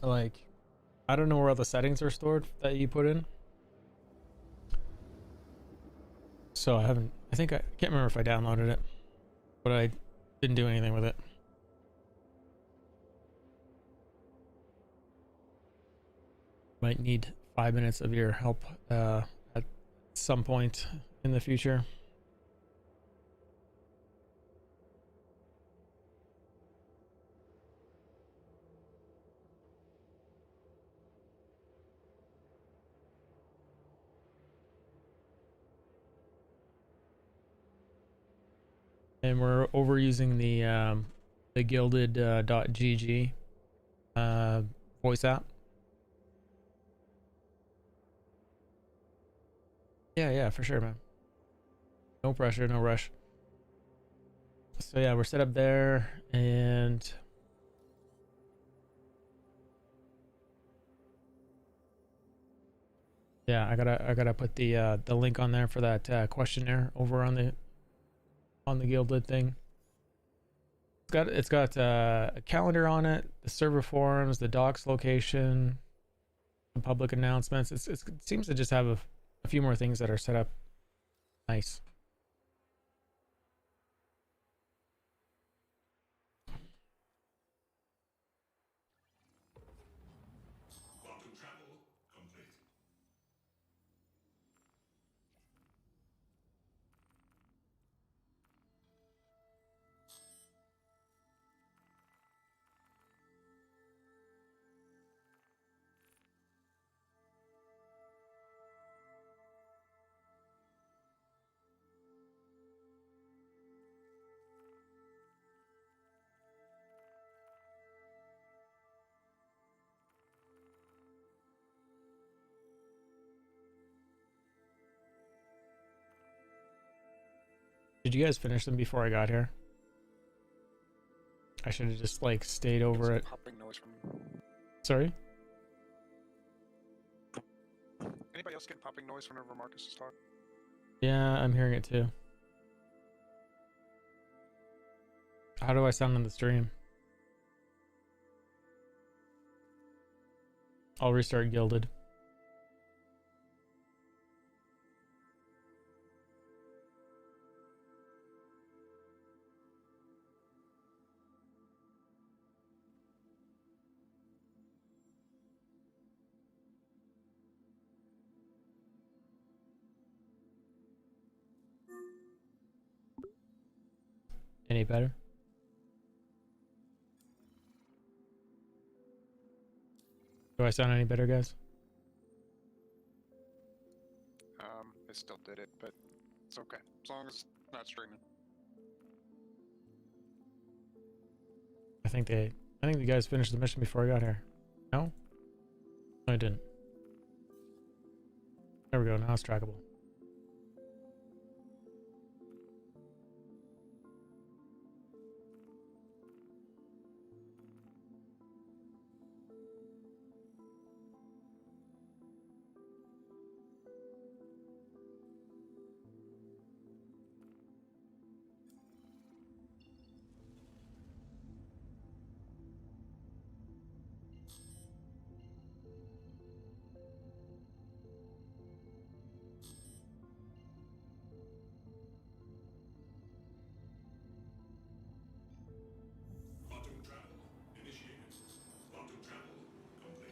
Like, I don't know where all the settings are stored that you put in. So I can't remember if I downloaded it, but I didn't do anything with it. Might need 5 minutes of your help at some point in the future. And we're overusing the gilded .gg voice app. Yeah, for sure, man. No pressure, no rush. So yeah, we're set up there, and yeah, I gotta put the link on there for that questionnaire over on the gilded thing. It's got a calendar on it, the server forums, the docs location, the public announcements. It seems to just have a few more things that are set up nice. Quantum travel complete. Did you guys finish them before I got here? I should have just like stayed over it. Popping noise from. Sorry? Anybody else getting popping noise whenever Marcus is talking? Yeah, I'm hearing it too. How do I sound on the stream? I'll restart Gilded. Any better? Do I sound any better, guys? It still did it, but it's okay as long as it's not streaming. I think the guys finished the mission before I got here. No? No, I didn't. There we go, now it's trackable. Quantum travel initiated. Quantum travel complete.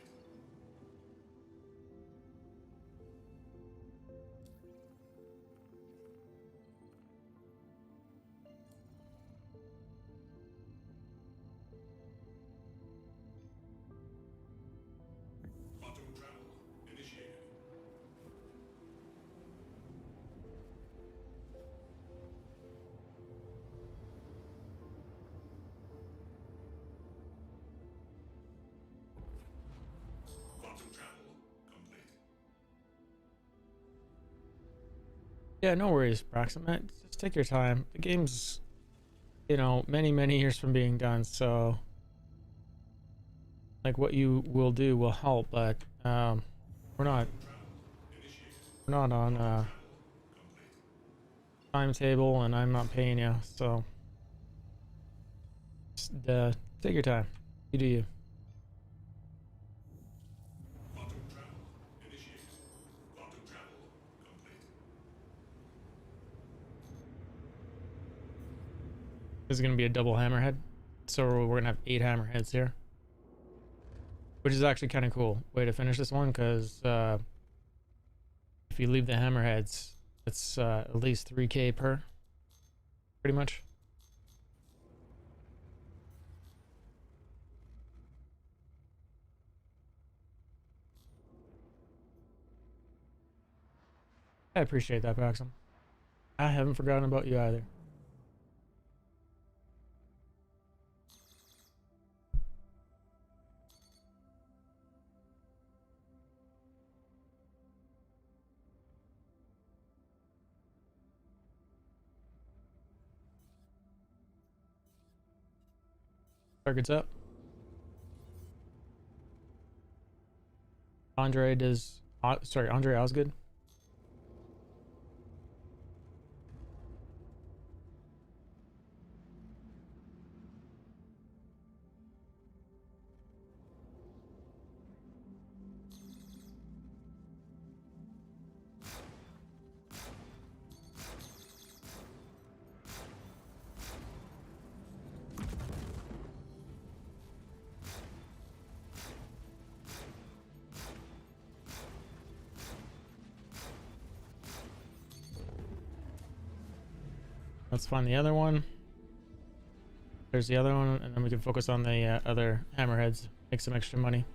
Quantum travel initiated. Quantum travel complete. Yeah, no worries, Proximate. Just take your time. The game's, you know, many years from being done, so like what you will do will help, but we're not on a timetable, and I'm not paying you, so just take your time. You do you. Quantum travel initiated. Quantum travel complete. This is gonna be a double hammerhead, so we're gonna have 8 hammerheads here, which is actually kind of cool way to finish this one, because if you leave the hammerheads, it's at least 3k per, pretty much. I appreciate that, Paxum. I haven't forgotten about you either. Target's up. Andre Osgood. Let's find the other one. There's the other one, and then we can focus on the other hammerheads. Make some extra money.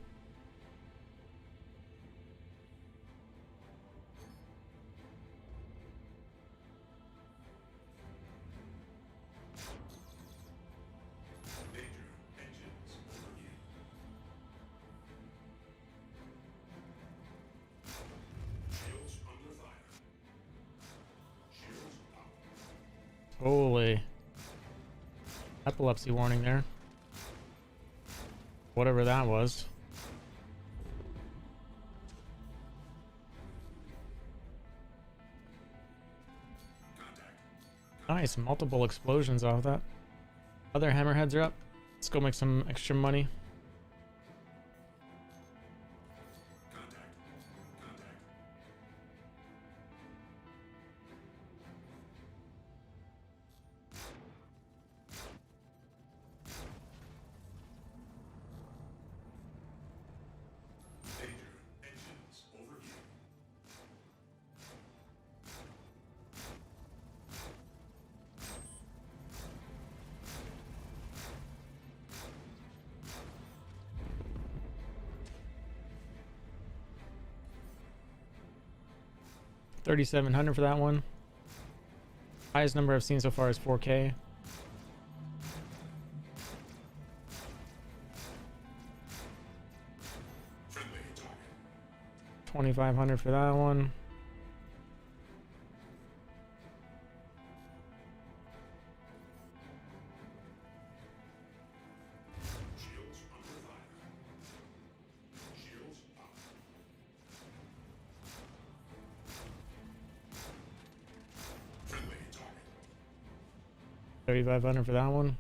Holy. Epilepsy warning there. Whatever that was. Nice, multiple explosions off that. Other hammerheads are up. Let's go make some extra money. $3,700 for that one. Highest number I've seen so far is 4K. $2,500 for that one. $3,500 for that one.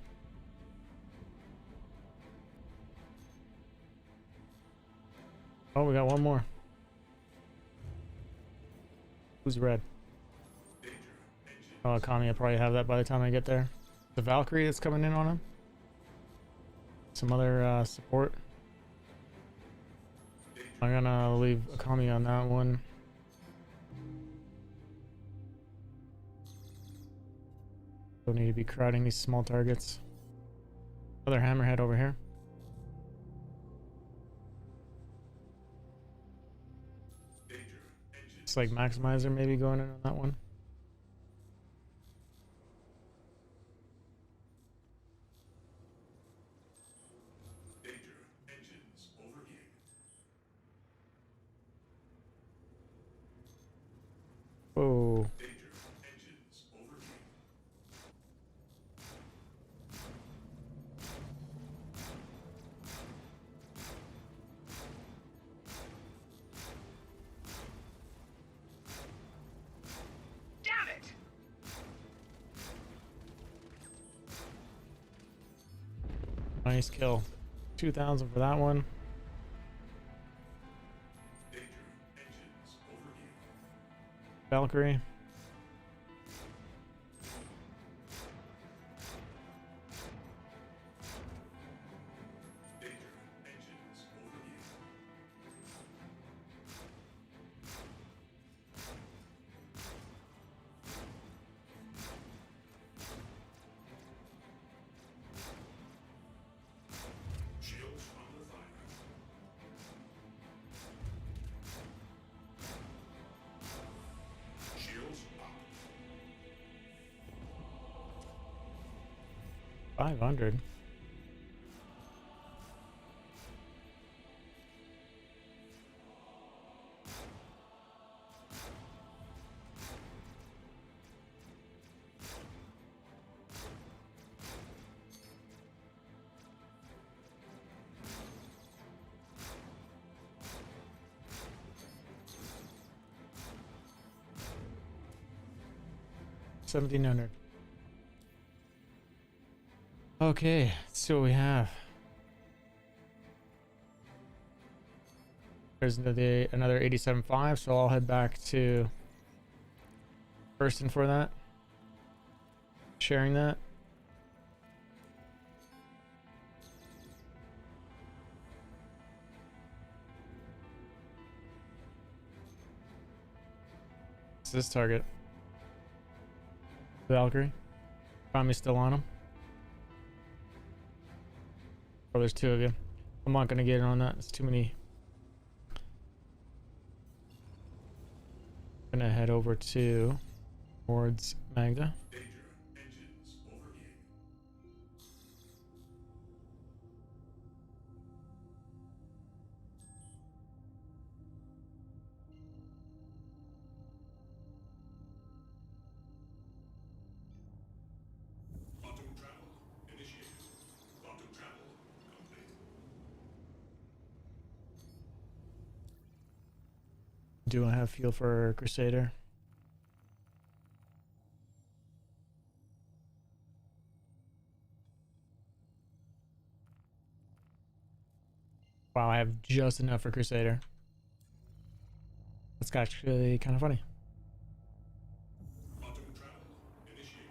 Oh, we got one more. Who's red? Oh, Kami, I'll probably have that by the time I get there. The Valkyrie that's coming in on him. Some other support. I'm gonna leave Kami on that one. Don't need to be crowding these small targets. Other hammerhead over here. It's like maximizer maybe going in on that one. Oh. Nice kill. 2,000 for that one. Valkyrie. $500. $1,700. Okay, let's see what we have. There's another 87.5, so I'll head back to Burston for that. Sharing that. What's this target? Valkyrie. Tommy's still on him. Oh, there's two of you. I'm not gonna get in on that. It's too many. Gonna head over towards Magda. Quantum travel initiated. Quantum travel complete. Do I have fuel for Crusader? Wow, I have just enough for Crusader. That's actually kind of funny. Quantum travel initiated.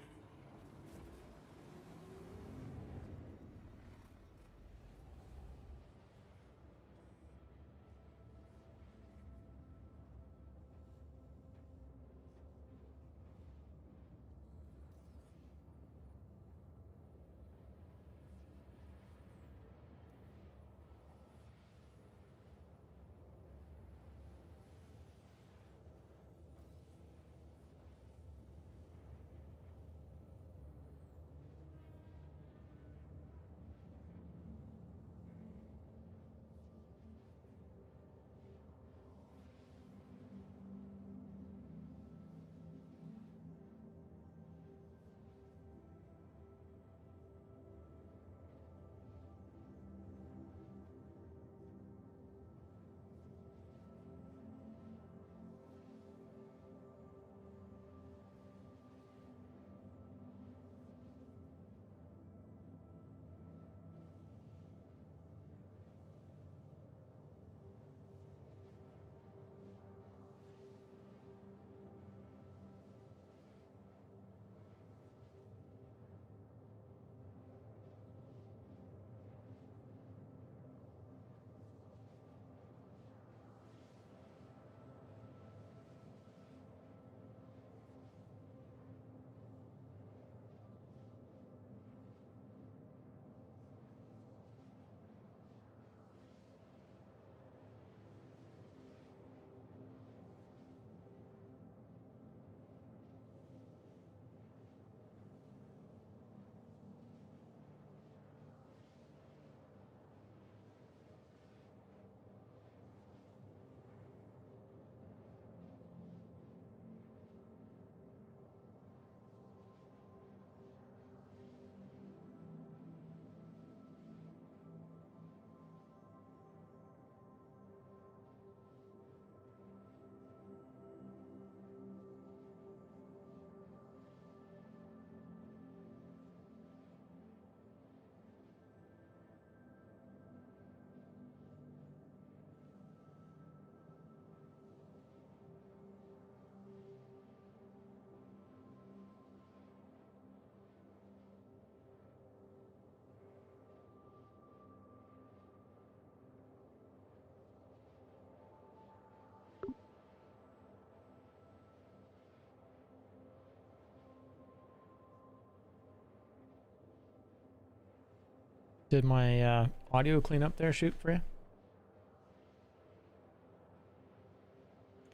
Did my audio clean up there shoot for you?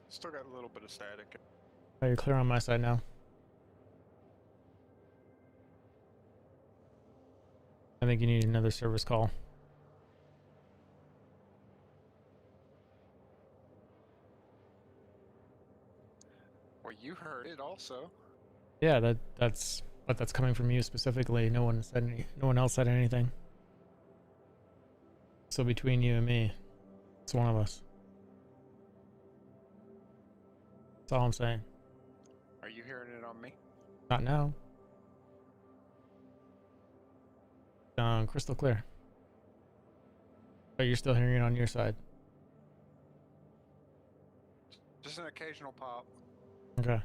Still got a little bit of static. Oh, you're clear on my side now. I think you need another service call. Well, you heard it also. Yeah, that's but that's coming from you specifically. No one else said anything. So between you and me, it's one of us. That's all I'm saying. Are you hearing it on me? Not now. Crystal clear. But you're still hearing it on your side. Just an occasional pop. Okay.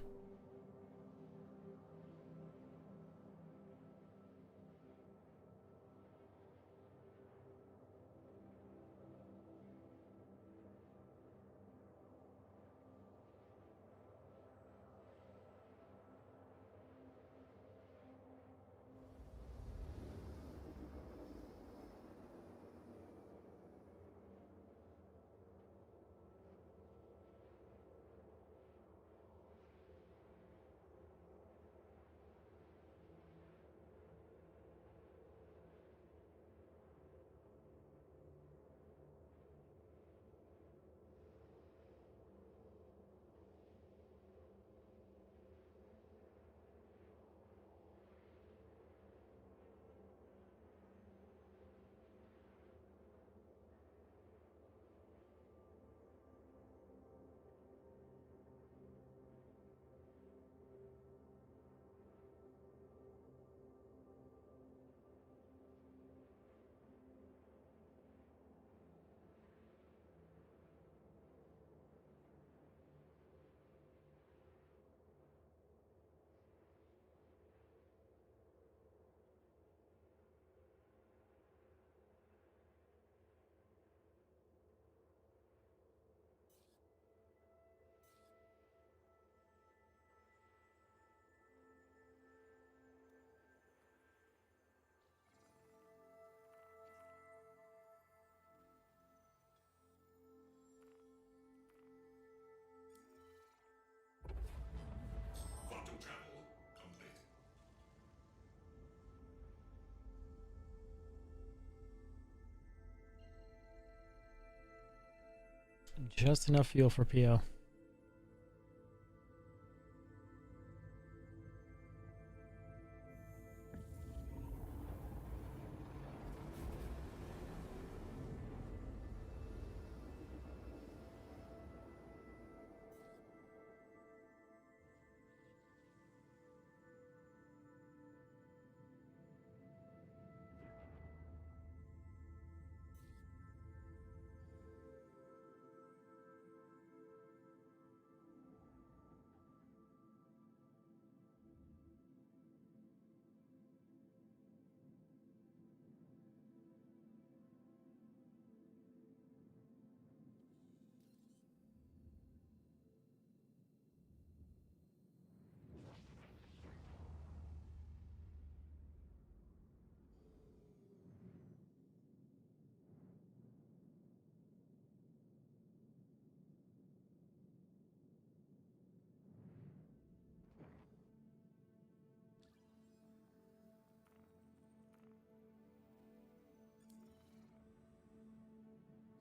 just enough fuel for PO.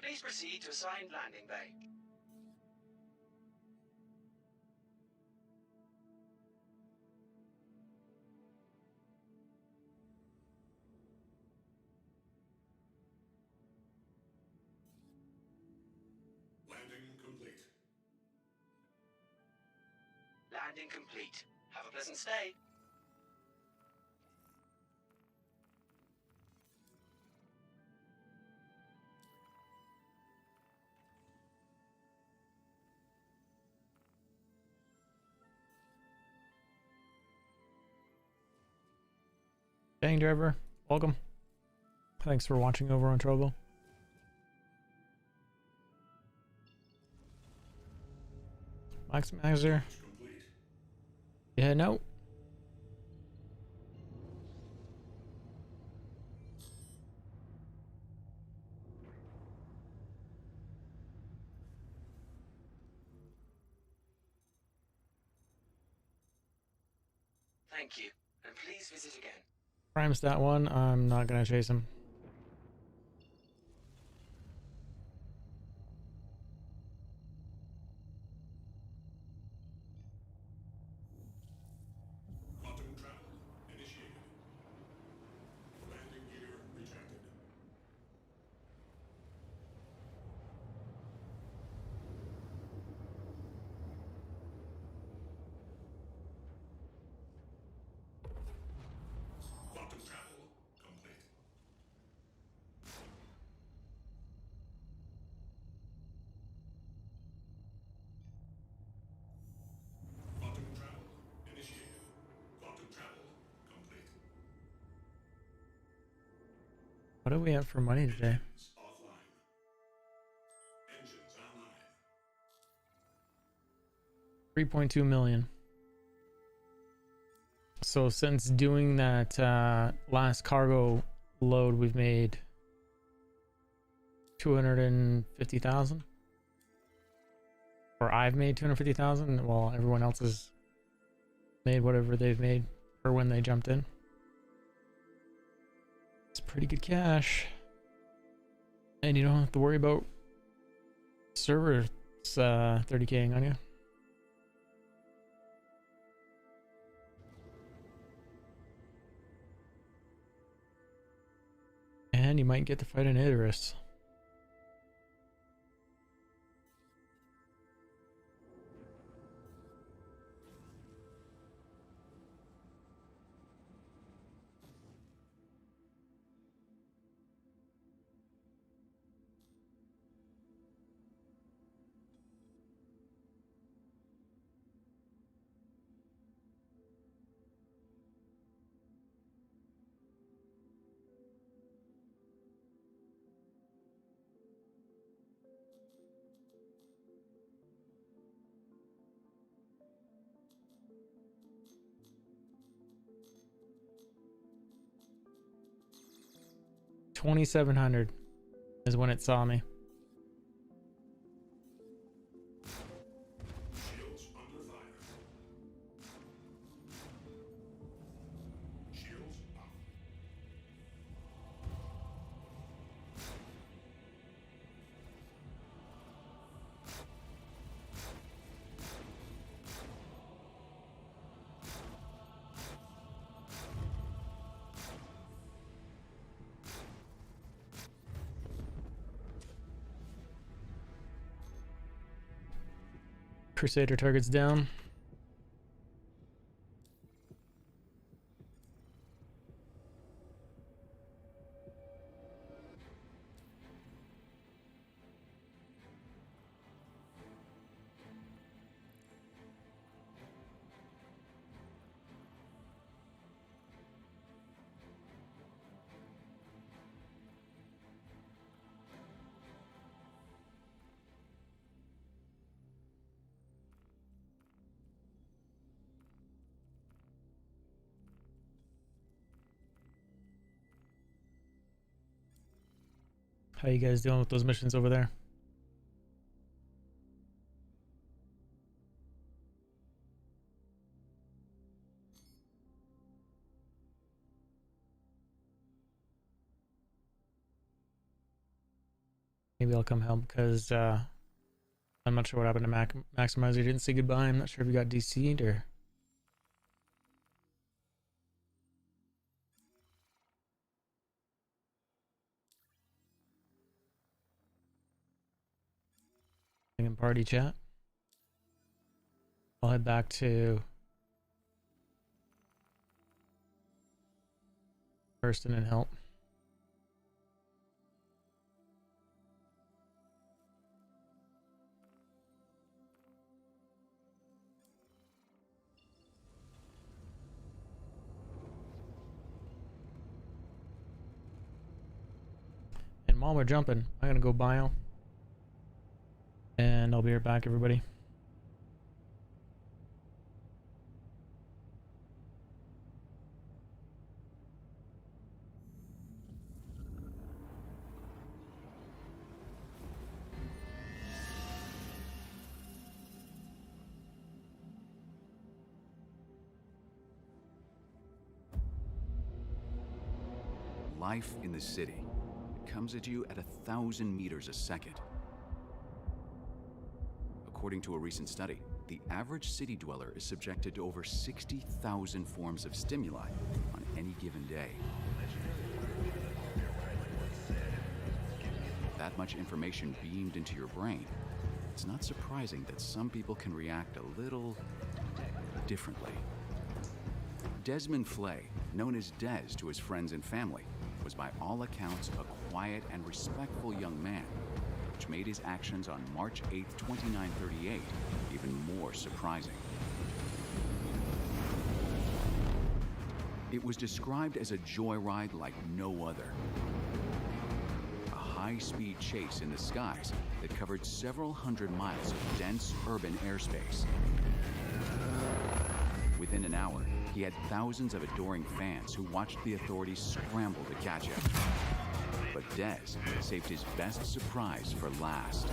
Please proceed to assigned landing bay. Landing complete. Landing complete. Have a pleasant stay. Dang driver, welcome. Thanks for watching over on Trovo. Maximizer. Yeah, no. Thank you, and please visit again. Prime stat 1, I'm not gonna chase him. Quantum travel initiated. Landing gear rejected. Quantum travel complete. Quantum travel initiated. Quantum travel complete. What do we have for money today? Offline. Engines online. 3.2 million. So since doing that last cargo load, we've made 250,000. Or I've made 250,000 while everyone else has made whatever they've made or when they jumped in. It's pretty good cash. And you don't have to worry about servers 30K'ing on you. And you might get to fight an Idris. $2,700 is when it saw me. Shields under fire. Shields up. Crusader targets down. How you guys doing with those missions over there? Maybe I'll come help because I'm not sure what happened to Maximizer. He didn't say goodbye. I'm not sure if he got DC'd or... in party chat. I'll head back to Hurston and help. And while we're jumping, I'm gonna go bio. And I'll be right back, everybody. Life in the city comes at you at 1,000 meters a second. According to a recent study, the average city dweller is subjected to over 60,000 forms of stimuli on any given day. That much information beamed into your brain, it's not surprising that some people can react a little differently. Desmond Flay, known as Des to his friends and family, was by all accounts a quiet and respectful young man, which made his actions on March 8, 2938 even more surprising. It was described as a joyride like no other. A high-speed chase in the skies that covered several hundred miles of dense urban airspace. Within an hour, he had thousands of adoring fans who watched the authorities scramble to catch him. But Des saved his best surprise for last.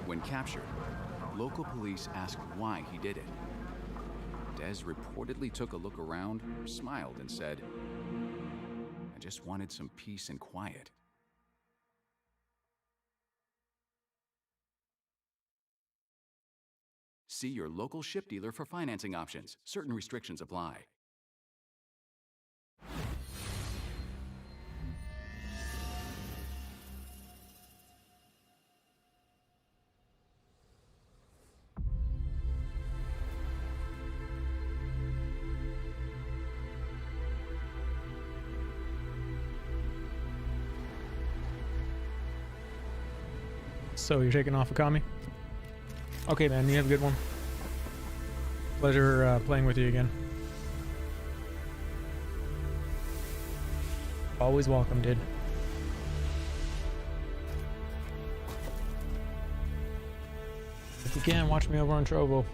When captured, local police asked why he did it. Des reportedly took a look around, smiled, and said, "I just wanted some peace and quiet." See your local ship dealer for financing options. Certain restrictions apply. So you're taking off a commie? Okay, man. You have a good one. Pleasure playing with you again. Always welcome, dude. If you can, watch me over on Trovo.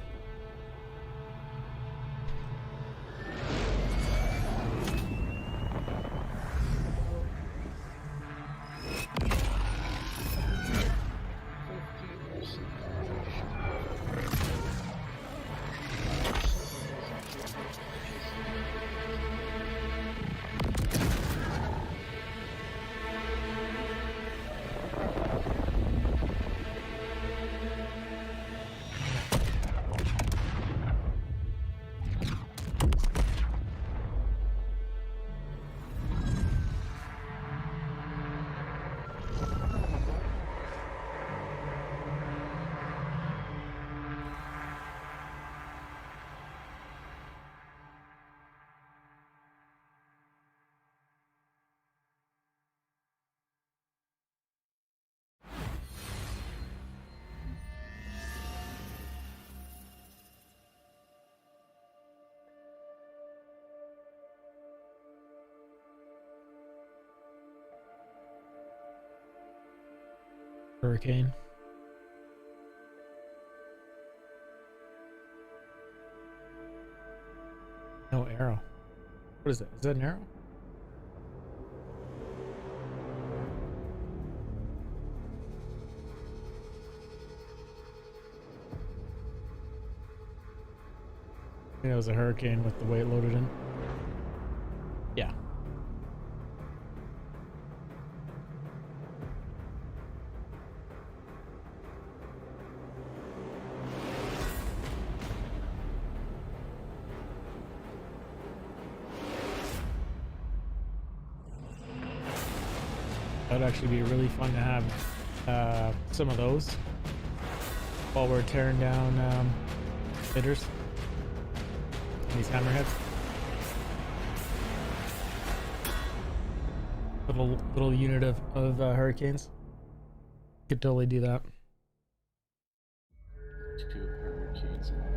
hurricane. No arrow. What is that? Is that an arrow? I think it was a hurricane with the way it loaded in. Yeah. That'd actually be really fun to have some of those while we're tearing down bidders. These hammerheads. Little unit of hurricanes. Could totally do that. 2 hurricanes in the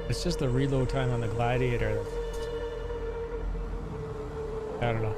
It's just the reload time on the Gladiator. I don't know.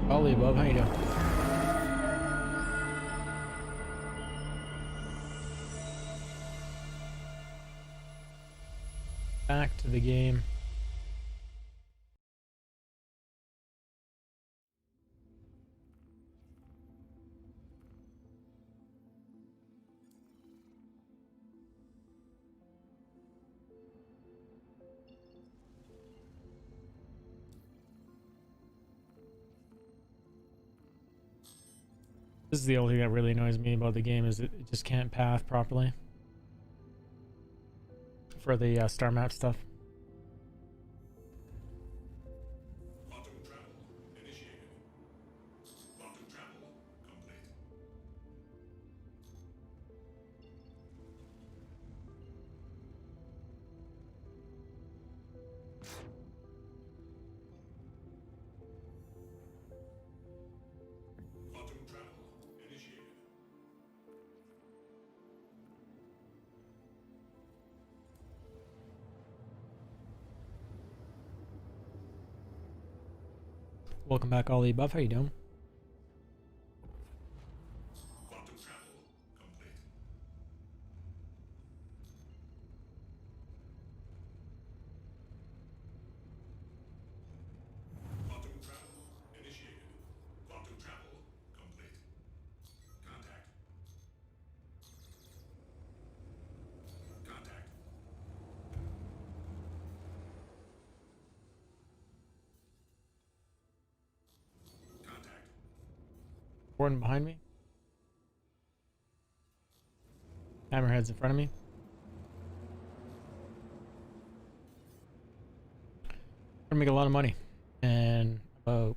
All the above, how you doing? Back to the game. This is the only thing that really annoys me about the game is it just can't path properly for the star map stuff. Quantum travel initiated. Quantum travel complete. Quantum travel initiated. Welcome back, all the above. How you doing? Quantum travel complete. Quantum travel initiated. Quantum travel complete. Contact. Contact. Contact. Warden behind me. Hammerhead's in front of me. Gonna make a lot of money in about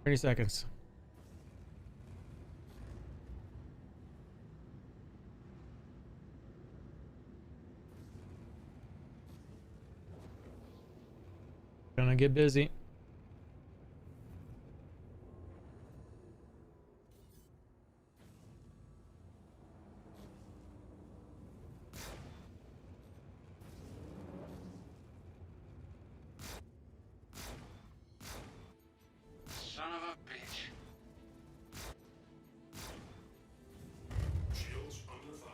30 seconds. Gonna get busy. Son of a bitch. Shields under fire.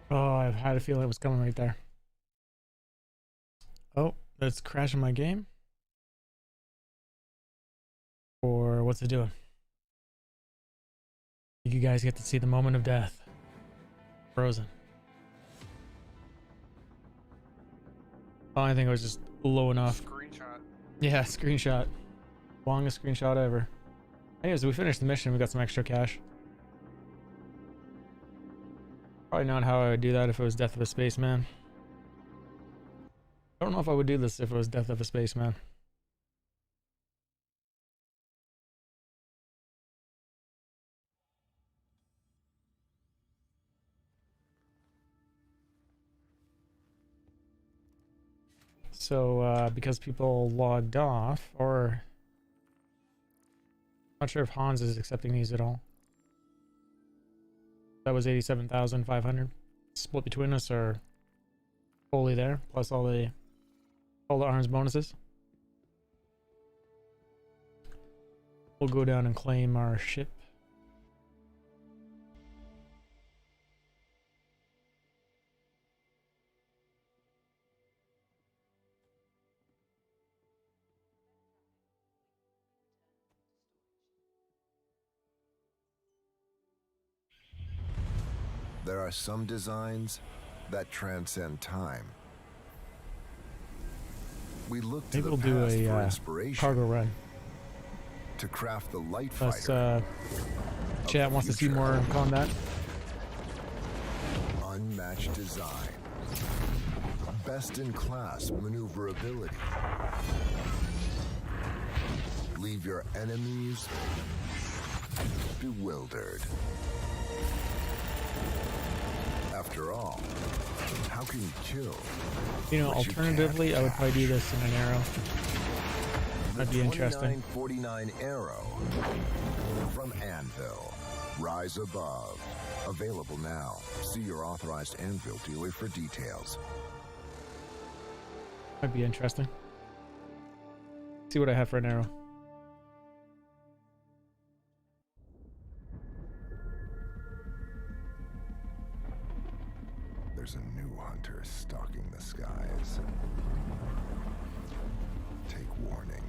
Oh, I've had a feeling it was coming right there. Oh, that's crashing my game. Or what's it doing? You guys get to see the moment of death. Frozen. Oh, I think it was just low enough. Screenshot. Yeah, screenshot. Longest screenshot ever. Anyways, we finished the mission. We got some extra cash. Probably not how I would do that if it was Death of a Spaceman. I don't know if I would do this if it was Death of a Spaceman. So, because people logged off, or... Not sure if Hans is accepting these at all. That was 87,500. Split between us, or fully there, plus all the arms bonuses. We'll go down and claim our ship. There are some designs that transcend time. We look to Maybe the we'll do past for a inspiration cargo run. to craft the light Plus, fighter. chat wants to see more combat. Unmatched design, best-in-class maneuverability. Leave your enemies bewildered. After all, how can you kill? You know, what you alternatively, can't I would probably do this in an arrow. That'd be interesting. 2949 Arrow from Anvil. Rise above. Available now. See your authorized Anvil dealer for details. Might be interesting. See what I have for an arrow. There's a new hunter stalking the skies. Take warning.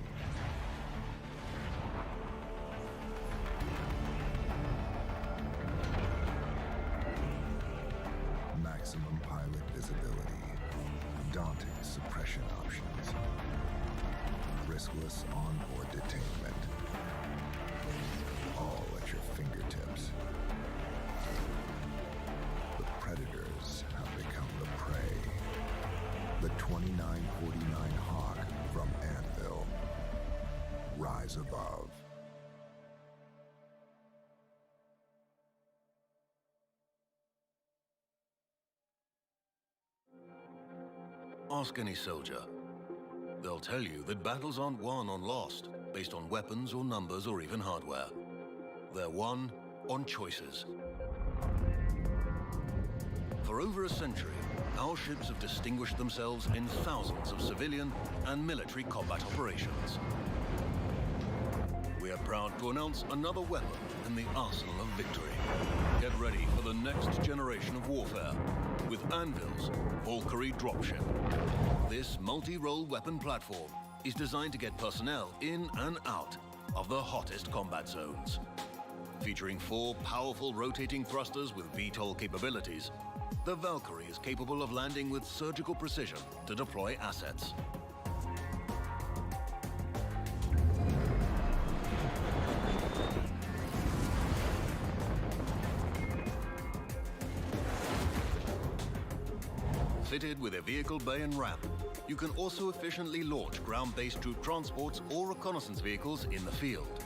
Maximum pilot visibility. Daunting suppression options. Riskless onboard detainment. All at your fingertips. The predators have become the prey. The 2949 Hawk from Anvil. Rise above. Ask any soldier. They'll tell you that battles aren't won or lost based on weapons or numbers or even hardware. They're won on choices. For over a century, our ships have distinguished themselves in thousands of civilian and military combat operations. We are proud to announce another weapon in the arsenal of victory. Get ready for the next generation of warfare with Anvil's Valkyrie dropship. This multi-role weapon platform is designed to get personnel in and out of the hottest combat zones. Featuring 4 powerful rotating thrusters with VTOL capabilities, the Valkyrie is capable of landing with surgical precision to deploy assets. Fitted with a vehicle bay and ramp, you can also efficiently launch ground-based troop transports or reconnaissance vehicles in the field.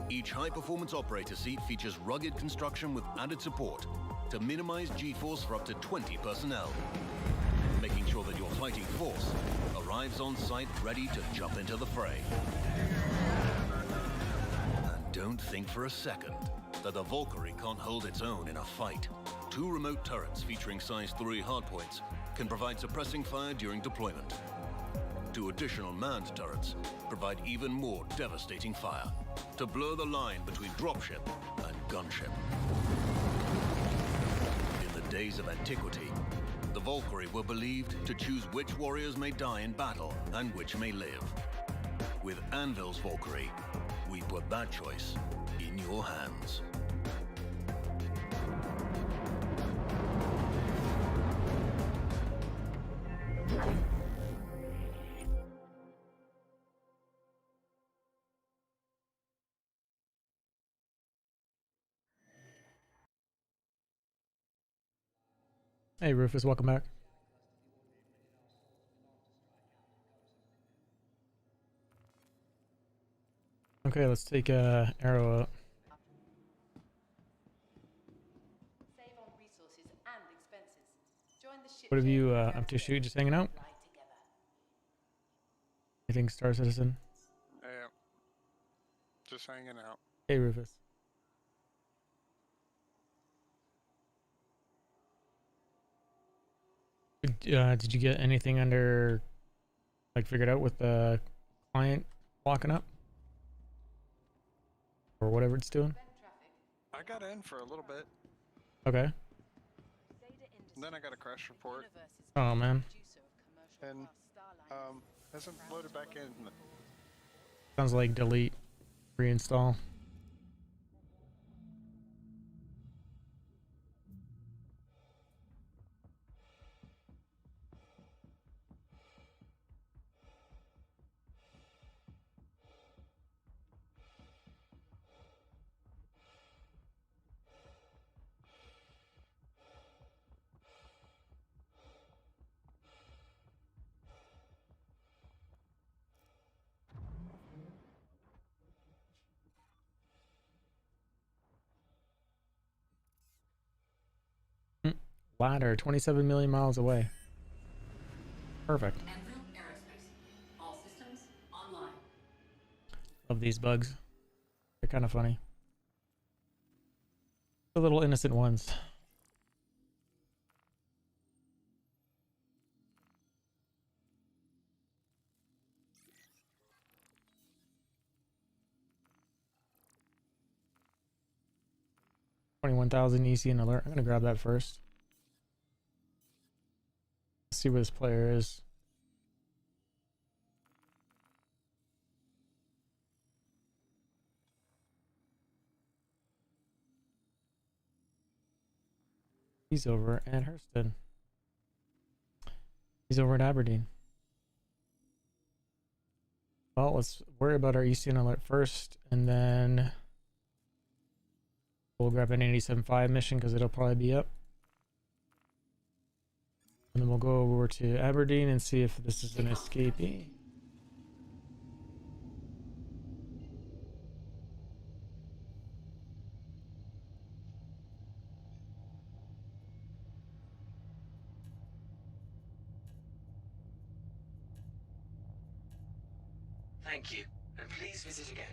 Each high-performance operator seat features rugged construction with added support to minimize G-force for up to 20 personnel, making sure that your fighting force arrives on site ready to jump into the fray. And don't think for a second that the Valkyrie can't hold its own in a fight. 2 remote turrets featuring size 3 hardpoints can provide suppressing fire during deployment. 2 additional manned turrets provide even more devastating fire to blur the line between dropship and gunship. In the days of antiquity, the Valkyrie were believed to choose which warriors may die in battle and which may live. With Anvil's Valkyrie, we put that choice in your hands. Hey Rufus, welcome back. Okay, let's take Arrow out. What have you up to? Shoot, just hanging out? Anything, Star Citizen? Yeah. Just hanging out. Hey Rufus. Did you get anything under, like, figured out with the client locking up? Or whatever it's doing? I got in for a little bit. Okay. And then I got a crash report. Oh man. And hasn't loaded back in. Sounds like delete, reinstall. Ladder, 27 million miles away. Perfect. Anvil Aerospace. All systems online. Love these bugs. They're kind of funny. The little innocent ones. $21,000 ECN alert. I'm gonna grab that first. Let's see where this player is. He's over at Hurston. He's over at Aberdeen. Well, let's worry about our ECN alert first, and then we'll grab an 87.5 mission because it'll probably be up. And then we'll go over to Aberdeen and see if this is an escapee. Thank you, and please visit again.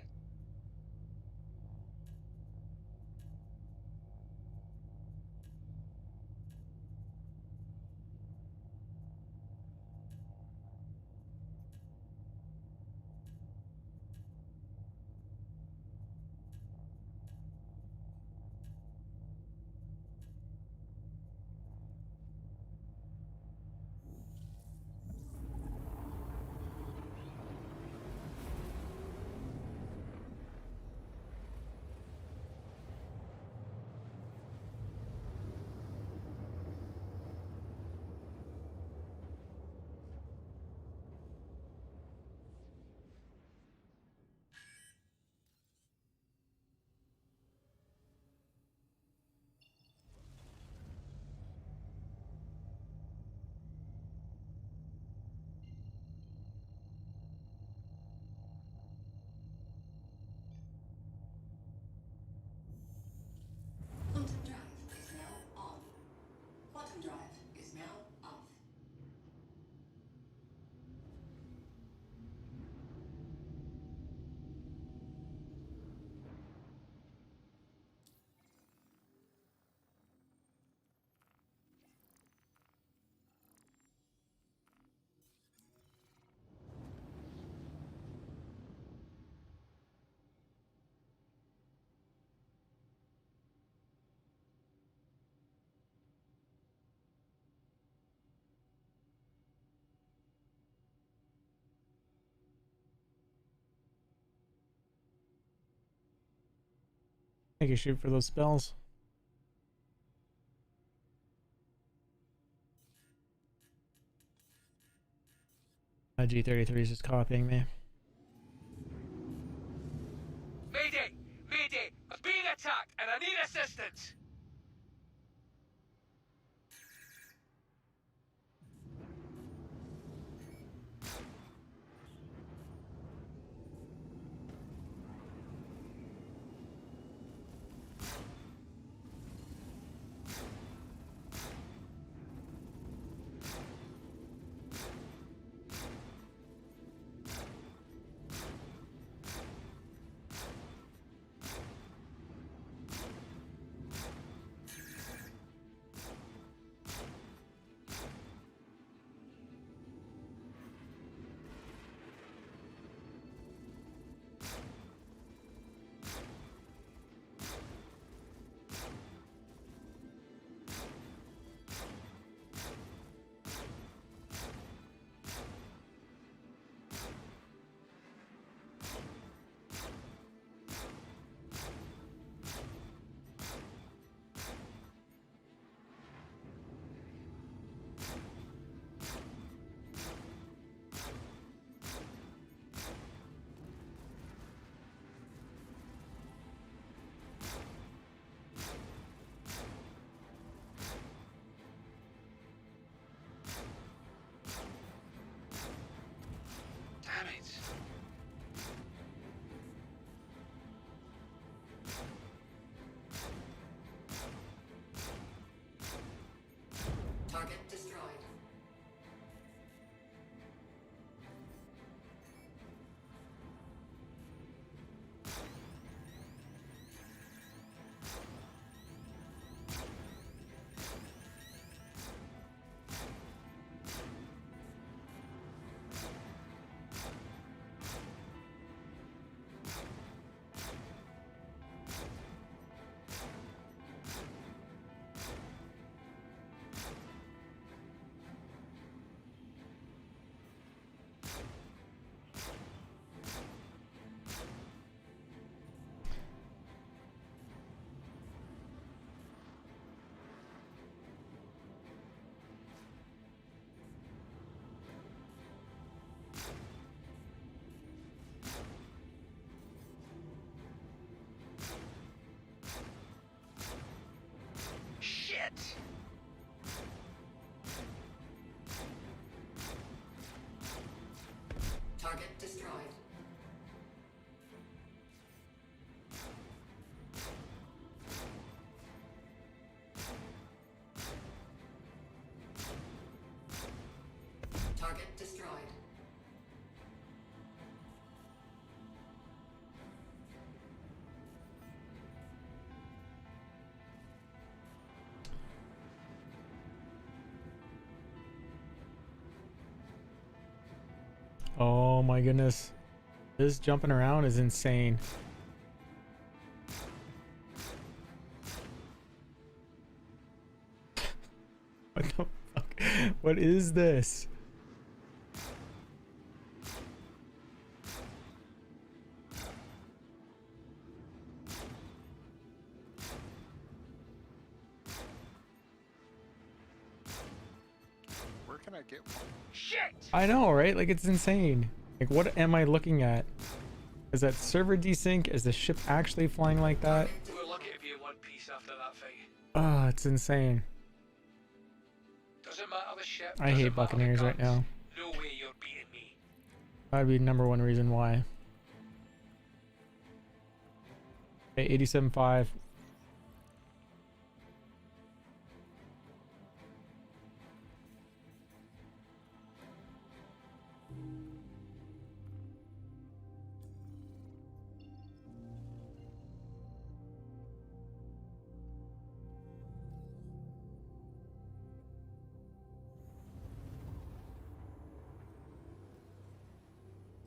I can shoot for those spells. G33 is just copying me. Mayday! Mayday! I'm being attacked and I need assistance! Damn it. Target destroyed. Shit! Target destroyed. Target destroyed. Oh my goodness. This jumping around is insane. What the fuck? What is this? Where can I get one? Shit! I know, right? Like, it's insane. Like, what am I looking at? Is that server desync? Is the ship actually flying like that? We're lucky to be in one piece after that fight. Oh, it's insane. Doesn't matter the ship. I hate Buccaneers right now. No way you're beating me. That'd be #1 reason why. Okay, 87.5.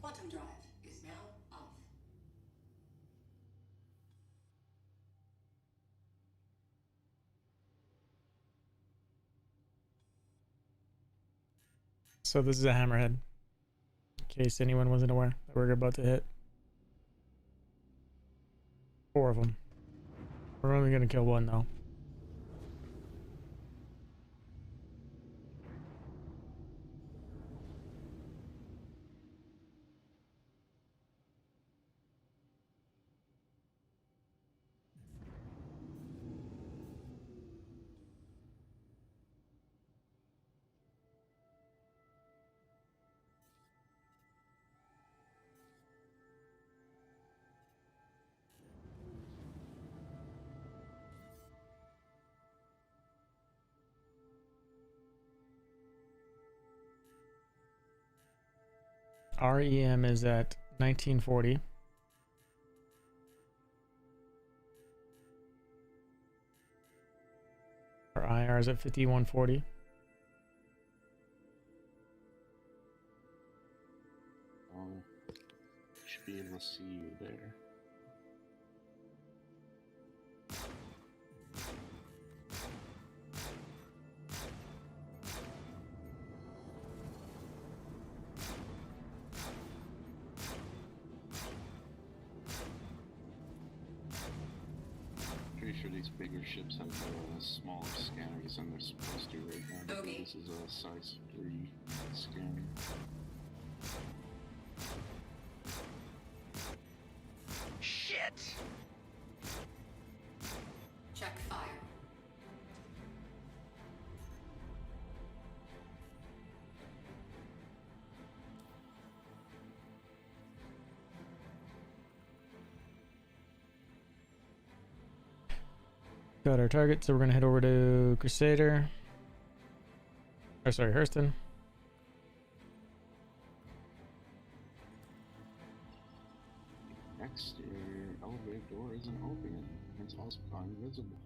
Quantum drive is now off. So this is a hammerhead. In case anyone wasn't aware that we're about to hit. 4 of them. We're only gonna kill one though. REM is at 1940. Our IR is at 5140. Oh, should be able to see you there. Pretty sure these bigger ships have smaller scanners than they're supposed to right now. But this is a size 3 scanner. Shit! Check fire. Got our target, so we're gonna head over to Crusader. Or sorry, Hurston. Next, your elevator door isn't open. It's also invisible.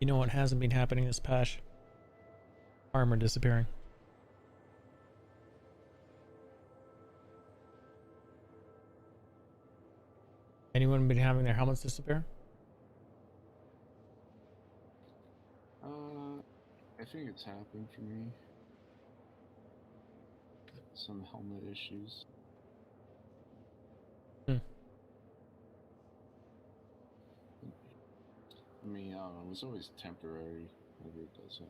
You know what hasn't been happening this patch? Armor disappearing. Anyone been having their helmets disappear? I think it's happened for me. Some helmet issues. was always temporary whenever it does that.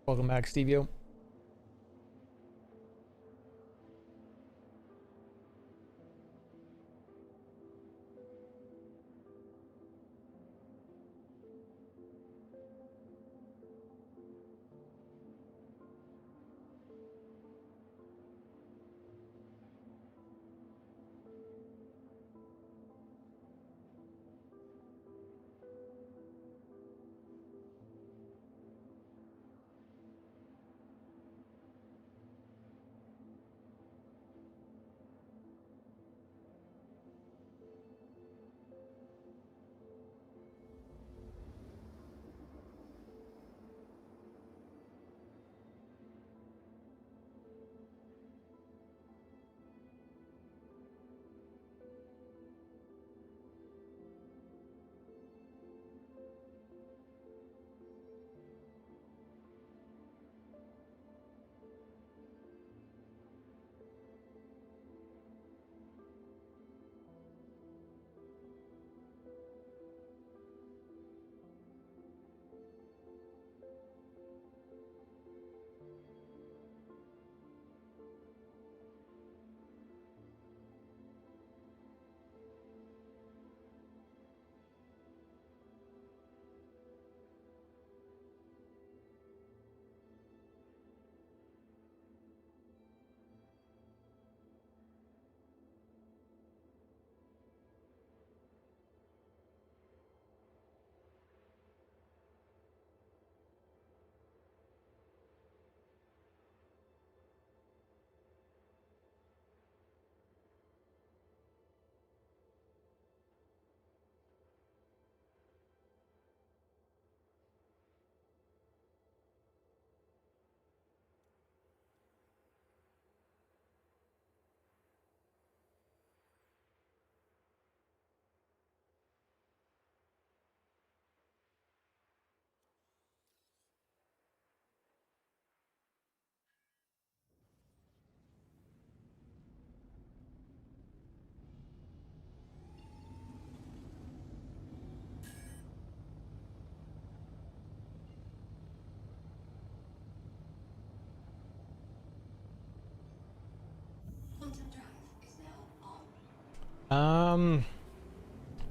Welcome back, Stevio.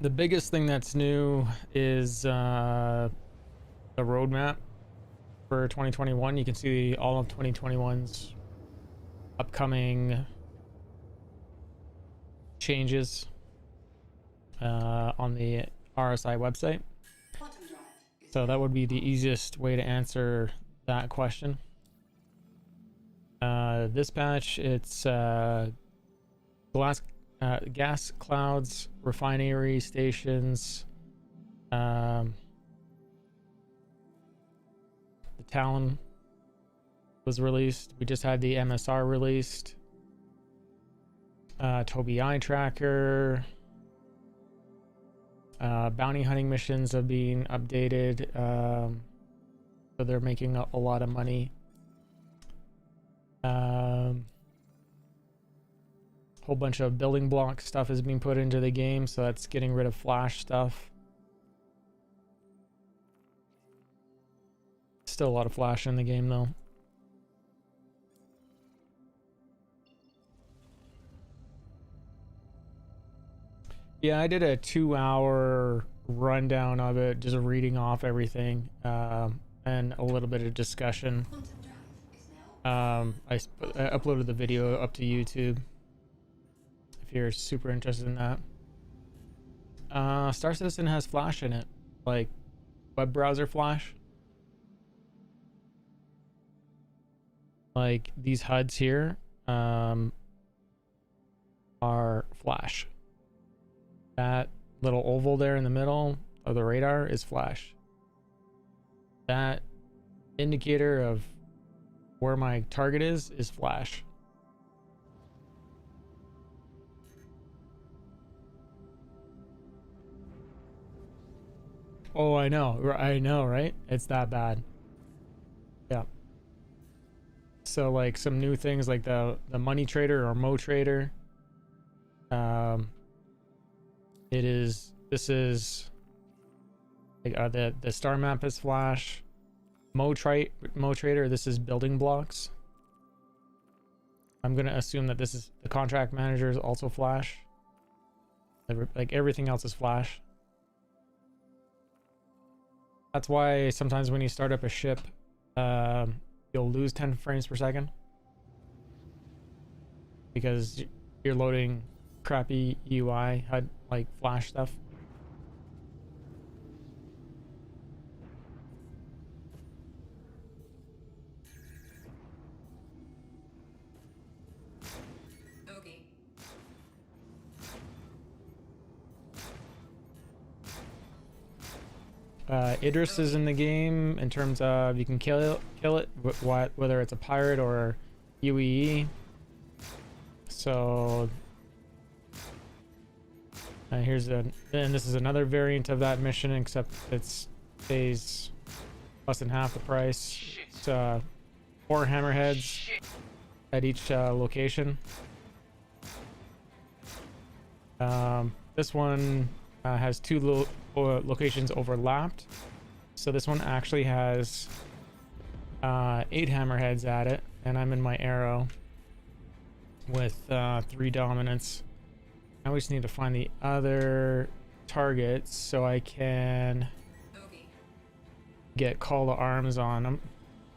The biggest thing that's new is the roadmap for 2021. You can see all of 2021's upcoming changes on the RSI website. So that would be the easiest way to answer that question. This patch, it's gas clouds, refinery stations, the Talon was released. We just had the MSR released. Toby Eye Tracker. Bounty hunting missions have been updated. So they're making a lot of money. Whole bunch of building block stuff is being put into the game, so that's getting rid of flash stuff. Still a lot of flash in the game though. Yeah, I did a 2-hour rundown of it, just reading off everything, and a little bit of discussion. I uploaded the video up to YouTube if you're super interested in that. Star Citizen has flash in it, like web browser flash. Like these HUDs here are flash. That little oval there in the middle of the radar is flash. That indicator of where my target is flash. Oh, I know, right? It's that bad. Yeah. So like some new things like the money trader or Mo trader, This is like, the star map is flash. Mo Trader, this is building blocks. I'm gonna assume that this is the contract manager is also flash. Like everything else is flash. That's why sometimes when you start up a ship, you'll lose 10 frames per second because you're loading crappy UI HUD like flash stuff. Idris is in the game in terms of you can kill it whether it's a pirate or UEE. So and this is another variant of that mission, except it's pays less than half the price. It's 4 hammerheads at each location. This one has 2 locations overlapped, so this one actually has 8 hammerheads at it, and I'm in my arrow with 3 dominance. I just need to find the other targets so I can get call to arms on them,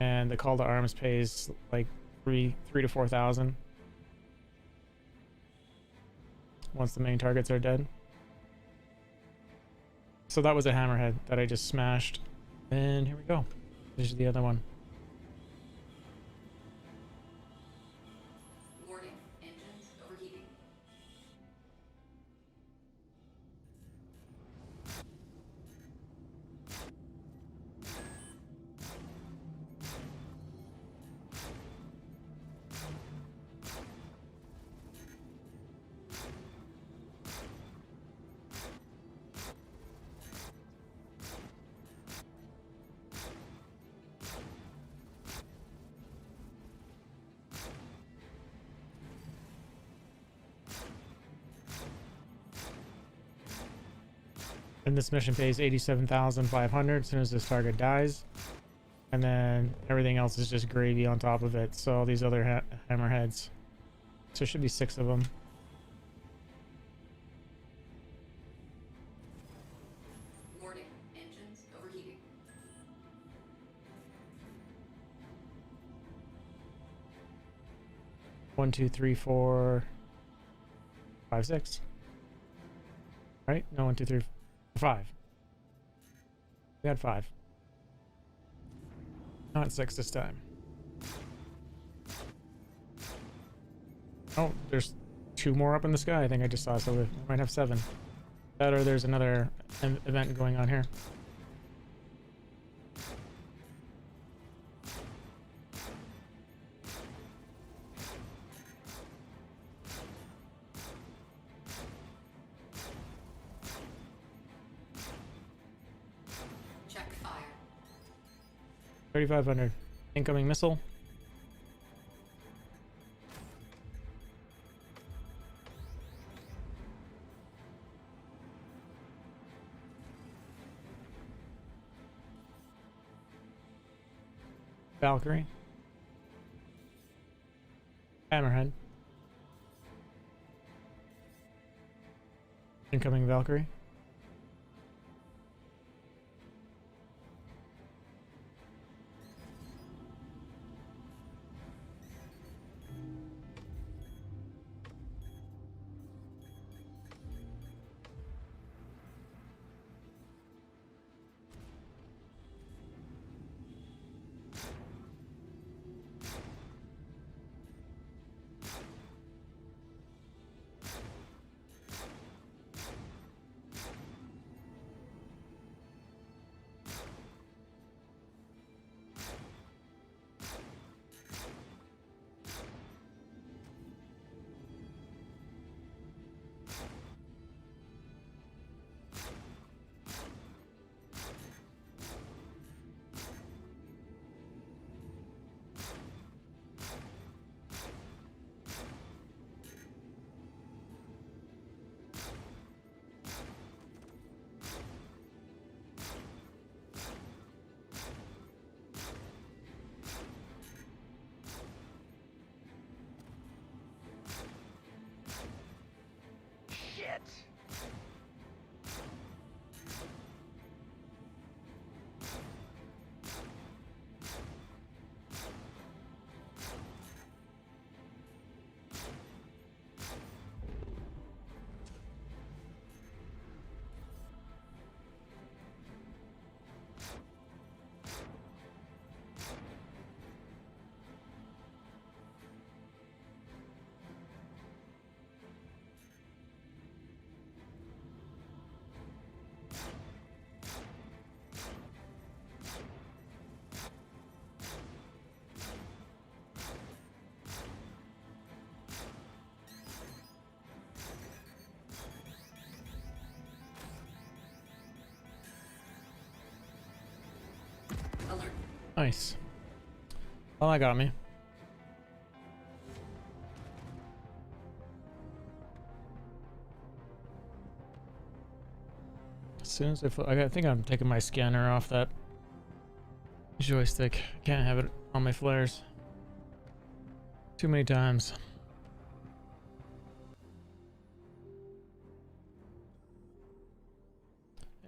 and the call to arms pays like 3 to 4,000 once the main targets are dead. So that was a hammerhead that I just smashed, and here we go. This is the other one. Warning, engines overheating. And this mission pays 87,500 as soon as this target dies, and then everything else is just gravy on top of it. So all these other hammerheads, so there should be 6 of them. Warning, engines overheating. 1, 2, 3, 4, 5, 6. Right? No, 1, 2, 3, 5. We had 5. Not 6 this time. Oh, there's 2 more up in the sky. I think I just saw, so we might have 7. That or there's another event going on here. Check fire. 3,500. Incoming missile. Valkyrie. Hammerhead. Incoming Valkyrie. Nice. Well, that got me. As soon as I think I'm taking my scanner off that joystick. I can't have it on my flares. Too many times.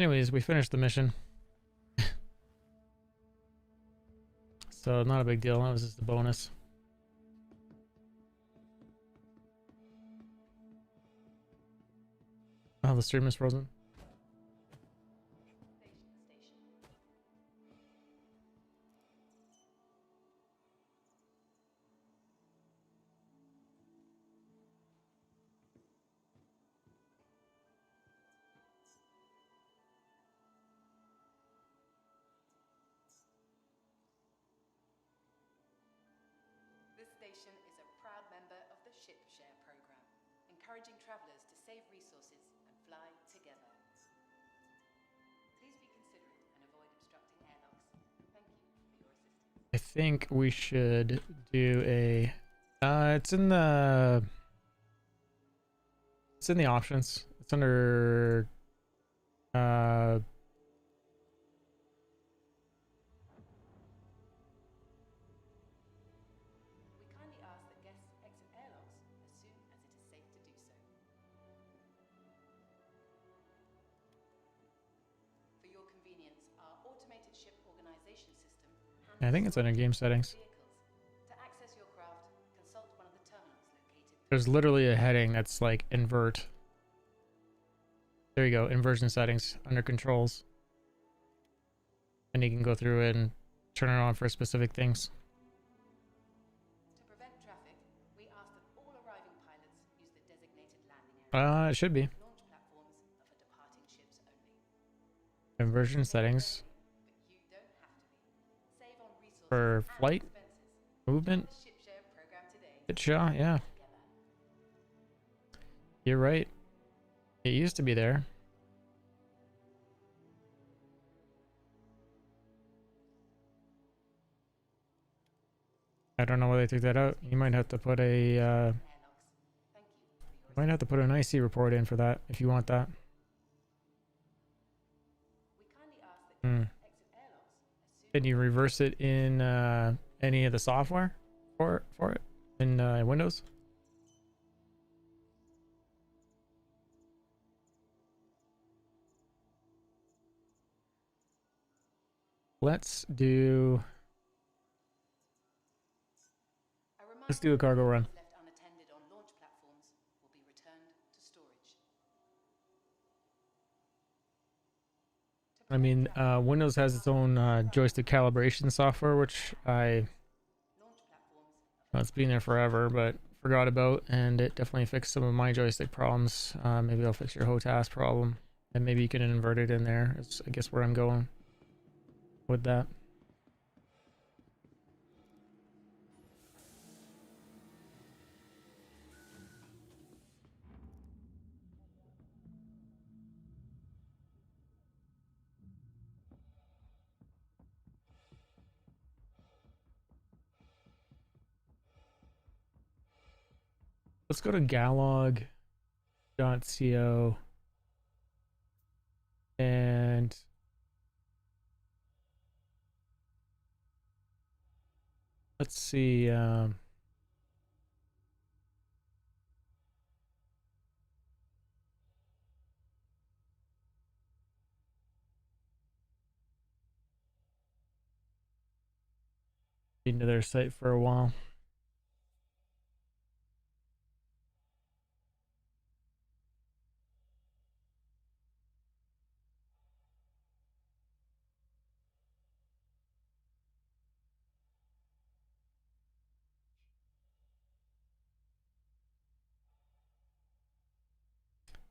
Anyways, we finished the mission. So not a big deal. That was just a bonus. Oh, the stream is frozen. This station is a proud member of the Ship Share program, encouraging travelers to save resources and fly together. Please be considerate and avoid obstructing airlocks. Thank you for your assistance. I think we should do a it's in the options. It's under We kindly ask that guests exit airlocks as soon as it is safe to do so. For your convenience, our automated ship organization system I think it's under game settings. to access your craft, consult one of the terminals located. There's literally a heading that's like invert. There you go, inversion settings under controls. And you can go through it and turn it on for specific things. To prevent traffic, we ask that all arriving pilots use the designated landing area. It should be. Launch platforms are for departing ships only. Inversion settings. For flight, movement, hit shot, yeah. You're right. It used to be there. I don't know why they took that out. You might have to put a might have to put an IC report in for that if you want that. Can you reverse it in any of the software for it in Windows? Let's do a cargo run. Left unattended on launch platforms will be returned to storage. I mean, Windows has its own joystick calibration software, which it's been there forever, but forgot about, and it definitely fixed some of my joystick problems. Maybe I'll fix your HOTAS problem, and maybe you can invert it in there. Is I guess where I'm going with that. Let's go to galog.co and let's see. Been to their site for a while.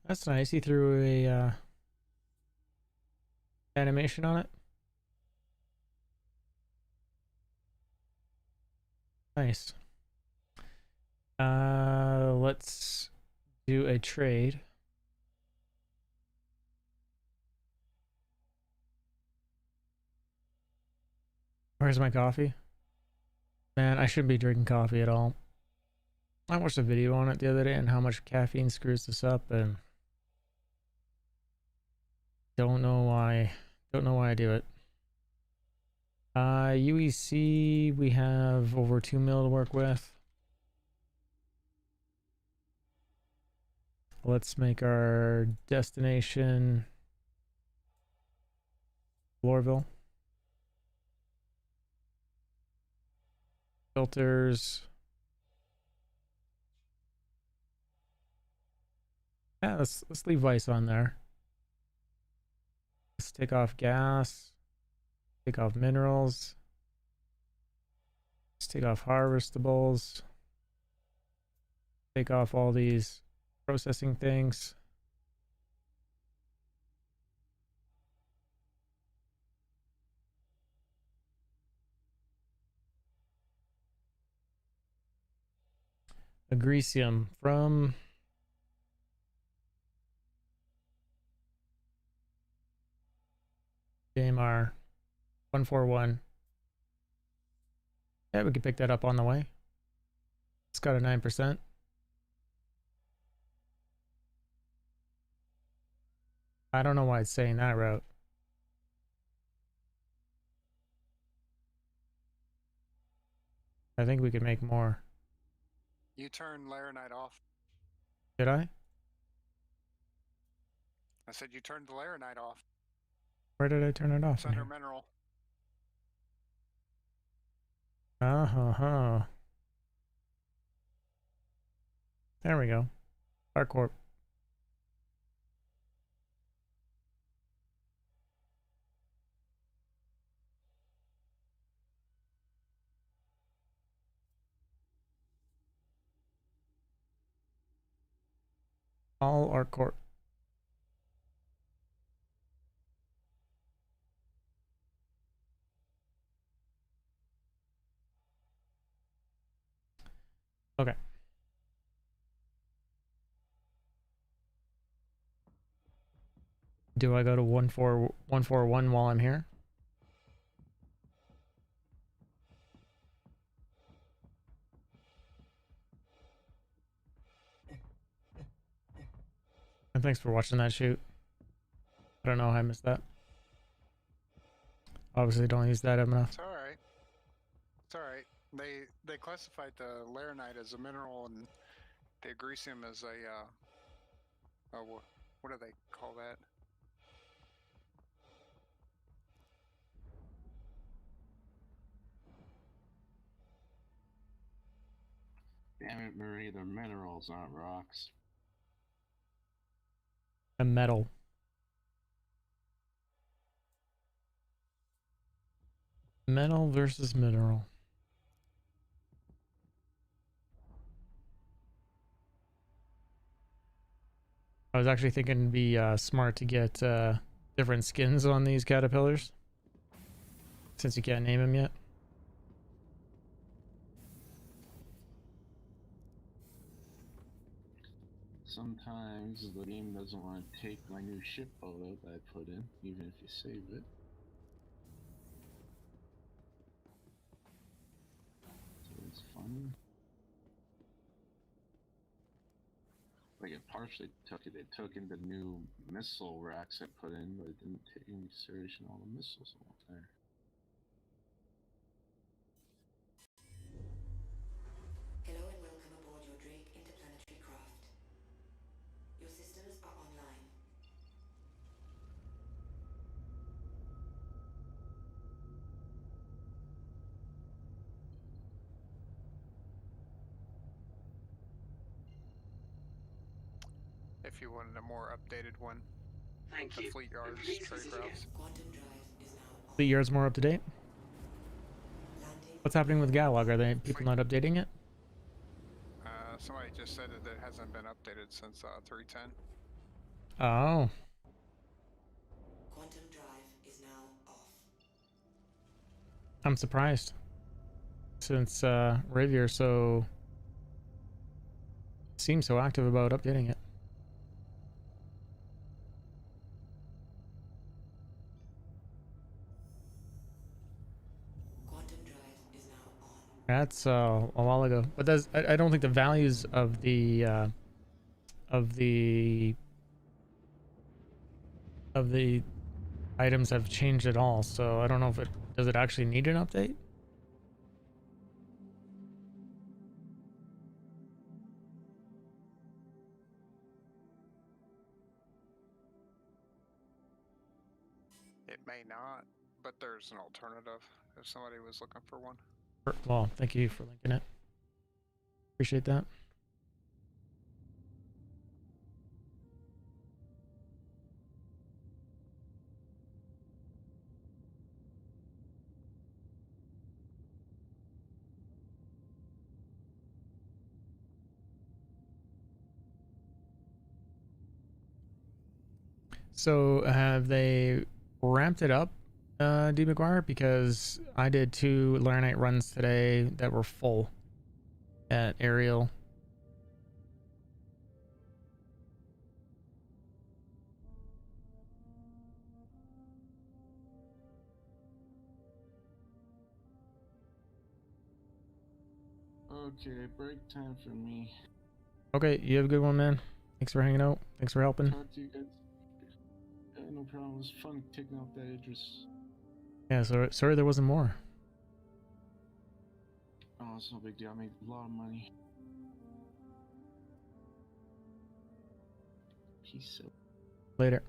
That's nice. He threw a animation on it. Nice. Let's do a trade. Where's my coffee? Man, I shouldn't be drinking coffee at all. I watched a video on it the other day and how much caffeine screws this up, and don't know why. Don't know why I do it. UEC, we have over 2 mil to work with. Let's make our destination Lorville. Filters. Yeah, let's leave Vice on there. Let's take off gas. Take off minerals. Let's take off harvestables. Take off all these processing things. Agresium from AMR 141. Yeah, we could pick that up on the way. It's got a 9%. I don't know why it's saying that route. I think we could make more. You turn Laranite off. Did I? I said you turned the Laranite off. Where did I turn it off? Center mineral. Uh-huh. There we go. Hardcore. All art court. Okay. Do I go to 14141 while I'm here? And thanks for watching that shoot. I don't know how I missed that. Obviously don't use that enough. It's alright. It's alright. They classified the Laranite as a mineral and the Agresium as a what do they call that? Damn it, Marie, they're minerals, not rocks. A metal. Metal versus mineral. I was actually thinking it'd be smart to get different skins on these caterpillars, since you can't name them yet. Sometimes the game doesn't want to take my new ship photo that I put in, even if you save it. So it's fun. Like it partially took it. It took in the new missile racks I put in, but it didn't take into consideration all the missiles that were there. Hello and welcome aboard your Drake interplanetary craft. Your systems are online. If you wanted a more updated one. Thank the you. Fleet Yards Please trade visit routes. Quantum Drive is now The year's more up to date. What's happening with Galog? Are they people not updating it? Somebody just said that it hasn't been updated since 310. Oh. Quantum Drive is now off. I'm surprised. Since Ravier seems so active about updating it. That's a while ago, but that's I don't think the values of the of the of the items have changed at all. So I don't know if it does it actually need an update. It may not, but there's an alternative if somebody was looking for one. Well, thank you for linking it. Appreciate that. So have they ramped it up, D McGuire? Because I did 2 Laranite runs today that were full at Aerial. Okay, break time for me. Okay, you have a good one, man. Thanks for hanging out. Thanks for helping. Talk to you guys. No problem. It was fun taking out that Idris. Yeah, sorry there wasn't more. Oh, it's no big deal. I made a lot of money. Peace out. Later.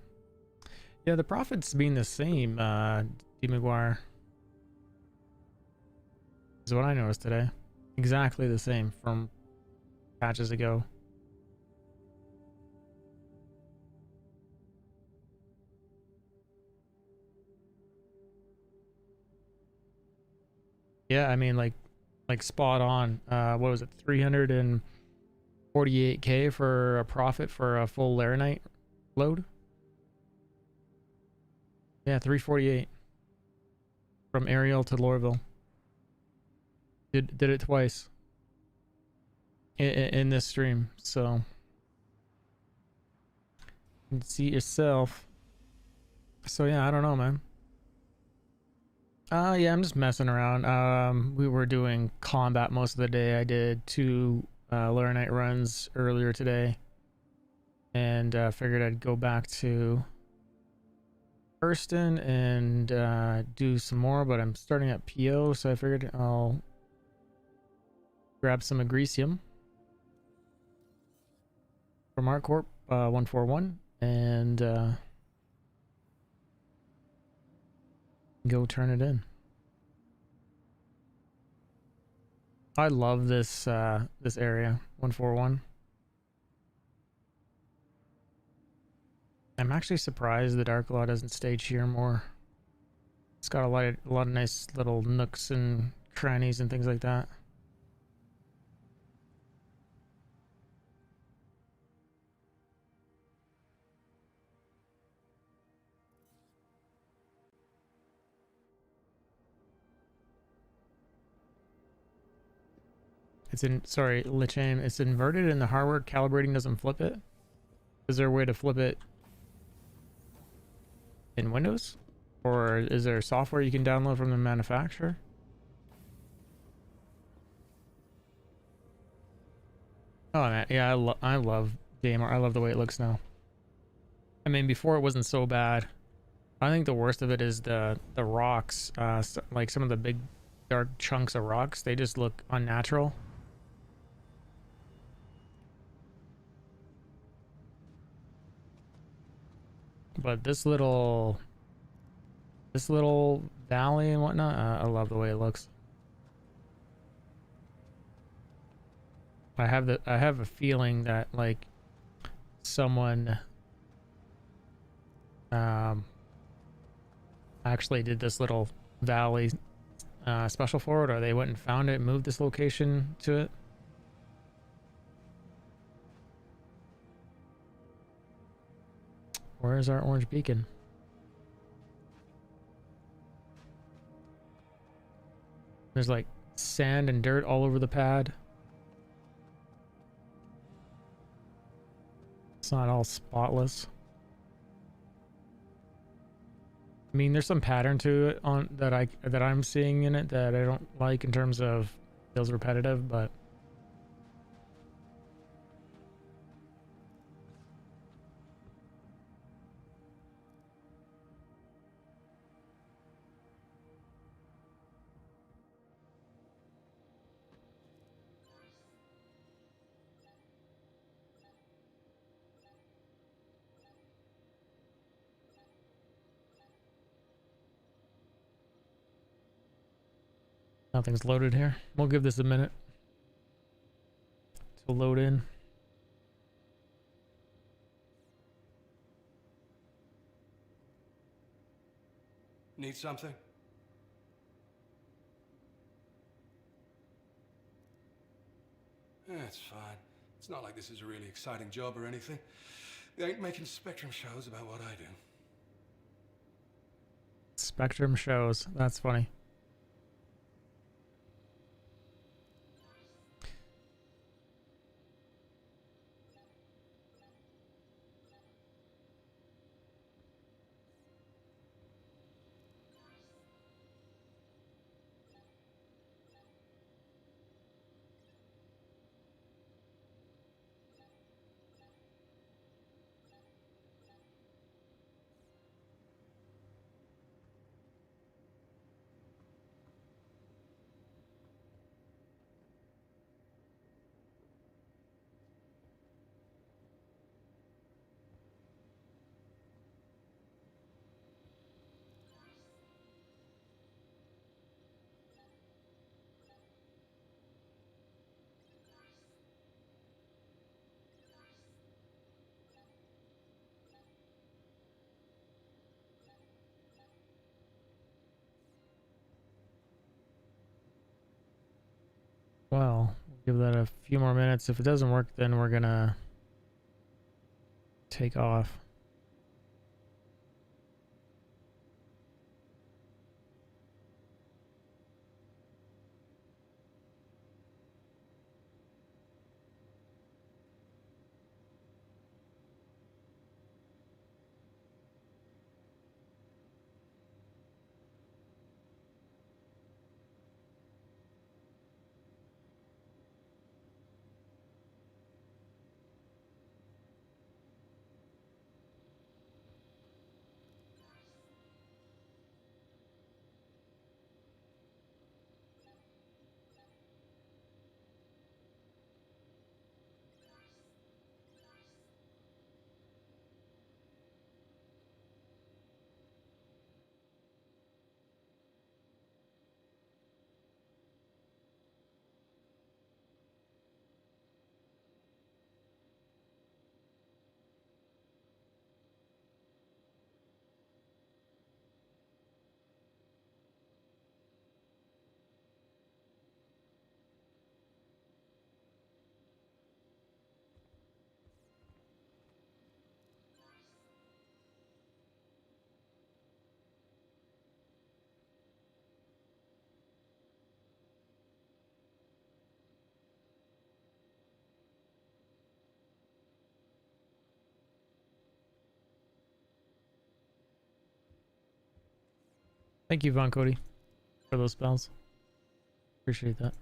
Yeah, the profits being the same, D McGuire, is what I noticed today. Exactly the same from patches ago. Yeah, I mean, like spot on. What was it? 348K for a profit for a full Laranite load. Yeah, 348 from Ariel to Lorville. Did it twice in this stream, so you can see yourself. So yeah, I don't know, man. Yeah, I'm just messing around. We were doing combat most of the day. I did 2 Laranite runs earlier today, and figured I'd go back to Hurston and do some more, but I'm starting at PO, so I figured I'll grab some Agresium from ArtCorp 141 and go turn it in. I love this this area 141. I'm actually surprised that Dark Law doesn't stage here more. It's got a lot of nice little nooks and crannies and things like that. It's in, sorry, Lichaim, it's inverted and the hardware calibrating doesn't flip it? Is there a way to flip it in Windows? Or is there software you can download from the manufacturer? Oh man, yeah, I love Gamer. I love the way it looks now. I mean, before it wasn't so bad. I think the worst of it is the rocks, like some of the big dark chunks of rocks, they just look unnatural. But this little valley and whatnot, I love the way it looks. I have a feeling that like someone actually did this little valley special for it, or they went and found it and moved this location to it. Where is our orange beacon? There's like sand and dirt all over the pad. It's not all spotless. I mean, there's some pattern to it on that I'm seeing in it that I don't like in terms of feels repetitive, but nothing's loaded here. We'll give this a minute to load in. Need something? It's fine. It's not like this is a really exciting job or anything. They ain't making Spectrum shows about what I do. Spectrum shows. That's funny. Well, we'll give that a few more minutes. If it doesn't work, then we're gonna take off. Thank you, Von Cody, for those spells. Appreciate that.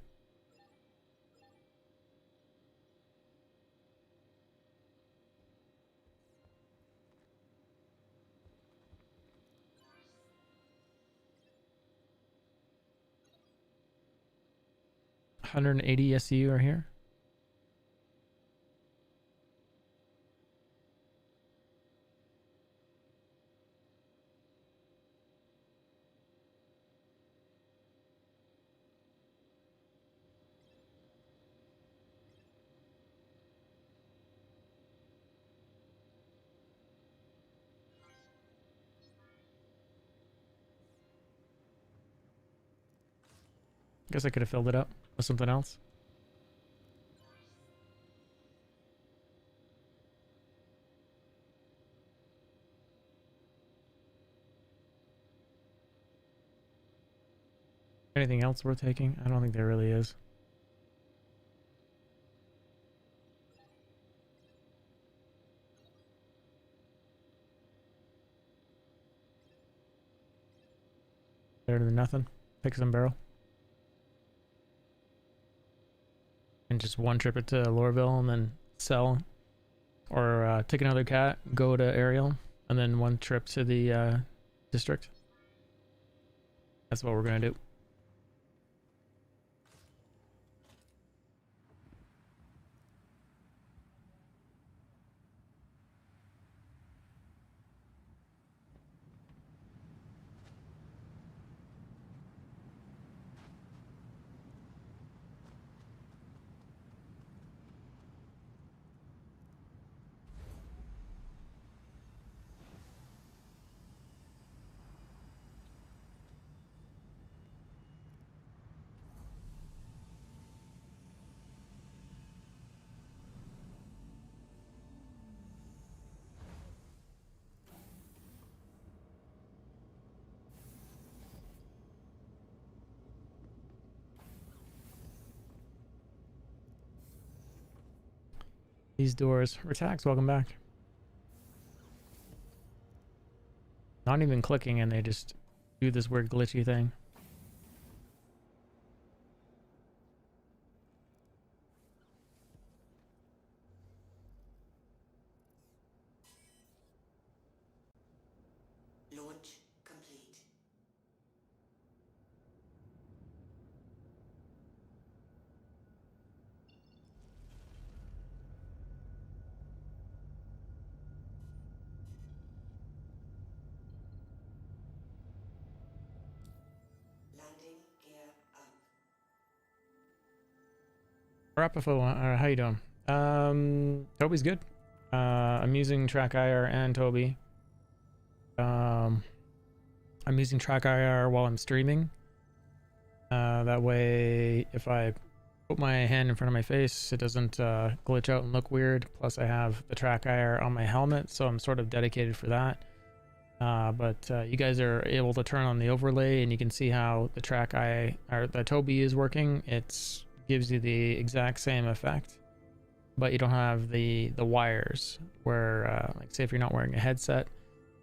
$180 SU are here. Guess I could have filled it up with something else. Anything else worth taking? I don't think there really is. Better than nothing. Pick some barrel. and just one trip it to Lorville and then sell, or take another cat, go to Ariel, and then one trip to the district. That's what we're gonna do. These doors. Retax, welcome back. Not even clicking and they just do this weird glitchy thing. Launch complete. Landing gear up. Rapafo, how you doing? Toby's good. I'm using Track IR and Toby. I'm using Track IR while I'm streaming. That way, if I put my hand in front of my face, it doesn't glitch out and look weird. Plus, I have the Track IR on my helmet, so I'm sort of dedicated for that. But you guys are able to turn on the overlay, and you can see how the Track IR, or the Toby is working. It gives you the exact same effect, but you don't have the wires. Where, like, say if you're not wearing a headset,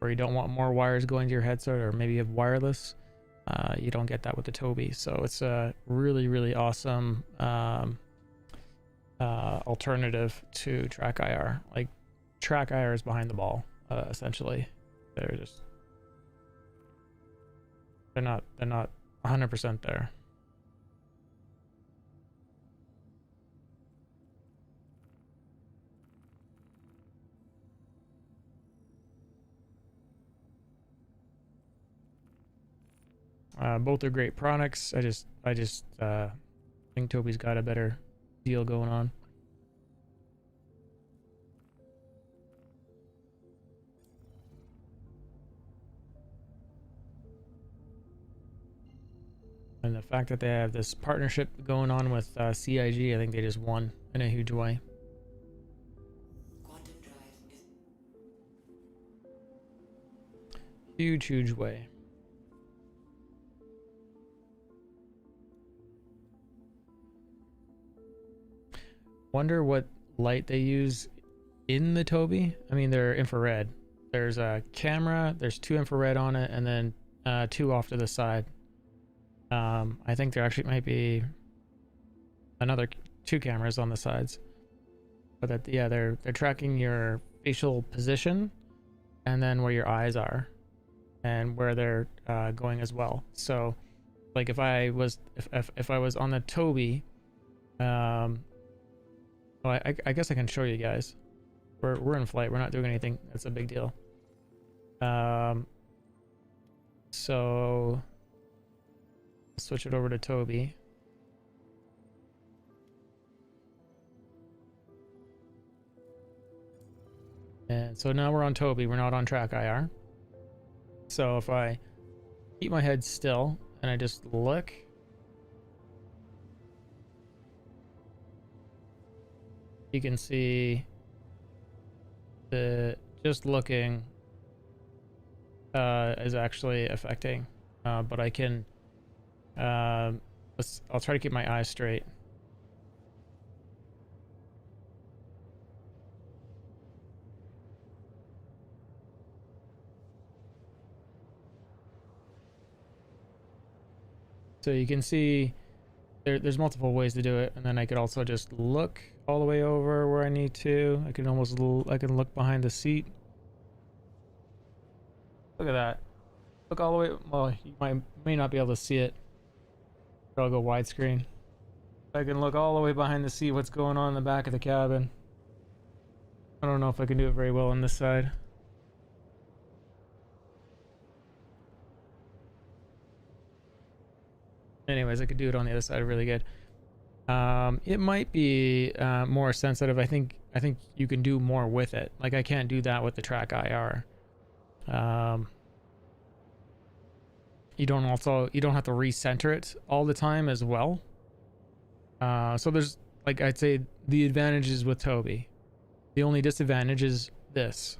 or you don't want more wires going to your headset, or maybe you have wireless. You don't get that with the Toby, so it's a really, really awesome alternative to Track IR. Like, Track IR is behind the ball, essentially. They're not 100% there. Both are great products. I just think Toby's got a better deal going on. And the fact that they have this partnership going on with CIG, I think they just won in a huge way. Quantum drive is Huge way. Wonder what light they use in the Toby. I mean, they're infrared. There's a camera, there's 2 infrared on it, and then 2 off to the side. I think there actually might be another 2 cameras on the sides. But that, yeah, they're tracking your facial position, and then where your eyes are, and where they're going as well. So, like, if I was on the Toby, well, I guess I can show you guys. We're in flight. We're not doing anything. That's a big deal. So switch it over to Toby. And so now we're on Toby. We're not on Track IR. So if I keep my head still and I just look, you can see the just looking is actually affecting, but I can I'll try to keep my eyes straight. So you can see there's multiple ways to do it, and then I could also just look all the way over where I need to. I can I can look behind the seat. Look at that. Look all the way. Well, you may not be able to see it, but I'll go widescreen. I can look all the way behind the seat. What's going on in the back of the cabin? I don't know if I can do it very well on this side. Anyways, I could do it on the other side really good. It might be more sensitive. I think you can do more with it. Like I can't do that with the track IR. You don't have to recenter it all the time as well. So there's, like, I'd say the advantages with Toby. The only disadvantage is this.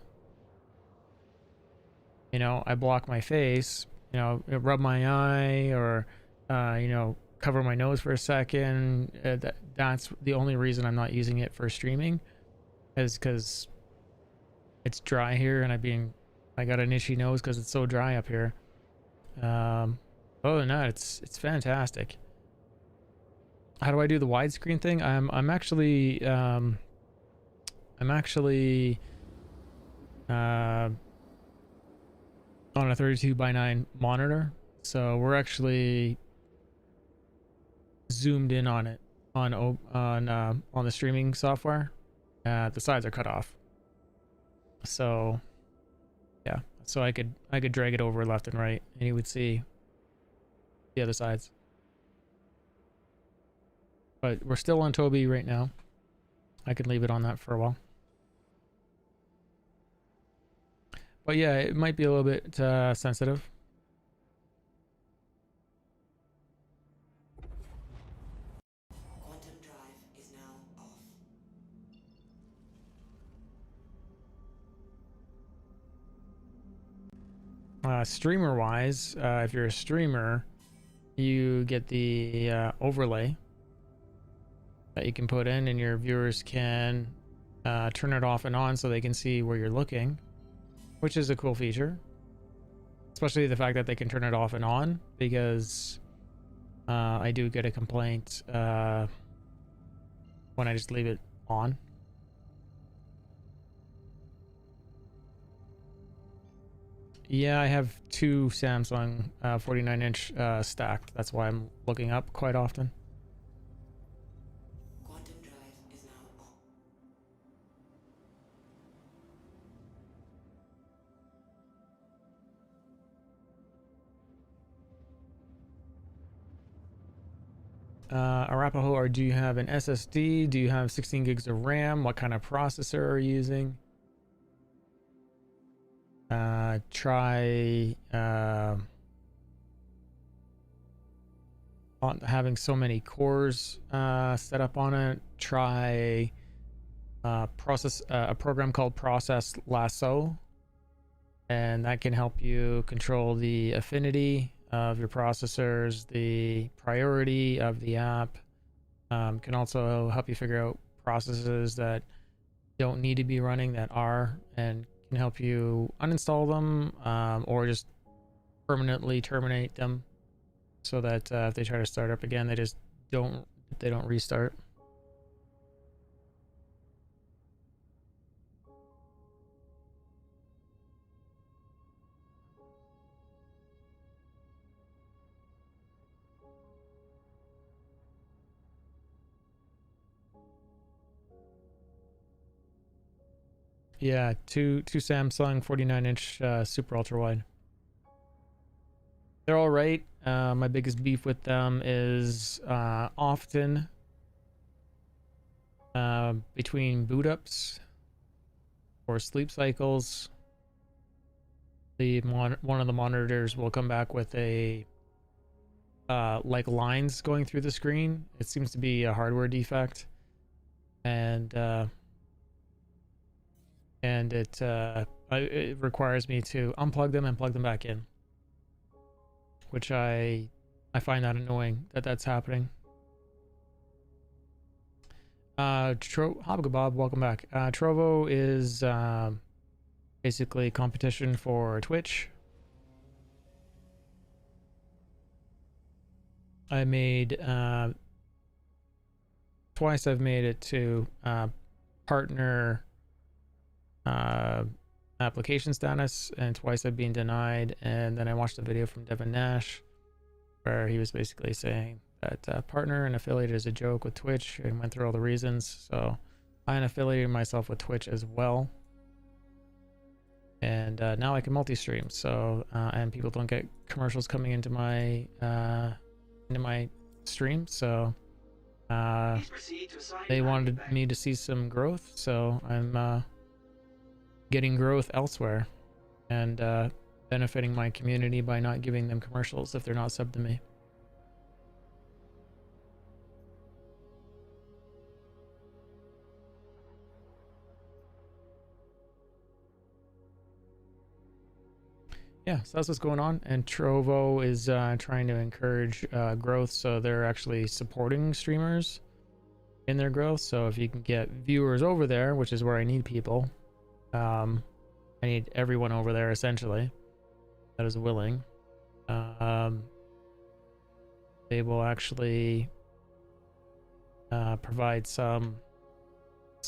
You know, I block my face, you know, rub my eye, or you know, cover my nose for a second. That's the only reason I'm not using it for streaming, is because it's dry here, and I got an itchy nose because it's so dry up here. Other than that, it's fantastic. How do I do the widescreen thing? I'm actually on a 32:9 monitor, so we're actually zoomed in on it on the streaming software. The sides are cut off, so yeah. So I could drag it over left and right, and you would see the other sides. But we're still on Toby right now. I could leave it on that for a while. But yeah, it might be a little bit sensitive. Quantum drive is now off. Streamer wise, if you're a streamer, you get the overlay that you can put in, and your viewers can turn it off and on so they can see where you're looking, which is a cool feature. Especially the fact that they can turn it off and on, because I do get a complaint when I just leave it on. Yeah, I have two Samsung 49-inch stacked. That's why I'm looking up quite often. Quantum drive is now off. Arapaho, or do you have an SSD? Do you have 16 gigs of RAM? What kind of processor are you using? Try on having so many cores set up on it. Try a program called Process Lasso, and that can help you control the affinity of your processors, the priority of the app. Can also help you figure out processes that don't need to be running that are, and can help you uninstall them, or just permanently terminate them, so that if they try to start up again, they don't restart. Yeah, two Samsung 49-inch super ultra wide. They're all right. My biggest beef with them is often between boot ups or sleep cycles, one of the monitors will come back with a like lines going through the screen. It seems to be a hardware defect, and it requires me to unplug them and plug them back in, which I find that annoying that's happening. Hobgobob, welcome back. Trovo is basically competition for Twitch. I made twice I've made it to partner application status, and twice I've been denied. And then I watched a video from Devin Nash where he was basically saying that partner and affiliate is a joke with Twitch, and went through all the reasons. So I unaffiliated myself with Twitch as well, and now I can multi-stream. So and people don't get commercials coming into my stream. So they wanted me to see some growth, so I'm getting growth elsewhere, and benefiting my community by not giving them commercials if they're not subbed to me. Yeah, so that's what's going on. And Trovo is trying to encourage growth, so they're actually supporting streamers in their growth. So if you can get viewers over there, which is where I need people, I need everyone over there essentially that is willing. They will actually provide some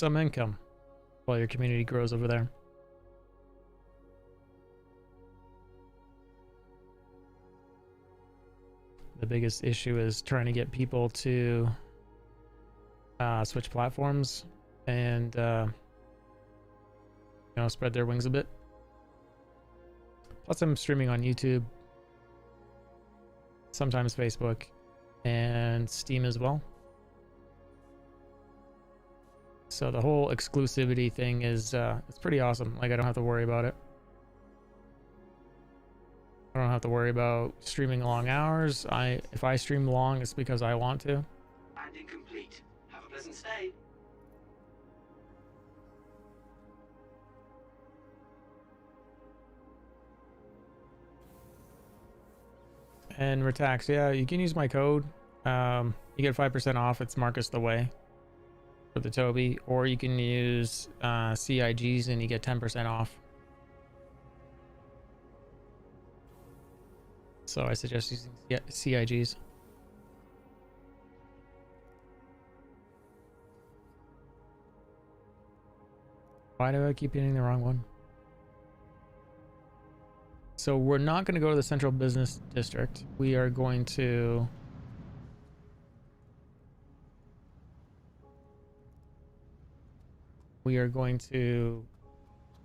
income while your community grows over there. The biggest issue is trying to get people to switch platforms and spread their wings a bit. Plus I'm streaming on YouTube, sometimes Facebook, and Steam as well. So the whole exclusivity thing is it's pretty awesome. Like, I don't have to worry about it. I don't have to worry about streaming long hours. If I stream long, it's because I want to. And incomplete. Have a pleasant stay. And Retax, yeah, you can use my code. You get 5% off. It's Marcus the Way for the Toby, or you can use CIGs and you get 10% off. So I suggest using CIGs. Why do I keep hitting the wrong one? So we're not going to go to the Central Business District. We are going to...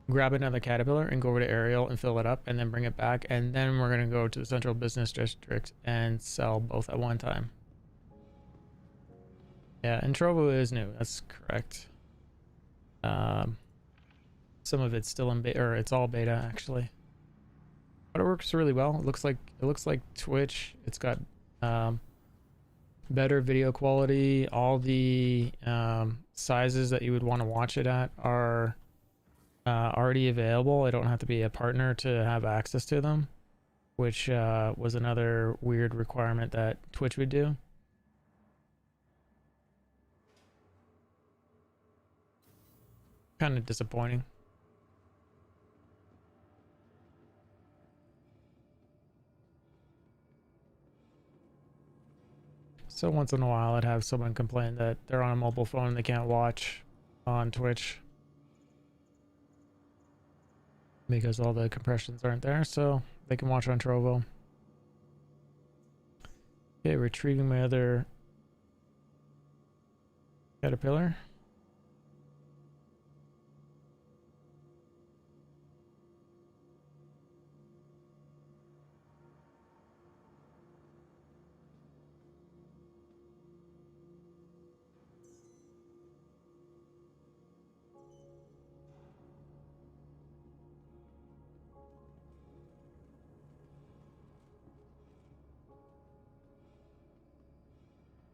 grab another caterpillar and go over to Ariel and fill it up and then bring it back, and then we're going to go to the Central Business District and sell both at one time. Yeah, and Trovo is new. That's correct. Some of it's still in beta, or it's all beta actually. But it works really well. It looks like Twitch. It's got better video quality. All the sizes that you would want to watch it at are already available. I don't have to be a partner to have access to them, which was another weird requirement that Twitch would do. Kind of disappointing. So once in a while I'd have someone complain that they're on a mobile phone and they can't watch on Twitch because all the compressions aren't there, so they can watch on Trovo. Okay, retrieving my other caterpillar.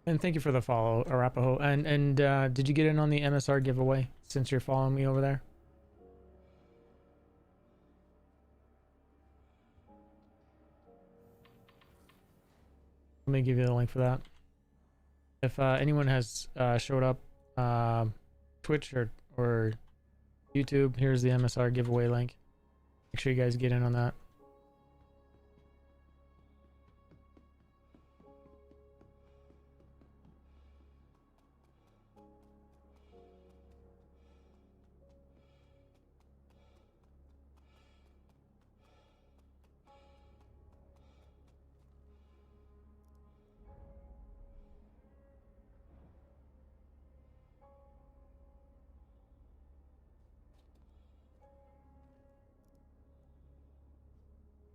And thank you for the follow, Arapaho. And did you get in on the MSR giveaway since you're following me over there? Let me give you the link for that. If anyone has showed up Twitch or YouTube, here's the MSR giveaway link. Make sure you guys get in on that.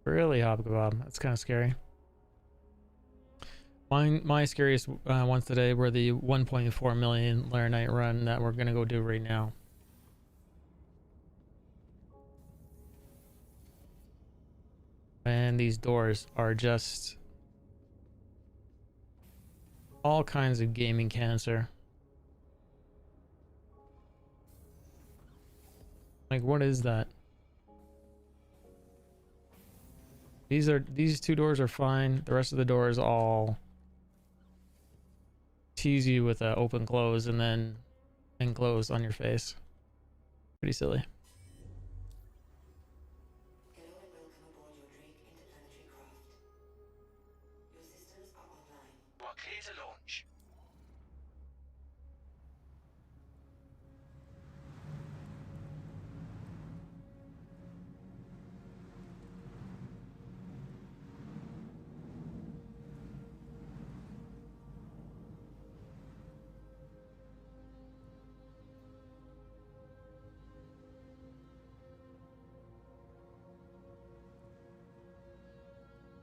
Really, Hobgoblin. That's kind of scary. My scariest ones today were the 1.4 million Lair Night run that we're gonna go do right now. And these doors are just all kinds of gaming cancer. Like, what is that? These two doors are fine. The rest of the doors all tease you with a open close and then close on your face. Pretty silly. Hello and welcome aboard your Drake interplanetary craft. Your systems are online. You are clear to launch.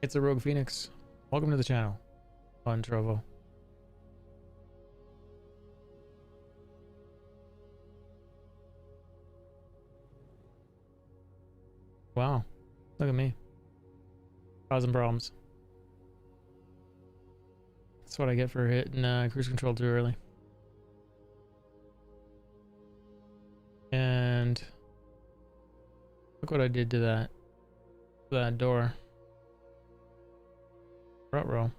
It's a Rogue Phoenix. Welcome to the channel. On Trovo. Wow. Look at me. Causing problems. That's what I get for hitting cruise control too early. And look what I did to that door. Ruh-roh.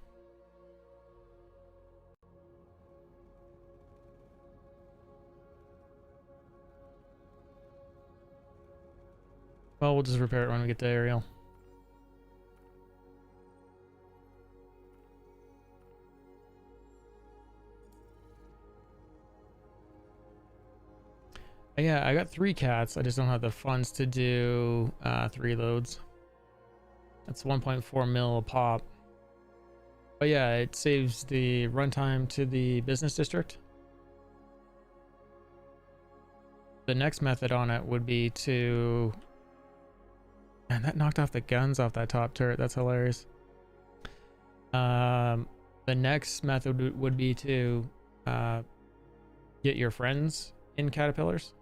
Well, we'll just repair it when we get to Ariel. Yeah, I got 3 cats. I just don't have the funds to do 3 loads. That's 1.4 mil a pop. But yeah, it saves the runtime to the business district. The next method on it would be to... Man, that knocked off the guns off that top turret. That's hilarious. The next method would be to get your friends in caterpillars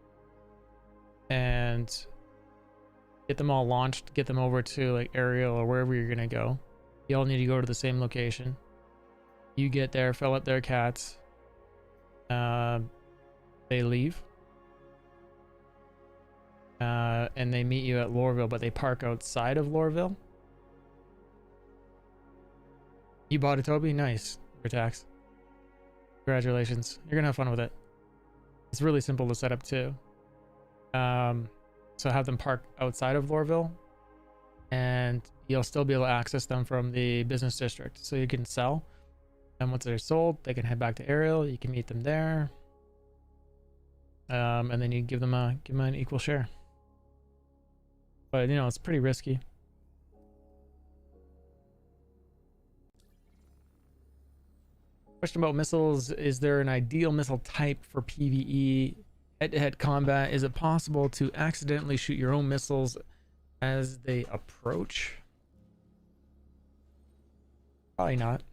and get them all launched, get them over to like Ariel or wherever you're gonna go. You all need to go to the same location. You get there, fill up their cats. They leave. And they meet you at Lorville, but they park outside of Lorville. You bought a Toby? Nice. Tax. Congratulations. You're gonna have fun with it. It's really simple to set up too. So have them park outside of Lorville, and you'll still be able to access them from the business district. So you can sell, and once they're sold, they can head back to Ariel. You can meet them there, and then you give them an equal share. But you know, it's pretty risky. Question about missiles: is there an ideal missile type for PvE? Head-to-head combat, is it possible to accidentally shoot your own missiles as they approach? Probably not.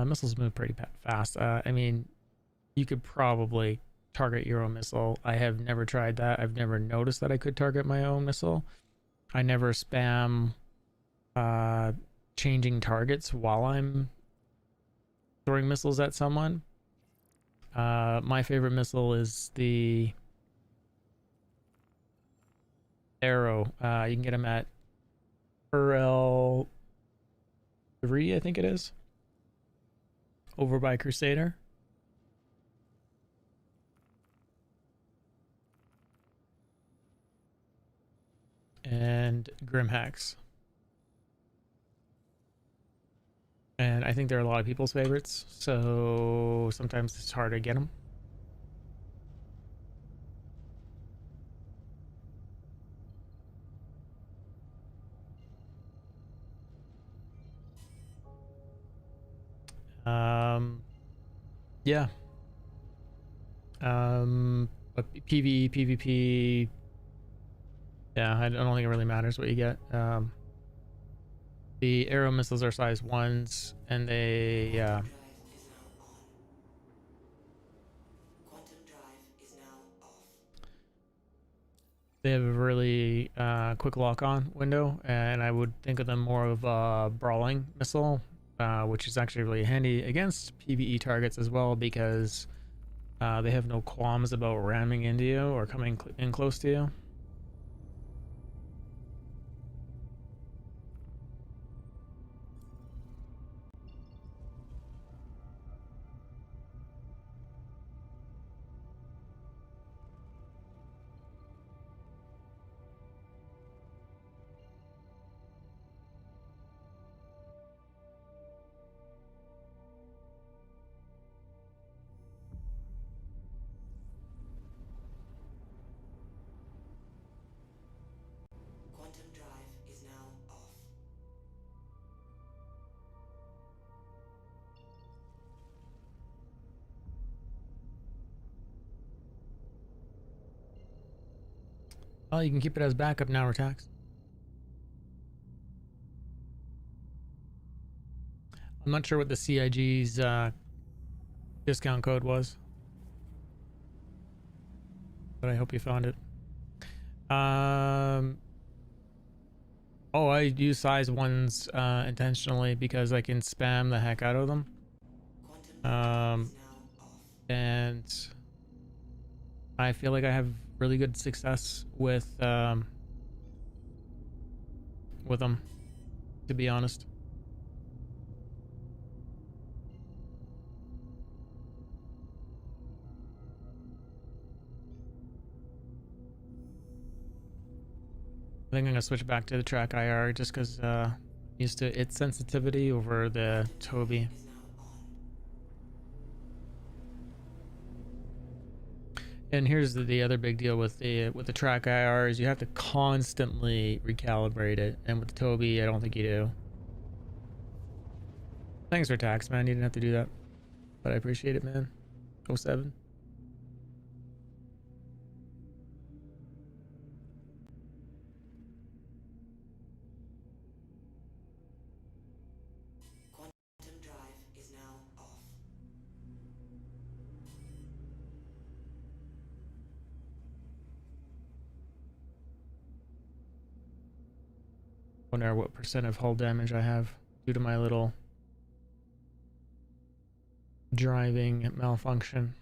Missiles move pretty fast. I mean, you could probably target your own missile. I have never tried that. I've never noticed that I could target my own missile. I never spam changing targets while I'm throwing missiles at someone. My favorite missile is the arrow. You can get them at RL3, I think it is, over by Crusader. And Grimhacks. And I think they're a lot of people's favorites, so sometimes it's hard to get them. Yeah. But PvE, PvP, Yeah, I don't think it really matters what you get. The arrow missiles are size 1s, and they they have a really quick lock-on window, and I would think of them more of a brawling missile, which is actually really handy against PvE targets as well, because they have no qualms about ramming into you or coming in close to you. Quantum drive is now off. Oh, you can keep it as backup now, Retax. I'm not sure what the CIG's discount code was, but I hope you found it. Oh, I use size 1s intentionally because I can spam the heck out of them. And I feel like I have really good success with them, to be honest. I think I'm gonna switch back to the track IR just because used to its sensitivity over the Toby. And here's the other big deal with the track IR is you have to constantly recalibrate it, and with the Toby, I don't think you do. Thanks for tax, man. You didn't have to do that, but I appreciate it, man. 07. Quantum drive is now off. Wonder what percent of hull damage I have due to my little driving malfunction.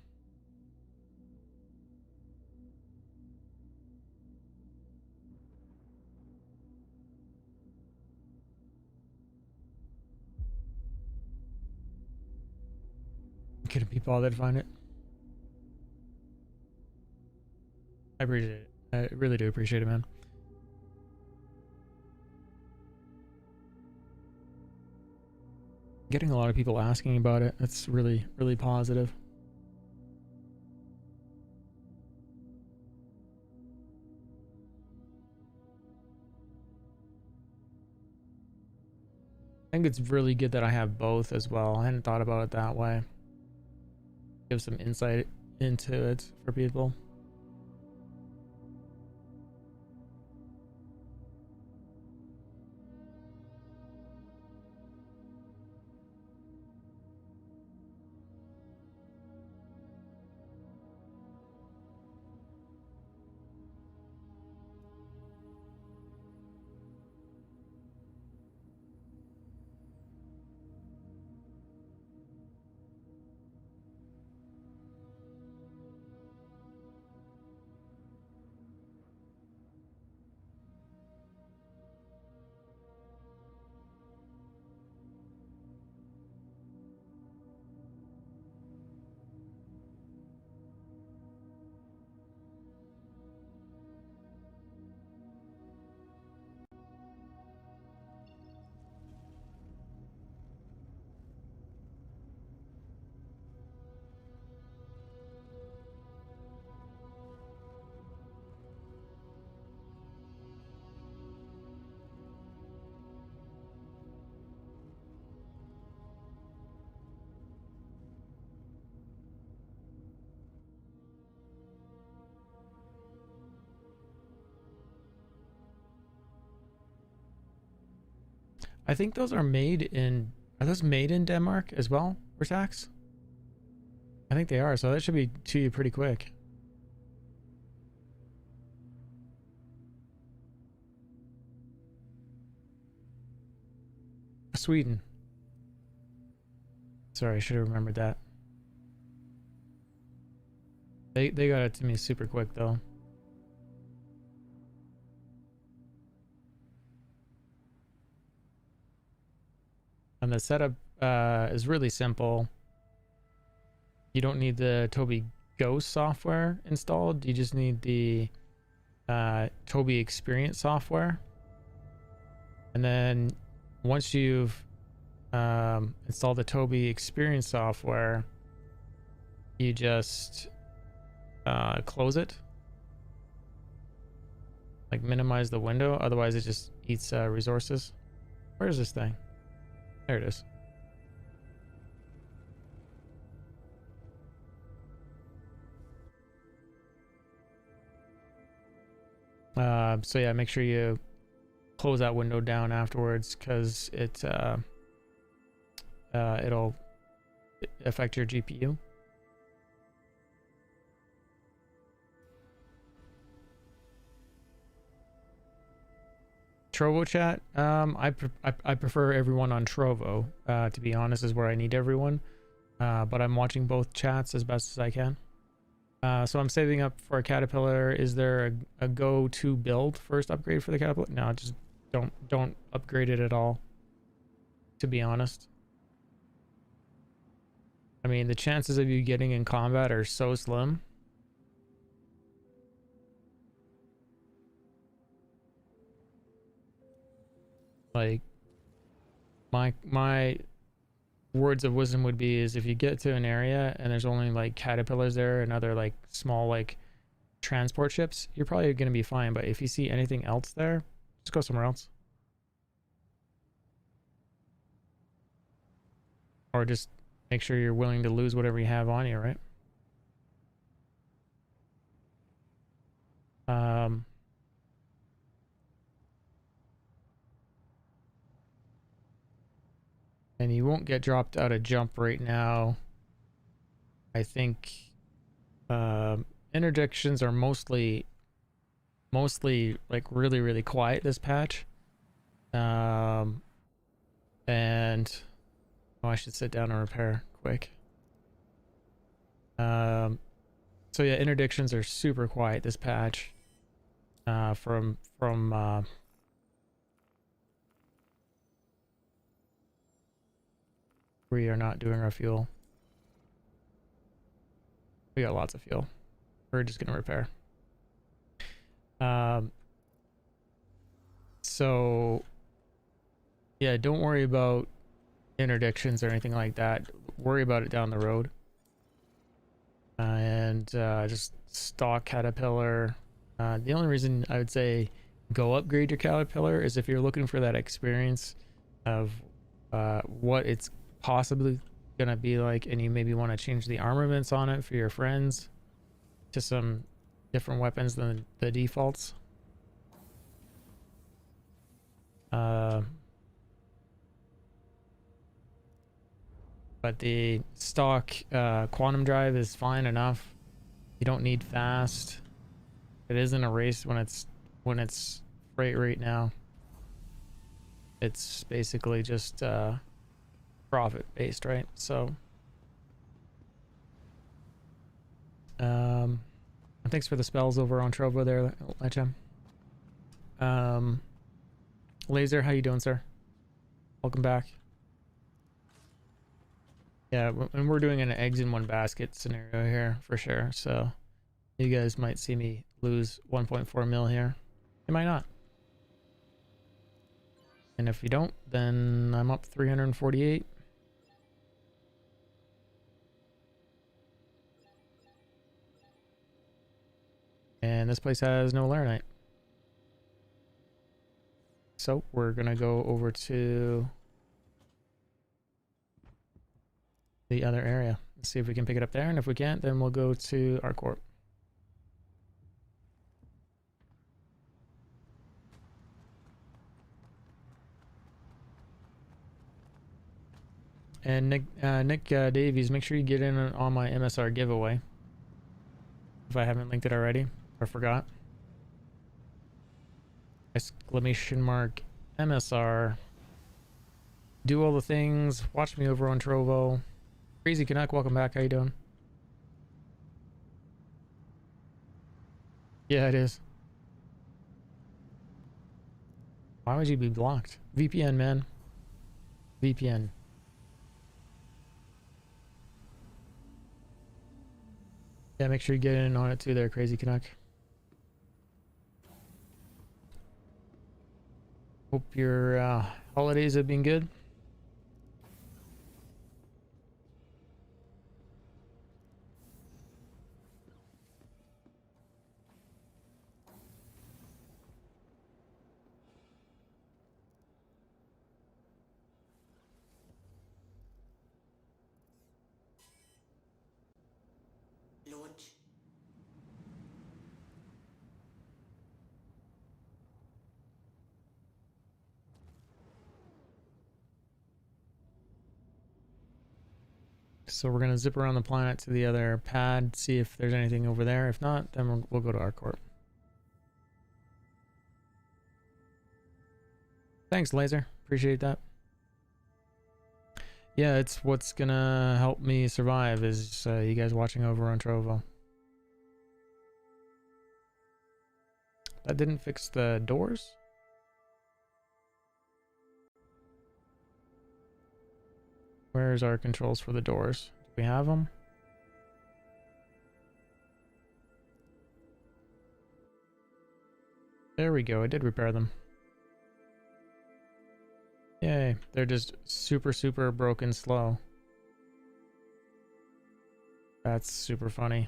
Couldn't be bothered to find it. I appreciate it. I really do appreciate it, man. Getting a lot of people asking about it. That's really, really positive. I think it's really good that I have both as well. I hadn't thought about it that way. Give some insight into it for people. I think those are made in... Are those made in Denmark as well, for tax? I think they are, so that should be to you pretty quick. Sweden. Sorry, I should have remembered that. They got it to me super quick though. And the setup is really simple. You don't need the Tobii Ghost software installed. You just need the Tobii Experience software. And then once you've installed the Tobii Experience software, you just close it. Like minimize the window, otherwise it just eats resources. Where is this thing? There it is. So yeah, make sure you close that window down afterwards, because it'll affect your GPU. Trovo chat, I prefer everyone on Trovo, to be honest, is where I need everyone. But I'm watching both chats as best as I can. So I'm saving up for a Caterpillar. Is there a go-to build first upgrade for the Caterpillar? No, just don't upgrade it at all, to be honest. I mean, the chances of you getting in combat are so slim. Like, my words of wisdom would be is if you get to an area and there's only like caterpillars there and other like small like transport ships, you're probably going to be fine. But if you see anything else there, just go somewhere else. Or just make sure you're willing to lose whatever you have on you, right? And you won't get dropped out of jump right now. I think interdictions are mostly like really quiet this patch. And oh, I should sit down and repair quick. So yeah, interdictions are super quiet this patch. From we are not doing our fuel. We got lots of fuel. We're just gonna repair. So yeah, don't worry about interdictions or anything like that. Worry about it down the road. And just stock Caterpillar. The only reason I would say go upgrade your Caterpillar is if you're looking for that experience of what it's possibly gonna be like, and you maybe want to change the armaments on it for your friends to some different weapons than the defaults. But the stock quantum drive is fine enough. You don't need fast. It isn't a race when it's freight right now. It's basically just profit based, right? So thanks for the spells over on Trovo there, Lechem. Laser, how you doing, sir? Welcome back. Yeah, and we're doing an eggs in one basket scenario here for sure, so you guys might see me lose 1.4 mil here. You might not. And if you don't, then I'm up 348. And this place has no laranite. So we're gonna go over to the other area. Let's see if we can pick it up there, and if we can't, then we'll go to our corp. and Nick Davies, make sure you get in on my MSR giveaway if I haven't linked it already or forgot. Exclamation mark MSR. Do all the things. Watch me over on Trovo. Crazy Canuck, welcome back. How you doing? Yeah, it is. Why would you be blocked? VPN, man. VPN. Yeah, make sure you get in on it too there, Crazy Canuck. Hope your holidays have been good. Launch. So we're gonna zip around the planet to the other pad, see if there's anything over there. If not, then we'll go to ArcCorp. Thanks, Laser. Appreciate that. Yeah, it's what's gonna help me survive is you guys watching over on Trovo. That didn't fix the doors? Where's our controls for the doors? Do we have them? There we go. I did repair them. Yay. They're just super broken slow. That's super funny.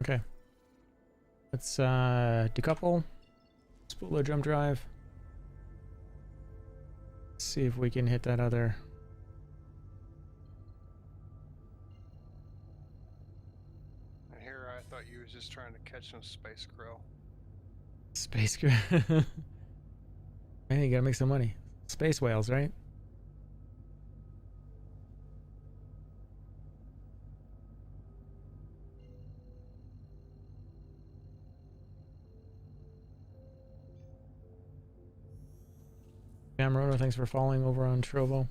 Okay. Let's decouple. Spool our jump drive. Let's see if we can hit that other. And here I thought you was just trying to catch some space krill. Space krill. Man, you gotta make some money. Space whales, right? Camrono, thanks for following over on Trovo.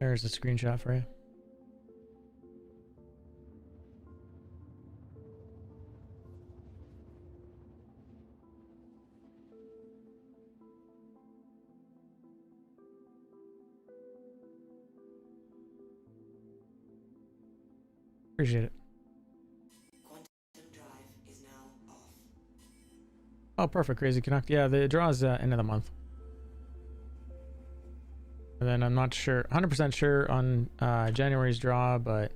There's a screenshot for you. Appreciate it. Quantum drive is now off. Oh, perfect, Crazy Canuck. Yeah, the draw is end of the month. And then I'm not sure, 100% sure on January's draw, but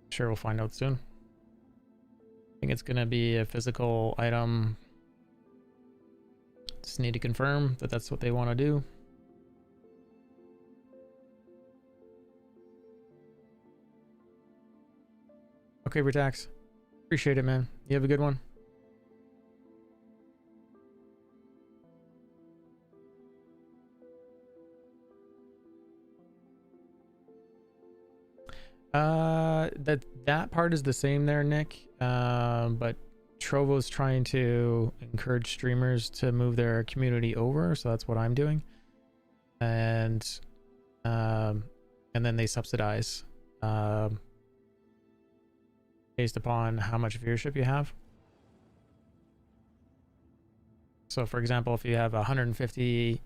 sure we'll find out soon. I think it's gonna be a physical item. Just need to confirm that that's what they want to do. Okay, Retax. Appreciate it, man. You have a good one. That part is the same there, Nick. But Trovo's trying to encourage streamers to move their community over, so that's what I'm doing. And then they subsidize based upon how much viewership you have. So for example, if you have 150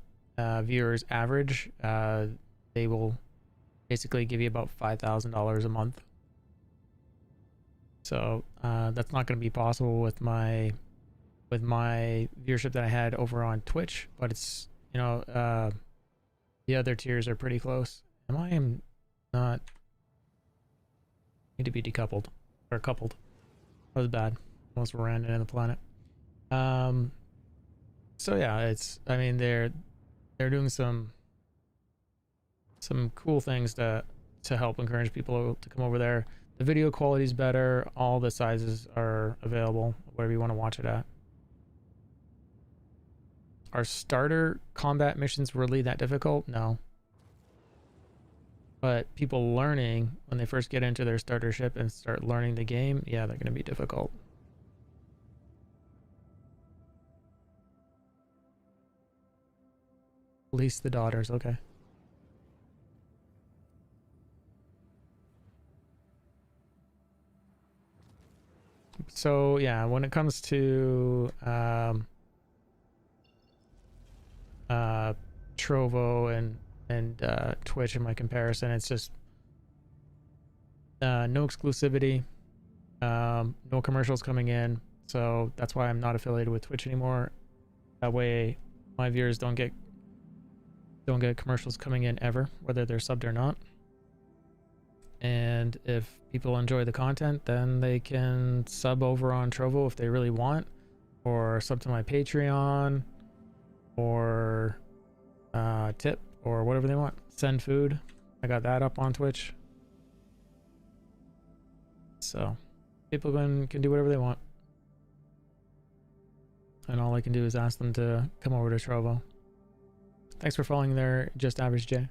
viewers average, they will basically give you about $5,000 a month. So that's not going to be possible with my viewership that I had over on Twitch, but it's, you know, the other tiers are pretty close. I am not need to be decoupled or coupled. That was bad. Almost ran into the planet. So yeah, it's, I mean, they're doing some some cool things to help encourage people to come over there. The video quality is better. All the sizes are available, wherever you want to watch it at. Are starter combat missions really that difficult? No. But people learning, when they first get into their starter ship and start learning the game, yeah, they're going to be difficult. Lease the daughters, okay. So yeah, when it comes to Trovo and Twitch in my comparison, it's just no exclusivity, no commercials coming in, so that's why I'm not affiliated with Twitch anymore. That way my viewers don't get commercials coming in ever, whether they're subbed or not. And if people enjoy the content, then they can sub over on Trovo if they really want, or sub to my Patreon, or tip, or whatever they want. Send food. I got that up on Twitch. So people can do whatever they want. And all I can do is ask them to come over to Trovo. Thanks for following there, Just Average J.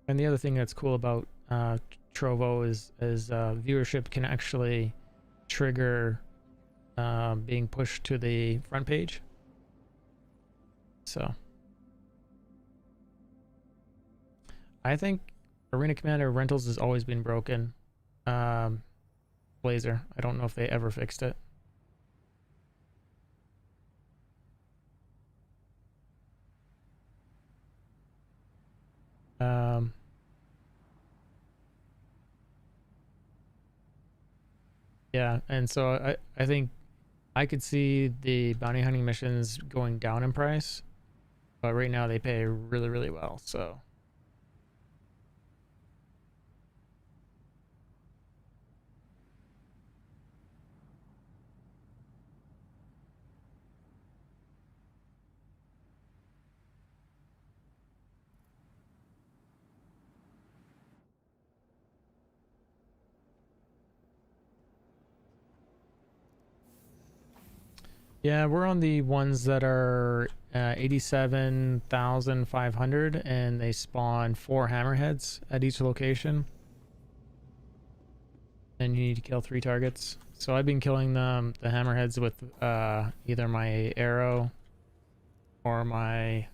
And the other thing that's cool about Trovo is viewership can actually trigger being pushed to the front page. So I think Arena Commander Rentals has always been broken. Blazer, I don't know if they ever fixed it. Yeah, and so I think I could see the bounty hunting missions going down in price, but right now they pay really, really well, so. Yeah, we're on the ones that are 87,500, and they spawn 4 hammerheads at each location. And you need to kill 3 targets. So I've been killing the hammerheads with either my arrow or my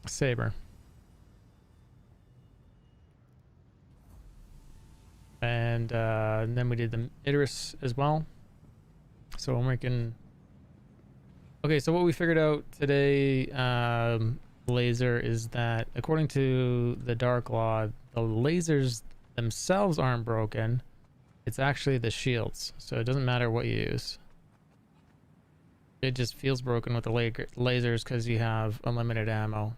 saber. And then we did the Idris as well. So we're making... Okay, so what we figured out today, Laser, is that according to the Dark Law, the lasers themselves aren't broken. It's actually the shields. So it doesn't matter what you use. It just feels broken with the lasers because you have unlimited ammo.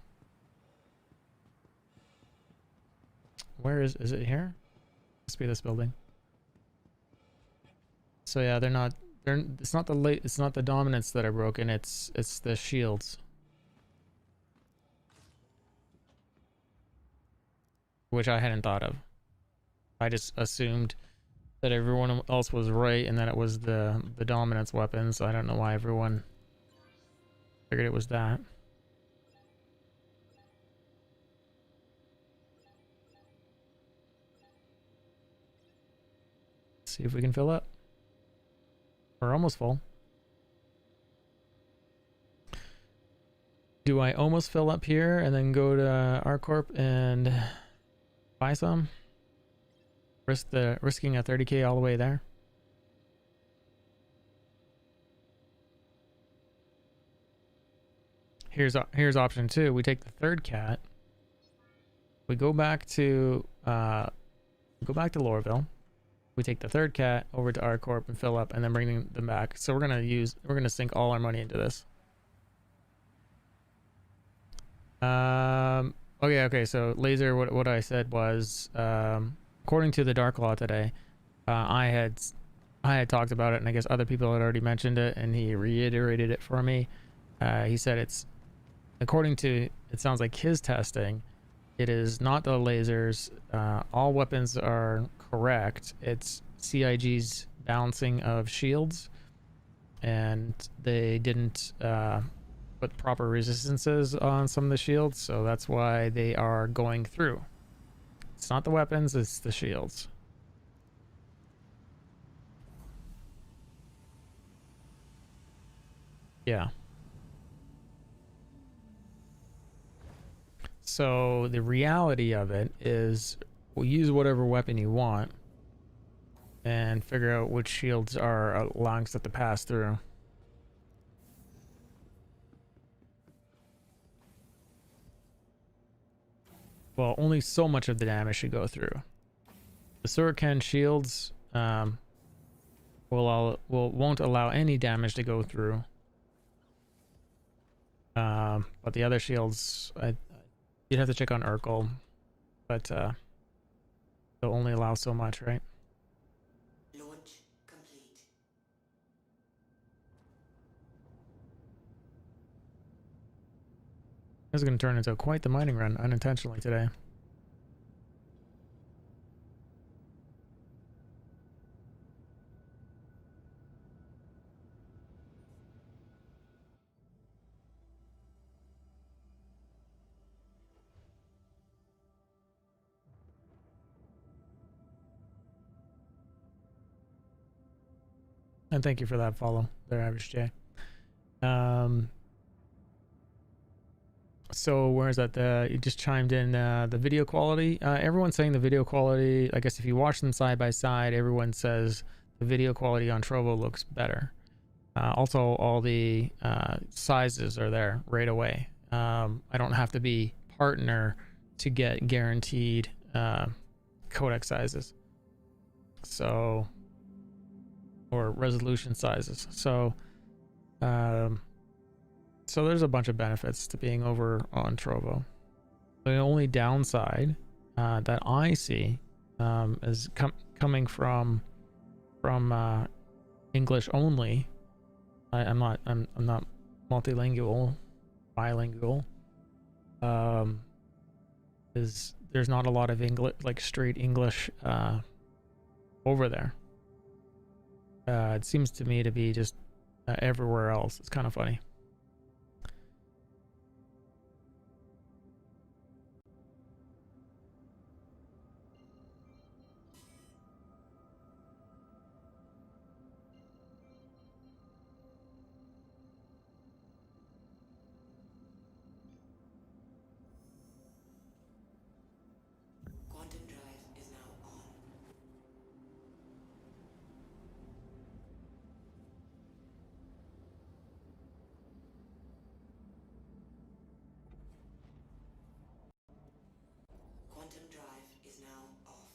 Where is it here? Must be this building. So yeah, it's not the dominants that are broken, it's the shields. Which I hadn't thought of. I just assumed that everyone else was right and that it was the dominance weapons. I don't know why everyone figured it was that. See if we can fill up. We're almost full. Do I almost fill up here and then go to ArcCorp and buy some? Risking a 30k all the way there? Here's option 2. We take the third cat. We go back to Lorville. We take the third cat over to ArcCorp and fill up, and then bring them back. So we're gonna sink all our money into this. Okay. So laser, what I said was, according to the Dark Law today, I had talked about it, and I guess other people had already mentioned it, and he reiterated it for me. He said it's, according to, it sounds like his testing, it is not the lasers. All weapons are correct. It's CIG's balancing of shields, and they didn't put proper resistances on some of the shields, so that's why they are going through. It's not the weapons, it's the shields. Yeah. So the reality of it is, we'll use whatever weapon you want and figure out which shields are allowing stuff to pass through. Well, only so much of the damage should go through. The Suriken shields won't allow any damage to go through. But the other shields, you'd have to check on Urkel, but they'll only allow so much, right? Launch complete. This is going to turn into quite the mining run unintentionally today. And thank you for that follow there, Average J. So where is that? You just chimed in the video quality. Everyone's saying the video quality, I guess if you watch them side by side, everyone says the video quality on Trovo looks better. Also, all the sizes are there right away. I don't have to be partner to get guaranteed codec sizes. So, or resolution sizes. So, so there's a bunch of benefits to being over on Trovo. The only downside that I see is coming from English only. I'm not multilingual, bilingual. Is there's not a lot of English, like straight English over there. It seems to me to be just everywhere else. It's kind of funny. Quantum drive is now on. Quantum drive is now off.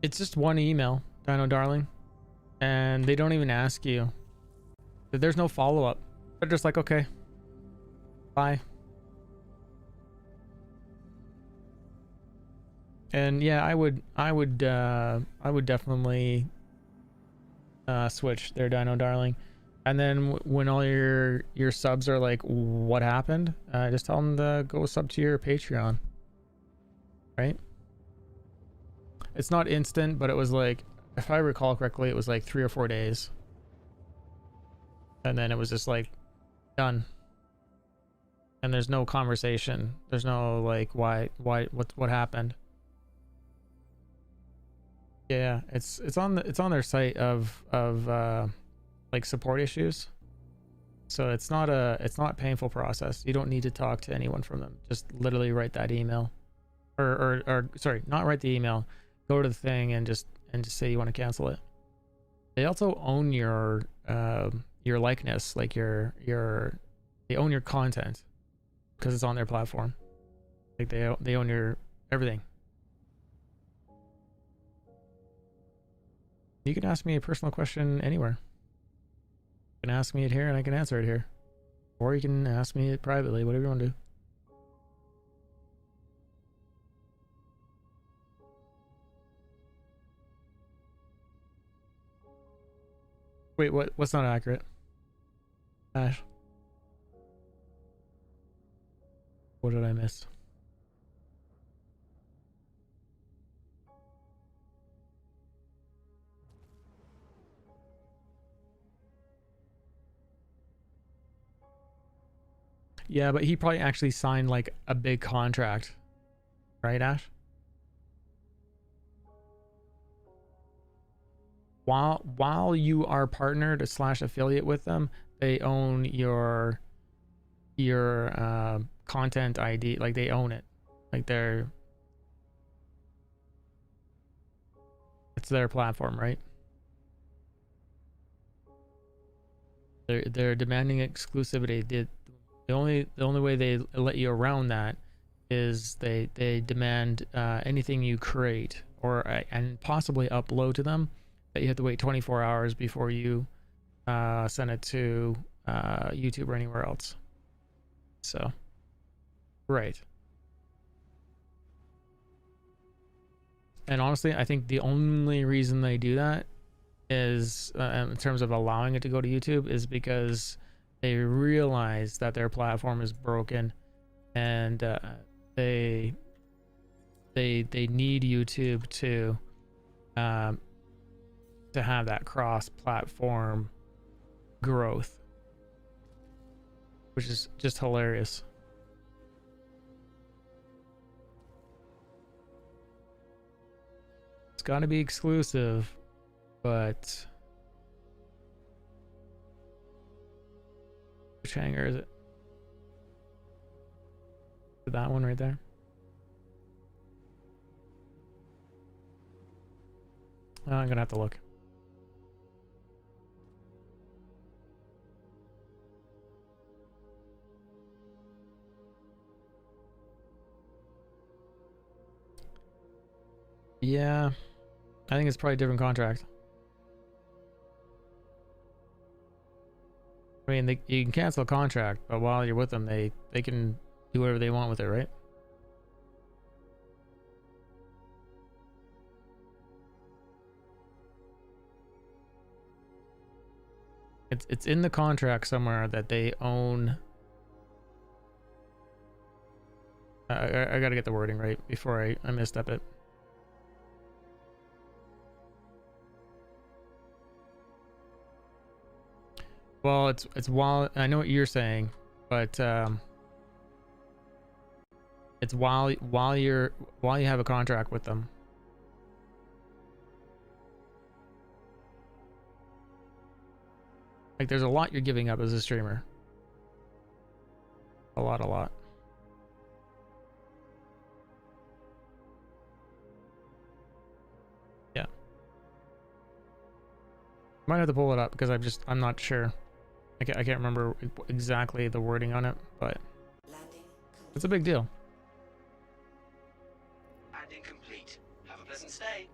It's just one email, Dino Darling, and they don't even ask you. There's no follow-up. They're just like, okay, bye. And yeah, I would definitely switch there, Dino Darling. And then when all your subs are like, what happened? Just tell them to go sub to your Patreon. Right? It's not instant, but it was like, if I recall correctly, it was like 3 or 4 days. And then it was just like, done. And there's no conversation. There's no like, what happened? Yeah, it's on their site of like support issues. So it's not a painful process. You don't need to talk to anyone from them. Just literally write that email, or sorry, not write the email. Go to the thing and just say you want to cancel it. They also own your likeness, like they own your content because it's on their platform. Like they own your everything. You can ask me a personal question anywhere. You can ask me it here and I can answer it here. Or you can ask me it privately, whatever you want to do. Wait, what's not accurate? Ash. What did I miss? Yeah, but he probably actually signed like a big contract. Right, Ash? While you are partnered / affiliate with them, they own your content ID. Like they own it. Like it's their platform, right? They're demanding exclusivity. The only way they let you around that is they demand anything you create or and possibly upload to them, that you have to wait 24 hours before you send it to YouTube or anywhere else. So, right. And honestly, I think the only reason they do that is in terms of allowing it to go to YouTube is because they realize that their platform is broken, and they need YouTube to have that cross-platform growth, which is just hilarious. It's got to be exclusive, but which hanger is it? That one right there. I'm gonna have to look. Yeah, I think it's probably a different contract. I mean, you can cancel a contract, but while you're with them, they can do whatever they want with it, right? It's in the contract somewhere that they own. I gotta get the wording right before I misstep it. Well, it's while I know what you're saying, but it's while you have a contract with them. Like there's a lot you're giving up as a streamer. A lot. Yeah. Might have to pull it up because I'm not sure. I can't remember exactly the wording on it, but it's a big deal. Landing complete. Have a pleasant stay.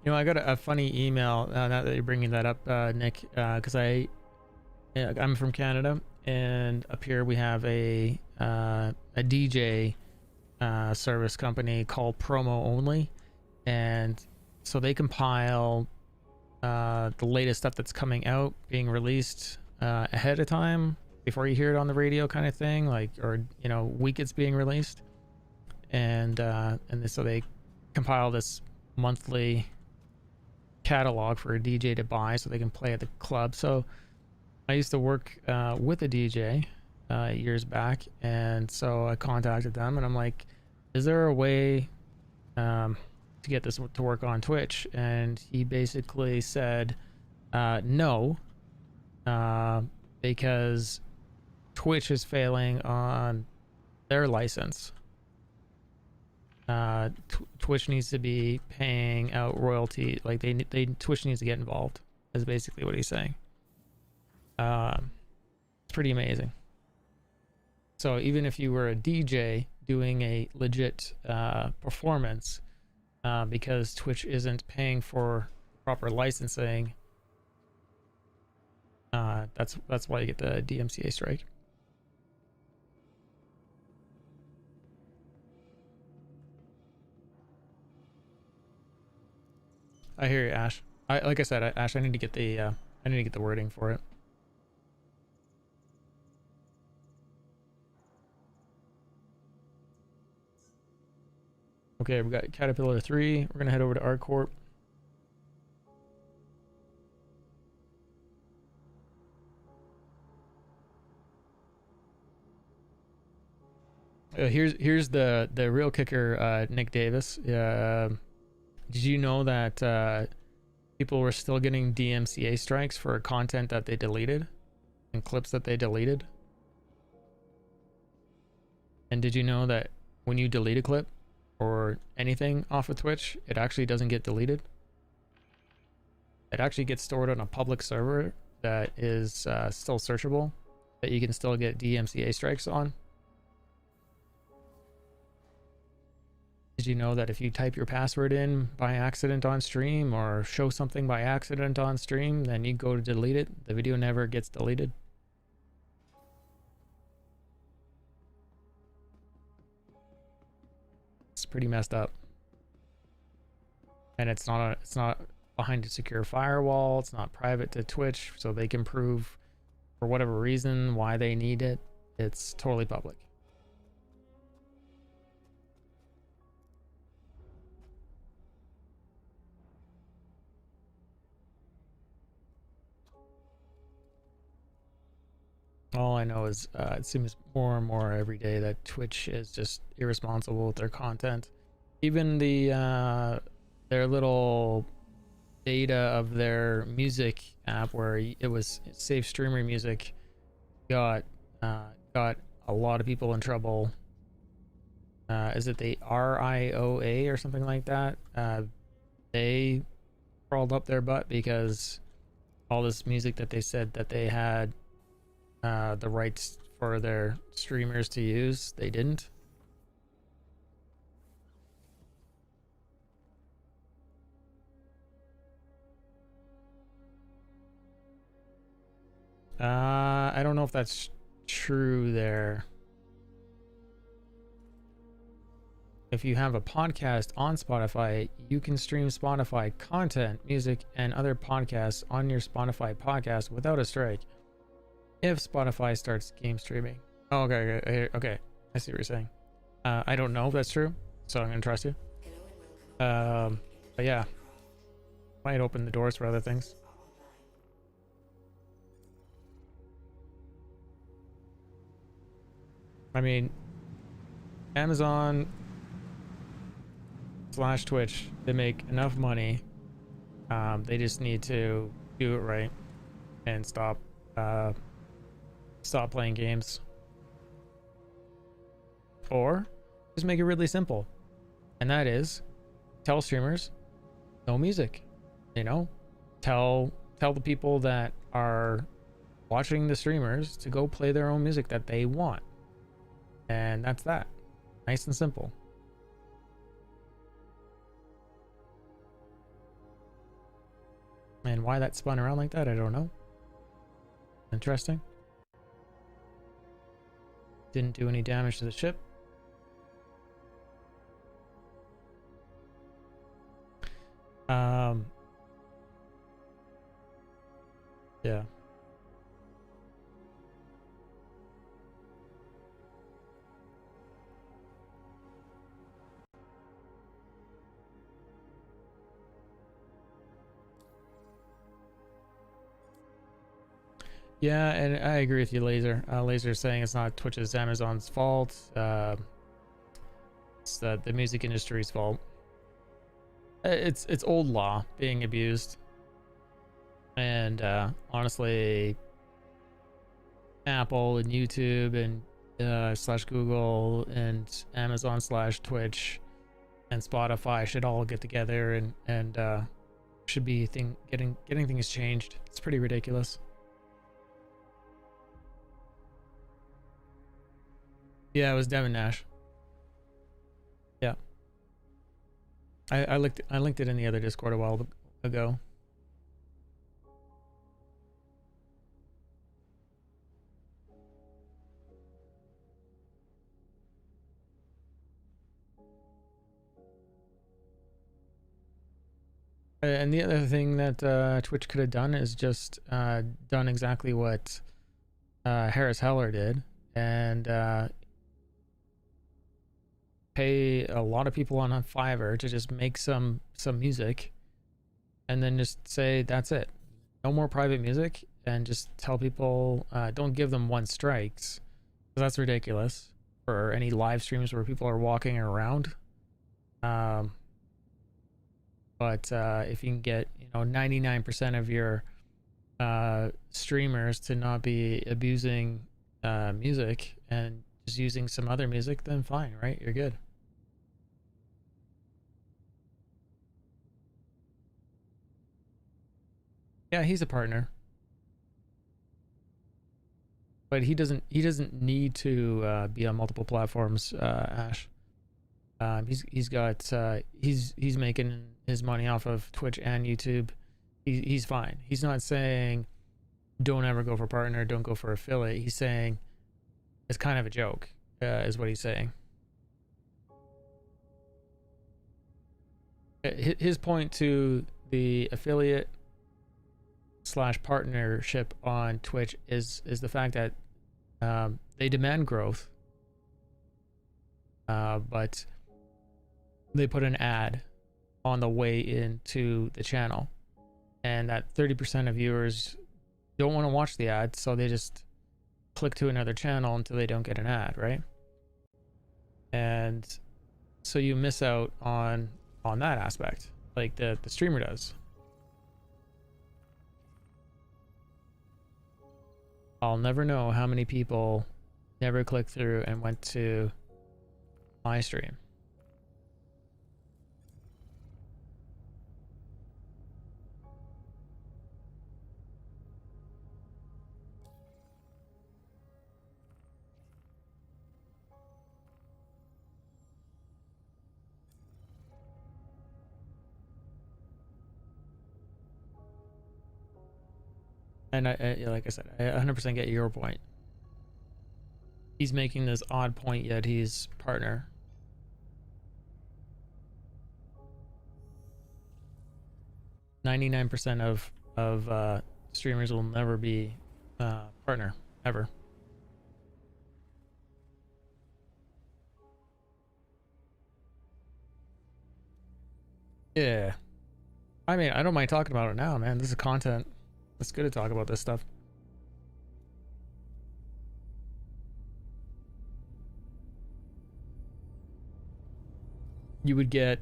You know, I got a funny email now that you're bringing that up, Nick, because I'm from Canada, and up here we have a DJ service company called Promo Only, and so they compile the latest stuff that's coming out, being released ahead of time before you hear it on the radio, kind of thing, like, or you know, week it's being released, and so they compile this monthly catalog for a DJ to buy so they can play at the club. So I used to work with a DJ years back, and so I contacted them and I'm like, is there a way to get this to work on Twitch? And he basically said no, because Twitch is failing on their license. Twitch needs to be paying out royalty, like Twitch needs to get involved, is basically what he's saying. It's pretty amazing. So even if you were a DJ doing a legit performance, because Twitch isn't paying for proper licensing, that's why you get the DMCA strike. I hear you, Ash. Like I said, Ash, I need to get the wording for it. Okay, we got Caterpillar 3. We're gonna head over to ArcCorp. Here's the real kicker, Nick Davis. Did you know that people were still getting DMCA strikes for content that they deleted and clips that they deleted? And did you know that when you delete a clip or anything off of Twitch, it actually doesn't get deleted? It actually gets stored on a public server that is still searchable, that you can still get DMCA strikes on. Did you know that if you type your password in by accident on stream or show something by accident on stream, then you go to delete it, the video never gets deleted? It's pretty messed up. And it's not behind a secure firewall, it's not private to Twitch, so they can prove for whatever reason why they need it. It's totally public. All I know is it seems more and more every day that Twitch is just irresponsible with their content. Even their little beta of their music app, where it was safe streamer music, got a lot of people in trouble. Is it the RIOA or something like that? They crawled up their butt because all this music that they said that they had the rights for their streamers to use, they didn't. I don't know if that's true there. If you have a podcast on Spotify, you can stream Spotify content, music, and other podcasts on your Spotify podcast without a strike. If Spotify starts game streaming. Oh, okay. I see what you're saying. I don't know if that's true, so I'm gonna trust you. But yeah, might open the doors for other things. I mean, Amazon / Twitch, they make enough money. They just need to do it right and stop playing games. Or just make it really simple. And that is, tell streamers no music. You know? Tell the people that are watching the streamers to go play their own music that they want. And that's that. Nice and simple. And why that spun around like that, I don't know. Interesting. Didn't do any damage to the ship. Yeah. Yeah, and I agree with you, Laser. Laser's saying it's not Twitch's, Amazon's fault. It's the music industry's fault. It's old law being abused. And honestly, Apple and YouTube and / Google and Amazon / Twitch and Spotify should all get together and should be getting things changed. It's pretty ridiculous. Yeah, it was Devin Nash. Yeah. I linked it in the other Discord a while ago. And the other thing that Twitch could have done is just done exactly what Harris Heller did, and pay a lot of people on Fiverr to just make some music, and then just say that's it, no more private music, and just tell people don't give them 1 strikes, because that's ridiculous for any live streams where people are walking around. But if you can get 99% of your streamers to not be abusing music and just using some other music, then fine, right? You're good. Yeah, he's a partner, but he doesn't need to be on multiple platforms. Ash, he's making his money off of Twitch and YouTube. He's fine. He's not saying don't ever go for partner, don't go for affiliate. He's saying it's kind of a joke, is what he's saying. His point to the affiliate / partnership on Twitch is the fact that they demand growth, but they put an ad on the way into the channel, and that 30% of viewers don't want to watch the ad, so they just click to another channel until they don't get an ad, right? And so you miss out on that aspect, like the streamer does. I'll never know how many people never clicked through and went to my stream. And like I said, I 100% get your point. He's making this odd point, yet he's partner. %99 of streamers will never be partner, ever. Yeah. I mean, I don't mind talking about it now, man. This is content. It's good to talk about this stuff. You would get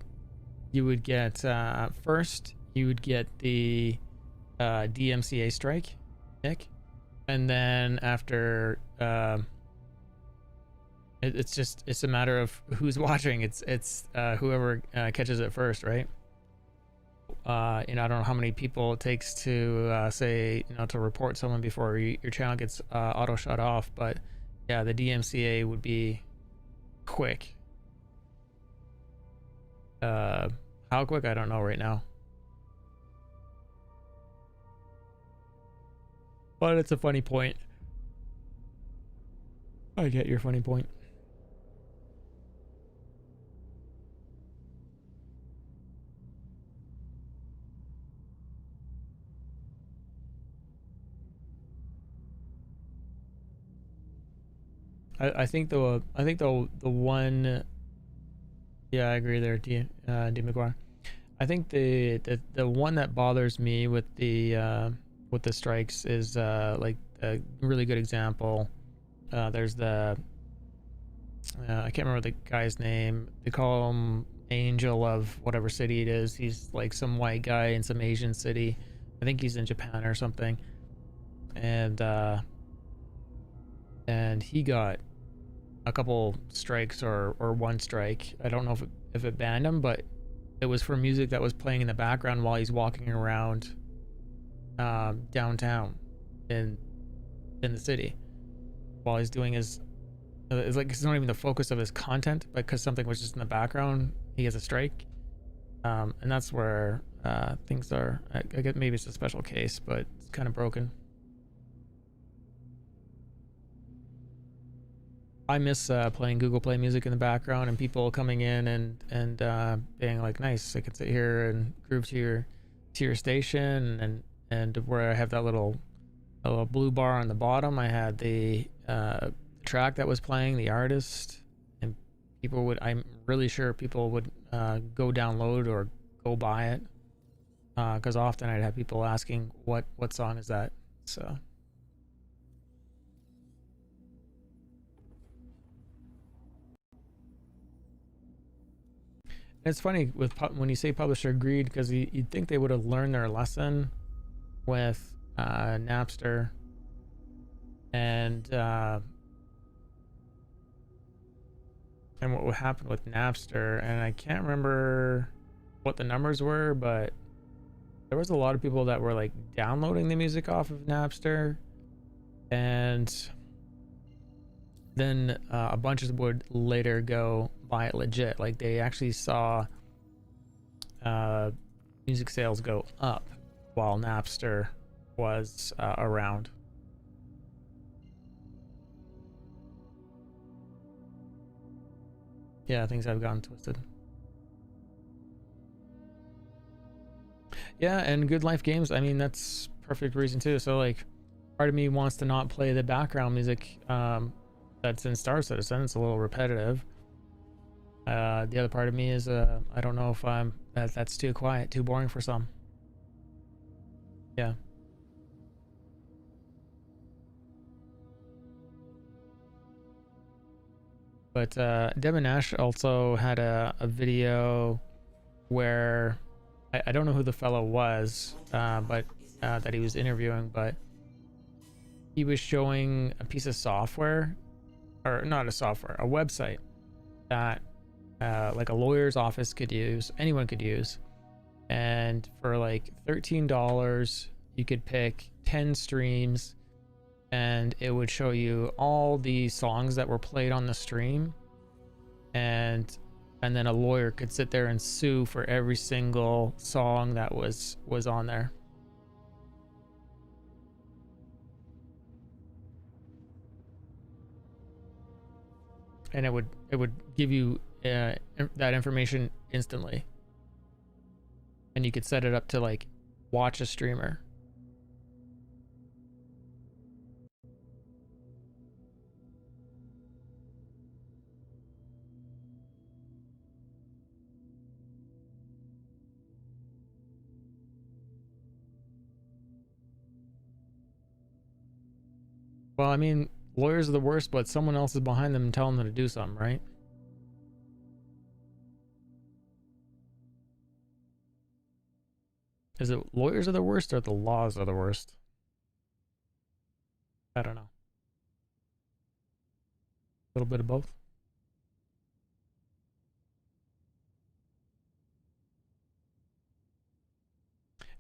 first you would get the DMCA strike, Nick, and then after it's a matter of who's watching. It's whoever catches it first, right? I don't know how many people it takes to say, to report someone before your channel gets auto shut off, but yeah, the DMCA would be quick. How quick, I don't know right now, but it's a funny point. I get your funny point. I think the one. Yeah, I agree there, D McGuire. I think the one that bothers me with the strikes is like a really good example. There's the I can't remember the guy's name. They call him Angel of whatever city it is. He's like some white guy in some Asian city. I think he's in Japan or something. And he got a couple strikes or 1 strike. I don't know if it banned him, but it was for music that was playing in the background while he's walking around downtown in the city while he's doing his It's like it's not even the focus of his content, but because something was just in the background, he has a strike. And that's where things are. I get maybe it's a special case, but it's kind of broken. I miss playing Google Play Music in the background and people coming in and being like, "Nice, I can sit here and groove to your station." And where I have that little blue bar on the bottom, I had the track that was playing, the artist, and people would. I'm really sure people would go download or go buy it, because often I'd have people asking, "What song is that?" So. It's funny with when you say publisher greed, because you'd think they would have learned their lesson with Napster and what happened with Napster. And I can't remember what the numbers were, but there was a lot of people that were like downloading the music off of Napster, and then a bunch of would later go buy it legit. Like they actually saw music sales go up while Napster was around. Yeah, things have gotten twisted. Yeah, and Good Life Games, I mean, that's perfect reason too. So like, part of me wants to not play the background music that's in Star Citizen. It's a little repetitive. The other part of me is I don't know if that's too quiet, too boring for some. Yeah. But Devin Nash also had a video where I don't know who the fellow was, but that he was interviewing, but he was showing a piece of software, or not a software, a website that like a lawyer's office could use, anyone could use, and for like $13 you could pick 10 streams and it would show you all the songs that were played on the stream, and then a lawyer could sit there and sue for every single song that was on there. And it would give you that information instantly, and you could set it up to like watch a streamer. Well, I mean, lawyers are the worst, but someone else is behind them and telling them to do something, right? Is it lawyers are the worst or the laws are the worst? I don't know. A little bit of both.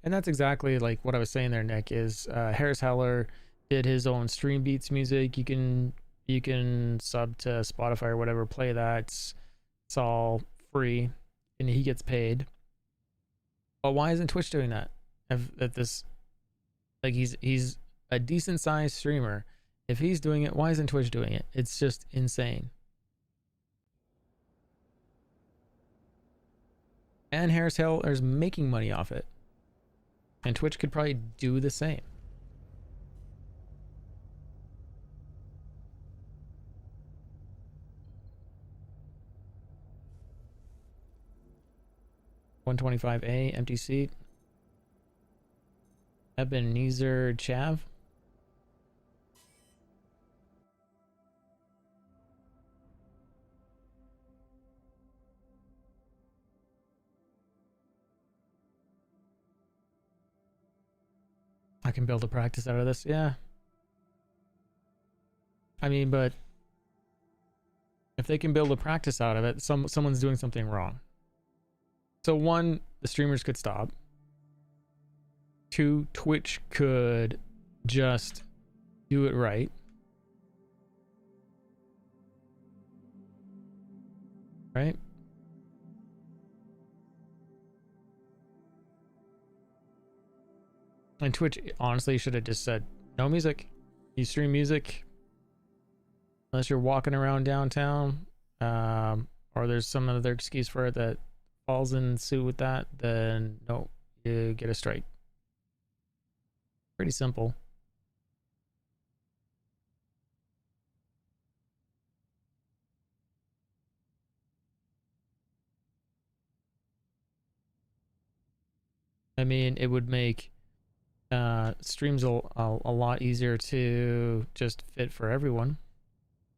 And that's exactly like what I was saying there, Nick, is Harris Heller did his own Stream Beats music. You can sub to Spotify or whatever, play that. It's all free and he gets paid. But why isn't Twitch doing that? At this, like, he's a decent sized streamer. If he's doing it, why isn't Twitch doing it? It's just insane. And Harris Heller's making money off it. And Twitch could probably do the same. $125A, empty seat. Ebenezer Chav. I can build a practice out of this, yeah. I mean, but if they can build a practice out of it, someone's doing something wrong. So one, the streamers could stop. Two, Twitch could just do it right. right? And Twitch honestly should have just said no music. You stream music unless you're walking around downtown, or there's some other excuse for it that falls in suit with that, then no, you get a strike. Pretty simple. I mean, it would make streams a lot easier to just fit for everyone.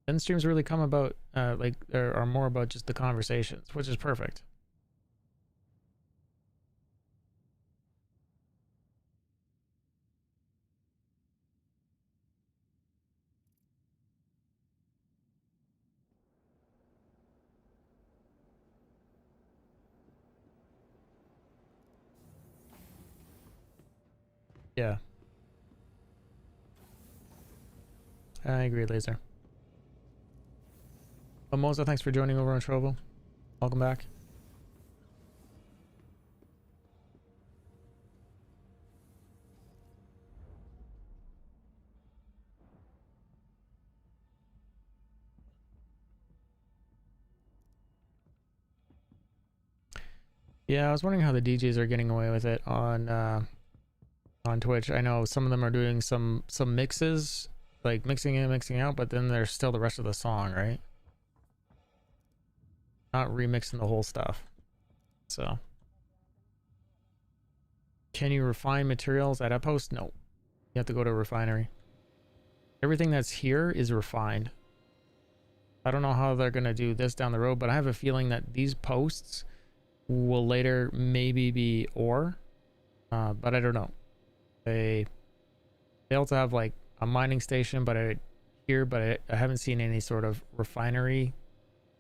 Then streams really come about, like, are more about just the conversations, which is perfect. Yeah. I agree, Laser. But Moza, thanks for joining over on Trovo. Welcome back. Yeah, I was wondering how the DJs are getting away with it on Twitch. I know some of them are doing some mixes, like mixing in, mixing out, but then there's still the rest of the song, right? Not remixing the whole stuff. So, can you refine materials at Outpost? No. You have to go to a refinery. Everything that's here is refined. I don't know how they're going to do this down the road, but I have a feeling that these posts will later maybe be ore, but I don't know. They also have like a mining station, but I haven't seen any sort of refinery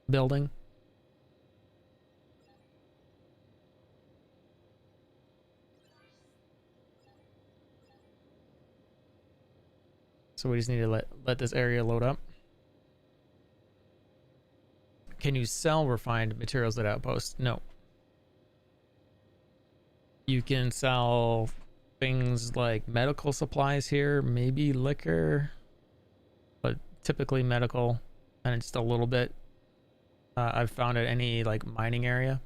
building. So we just need to let this area load up. Can you sell refined materials at Outpost? No. You can sell things like medical supplies here, maybe liquor, but typically medical, and it's just a little bit. I've found at any like mining area.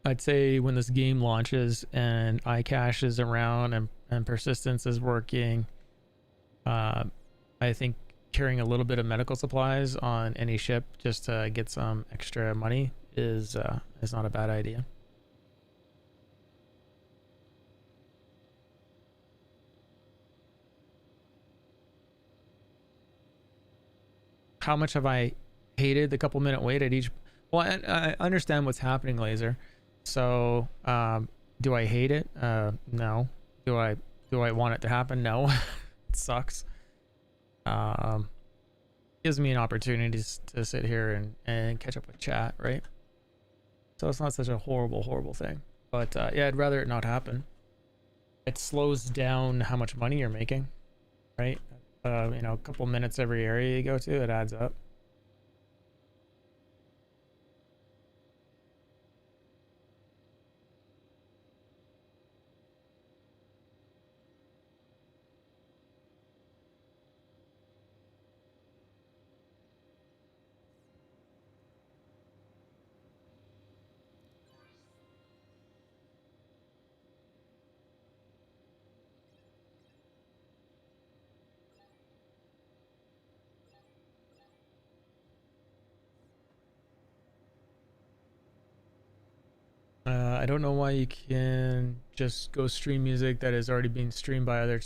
I'd say when this game launches and iCache is around and persistence is working, I think carrying a little bit of medical supplies on any ship just to get some extra money is not a bad idea. How much have I hated the couple minute wait at each? Well, I understand what's happening, Laser. So, do I hate it? No. Do I want it to happen? No. It sucks. Gives me an opportunity to sit here and catch up with chat, right? So it's not such a horrible thing. But yeah, I'd rather it not happen. It slows down how much money you're making, right? You know, a couple minutes every area you go to, it adds up. I don't know why you can just go stream music that is already being streamed by other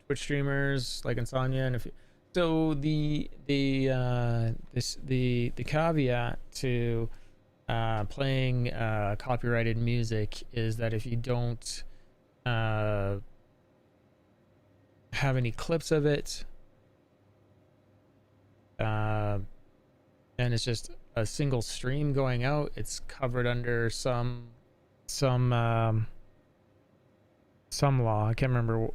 Twitch streamers like Insomnia. And if so, the caveat to playing copyrighted music is that if you don't have any clips of it, and it's just a single stream going out, it's covered under some law. I can't remember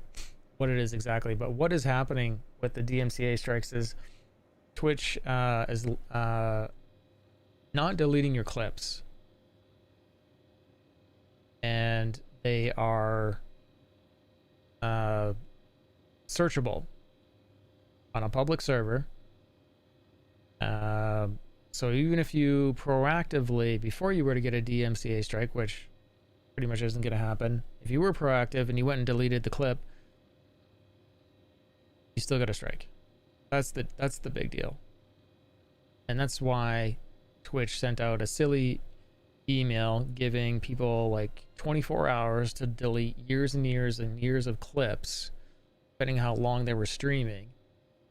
what it is exactly, but what is happening with the DMCA strikes is Twitch is not deleting your clips, and they are searchable on a public server. So even if you proactively, before you were to get a DMCA strike, which pretty much isn't going to happen, if you were proactive and you went and deleted the clip, you still got a strike. That's the big deal. And that's why Twitch sent out a silly email giving people like 24 hours to delete years and years and years of clips, depending how long they were streaming,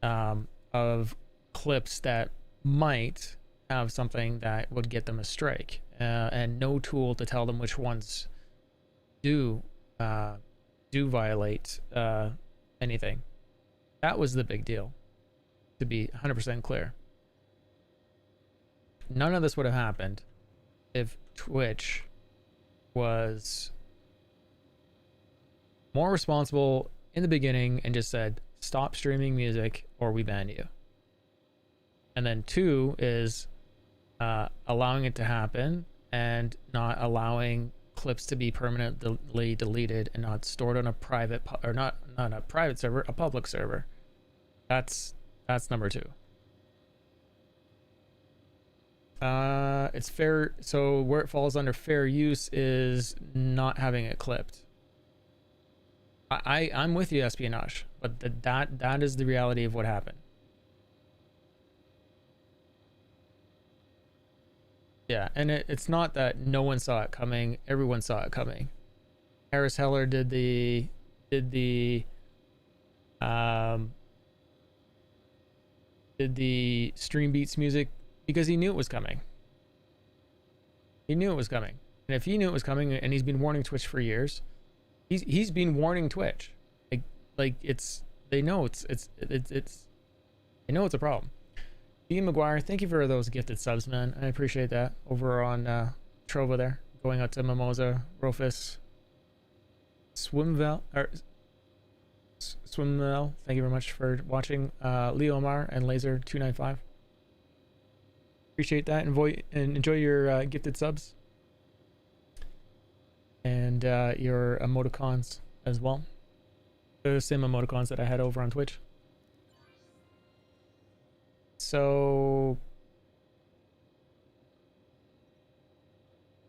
of clips that might have something that would get them a strike, and no tool to tell them which ones do violate anything. That was the big deal, to be 100% clear. None of this would have happened if Twitch was more responsible in the beginning and just said, stop streaming music or we ban you. And then 2 is allowing it to happen and not allowing clips to be permanently deleted and not stored on a private or not a private server, a public server. That's number 2. It's fair. So where it falls under fair use is not having it clipped. I'm with you, espionage, but that is the reality of what happened. Yeah, and it's not that no one saw it coming. Everyone saw it coming. Harris Heller did the Stream Beats music because he knew it was coming. He knew it was coming. And if he knew it was coming, and he's been warning Twitch for years, he's been warning Twitch. Like it's they know it's they know it's a problem. Ian McGuire, thank you for those gifted subs, man. I appreciate that. Over on Trova there. Going out to Mimosa, Rofus, Swimvel, thank you very much for watching. Leo Omar and Laser295. Appreciate that. And enjoy your gifted subs. And your emoticons as well. The same emoticons that I had over on Twitch. So,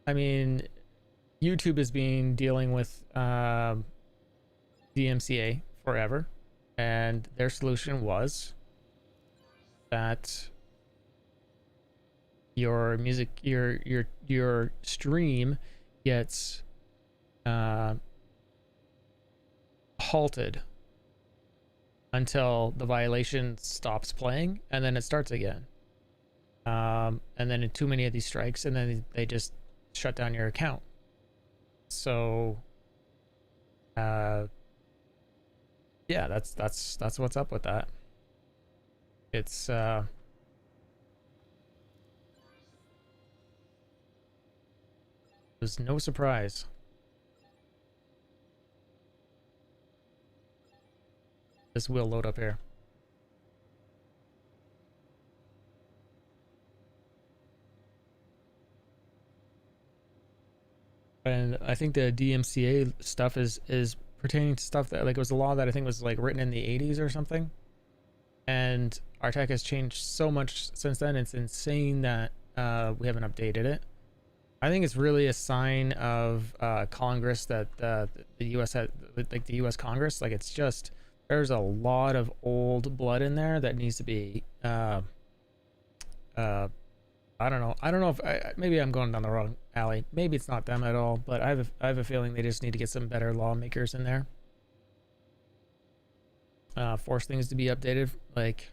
I mean, YouTube has been dealing with DMCA forever, and their solution was that your music, your stream gets halted until the violation stops playing, and then it starts again. And then in too many of these strikes, and then they just shut down your account. So, yeah, that's what's up with that. It's there's no surprise. This will load up here. And I think the DMCA stuff is pertaining to stuff that, like, it was a law that I think was like written in the 80s or something. And our tech has changed so much since then. It's insane that we haven't updated it. I think it's really a sign of Congress that the U.S. had, like the U.S. Congress, like it's just, there's a lot of old blood in there that needs to be, I don't know if maybe I'm going down the wrong alley. Maybe it's not them at all, but I have a feeling they just need to get some better lawmakers in there. Force things to be updated, like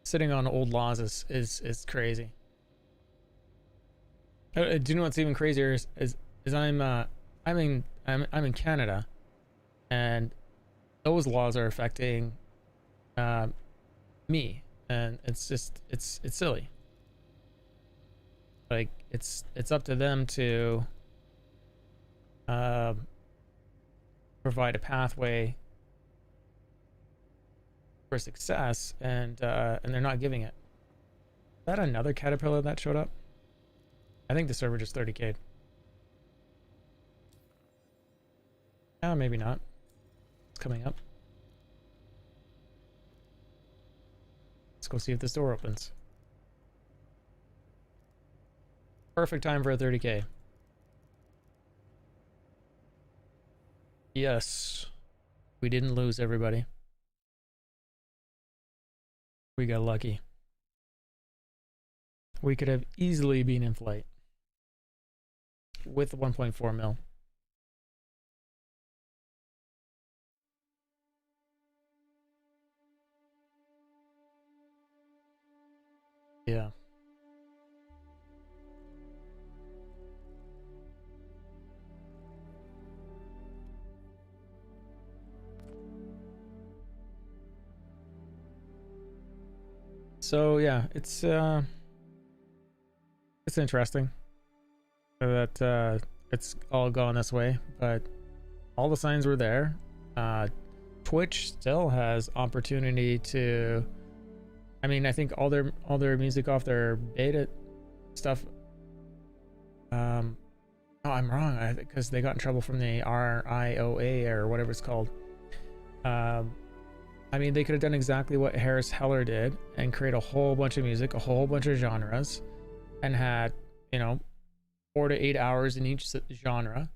sitting on old laws is crazy. Do you know what's even crazier is I'm in Canada, and those laws are affecting me, and it's just it's silly. Like it's up to them to provide a pathway for success, and they're not giving it. Is that another caterpillar that showed up? I think the server just 30k'd. Maybe not. It's coming up. Let's go see if this door opens. Perfect time for a 30k. Yes. We didn't lose everybody. We got lucky. We could have easily been in flight with 1.4 mil. Yeah. So yeah, it's interesting that it's all gone this way, but all the signs were there. Twitch still has opportunity to, I mean, I think all their music off their beta stuff. Oh, I'm wrong, because they got in trouble from the RIOA or whatever it's called. I mean, they could have done exactly what Harris Heller did and create a whole bunch of music, a whole bunch of genres, and had, you know, 4 to 8 hours in each genre,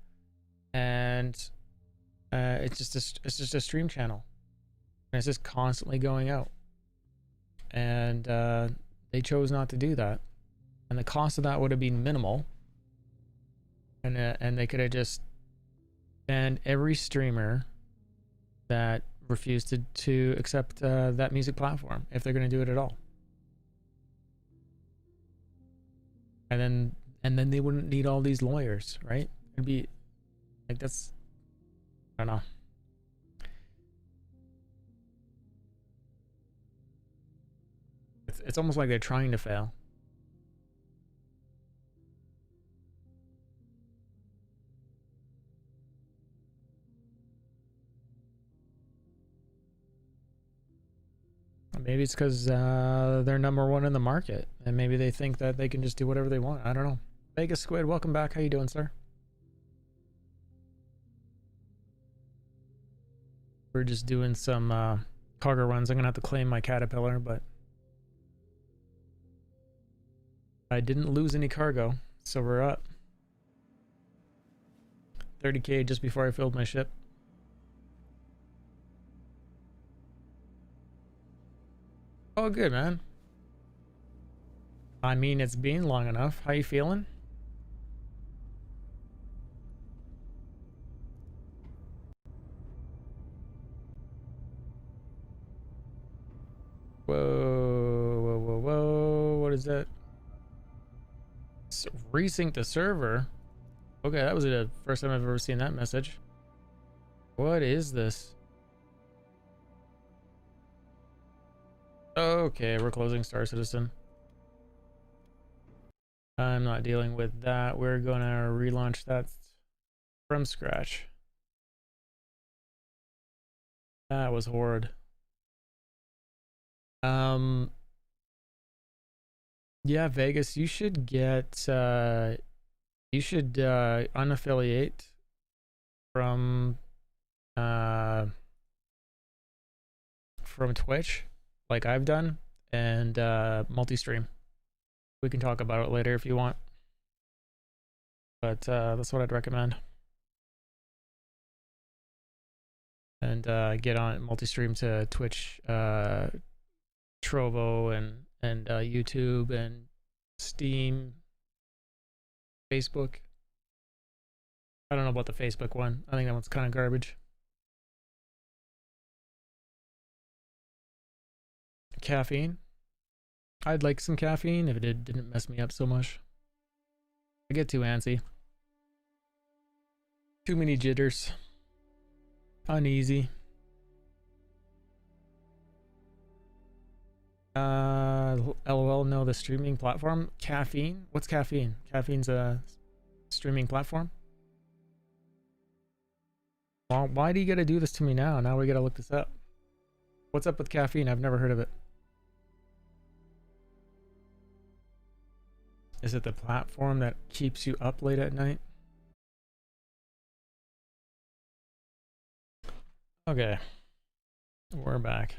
and it's just a stream channel, and it's just constantly going out. And they chose not to do that, and the cost of that would have been minimal. And they could have just banned every streamer that refused to accept that music platform, if they're going to do it at all. And then they wouldn't need all these lawyers, right? It'd be like, that's, I don't know. It's almost like they're trying to fail. Maybe it's because they're #1 in the market, and maybe they think that they can just do whatever they want. I don't know. Vegas Squid, welcome back. How you doing, sir? We're just doing some cargo runs. I'm gonna have to claim my caterpillar, but I didn't lose any cargo, so we're up 30k just before I filled my ship. Oh, good, man. I mean, it's been long enough. How you feeling? Whoa, whoa, whoa, whoa. What is that? Resync the server? Okay, that was the first time I've ever seen that message. What is this? Okay, we're closing Star Citizen. I'm not dealing with that. We're gonna relaunch that from scratch. That was horrid. Yeah, Vegas, you should get unaffiliate from Twitch, like I've done, and multi-stream. We can talk about it later if you want, but that's what I'd recommend. And get on multi-stream to Twitch, Trovo, and YouTube, and Steam, Facebook. I don't know about the Facebook one. I think that one's kind of garbage. Caffeine. I'd like some caffeine if it didn't mess me up so much. I get too antsy. Too many jitters. Uneasy. LOL, no, the streaming platform. Caffeine? What's caffeine? Caffeine's a streaming platform? Well, why do you gotta do this to me now? Now we gotta look this up. What's up with caffeine? I've never heard of it. Is it the platform that keeps you up late at night? Okay. We're back.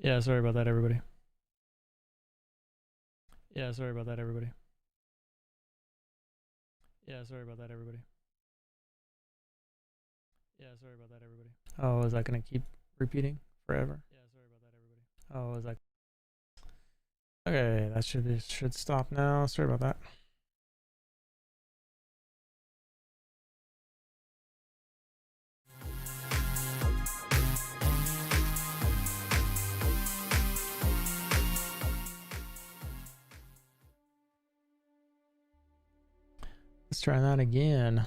Yeah, sorry about that, everybody. Yeah, sorry about that, everybody. Yeah, sorry about that, everybody. Yeah, sorry about that, everybody. Oh, is that gonna keep repeating forever? Yeah, sorry about that, everybody. Oh, is that... Okay, that should stop now. Sorry about that. Let's try that again.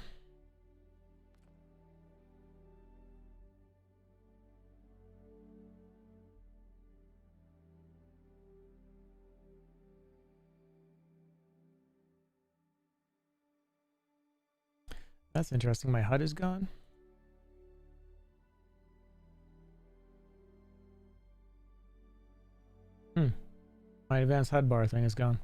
That's interesting. My HUD is gone. My advanced HUD bar thing is gone.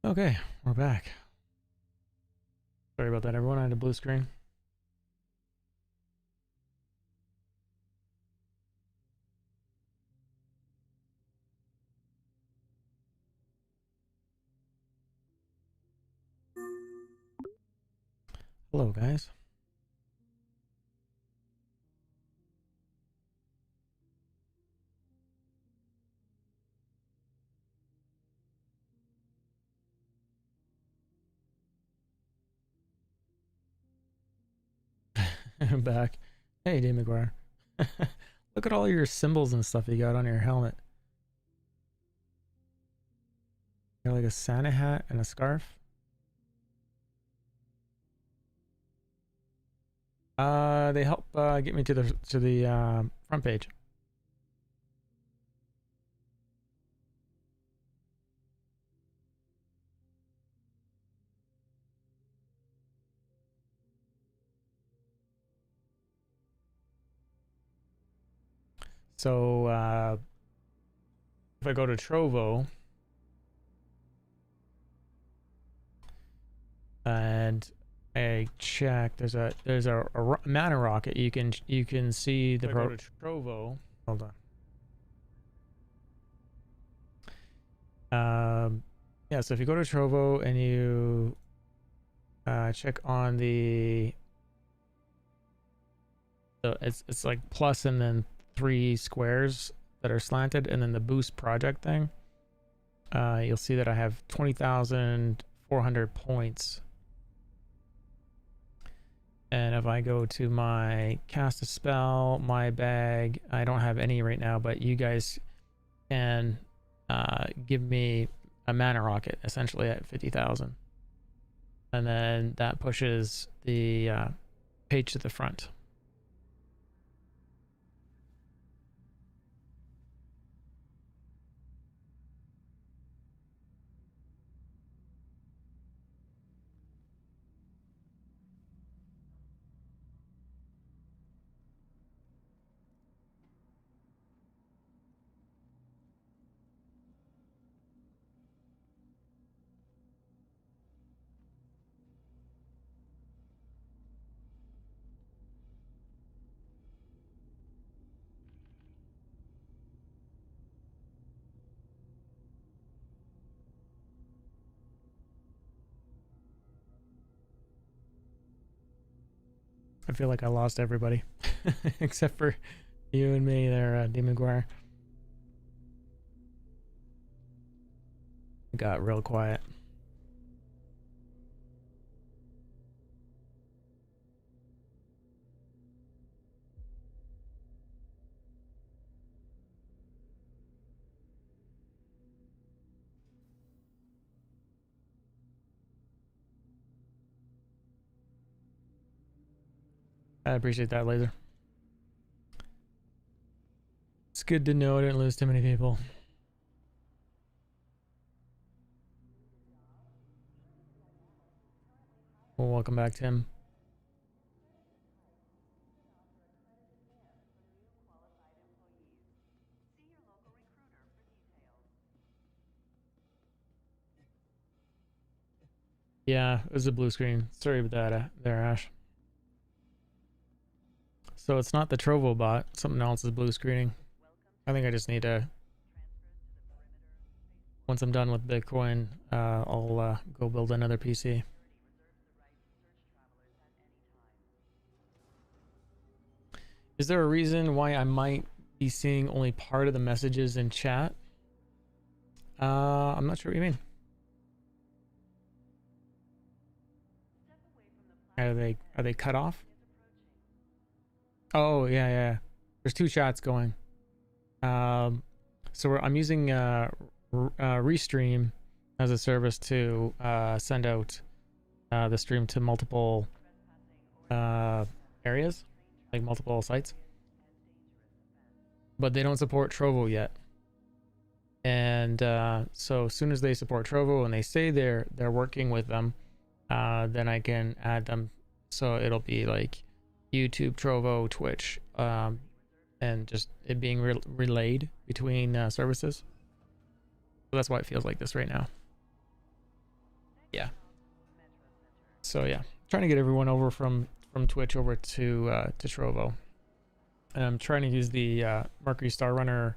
Okay, we're back. Sorry about that, everyone. I had a blue screen. Hello, guys. I'm back. Hey, Dave McGuire. Look at all your symbols and stuff you got on your helmet. You got like a Santa hat and a scarf. They help get me to the front page. So if I go to Trovo and I check, there's a mana rocket. You can see the go to Trovo. Hold on. Yeah. So if you go to Trovo and you check on it's like plus and then 3 squares that are slanted, and then the boost project thing. You'll see that I have 20,400 points. And if I go to my cast a spell, my bag, I don't have any right now, but you guys can give me a mana rocket essentially at 50,000. And then that pushes the page to the front. I feel like I lost everybody. Except for you and me there, D. McGuire. It got real quiet. I appreciate that, Laser. It's good to know I didn't lose too many people. Well, welcome back, Tim. Yeah, it was a blue screen. Sorry about that there, Ash. So it's not the Trovo bot. Something else is blue screening. I think I just need to... Once I'm done with Bitcoin, I'll go build another PC. Is there a reason why I might be seeing only part of the messages in chat? I'm not sure what you mean. Are they cut off? Oh, yeah. There's two chats going. So I'm using Restream as a service to send out the stream to multiple areas, like multiple sites. But they don't support Trovo yet. And so as soon as they support Trovo and they say they're working with them, then I can add them. So it'll be like YouTube, Trovo, Twitch, and just it being relayed between services. So that's why it feels like this right now. Yeah. So yeah, trying to get everyone over from Twitch over to Trovo. And I'm trying to use the Mercury Star Runner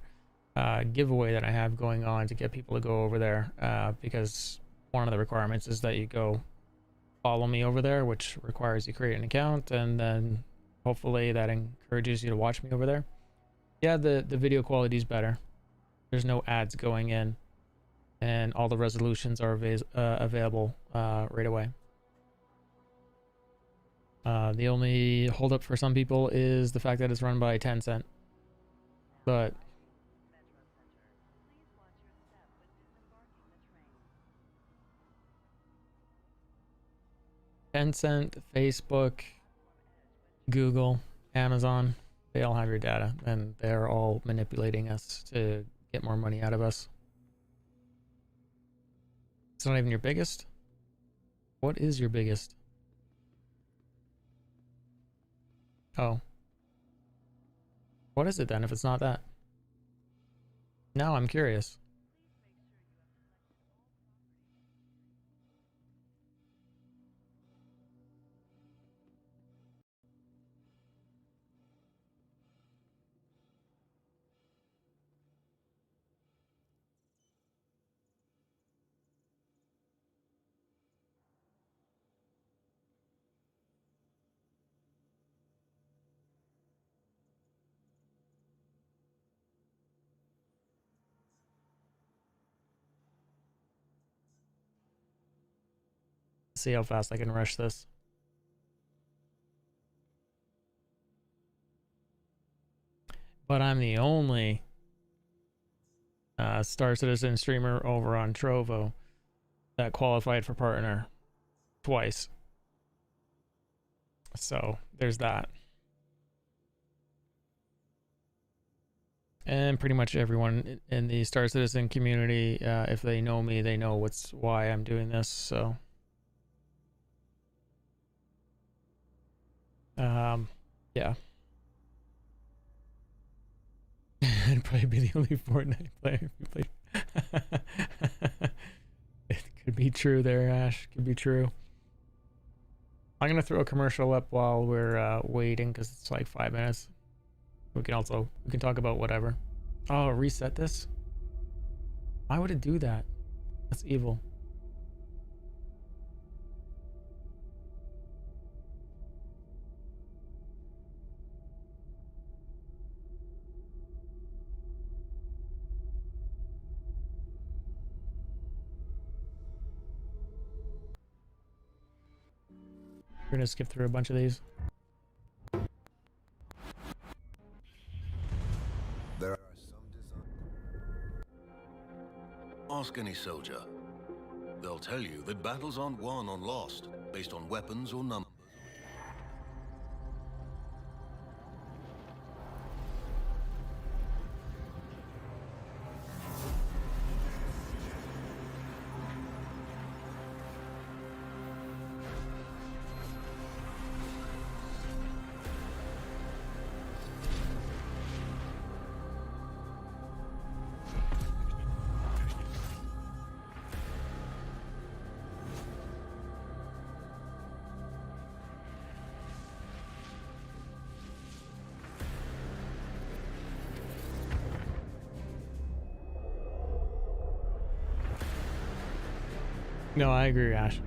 giveaway that I have going on to get people to go over there, because one of the requirements is that you go follow me over there, which requires you create an account, and then hopefully that encourages you to watch me over there. Yeah, the video quality is better. There's no ads going in, and all the resolutions are available right away. The only holdup for some people is the fact that it's run by Tencent, but Tencent, Facebook, Google, Amazon, they all have your data, and they're all manipulating us to get more money out of us. It's not even your biggest? What is your biggest? Oh. What is it then if it's not that? Now I'm curious. See how fast I can rush this. But I'm the only Star Citizen streamer over on Trovo that qualified for partner twice. So there's that. And pretty much everyone in the Star Citizen community, if they know me, they know why I'm doing this. So yeah. I'd probably be the only Fortnite player who played. It could be true there, Ash. Could be true. I'm gonna throw a commercial up while we're waiting, because it's like 5 minutes. We can talk about whatever. Oh, reset this? Why would it do that? That's evil. We're gonna skip through a bunch of these. There are Ask any soldier. They'll tell you that battles aren't won or lost based on weapons or numbers. No, I agree, Ash.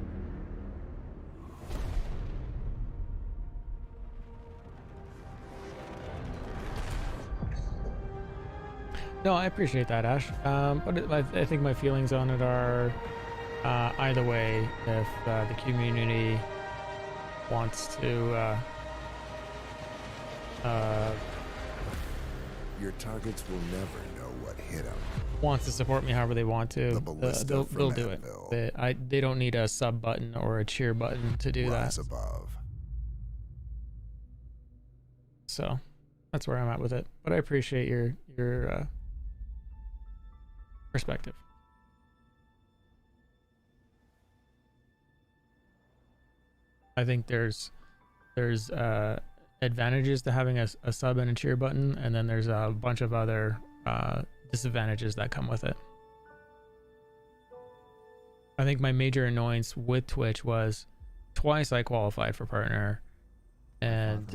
No, I appreciate that, Ash. I think my feelings on it are either way. If the community wants to, your targets will never know what hit them. Wants to support me however they want to, they'll do Anvil. it. They don't need a sub button or a cheer button to do Rise that. above. So that's where I'm at with it. But I appreciate your perspective. I think there's advantages to having a sub and a cheer button, and then there's a bunch of other disadvantages that come with it. I think my major annoyance with Twitch was twice I qualified for partner, and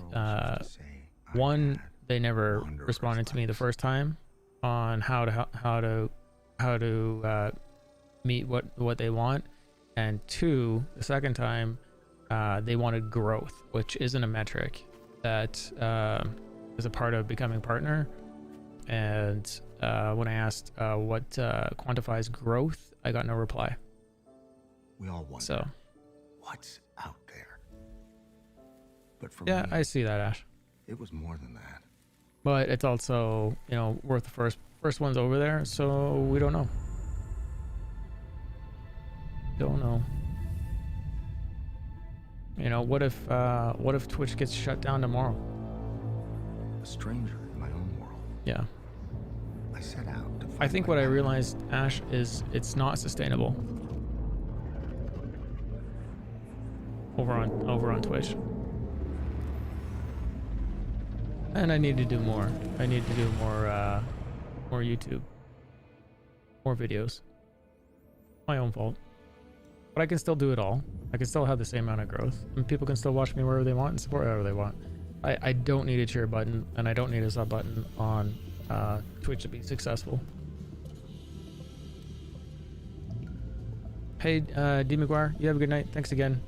one, they never responded to me the first time on how to meet what they want, and two, the second time they wanted growth, which isn't a metric that is a part of becoming partner. And when I asked what quantifies growth, I got no reply. We all wonder So what's out there. But for yeah, me, I see that, Ash. it was more than that. But it's also, you know, worth the first one's over there, so we don't know. Don't know. You know, what if Twitch gets shut down tomorrow? A stranger in my own world. Yeah. I set out to find I think what I realized, Ash, is it's not sustainable over on Twitch. And I need to do more. I need to do more YouTube, more videos. My own fault. But I can still do it all. I can still have the same amount of growth, and people can still watch me wherever they want and support wherever they want. I don't need a cheer button, and I don't need a sub button on Twitch to be successful. Hey, D. McGuire, you have a good night. Thanks again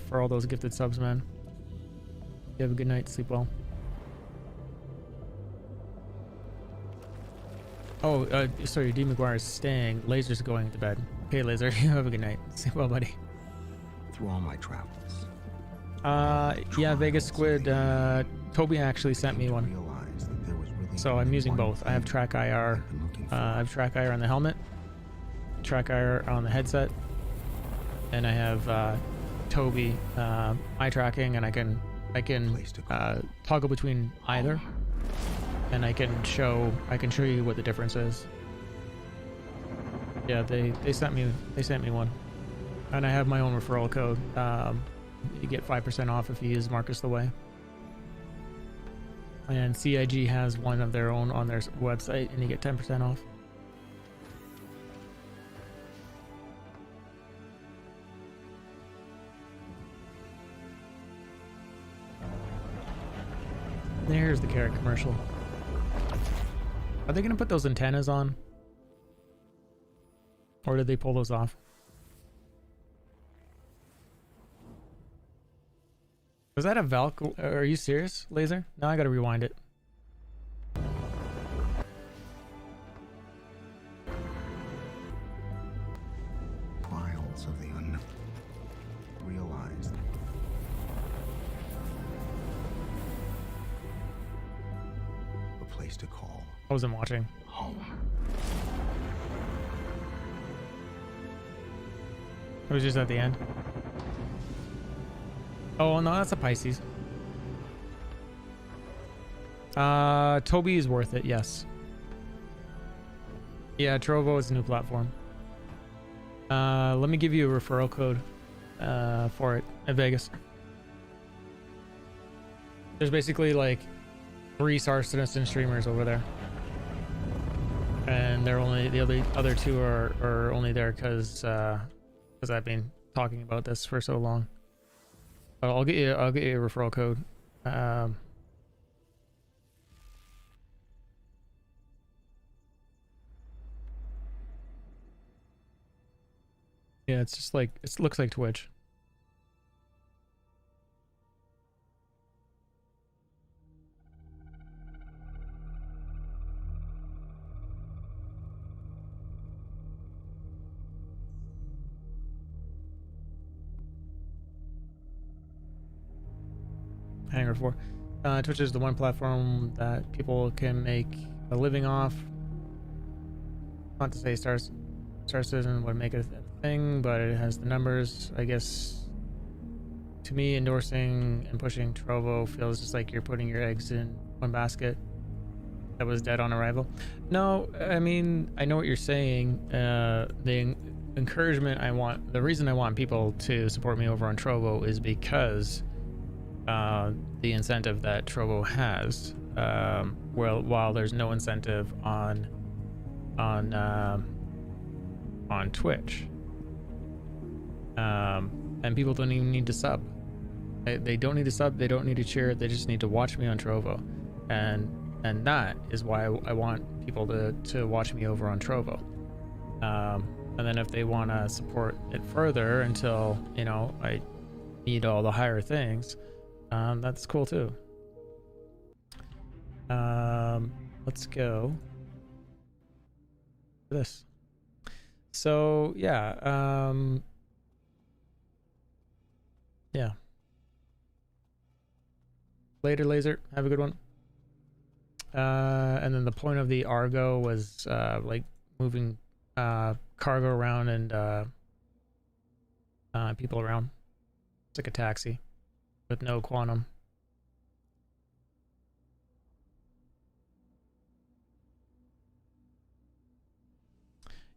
for all those gifted subs, man. You have a good night. Sleep well. Oh, sorry, D. McGuire is staying. Laser's going to bed. Okay, Laser, you have a good night. Sleep well, buddy. through all my travels. Yeah, Vegas Squid. Toby actually sent me one. So I'm using both. I have track IR. I have track IR on the helmet, track IR on the headset, and I have Toby eye tracking, and I can toggle between either, and I can show you what the difference is. Yeah, they sent me one, and I have my own referral code. You get 5% off if you use Marcus the Way. And CIG has one of their own on their website, and you get 10% off. And here's the carrot commercial. Are they going to put those antennas on? Or did they pull those off? Was that a Valk? Are you serious, Laser? Now I gotta rewind it. Trials of the unknown. Realized place to call I wasn't watching. home. It was just at the end. Oh no, that's a Pisces. Toby is worth it, yes. Yeah, Trovo is a new platform. Let me give you a referral code for it at Vegas. There's basically like 3 Star Citizen streamers over there. And they're only the other 2 are only there because I've been talking about this for so long. But I'll get you a referral code. Yeah, it's just like it looks like Twitch. Hangar 4. Twitch is the one platform that people can make a living off. Not to say Star Citizen would make it a thing, but it has the numbers. I guess to me, endorsing and pushing Trovo feels just like you're putting your eggs in one basket that was dead on arrival. No, I mean, I know what you're saying. The encouragement I want, the reason I want people to support me over on Trovo is because the incentive that Trovo has, while there's no incentive on Twitch, and people don't even need to sub. They don't need to sub. They don't need to cheer. They just need to watch me on Trovo, and that is why I want people to watch me over on Trovo. And then if they want to support it further until I need all the higher things. That's cool too. Let's go for this. So yeah, yeah. Later, Laser. Have a good one. And then the point of the Argo was like moving cargo around and people around. It's like a taxi with no quantum.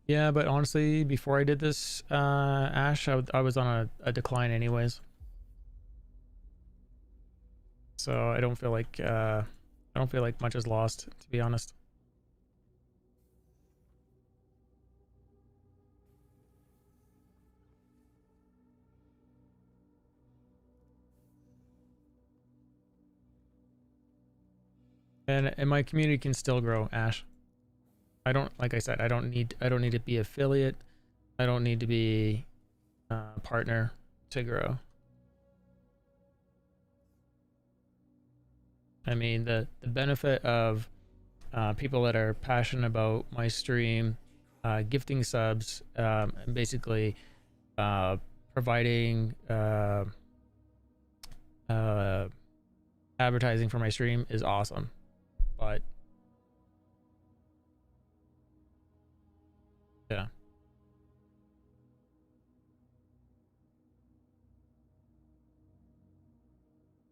Yeah, but honestly, before I did this, Ash, I was on a decline anyways. So I don't feel like much is lost, to be honest. And my community can still grow, Ash. Like I said, I don't need to be affiliate. I don't need to be partner to grow. I mean, the benefit of people that are passionate about my stream, gifting subs, and basically providing advertising for my stream is awesome. But yeah.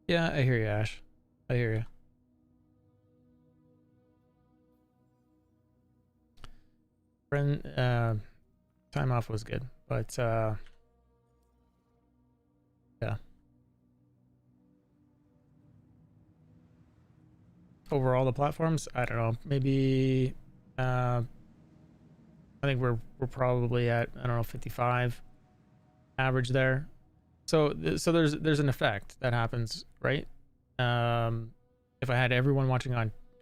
Yeah, I hear you, Ash. I hear you. Friend, time off was good, but yeah. Overall, the platforms, I don't know, maybe I think we're probably at, I don't know, 55 average there. So there's an effect that happens, right? If I had everyone watching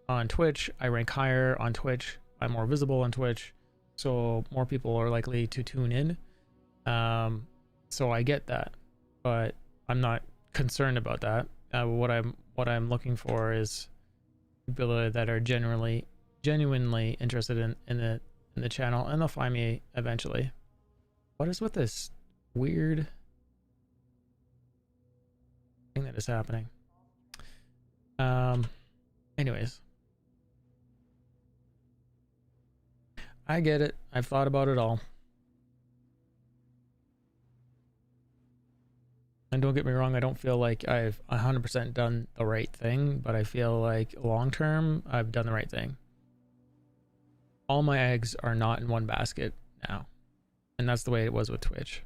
on Twitch, I rank higher on Twitch. I'm more visible on Twitch, so more people are likely to tune in. So I get that, but I'm not concerned about that. What I'm looking for is people that are genuinely interested in the channel, and they'll find me eventually. What is with this weird thing that is happening? Anyways, I get it. I've thought about it all. And don't get me wrong, I don't feel like I've 100% done the right thing, but I feel like long term, I've done the right thing. All my eggs are not in one basket now. And that's the way it was with Twitch.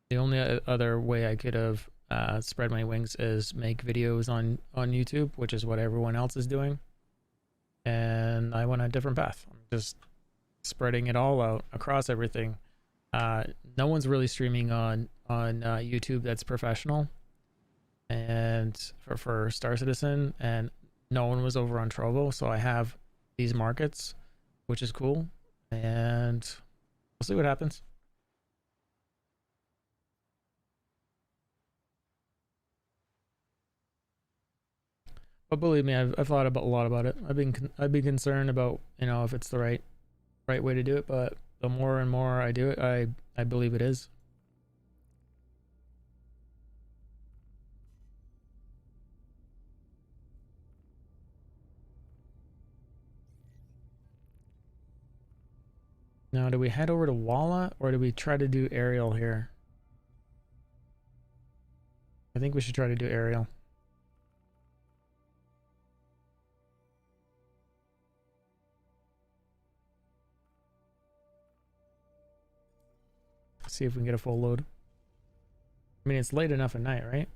The only other way I could have spread my wings is make videos on YouTube, which is what everyone else is doing. And I went a different path. I'm just spreading it all out across everything. No one's really streaming on YouTube that's professional, and for Star Citizen, and no one was over on Trovo, so I have these markets, which is cool, and we'll see what happens. But believe me, I've thought about a lot about it. I've been concerned about, you know, if it's the right way to do it, but the more and more I do it, I believe it is. Now, do we head over to Walla, or do we try to do aerial here? I think we should try to do aerial. See if we can get a full load. I mean, it's late enough at night, right?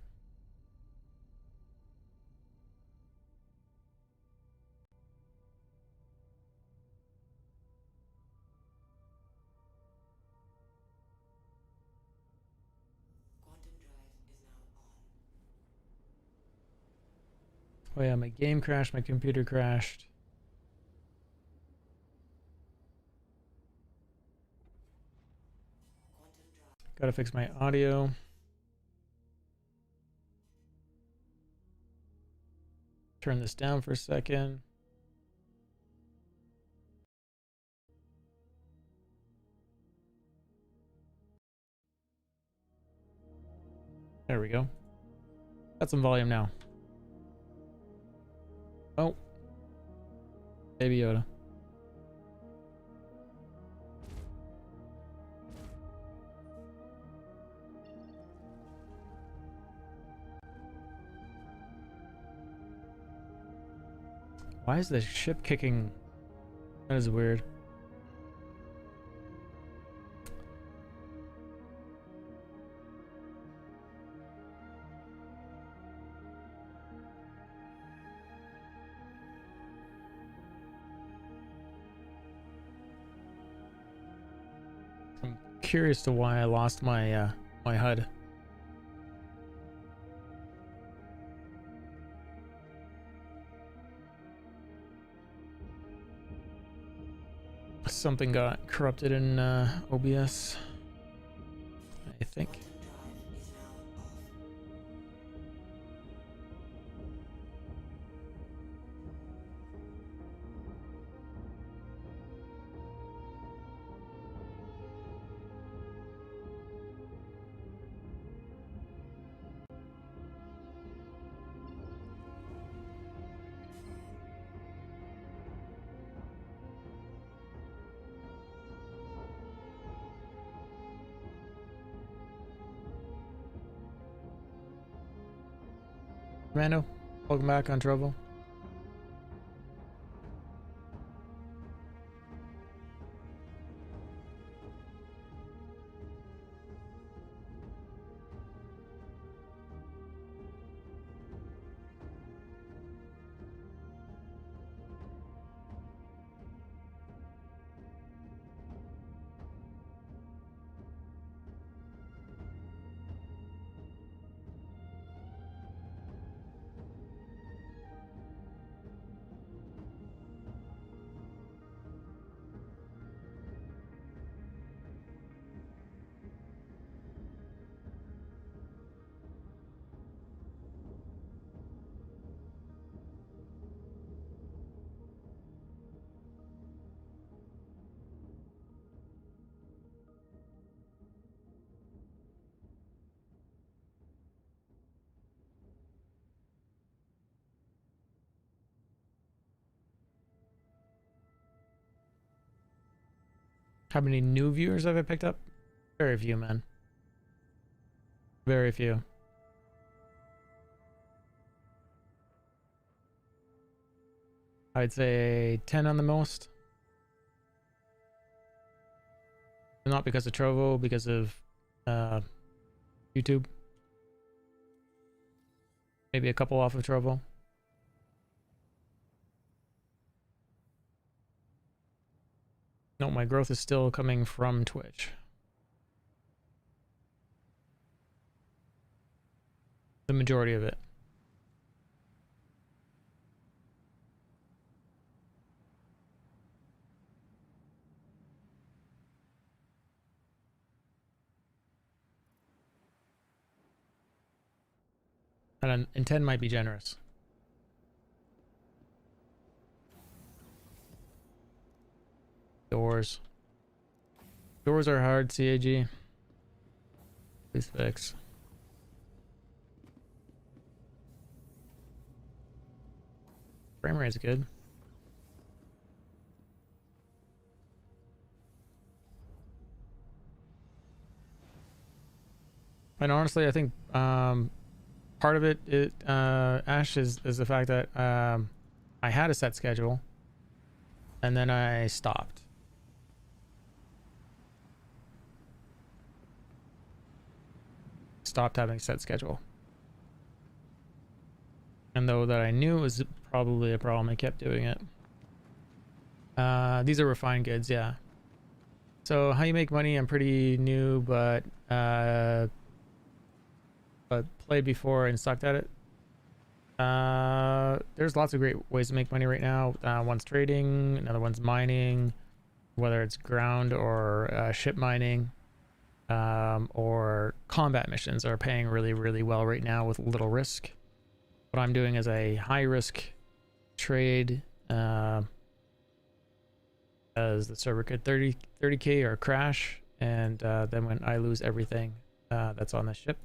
Oh yeah, my game crashed, my computer crashed. Gotta fix my audio. Turn this down for a second. There we go. Got some volume now. Oh. Baby Yoda. Why is the ship kicking? That is weird. I'm curious to why I lost my my HUD. Something got corrupted in OBS, I think. Mando, welcome back on Trovo. How many new viewers have I picked up? Very few, man. Very few. I'd say 10 on the most. Not because of Trovo, because of YouTube. Maybe a couple off of Trovo. No, my growth is still coming from Twitch. The majority of it. And 10 might be generous. Doors. Doors are hard, CAG. Please fix. Frame rate's good. And honestly, I think part of it, Ash, is the fact that I had a set schedule and then I stopped. Stopped having a set schedule. And though that I knew it was probably a problem, I kept doing it. These are refined goods, yeah. So how you make money, I'm pretty new, but played before and sucked at it. There's lots of great ways to make money right now. One's trading, another one's mining, whether it's ground or ship mining, or combat missions are paying really, really well right now with little risk. What I'm doing is a high risk trade, as the server could 30k or crash, and then when I lose everything that's on the ship.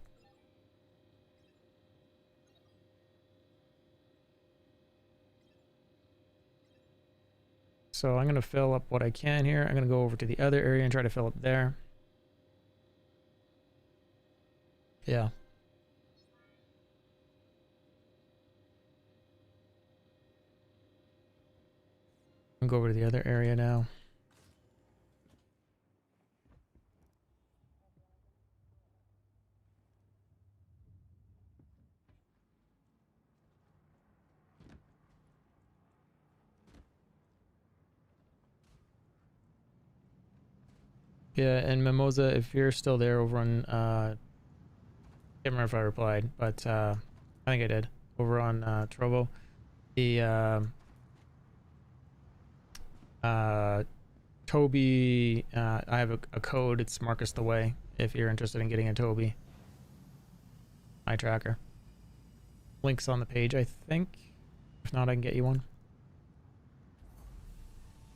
So I'm going to fill up what I can here. I'm going to go over to the other area and try to fill up there. Yeah. I'll go over to the other area now. Yeah, and Mimosa, if you're still there over on, can't remember if I replied, but I think I did, over on Trovo. The Toby, I have a code, it's Marcus the Way, if you're interested in getting a Toby eye tracker. Link's on the page, I think. If not, I can get you one.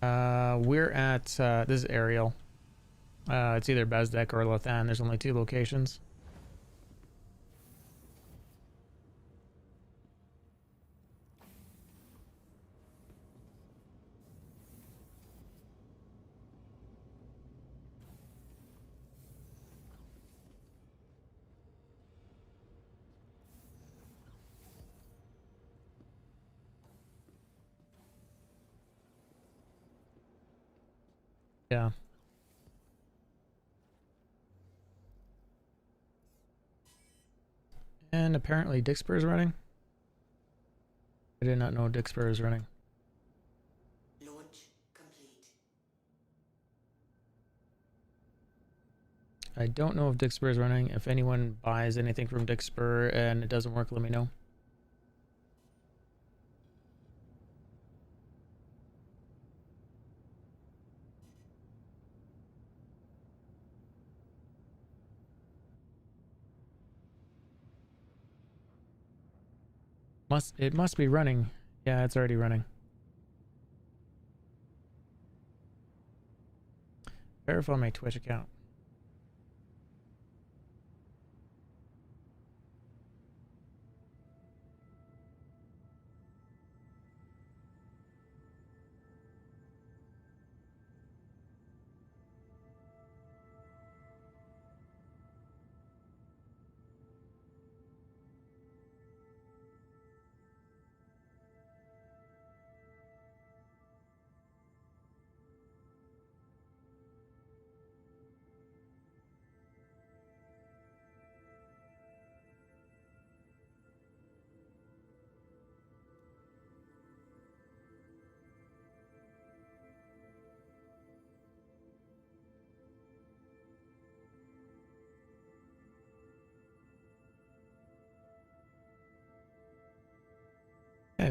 We're at, this is Ariel. It's either Bezdek or Lathan. There's only 2 locations. Yeah. And apparently Dixper is running. I did not know Dixper is running. Launch complete. I don't know if Dixper is running. If anyone buys anything from Dixper and it doesn't work, let me know. It must be running. Yeah, it's already running. Verify my Twitch account.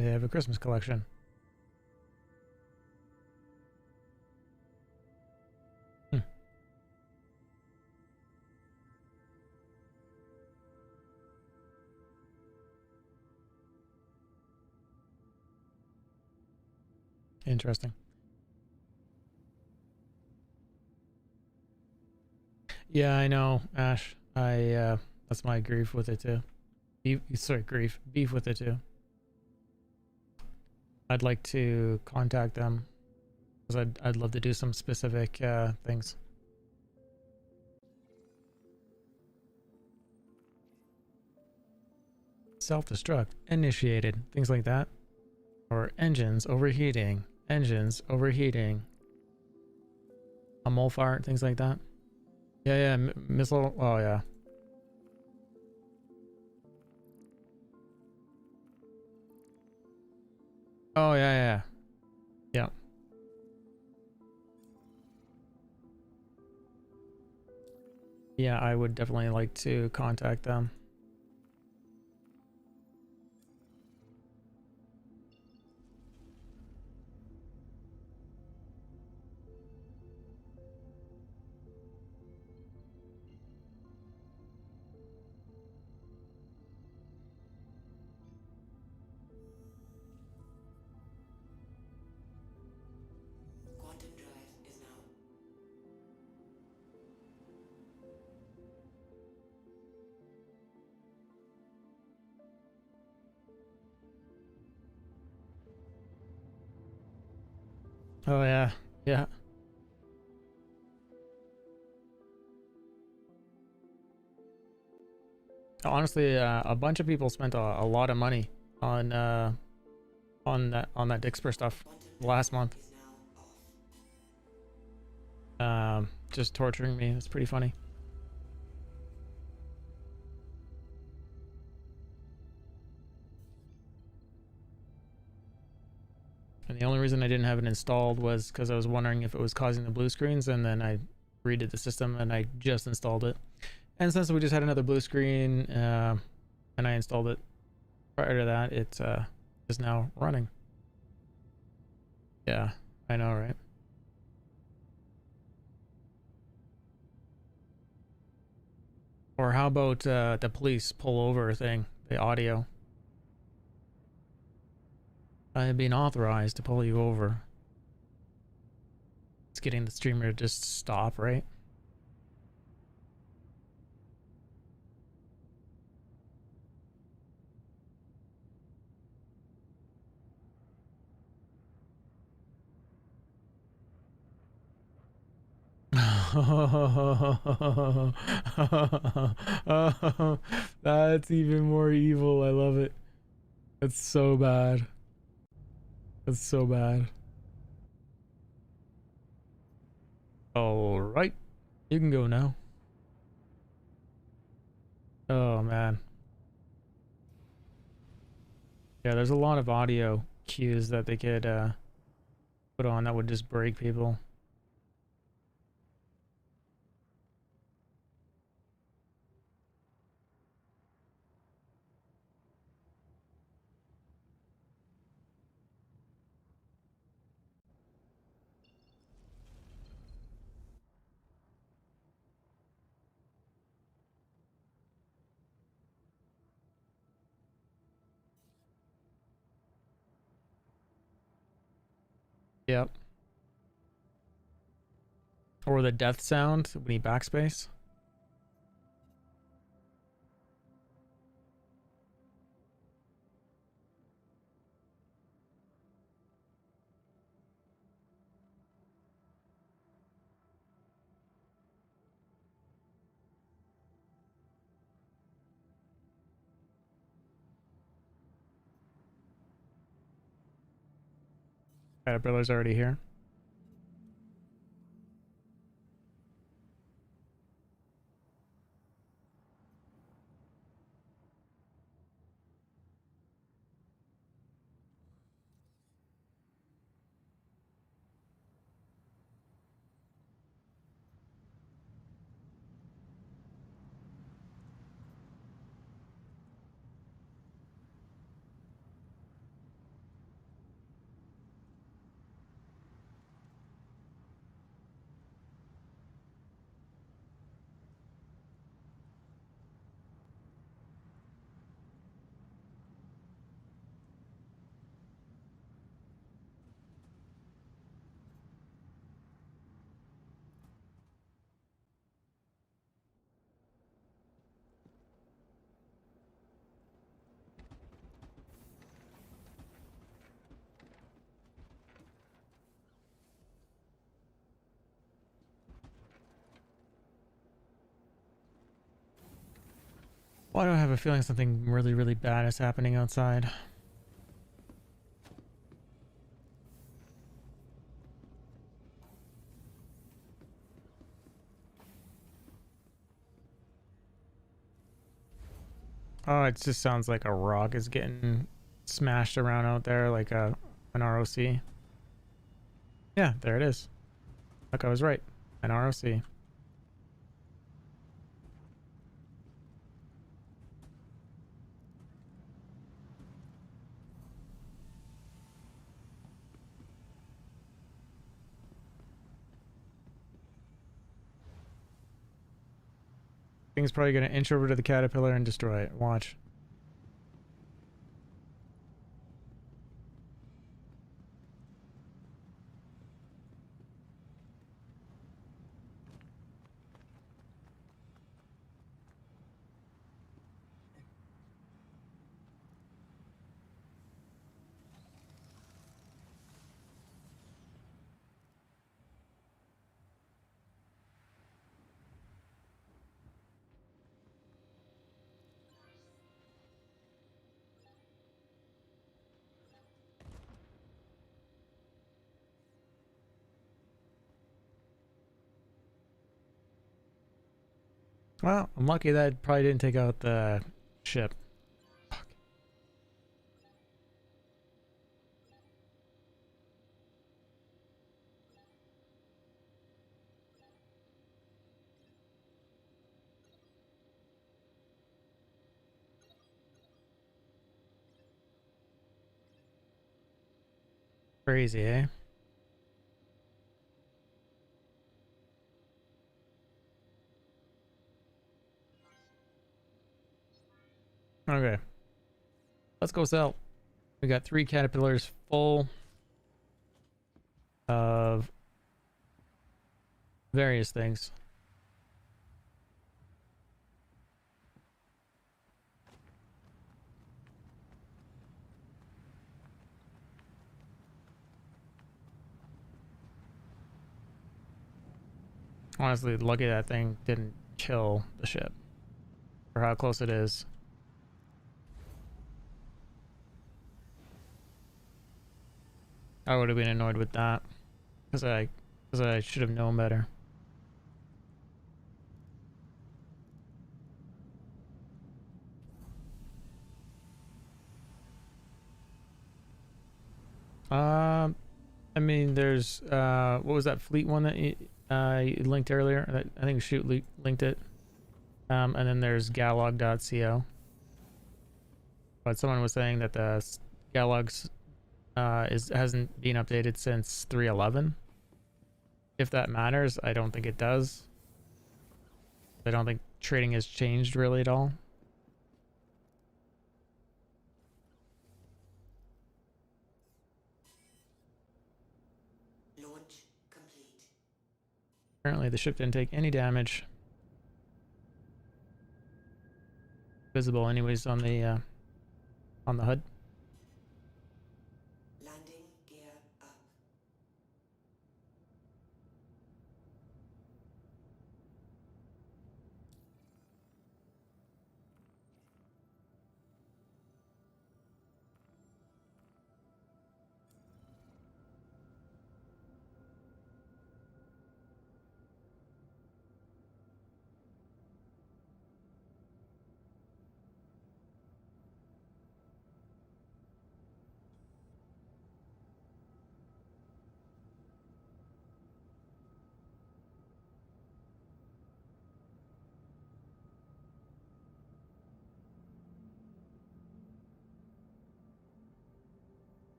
Hey, they have a Christmas collection. Interesting. Yeah, I know, Ash. That's my grief with it too. Beef with it too. I'd like to contact them because I'd love to do some specific things. Self-destruct initiated, things like that, or engines overheating, a mole fart, things like that. Yeah, missile. Oh yeah. Oh yeah. Yeah, I would definitely like to contact them. Quantum drive is now. Oh yeah. Honestly, a bunch of people spent a lot of money on that Dixper stuff last month. Just torturing me. It's pretty funny. And the only reason I didn't have it installed was because I was wondering if it was causing the blue screens, and then I redid the system and I just installed it. And since we just had another blue screen, and I installed it prior to that, it is now running. Yeah, I know, right? Or how about the police pull over thing, the audio? I have been authorized to pull you over. It's getting the streamer to just stop, right? That's even more evil. I love it. That's so bad. That's so bad. All right, you can go now. Oh man. Yeah, there's a lot of audio cues that they could put on that would just break people. Yep. Or the death sound when he backspace. Caterpillar's already here. Why do I have a feeling something really, really bad is happening outside? Oh, it just sounds like a rock is getting smashed around out there like an ROC. Yeah, there it is. Look, I was right. An ROC. Thing's probably gonna inch over to the caterpillar and destroy it. Watch. Well, I'm lucky that it probably didn't take out the ship. Fuck. Crazy, eh? Okay. Let's go sell. We got 3 caterpillars full of various things. Honestly, lucky that thing didn't kill the ship for how close it is. I would have been annoyed with that because I should have known better. I mean, there's what was that fleet one that you linked earlier? I think Shoot linked it. And then there's galog.co. But someone was saying that the galogs hasn't been updated since 3.11. If that matters, I don't think it does. I don't think trading has changed really at all. Launch complete. Apparently the ship didn't take any damage. Visible anyways on the HUD. Landing gear up.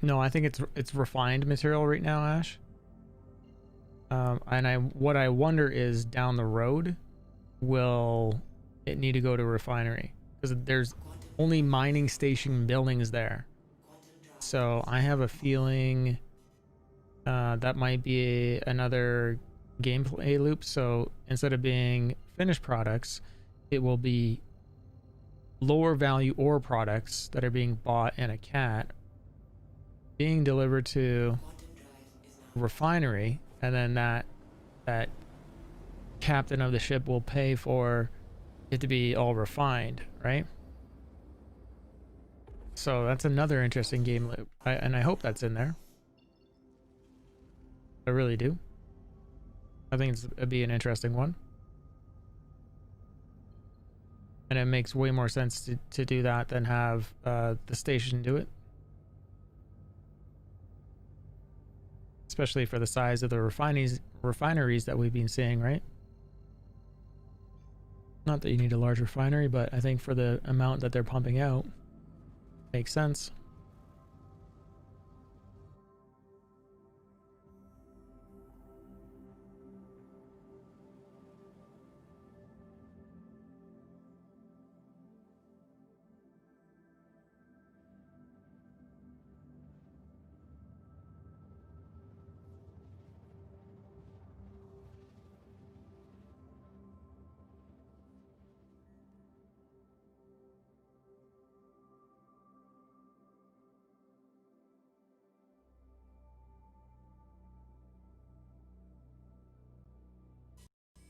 No, I think it's refined material right now, Ash. And what I wonder is down the road, will it need to go to refinery? Because there's only mining station buildings there. So I have a feeling that might be another gameplay loop. So instead of being finished products, it will be lower value ore products that are being bought in a cat being delivered to a refinery, and then that captain of the ship will pay for it to be all refined, right? So that's another interesting game loop, and I hope that's in there. I really do. I think it'd be an interesting one. And it makes way more sense to do that than have the station do it. Especially for the size of the refineries that we've been seeing, right? Not that you need a large refinery, but I think for the amount that they're pumping out, makes sense.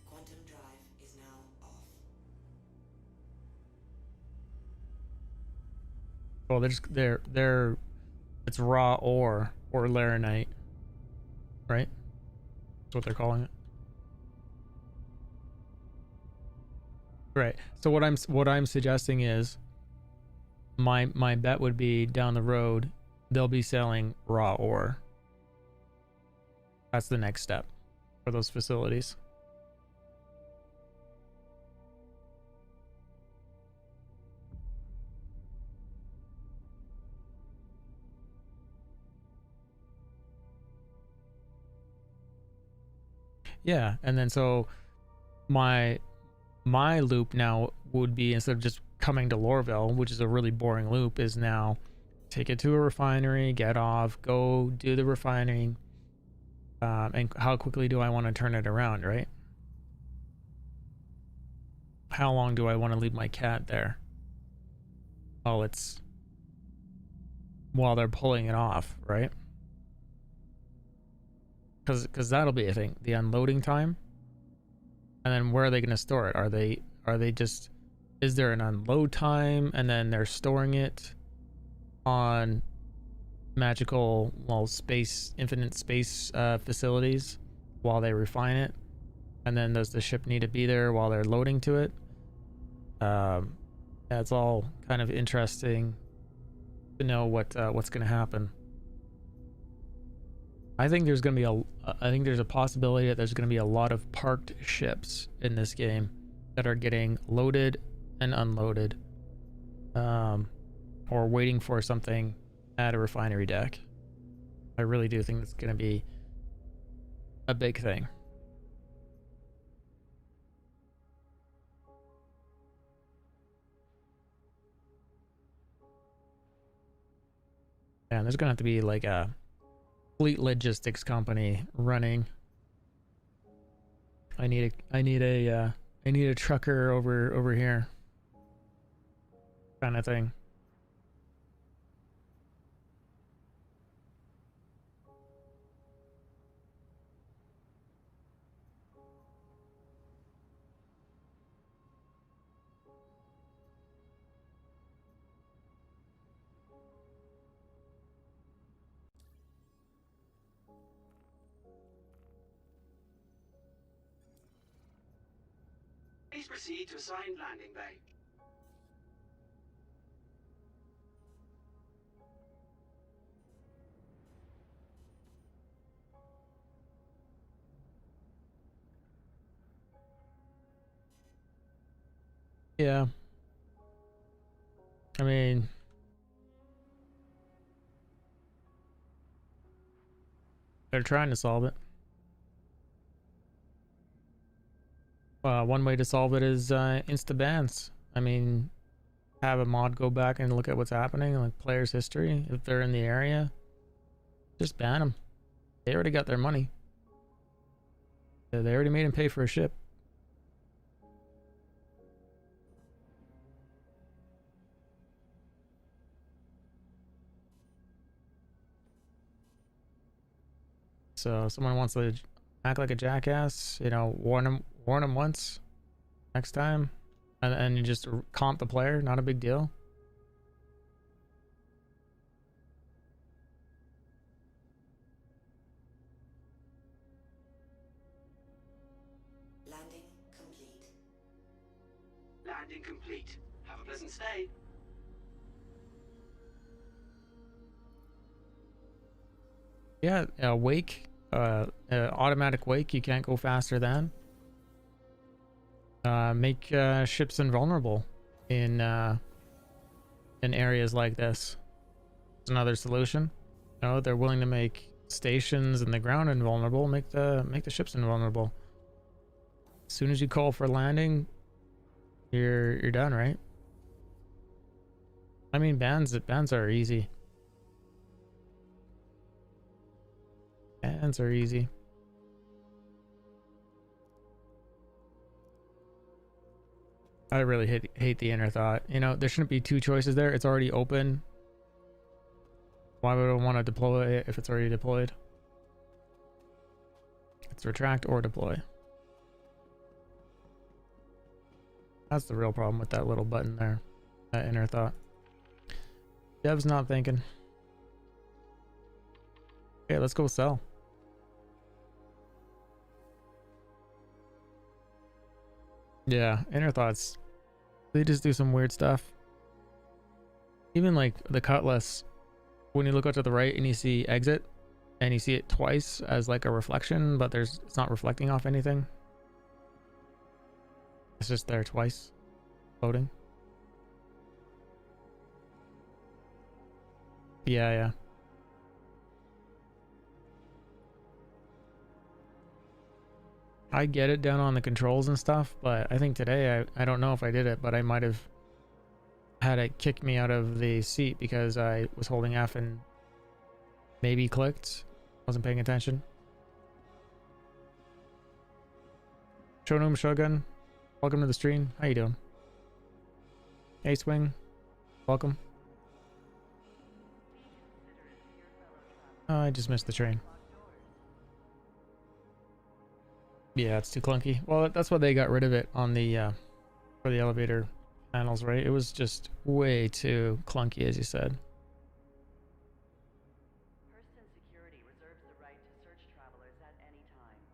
Quantum drive is now off. Well, they're it's raw ore or laranite, right? That's what they're calling it. Right. So what I'm suggesting is my bet would be down the road they'll be selling raw ore. That's the next step for those facilities. Yeah, and then so my loop now would be, instead of just coming to Lorville, which is a really boring loop, is now take it to a refinery, get off, go do the refining, and how quickly do I want to turn it around, right? How long do I want to leave my cat there? While they're pulling it off, right? Because that'll be a thing, the unloading time. And then where are they going to store it? Are they just, is there an unload time and then they're storing it on magical, well, infinite space facilities while they refine it? And then does the ship need to be there while they're loading to it? That's all kind of interesting to know what's going to happen. I think there's going to be I think there's a possibility that there's going to be a lot of parked ships in this game that are getting loaded and unloaded, or waiting for something at a refinery deck. I really do think that's going to be a big thing. And there's going to have to be like a fleet logistics company running. I need a trucker over here, kind of thing. Please proceed to assigned landing bay. Yeah. I mean, they're trying to solve it. One way to solve it is insta bans. I mean, have a mod go back and look at what's happening, like players' history. If they're in the area, just ban them. They already got their money. They already made them pay for a ship. So someone wants to act like a jackass, you know, warn them once, next time, and you just comp the player, not a big deal. Landing complete. Landing complete. Have a pleasant stay. Yeah, wake, automatic wake. You can't go faster than. Make ships invulnerable in areas like this. It's another solution. You know, they're willing to make stations in the ground invulnerable. Make the ships invulnerable. As soon as you call for landing, you're done, right? I mean, bans are easy. Bans are easy. I really hate the inner thought. You know, there shouldn't be two choices there. It's already open. Why would I want to deploy it if it's already deployed? It's retract or deploy. That's the real problem with that little button there. That inner thought. Dev's not thinking. Okay, let's go sell. Yeah, inner thoughts. They just do some weird stuff. Even like the Cutlass, when you look out to the right and you see exit, and you see it twice as like a reflection, but it's not reflecting off anything. It's just there twice, floating. Yeah. I get it down on the controls and stuff, but I think today, I don't know if I did it, but I might have had it kick me out of the seat because I was holding F and maybe clicked. Wasn't paying attention. Shonoom Shogun, welcome to the stream. How you doing? Hey Swing, welcome. Oh, I just missed the train. Yeah, it's too clunky. Well, that's why they got rid of it on the for the elevator panels, right? It was just way too clunky, as you said. Hurston Security reserves the right to search travelers at any time.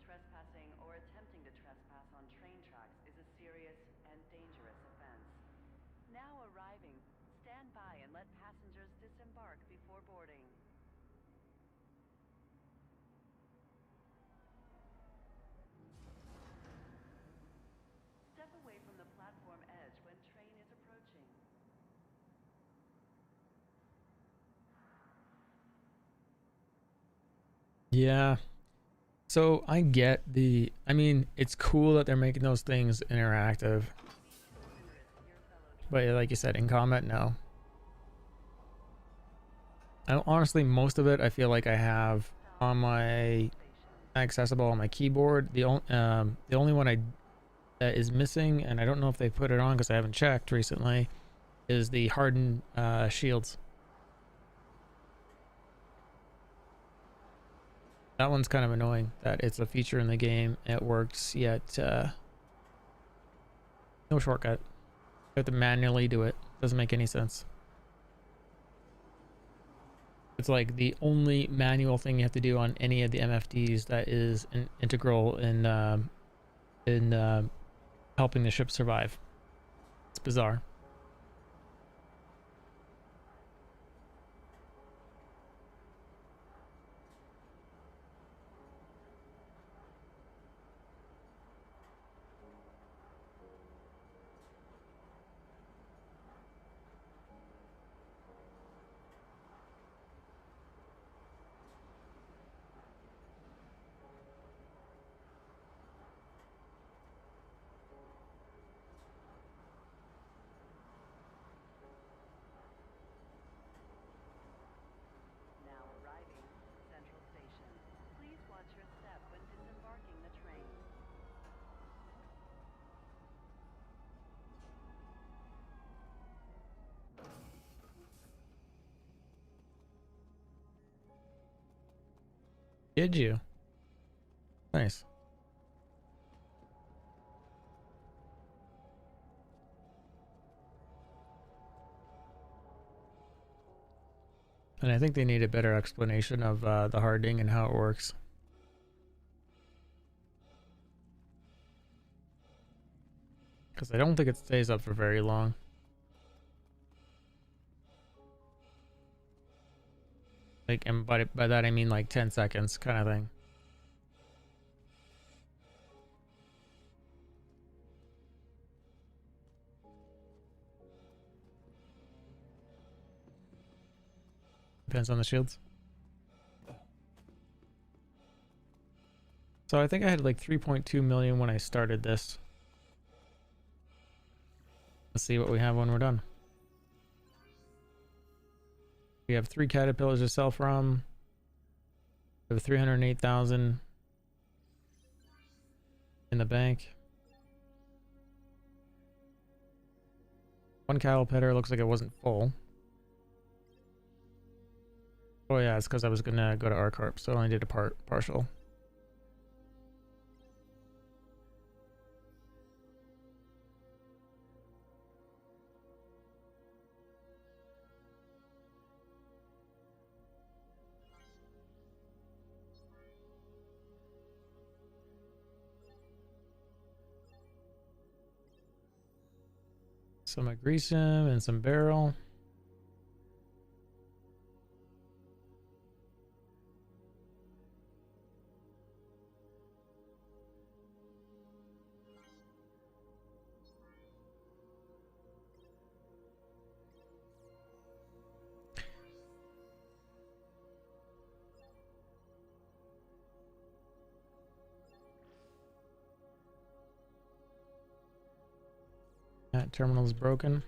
Trespassing or attempting to trespass on train tracks is a serious and dangerous offense. Now arriving, stand by and let passengers disembark before boarding. Step away from the platform edge when train is approaching. Yeah. So I get I mean, it's cool that they're making those things interactive. But like you said, in combat, no. Honestly, most of it I feel like I have on my accessible on my keyboard. The only one that is missing, and I don't know if they put it on because I haven't checked recently, is the hardened shields. That one's kind of annoying that it's a feature in the game. It works, yet no shortcut. You have to manually do it. Doesn't make any sense. It's like the only manual thing you have to do on any of the MFDs that is an integral in helping the ship survive. It's bizarre. Did you? Nice. And I think they need a better explanation of the hardening and how it works. Because I don't think it stays up for very long. Like, and by that I mean like 10 seconds kind of thing. Depends on the shields. So I think I had like 3.2 million when I started this. Let's see what we have when we're done. We have 3 caterpillars to sell from. We have 308,000 in the bank. One caterpillar looks like it wasn't full. Oh yeah, it's because I was gonna go to R-Corp, so I only did a partial. Some magnesium and some barrel. That terminal is broken.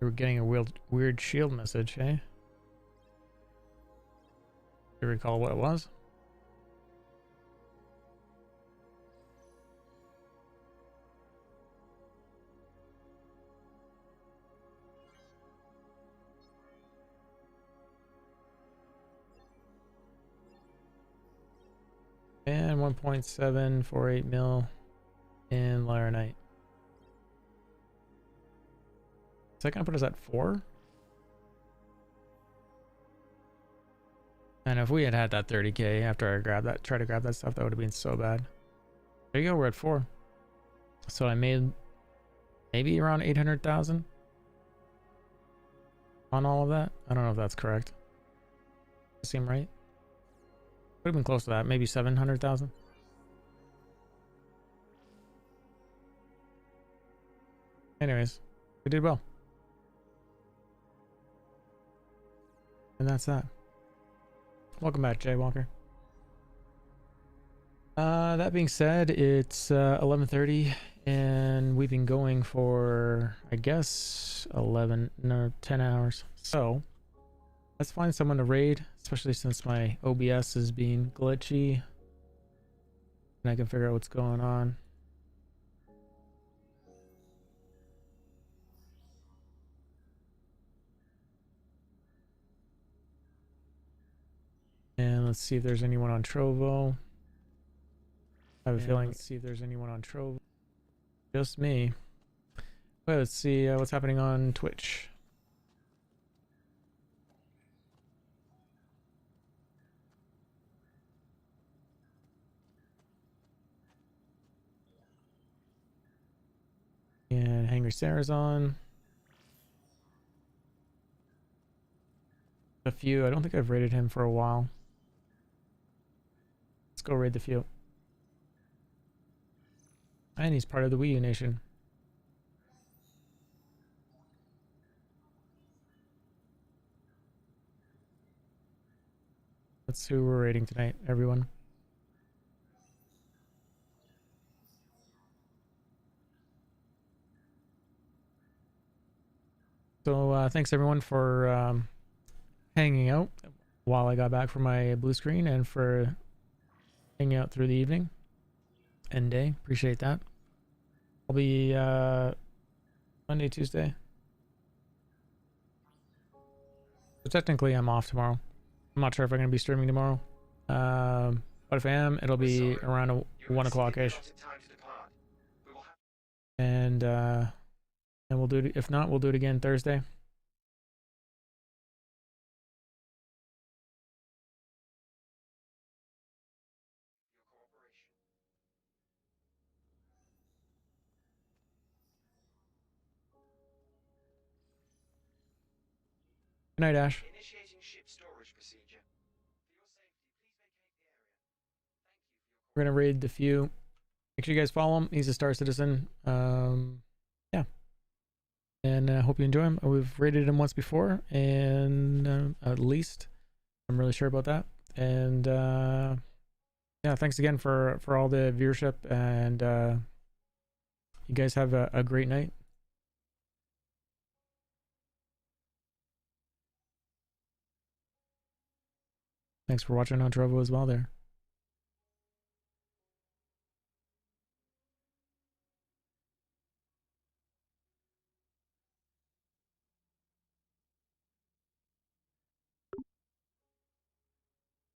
We were getting a weird shield message, eh? Do you recall what it was? And 1.748 mil in Laranite. Is that gonna put us at 4? And if we had had that 30k after I tried to grab that stuff, that would have been so bad. There you go, we're at 4. So I made maybe around 800,000 on all of that. I don't know if that's correct. Does it seem right? Would have been close to that, maybe 700,000. Anyways, we did well. And that's that. Welcome back, Jay Walker. That being said, it's 11:30 and we've been going for, I guess, 10 hours. So let's find someone to raid, especially since my OBS is being glitchy and I can figure out what's going on. And let's see if there's anyone on Trovo. I have a feeling. Let's see if there's anyone on Trovo. Just me. Well, let's see what's happening on Twitch. And Hangry Sarah's on. A few. I don't think I've raided him for a while. Let's go raid the few. And he's part of the Wii U Nation. That's who we're raiding tonight, everyone. So thanks everyone for hanging out while I got back from my blue screen and for hanging out through the evening and day. Appreciate that. I'll be Monday, Tuesday. So technically, I'm off tomorrow. I'm not sure if I'm going to be streaming tomorrow. But if I am, it'll be around 1 o'clock ish. And we'll do it. If not, we'll do it again Thursday. Good night, Ash. Initiating ship storage procedure. For your safety, please vacate the area. We're gonna raid the few. Make sure you guys follow him. He's a Star Citizen. Yeah. And I hope you enjoy him. We've raided him once before, and at least I'm really sure about that. And yeah, thanks again for all the viewership, and you guys have a great night. Thanks for watching on Trovo as well there.